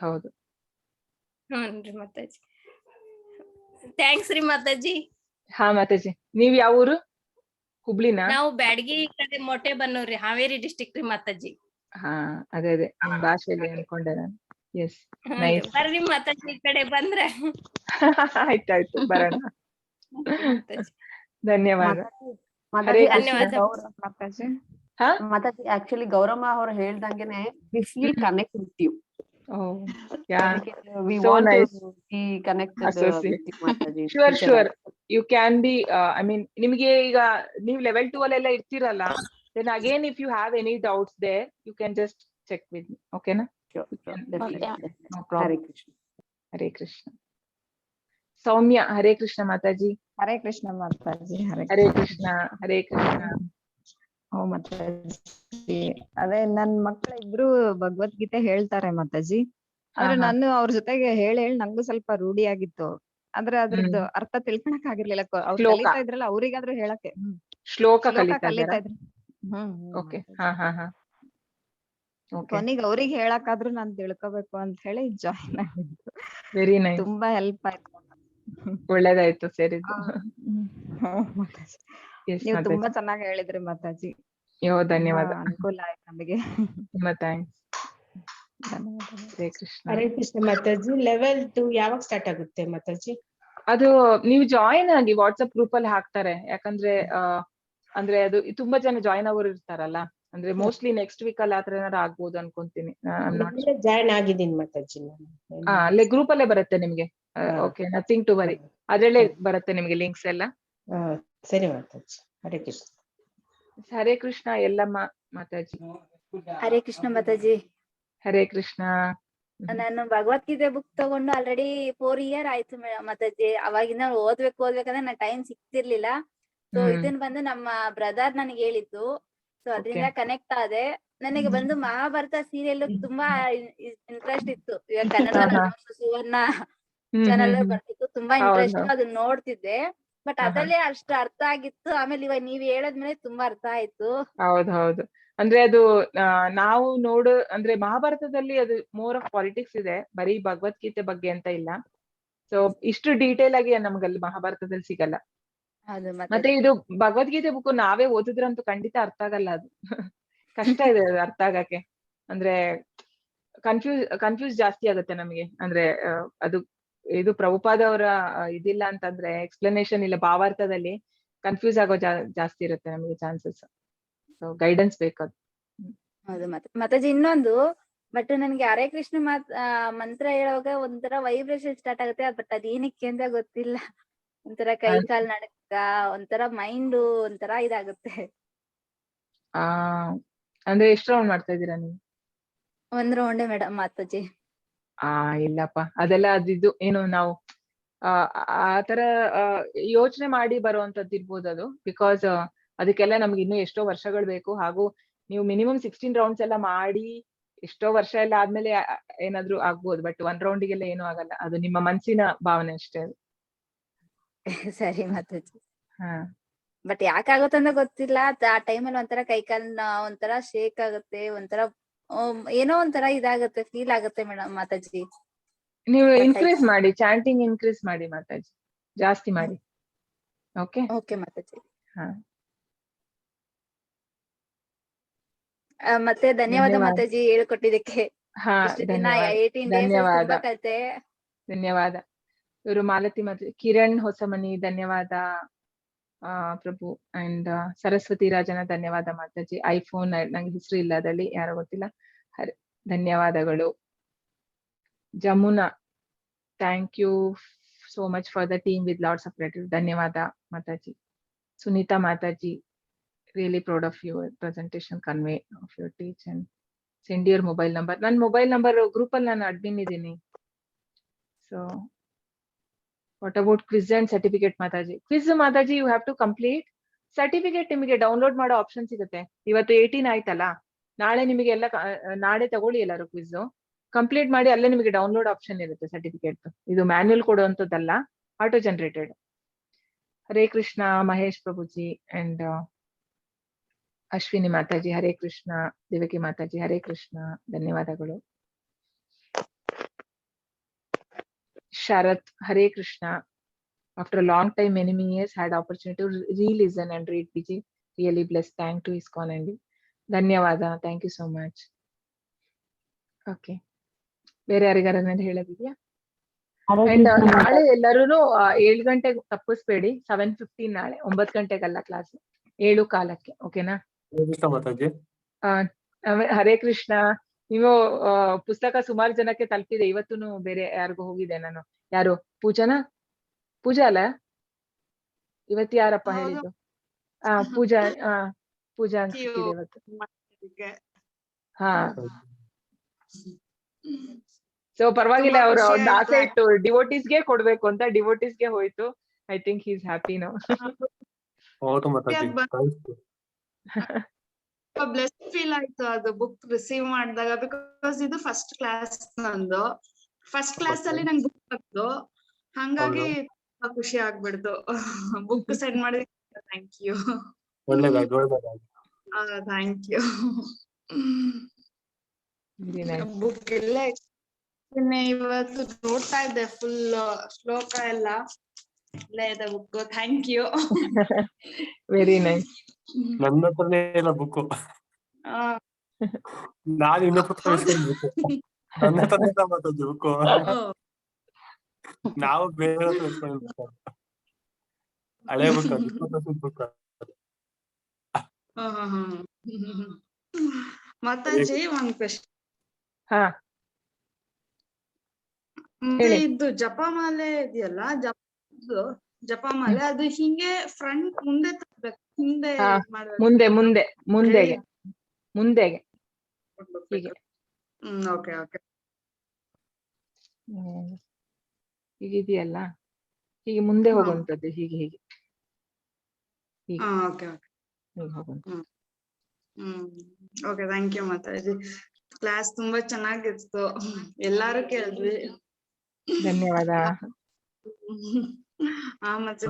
ಹೌದು. ಹ್ಞೂನ್ರಿ ಮಾತಾಜಿ. ಥ್ಯಾಂಕ್ಸ್ ರೀ ಮಾತಾಜಿ. ಹಾ ಮಾತಾಜಿ, ನೀವ್ ಯಾವ ಊರು? ಹುಬ್ಳಿನಾ? ನಾವು ಬ್ಯಾಡಗಿ ಕಡೆ ಮೊಟ್ಟೆ ಬನ್ನೂರಿ, ಹಾವೇರಿ ಡಿಸ್ಟ್ರಿಕ್ಟ್ ರೀ ಮಾತಾಜಿ. ಹಾ, ಅದೇ ನಿಮ್ ಭಾಷೆಯಲ್ಲಿ ಅನ್ಕೊಂಡೆ ನಾನು. Yes, nice. ಬರ್ರಿ ಮಾತಾಜಿ, ಈ ಕಡೆ ಬಂದ್ರೆ. ಆಯ್ತಾಯ್ತು, ಬರೋಣ. ಧನ್ಯವಾದ. ಮಾತಾಜಿ ಆಕ್ಚುಲಿ ಗೌರಮ್ಮ ಅವ್ರು ಹೇಳ್ದಂಗೆನೆ we feel connected with you. Oh yeah, we so want nice to be connected with you Mataji. Sure you can be. I mean, ನಿಮಗೆ ಈಗ ನೀವು ಲೆವೆಲ್ 2 ಅಲ್ಲೆಲ್ಲ ಇರ್ತೀರಲ್ಲ, then again if you have any doubts there you can just check with me. Okay na? Sure, definitely. No problem. Hare Krishna. Hare Krishna. ಸೌಮ್ಯ. ಹರೇ ಕೃಷ್ಣ ಮಾತಾಜಿ. ಹರೇ ಕೃಷ್ಣ ಮಾತಾಜಿ. ಹರೇ ಕೃಷ್ಣ. ಹರೇ ಕೃಷ್ಣ. ಓ ಮಾತಾಜಿ, ಅದೇ ನನ್ ಮಕ್ಳ ಇಬ್ರು ಭಗವದ್ಗೀತೆ ಹೇಳ್ತಾರೆ ಮಾತಾಜಿ. ಆದ್ರೆ ನಾನು ಅವ್ರ ಜೊತೆಗೆ ಹೇಳಿ ನಂಗೂ ಸ್ವಲ್ಪ ರೂಢಿ ಆಗಿತ್ತು. ಆದ್ರೆ ಅದ್ರದ್ದು ಅರ್ಥ ತಿಳ್ಕೊಳಕ್ ಆಗಿರ್ಲಿಲ್ಲ. ಅವ್ರು ಕಲಿತಾ ಇದ್ರಲ್ಲ, ಅವ್ರಿಗಾದ್ರೂ ಹೇಳಕ್ಕೆ ಶ್ಲೋಕ ಕಲಿತಾ ಇದ್ರು. ಕೊನೆಗೆ ಅವ್ರಿಗೆ ಹೇಳಕ್ಕಾದ್ರೂ ನಾನ್ ತಿಳ್ಕೊಬೇಕು ಅಂತ ಹೇಳಿ ಜಾಯಿನ್ ಆಗಿದ್ದು. ವೆರಿ ನೈಸ್, ತುಂಬಾ ಹೆಲ್ಪ್ ಆಯ್ತು. ಒಳ್ಳೇದಾಯ್ತು ಸೇರಿದ್ದು. ನೀವು ತುಂಬಾ ಚೆನ್ನಾಗಿ ಹೇಳಿದ್ರಿ ಮಾತಾಜಿ. ಧನ್ಯವಾದ. ಅನುಕೂಲ ಆಯ್ತು ನಮಗೆ. ತುಂಬಾ ಥ್ಯಾಂಕ್ಸ್. ಹರೇ ಕೃಷ್ಣ ಮಾತಾಜಿ. ಲೆವೆಲ್ 2 ಯಾವಾಗ ಸ್ಟಾರ್ಟ್ ಆಗುತ್ತೆ ಮಾತಾಜಿ? ಅದು ನೀವು ಜಾಯಿನ್ ಆಗಿ ವಾಟ್ಸ್ಆಪ್ ಗ್ರೂಪ್ ಅಲ್ಲಿ ಹಾಕ್ತಾರೆ. ಯಾಕಂದ್ರೆ ಅಂದ್ರೆ ಅದು ತುಂಬಾ ಜನ ಜಾಯಿನ್ ಆಗೋರು ಇರ್ತಾರಲ್ಲ. ಅಂದ್ರೆ ಮೋಸ್ಟ್ಲಿ ನೆಕ್ಸ್ಟ್ ವೀಕ್ ಅಲ್ಲಿ ಆತರ ಏನಾರು ಆಗ್ಬೋದು ಅನ್ಕೊಂತೀನಿ. ಜಾಯಿನ್ ಆಗಿದ್ದೀನಿ ಮಾತಾಜಿ. ಅಲ್ಲೇ ಗ್ರೂಪ್ ಅಲ್ಲೇ ಬರುತ್ತೆ ನಿಮ್ಗೆ. Okay, nothing to worry. ಅದ್ರಲ್ಲೇ ಬರುತ್ತೆ ನಿಮ್ಗೆ ಲಿಂಕ್ಸ್ ಎಲ್ಲ. ಸರಿ ಮಾತಾಜಿ. ಹರೇ ಕೃಷ್ಣ. ಹರೇ ಕೃಷ್ಣ ಎಲ್ಲಮ್ಮ ಮಾತಾಜಿ. ಹರೇ ಕೃಷ್ಣ ಮಾತಾಜಿ. ಹರೇ ಕೃಷ್ಣ. ನಾನು ಭಗವದ್ಗೀತೆ ಬುಕ್ ತಗೊಂಡು ಆಲ್ರೆಡಿ 4 ಇಯರ್ ಆಯ್ತು ಮಾತಾಜಿ. ಅವಾಗಿಂದ ಓದ್ಬೇಕಂದ್ರೆ ನಂಗೆ ಟೈಮ್ ಸಿಗ್ತಿರ್ಲಿಲ್ಲ. ಸೊ ಇದನ್ ಬಂದು ನಮ್ಮ ಬ್ರದರ್ ನನಗೆ ಹೇಳಿದ್ದು. ಸೊ ಅದರಿಂದ ಕನೆಕ್ಟ್ ಆದೆ. ನನಗೆ ಬಂದು ಮಹಾಭಾರತ ಸೀರಿಯಲ್ ತುಂಬಾ ಇಂಟ್ರೆಸ್ಟ್ ಇತ್ತು. ಇವಾಗ ಕನ್ನಡ ಸುವರ್ಣ ಚಾನಲ್ ಬರ್ತಿತ್ತು, ತುಂಬಾ ಇಂಟ್ರೆಸ್ಟ್, ಅದನ್ನ ನೋಡ್ತಿದ್ದೆ. ಬಟ್ ಅದಲ್ಲೇ ಅಷ್ಟು ಅರ್ಥ ಆಗಿತ್ತು. ಆಮೇಲೆ ಇವಾಗ ನೀವ್ ಹೇಳದ್ಮೇಲೆ ತುಂಬಾ ಅರ್ಥ ಆಯ್ತು. ಹೌದು. ಅಂದ್ರೆ ಅದು ನಾವು ಅಂದ್ರೆ ಮಹಾಭಾರತದಲ್ಲಿ ಅದು ಮೋರ್ ಆಫ್ ಪಾಲಿಟಿಕ್ಸ್ ಇದೆ, ಬರೀ ಭಗವದ್ಗೀತೆ ಬಗ್ಗೆ ಅಂತ ಇಲ್ಲ. ಸೊ ಇಷ್ಟು ಡೀಟೇಲ್ ಆಗಿ ನಮ್ಗಲ್ಲಿ ಮಹಾಭಾರತದಲ್ಲಿ ಸಿಗಲ್ಲ. ಮತ್ತೆ ಇದು ಭಗವದ್ಗೀತೆ ಬುಕ್ ನಾವೇ ಓದಿದ್ರಂತೂ ಖಂಡಿತ ಅರ್ಥ ಆಗಲ್ಲ. ಅದು ಕಷ್ಟ ಇದೆ ಅದು ಅರ್ಥ ಆಗಕ್ಕೆ. ಅಂದ್ರೆ ಕನ್ಫ್ಯೂಸ್ ಜಾಸ್ತಿ ಆಗುತ್ತೆ ನಮಗೆ. ಅಂದ್ರೆ ಅದು ಇದು ಪ್ರಭುಪಾದ ಅವರ ಇದಿಲ್ಲ ಅಂತಂದ್ರೆ, ಎಕ್ಸ್ಪ್ಲನೇಷನ್ ಇಲ್ಲ ಭಾವಾರ್ಥದಲ್ಲಿ, ಕನ್ಫ್ಯೂಸ್ ಆಗೋ ಜಾಸ್ತಿ ಇರುತ್ತೆ ನಮಗೆ ಚಾನ್ಸಸ್. ಗೈಡೆನ್ಸ್ ಬೇಕದು. ಹೌದು ಮಾತಾಜಿ. ಇನ್ನೊಂದು ಬಟ್ ನನ್ಗೆ ಹರೇ ಕೃಷ್ಣ ಮಂತ್ರ ಹೇಳುವಾಗ ಒಂಥರ ವೈಬ್ರೇಷನ್ ಸ್ಟಾರ್ಟ್ ಆಗುತ್ತೆ. ಬಟ್ ಅದೇನಕ್ಕೆ ಅಂತ ಗೊತ್ತಿಲ್ಲ. ಒಂಥರ ಕೈ ಕಾಲ್ ನಡಕ, ಒಂಥರ ಮೈಂಡ್ ಒಂಥರ ಇದಾಗುತ್ತೆ. ಅಂದ್ರೆ ಎಷ್ಟು ರೌಂಡ್ ಮಾಡ್ತಾ ಇದ್ದೀರಾ ನೀವು? 1 ರೌಂಡೇ ಮೇಡಮ್ ಮಾತಾಜಿ. ಇಲ್ಲಪ್ಪ, ಅದೆಲ್ಲ ಅದಿದ್ದು ಏನು ನಾವು ಆತರ ಯೋಚನೆ ಮಾಡಿ ಬರುವಂತದ್ದು ಇರ್ಬೋದು ಅದು. ಬಿಕಾಸ್ ಅದಕ್ಕೆಲ್ಲ ನಮ್ಗೆ ಇನ್ನೂ ಎಷ್ಟೋ ವರ್ಷಗಳು ಬೇಕು. ಹಾಗೂ ನೀವು ಮಿನಿಮಮ್ 16 ರೌಂಡ್ಸ್ ಎಲ್ಲ ಮಾಡಿ ಎಷ್ಟೋ ವರ್ಷ ಎಲ್ಲ ಆದ್ಮೇಲೆ ಏನಾದ್ರು ಆಗ್ಬೋದು. ಬಟ್ 1 ರೌಂಡಿಗೆಲ್ಲ ಏನೂ ಆಗಲ್ಲ. ಅದು ನಿಮ್ಮ ಮನ್ಸಿನ ಭಾವನೆ ಅಷ್ಟೇ ಅದು. ಸರಿ ಮಾತಾಜಿ. ಬಟ್ ಯಾಕಾಗುತ್ತಂತ ಗೊತ್ತಿಲ್ಲ. ಆ ಟೈಮಲ್ಲಿ ಒಂಥರ ಕೈಕಾಲ್ ಒಂಥರ ಶೇಕ್ ಆಗುತ್ತೆ, ಒಂಥರ ಏನೋ ಒಂಥರ ಇದಾಗುತ್ತೆ, ಫೀಲ್ ಆಗುತ್ತೆ ಮೇಡಮ್ ಮಾತಾಜಿ. ನೀವು ಇನ್ಕ್ರೀಸ್ ಮಾಡಿ, ಚಾಂಟಿಂಗ್ ಇನ್ಕ್ರೀಸ್ ಮಾಡಿ ಮಾತಾಜಿ, ಜಾಸ್ತಿ ಮಾಡಿ. ಓಕೆ ಮಾತಾಜಿ. ಮತ್ತೆ ಧನ್ಯವಾದ ಮಾತಾಜಿ ಹೇಳ್ಕೊಟ್ಟಿದ್ದಕ್ಕೆ. ಧನ್ಯವಾದ. ಇವರು ಮಾಲತಿ ಮಾತಾಜಿ, ಕಿರಣ್ ಹೊಸಮನಿ ಧನ್ಯವಾದ ಪ್ರಭು. ಅಂಡ್ ಸರಸ್ವತಿ ರಾಜನ ಧನ್ಯವಾದ ಮಾತಾಜಿ. ಐಫೋನ್ ನಂಗೆ ಹಿಸ್ಟ್ರಿ ಇಲ್ಲ ಅದಲ್ಲಿ, ಯಾರೋ ಗೊತ್ತಿಲ್ಲ. ಧನ್ಯವಾದಗಳು. Jamuna, thank you so much for the team with lots of gratitude. ಧನ್ಯವಾದ Mataji. Sunita Mataji, really proud of your presentation, convey of your teach and send your mobile number. ನನ್ನ ಮೊಬೈಲ್ ನಂಬರ್ ಗ್ರೂಪ್ ಅಲ್ಲಿ ನಾನು ಅಡ್ಮಿನ್ ಇದ್ದೀನಿ. So what about quiz and certificate Mataji? Quiz Mataji you have to complete. Certificate ನಿಮಗೆ download ಮಾಡೋ option ಸಿಗುತ್ತೆ. ಇವತ್ತು 18 ಆಯ್ತಲ್ಲ, ನಾಳೆ ನಿಮಗೆ ಎಲ್ಲ ನಾಳೆ ತಗೊಳ್ಳಿ ಎಲ್ಲರೂ ಕ್ವಿಜ್ ಕಂಪ್ಲೀಟ್ ಮಾಡಿ. ಅಲ್ಲೇ ನಿಮಗೆ ಡೌನ್ಲೋಡ್ ಆಪ್ಷನ್ ಇರುತ್ತೆ ಸರ್ಟಿಫಿಕೇಟ್. ಇದು ಮ್ಯಾನ್ಯಲ್ ಕೊಡುವಂತದ್ದಲ್ಲ, auto generated. Hare Krishna Mahesh Prabhuji and Ashwini Mataji, Hare Krishna. Devaki Mataji, Hare Krishna, ಧನ್ಯವಾದಗಳು. Sharath, Hare Krishna. After a long time, many years had opportunity to re-listen and read PG. Really blessed. Thank to ISKCON and ಧನ್ಯವಾದ. Thank you so much. Okay. ಬೇರೆ ಯಾರಿಗಾರನ್ನ ಹೇಳೋದಿದ್ಯಾ? And ನಾಳೆ ಎಲ್ಲರೂ 7 ಗಂಟೆಗೆ ತಪ್ಪಿಸ್ಬೇಡಿ. 7:15 ನಾಳೆ, 9 ಗಂಟೆಗಲ್ಲ ಕ್ಲಾಸ್, 7:15. ಓಕೆನಾ? ಹರೇ ಕೃಷ್ಣ. ನೀವು ಪುಸ್ತಕ ಸುಮಾರು ಜನಕ್ಕೆ ತಲುಪಿದೆ. ಇವತ್ತು ಬೇರೆ ಯಾರಿಗೂ ಹೋಗಿದೆ. ನಾನು ಯಾರು ಪೂಜಾ ಅಲ್ಲ, ಇವತ್ತು ಯಾರಪ್ಪ ಹೇಳಿದ್ದು? ಪೂಜಾ ಅನ್ಸುತ್ತಿದೆ ಇವತ್ತು. ಸೊ ಪರವಾಗಿಲ್ಲ, ಅವ್ರ ಒಂದು ಆಸೆ ಇಟ್ಟು ಡಿವೋಟೀಸ್ಗೆ ಕೊಡ್ಬೇಕು ಅಂತ, ಡಿವೋಟೀಸ್ಗೆ ಹೋಯ್ತು. I think he is happy now. Blessed feel ಆಯ್ತು ಅದು ಬುಕ್ ರಿಸೀವ್ ಮಾಡಿದಾಗ. ಬಿಕಾಸ್ ಇದು ಫಸ್ಟ್ ಕ್ಲಾಸ್ ನಂದು. ಫಸ್ಟ್ ಕ್ಲಾಸ್ ಅಲ್ಲಿ ನಂಗೆ ಬುಕ್ ಬಂತು, ಹಂಗಾಗಿ ಖುಷಿ ಆಗ್ಬಿಡ್ತು. ಬುಕ್ ಸೆಂಡ್ ಮಾಡಿದ್ರೆ thank you. Thank you. Book ಎಲ್ಲ ಇವತ್ತು ನೋಡ್ತಾ ಇದ್ದೆ, ಫುಲ್ ಶ್ಲೋಕ ಎಲ್ಲ ಇಲ್ಲೇ ಇದೆ book. Thank you. Very nice. ನನ್ನ ಹತ್ರನೇ ಇಲ್ಲ ಬುಕ್. ನಾನು ಇನ್ನೊಂದು ನನ್ನ ಹತ್ರ ಮಾತಾಡ್ತೀವಿ ಬುಕ್. ನಾವು ಬೇರೆ ಹಳೆ ಬುಕ್, 20 ಬುಕ್. ಮಾತಾಜಿ, ಒಂದ್ ಕ್ವೆಶ್ಚನ್. ಇದು ಜಪಮಾಲೆ ಇದೆಯಲ್ಲ, ಜಪಮಾಲೆ ಅದು ಹಿಂಗೆ ಫ್ರಂಟ್ ಮುಂದೆ ತರ್ಬೇಕು, ಹಿಂದೆ ಮುಂದೆಗೆ ಹೀಗೆ ಓಕೆ ಓಕೆ. ಹೀಗಿದೆಯಲ್ಲ, ಹೀಗೆ ಮುಂದೆ ಹೋಗುವಂತದ್ದು, ಹೀಗೆ ಹೀಗೆ ಹೀಗೆ ಓಕೆ ಓಕೆ. ಹೀಗೆ ಹೋಗುವಂತದ್ದು. Okay, thank you Mataji. Class ತುಂಬಾ ಚೆನ್ನಾಗಿತ್ತು, ಎಲ್ಲಾರು ಕೇಳಿದ್ವಿ. ಧನ್ಯವಾದ.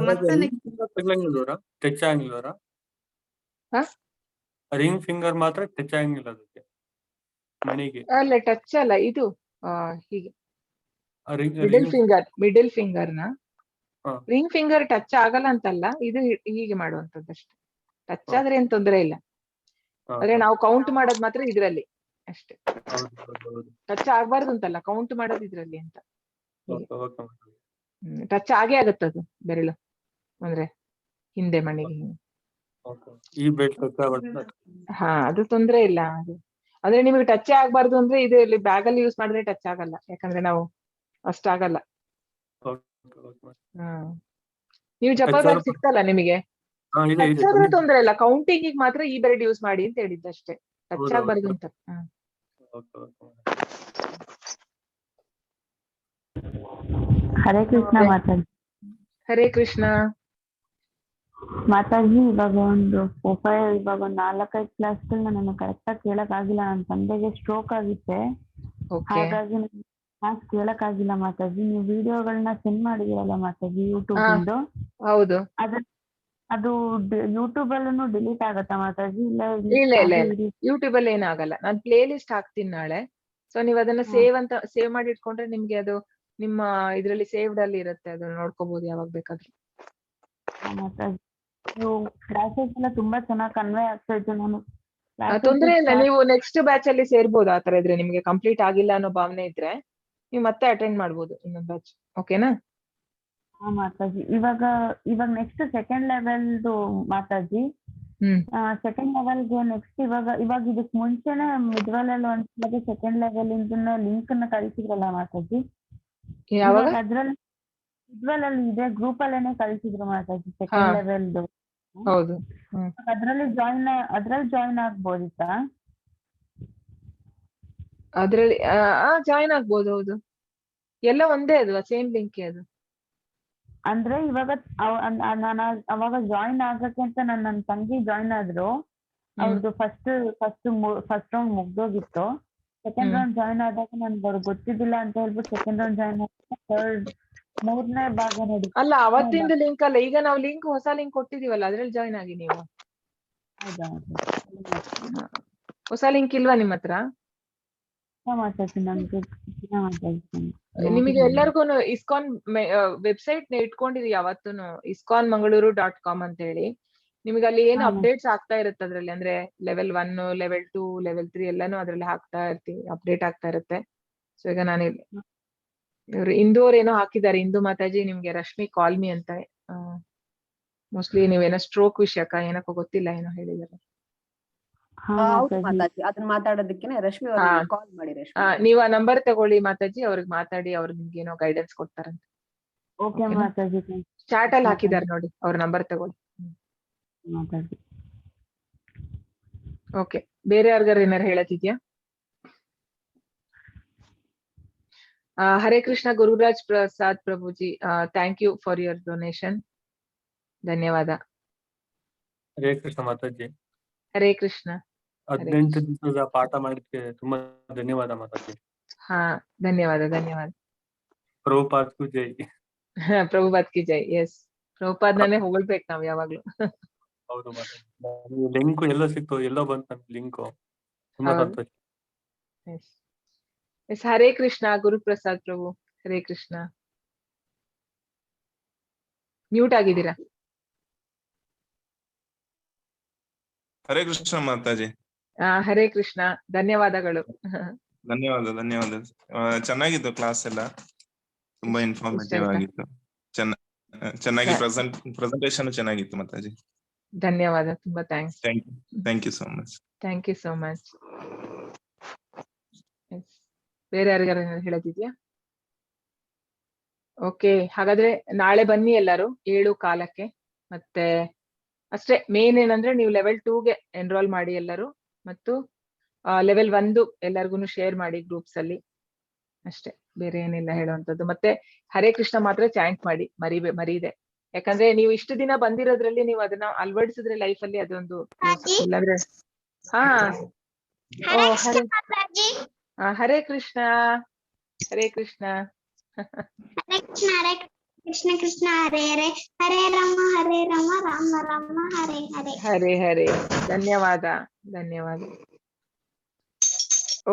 ಮತ್ತೆ ಟಚ್ ಆಗಿಲ್ವರ? ಹಾ? ರಿಂಗ್ ಫಿಂಗರ್ ಮಾತ್ರ ಟಚ್ ಆಗಿಲ್ಲ ಅದಕ್ಕೆ ಮಣಿಗೆ. ಅಲ್ಲ, ಟಚ್ ಅಲ್ಲ ಇದು, ಹೀಗೆ ಮಿಡಲ್ ರಿಂಗ್ ಫಿಂಗರ್ ನ ಹಾ. ರಿಂಗ್ ಫಿಂಗರ್ ಟಚ್ ಆಗಲ್ಲ ಅಂತಲ್ಲ, ಇದು ಹೀಗೆ ಮಾಡುವಂತದ್ದು ಅಷ್ಟೇ. ಟಚ್ ಹಾ. ಆದ್ರೆ ಏನ್ ತೊಂದರೆ ಇಲ್ಲ, ಆದ್ರೆ ನಾವು ಕೌಂಟ್ ಮಾಡೋದ್ ಮಾತ್ರ ಇದ್ರಲ್ಲಿ ಅಷ್ಟೇ. ಟಚ್ ಆಗ್ಬಾರ್ದು ಅಂತಲ್ಲ, ಕೌಂಟ್ ಮಾಡೋದು ಇದ್ರಲ್ಲಿ ಅಂತ. ಟಚ್ ಆಗೇ ಆಗತ್ತದು ಬೆರಳು, ಅಂದ್ರೆ ಹಿಂದೆ ಮಣಿಗೆ ಹಿಂಗೆ. ಈ ಬೆಲ್ಟ್ ಹಾ, ಅದು ತೊಂದ್ರೆ ಇಲ್ಲ. ಅದು ಅಂದ್ರೆ ನಿಮಗೆ ಟಚ್ ಆಗ್ಬಾರ್ದು ಅಂದ್ರೆ ಇದು ಇಲ್ಲಿ ಬ್ಯಾಗ್ ಅಲ್ಲಿ ಯೂಸ್ ಮಾಡಿದ್ರೆ ಟಚ್ ಆಗಲ್ಲ, ಯಾಕಂದ್ರೆ ನಾವು ಅಷ್ಟಾಗಲ್ಲ. ನೀವು ಜಪಾನ್ ಬ್ಯಾಗ್ ಸಿಕ್ತಲ್ಲ ನಿಮಗೆ, ಟಚ್ ಆದ್ರೆ ತೊಂದ್ರೆ ಇಲ್ಲ, ಕೌಂಟಿಂಗ್ ಮಾತ್ರ ಈ ಬೆರಳು ಯೂಸ್ ಮಾಡಿ ಅಂತ ಹೇಳಿದ್ದಷ್ಟೇ, ಟಚ್ ಆಗ್ಬಾರ್ದು ಅಂತ. ಹರೇ ಕೃಷ್ಣ ಮಾತಾಜಿ. ಹರೇ ಕೃಷ್ಣ ಮಾತಾಜಿ, ಇವಾಗ ಒಂದು 4-5 ಕ್ಲಾಸ್ಗಳನ್ನ ನಾನು ಕರೆಕ್ಟ್ ಆಗಿ ಕೇಳಕ್ ಆಗಿಲ್ಲ. ನನ್ನ ತಂದೆಗೆ ಸ್ಟ್ರೋಕ್ ಆಗಿತ್ತೆ, ಹಾಗಾಗಿ ಕ್ಲಾಸ್ ಕೇಳಕ್ ಆಗಿಲ್ಲ ಮಾತಾಜಿ. ನೀವು ವಿಡಿಯೋಗಳನ್ನ ಸೆಂಡ್ ಮಾಡಿದಿರಲ್ಲ ಮಾತಾಜಿ ಯೂಟ್ಯೂಬ್ ಇಂದು, ಹೌದು, ಅದು ಯೂಟ್ಯೂಬ್ ಅಲ್ಲೂ ಡಿಲೀಟ್ ಆಗತ್ತಾ ಮಾತಾಜಿ? ಇಲ್ಲ ಇಲ್ಲ ಇಲ್ಲ, ಯೂಟ್ಯೂಬ್ ಅಲ್ಲಿ ಏನಾಗಲ್ಲ. ನಾನು ಪ್ಲೇ ಲಿಸ್ಟ್ ಹಾಕ್ತೀನಿ ನಾಳೆ. ಸೊ ನೀವು ಅದನ್ನ ಸೇವ್ ಮಾಡಿ ಇಟ್ಕೊಂಡ್ರೆ ನಿಮ್ಗೆ ಅದು ನಿಮ್ಮ ಇದ್ರಲ್ಲಿ ಸೇವ್ಡ್ ಅಲ್ಲಿ ಇರುತ್ತೆ, ಅದನ್ನ ನೋಡ್ಕೋಬಹುದು ಯಾವಾಗ ಬೇಕಾದ್ರೂ. ನೀವು ಕ್ಲಾಸಸ್ ಎಲ್ಲ ತುಂಬಾ ಚೆನ್ನಾಗಿ ಕನ್ವೆ ಆಗ್ತಾ ಇತ್ತು. ನಾನು ತೊಂದ್ರೆ ಇಲ್ಲ, ನೀವು ನೆಕ್ಸ್ಟ್ ಬ್ಯಾಚ್ ಅಲ್ಲಿ ಸೇರ್ಬೋದು. ಆತರ ಇದ್ರೆ ನಿಮ್ಗೆ ಕಂಪ್ಲೀಟ್ ಆಗಿಲ್ಲ ಅನ್ನೋ ಭಾವನೆ ಇದ್ರೆ ನೀವು ಮತ್ತೆ ಅಟೆಂಡ್ ಮಾಡ್ಬೋದು ಇನ್ನೊಂದು ಬ್ಯಾಚ್. ಓಕೆನಾ? ಹಾ ಮಾತಾಜಿ, ಇವಾಗ ನೆಕ್ಸ್ಟ್ ಸೆಕೆಂಡ್ ಲೆವೆಲ್ದು ಮಾತಾಜಿ, ಸೆಕೆಂಡ್ ಲೆವೆಲ್ಗೆ ನೆಕ್ಸ್ಟ್ ಇವಾಗ ಇದಕ್ ಮುಂಚೆನೆ ಮಿಡ್ವಲ್ ಅಲ್ಲಿ ಒಂದ್ಸಲ ಸೆಕೆಂಡ್ ಲೆವೆಲ್ ಇಂದ ಲಿಂಕ್ ಅನ್ನ ಕಳಿಸಿದ್ರಲ್ಲ ಮಾತಾಜಿ, ಅದ್ರಲ್ಲಿ ಮಿಡ್ವಲ್ ಅಲ್ಲಿ ಇದೆ ಗ್ರೂಪ್ ಅಲ್ಲೇನೆ ಕಳಿಸಿದ್ರು ಮಾತಾಜಿ ಸೆಕೆಂಡ್ ಲೆವೆಲ್ದು. ಹೌದು, ಅದ್ರಲ್ಲಿ ಜಾಯಿನ್ ಆಗ್ಬೋದಿತ್ತಾ? ಅದ್ರಲ್ಲಿ ಜಾಯಿನ್ ಆಗ್ಬೋದು. ಹೌದು, ಎಲ್ಲ ಒಂದೇ ಅಲ್ವಾ, ಸೇಮ್ ಲಿಂಕ್ ಅದು. ಅಂದ್ರೆ ಇವಾಗ ಅವಾಗ ಜಾಯಿನ್ ಆಗಕ್ಕೆ ಅಂತ ನನ್ನ ತಂಗಿ ಜಾಯಿನ್ ಆದ್ರು. ಅವ್ರದ್ದು ಫಸ್ಟ್ ರೌಂಡ್ ಮುಗ್ದೋಗಿತ್ತು. ಸೆಕೆಂಡ್ ರೌಂಡ್ ಜಾಯಿನ್ ಆದಾಗ ನನ್ಗೆ ಅವ್ರಿಗೆ ಗೊತ್ತಿದ್ದಿಲ್ಲ ಅಂತ ಹೇಳ್ಬಿಟ್ಟು ಸೆಕೆಂಡ್ ರೌಂಡ್ ಜಾಯಿನ್ ಆದಾಗ ಮೂರನೇ ಭಾಗ ನೋಡಿ. ಅಲ್ಲ, ಅವತ್ತಿಂದ ಲಿಂಕ್ ಅಲ್ಲ, ಈಗ ನಾವು ಹೊಸ ಲಿಂಕ್ ಕೊಟ್ಟಿದೀವಲ್ಲ, ಅದ್ರಲ್ಲಿ ಜಾಯಿನ್ ಆಗಿ ನೀವು. ಹೌದಾ? ಹೊಸ ಲಿಂಕ್ ಇಲ್ವಾ ನಿಮ್ಮ ಹತ್ರ? ನಿಮಗೆ ಎಲ್ಲರಿಗೂ ಇಸ್ಕಾನ್ ವೆಬ್ಸೈಟ್ ಇಟ್ಕೊಂಡಿರಿ ಯಾವತ್ತೂನು, iskonmangaluru.com ಅಂತ ಹೇಳಿ. ನಿಮ್ಗೆ ಅಲ್ಲಿ ಏನು ಅಪ್ಡೇಟ್ಸ್ ಆಗ್ತಾ ಇರುತ್ತೆ ಅದ್ರಲ್ಲಿ, ಅಂದ್ರೆ ಲೆವೆಲ್ 1, ಲೆವೆಲ್ 2, ಲೆವೆಲ್ 3 ಎಲ್ಲಾನು ಅದ್ರಲ್ಲಿ ಹಾಕ್ತಾ ಇರ್ತೀವಿ, ಅಪ್ಡೇಟ್ ಆಗ್ತಾ ಇರುತ್ತೆ. ಸೊ ಈಗ ನಾನು ಇವ್ರು ಇಂದೋರ್ ಏನೋ ಹಾಕಿದ್ದಾರೆ, ಇಂದು ಮಾತಾಜಿ ನಿಮ್ಗೆ ರಶ್ಮಿ ಕಾಲ್ಮಿ ಅಂತ. ಮೋಸ್ಟ್ಲಿ ನೀವೇನೋ ಸ್ಟ್ರೋಕ್ ವಿಷಯಕ್ಕ ಏನಕ್ಕೋ ಗೊತ್ತಿಲ್ಲ ಏನೋ ಹೇಳಿದಾರೆ. ಅದನ್ನ ಮಾತಾಡೋದಕ್ಕೆ ರಶ್ಮಿ ಕಾಲ್ ಮಾಡಿ. ನೀವು ಆ ನಂಬರ್ ತಗೊಳ್ಳಿ ಮಾತಾಜಿ, ಅವ್ರಿಗೆ ಮಾತಾಡಿ, ಅವ್ರು ನಿಮ್ಗೆ ಏನೋ ಗೈಡೆನ್ಸ್ ಕೊಡ್ತಾರಂತೆ. ಚಾಟ್ ಅಲ್ಲಿ ಹಾಕಿದ್ದಾರೆ ನೋಡಿ, ಅವ್ರ ನಂಬರ್ ತಗೊಳ್ಳಿ. ಓಕೆ, ಬೇರೆ ಯಾರಿಗಾರು ಏನಾರು ಹೇಳತ್ತಿದ್ಯಾ? Hare Krishna Gururaj Prasad Prabhuji, thank you for your donation. ಧನ್ಯವಾದ. ಹರೇ ಕೃಷ್ಣ ಮಾತಾಜಿ. ಹರೇ ಕೃಷ್ಣ. 18 ದಿವಸದ ಪಾಠ ಮಾಡಿದ್ಕೆ ತುಂಬಾ ಧನ್ಯವಾದ ಮಾತಾಜಿ. ಧನ್ಯವಾದ. ಪ್ರಭುಪಾದ್ ಕಿ ಜೈ. ಪ್ರಭುಪಾದ್ ಕಿ ಜೈ. ಎಸ್, ಪ್ರಭುಪಾದ್ನೇ ಹೊಗಳ್ಬೇಕು ನಾವ್ ಯಾವಾಗ್ಲೂ. ಹೌದು ಮಾತಾಜಿ, ಲಿಂಕ್ ಎಲ್ಲ ಸಿಕ್ತು, ಎಲ್ಲ ಬಂತು ನಮ್ಗೆ ಲಿಂಕ್. ತುಂಬಾ ಸಂತೋಷ. ಎಸ್, ಹರೇ ಕೃಷ್ಣ ಗುರುಪ್ರಸಾದ್ ಪ್ರಭು. ಹರೇ ಕೃಷ್ಣ. ಮ್ಯೂಟ್ ಆಗಿದ್ದೀರಾ? ಹರೇ ಕೃಷ್ಣ ಮಾತಾಜಿ. ಹರೇ ಕೃಷ್ಣ, ಧನ್ಯವಾದಗಳು. ಧನ್ಯವಾದ. ಚೆನ್ನಾಗಿತ್ತು ಕ್ಲಾಸ್ ಎಲ್ಲ, ತುಂಬಾ ಇನ್ಫಾರ್ಮೇಟಿವ್ ಆಗಿತ್ತು. ಚೆನ್ನಾಗಿ ಪ್ರೆಸೆಂಟೇಶನ್ ಚೆನ್ನಾಗಿತ್ತು ಮಾತಾಜಿ. ಧನ್ಯವಾದ, ತುಂಬಾ thanks. Thank you so much. Thank you so much. ಬೇರೆ ಯಾರಿಗಾರ ಹೇಳೋದಿದ್ಯಾ? ಓಕೆ, ಹಾಗಾದ್ರೆ ನಾಳೆ ಬನ್ನಿ ಎಲ್ಲರೂ 7:15ಕ್ಕೆ. ಮತ್ತೆ ಅಷ್ಟೇ, ಮೇನ್ ಏನಂದ್ರೆ ನೀವು ಲೆವೆಲ್ 2ಗೆ ಎನ್ರೋಲ್ ಮಾಡಿ ಎಲ್ಲರೂ. ಮತ್ತು ಲೆವೆಲ್ 1 ಎಲ್ಲರಿಗೂ ಶೇರ್ ಮಾಡಿ ಗ್ರೂಪ್ಸ್ ಅಲ್ಲಿ ಅಷ್ಟೇ, ಬೇರೆ ಏನಿಲ್ಲ ಹೇಳುವಂತದ್ದು. ಮತ್ತೆ ಹರೇ ಕೃಷ್ಣ ಮಾತ್ರ ಚಾಂಟ್ ಮಾಡಿ, ಮರೀದೆ. ಯಾಕಂದ್ರೆ ನೀವು ಇಷ್ಟು ದಿನ ಬಂದಿರೋದ್ರಲ್ಲಿ ನೀವು ಅದನ್ನ ಅಳವಡಿಸಿದ್ರೆ ಲೈಫ್ ಅಲ್ಲಿ ಅದೊಂದು ಇಲ್ಲಾಂದ್ರೆ ಹಾ ಹರೇ ಕೃಷ್ಣ ಹರೇ ಕೃಷ್ಣ ಕೃಷ್ಣ ಕೃಷ್ಣ ಹರೇ ಹರೇ ಹರೇ ರಾಮ ರಾಮ ರಾಮ ಹರೇ ಹರೇ. ಹರೇ ಹರೇ. ಧನ್ಯವಾದ ಧನ್ಯವಾದ.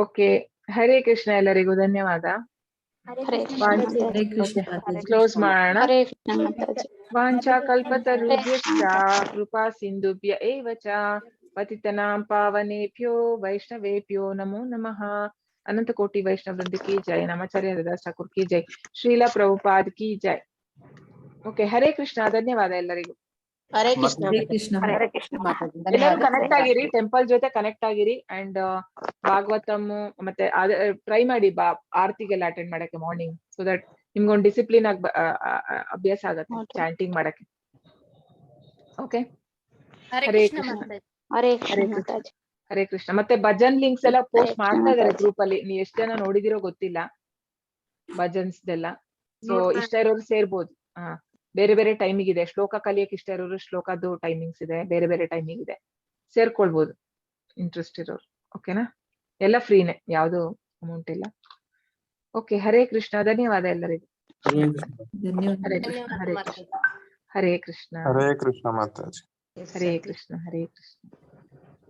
ಓಕೆ, ಹರೇ ಕೃಷ್ಣ ಎಲ್ಲರಿಗೂ ಧನ್ಯವಾದ. ಕ್ಲೋಸ್ ಮಾಡೋಣ. ವಾಂಛಾ ಕಲ್ಪತರುಭ್ಯಶ್ಚ ಕೃಪಾ ಸಿಂಧುಭ್ಯ ಏವ ಚ ಪತಿತನಾಂ ಪಾವನೇಭ್ಯೋ ವೈಷ್ಣವೇಭ್ಯೋ ನಮೋ ನಮಃ. ಅನಂತ ಕೋಟಿ ವೈಷ್ಣವ ವೃಂದ ಕಿ ಜೈ. ನಮಾಚಾರ್ಯ ಹರಿದಾಸ್ ಠಾಕೂರ್ ಕಿ ಜೈ. ಶ್ರೀಲ ಪ್ರಭುಪಾದ್ ಕಿ ಜೈ. ಓಕೆ, ಹರೇ ಕೃಷ್ಣ. ಧನ್ಯವಾದ ಎಲ್ಲರಿಗೂ. ಹರೇ ಕೃಷ್ಣ. ಎಲ್ಲರೂ ಕನೆಕ್ಟ್ ಆಗಿರಿ, ಟೆಂಪಲ್ ಜೊತೆ ಕನೆಕ್ಟ್ ಆಗಿರಿ. ಅಂಡ್ ಭಾಗವತಮ್ ಮತ್ತೆ ಟ್ರೈ ಮಾಡಿ ಆರತಿಗೆಲ್ಲ ಅಟೆಂಡ್ ಮಾಡಕ್ಕೆ ಮಾರ್ನಿಂಗ್, ಸೊ ದಟ್ ನಿಮ್ಗೊಂದು ಡಿಸಿಪ್ಲಿನ್ ಆಗಿ ಅಭ್ಯಾಸ ಆಗತ್ತೆ ಚಾಂಟಿಂಗ್ ಮಾಡಕ್ಕೆ. ಓಕೆ, ಹರೇ ಕೃಷ್ಣ. ಹರೇ ಹರೇ ಕೃಷ್ಣ. ಹರೇ ಕೃಷ್ಣ. ಮತ್ತೆ ಭಜನ್ ಲಿಂಕ್ಸ್ ಎಲ್ಲ ಪೋಸ್ಟ್ ಮಾಡ್ತಾ ಇದಾರೆ ಗ್ರೂಪ್ ಅಲ್ಲಿ. ನೀವು ಎಷ್ಟು ಜನ ನೋಡಿದಿರೋ ಗೊತ್ತಿಲ್ಲ ಭಜನ್ಸ್ದೆಲ್ಲ. ಸೊ ಇಷ್ಟ ಇರೋರು ಸೇರ್ಬೋದು. ಬೇರೆ ಬೇರೆ ಟೈಮಿಂಗ್ ಇದೆ. ಶ್ಲೋಕ ಕಲಿಯಕ್ಕೆ ಇಷ್ಟ ಇರೋರು ಶ್ಲೋಕದ್ದು ಟೈಮಿಂಗ್ಸ್ ಇದೆ, ಬೇರೆ ಬೇರೆ ಟೈಮಿಂಗ್ ಇದೆ, ಸೇರ್ಕೊಳ್ಬೋದು ಇಂಟ್ರೆಸ್ಟ್ ಇರೋರು. ಓಕೆನಾ? ಎಲ್ಲ ಫ್ರೀನೆ, ಯಾವ್ದು ಅಮೌಂಟ್ ಇಲ್ಲ. ಓಕೆ, ಹರೇ ಕೃಷ್ಣ. ಧನ್ಯವಾದ ಎಲ್ಲರಿಗೂ. ಹರೇ ಕೃಷ್ಣ. ಹರೇ ಕೃಷ್ಣ. ಹರೇ ಕೃಷ್ಣ. ಹರೇ ಕೃಷ್ಣ ಮಾತಾಜಿ. ಹರೇ ಕೃಷ್ಣ. ಹರೇ ಕೃಷ್ಣ.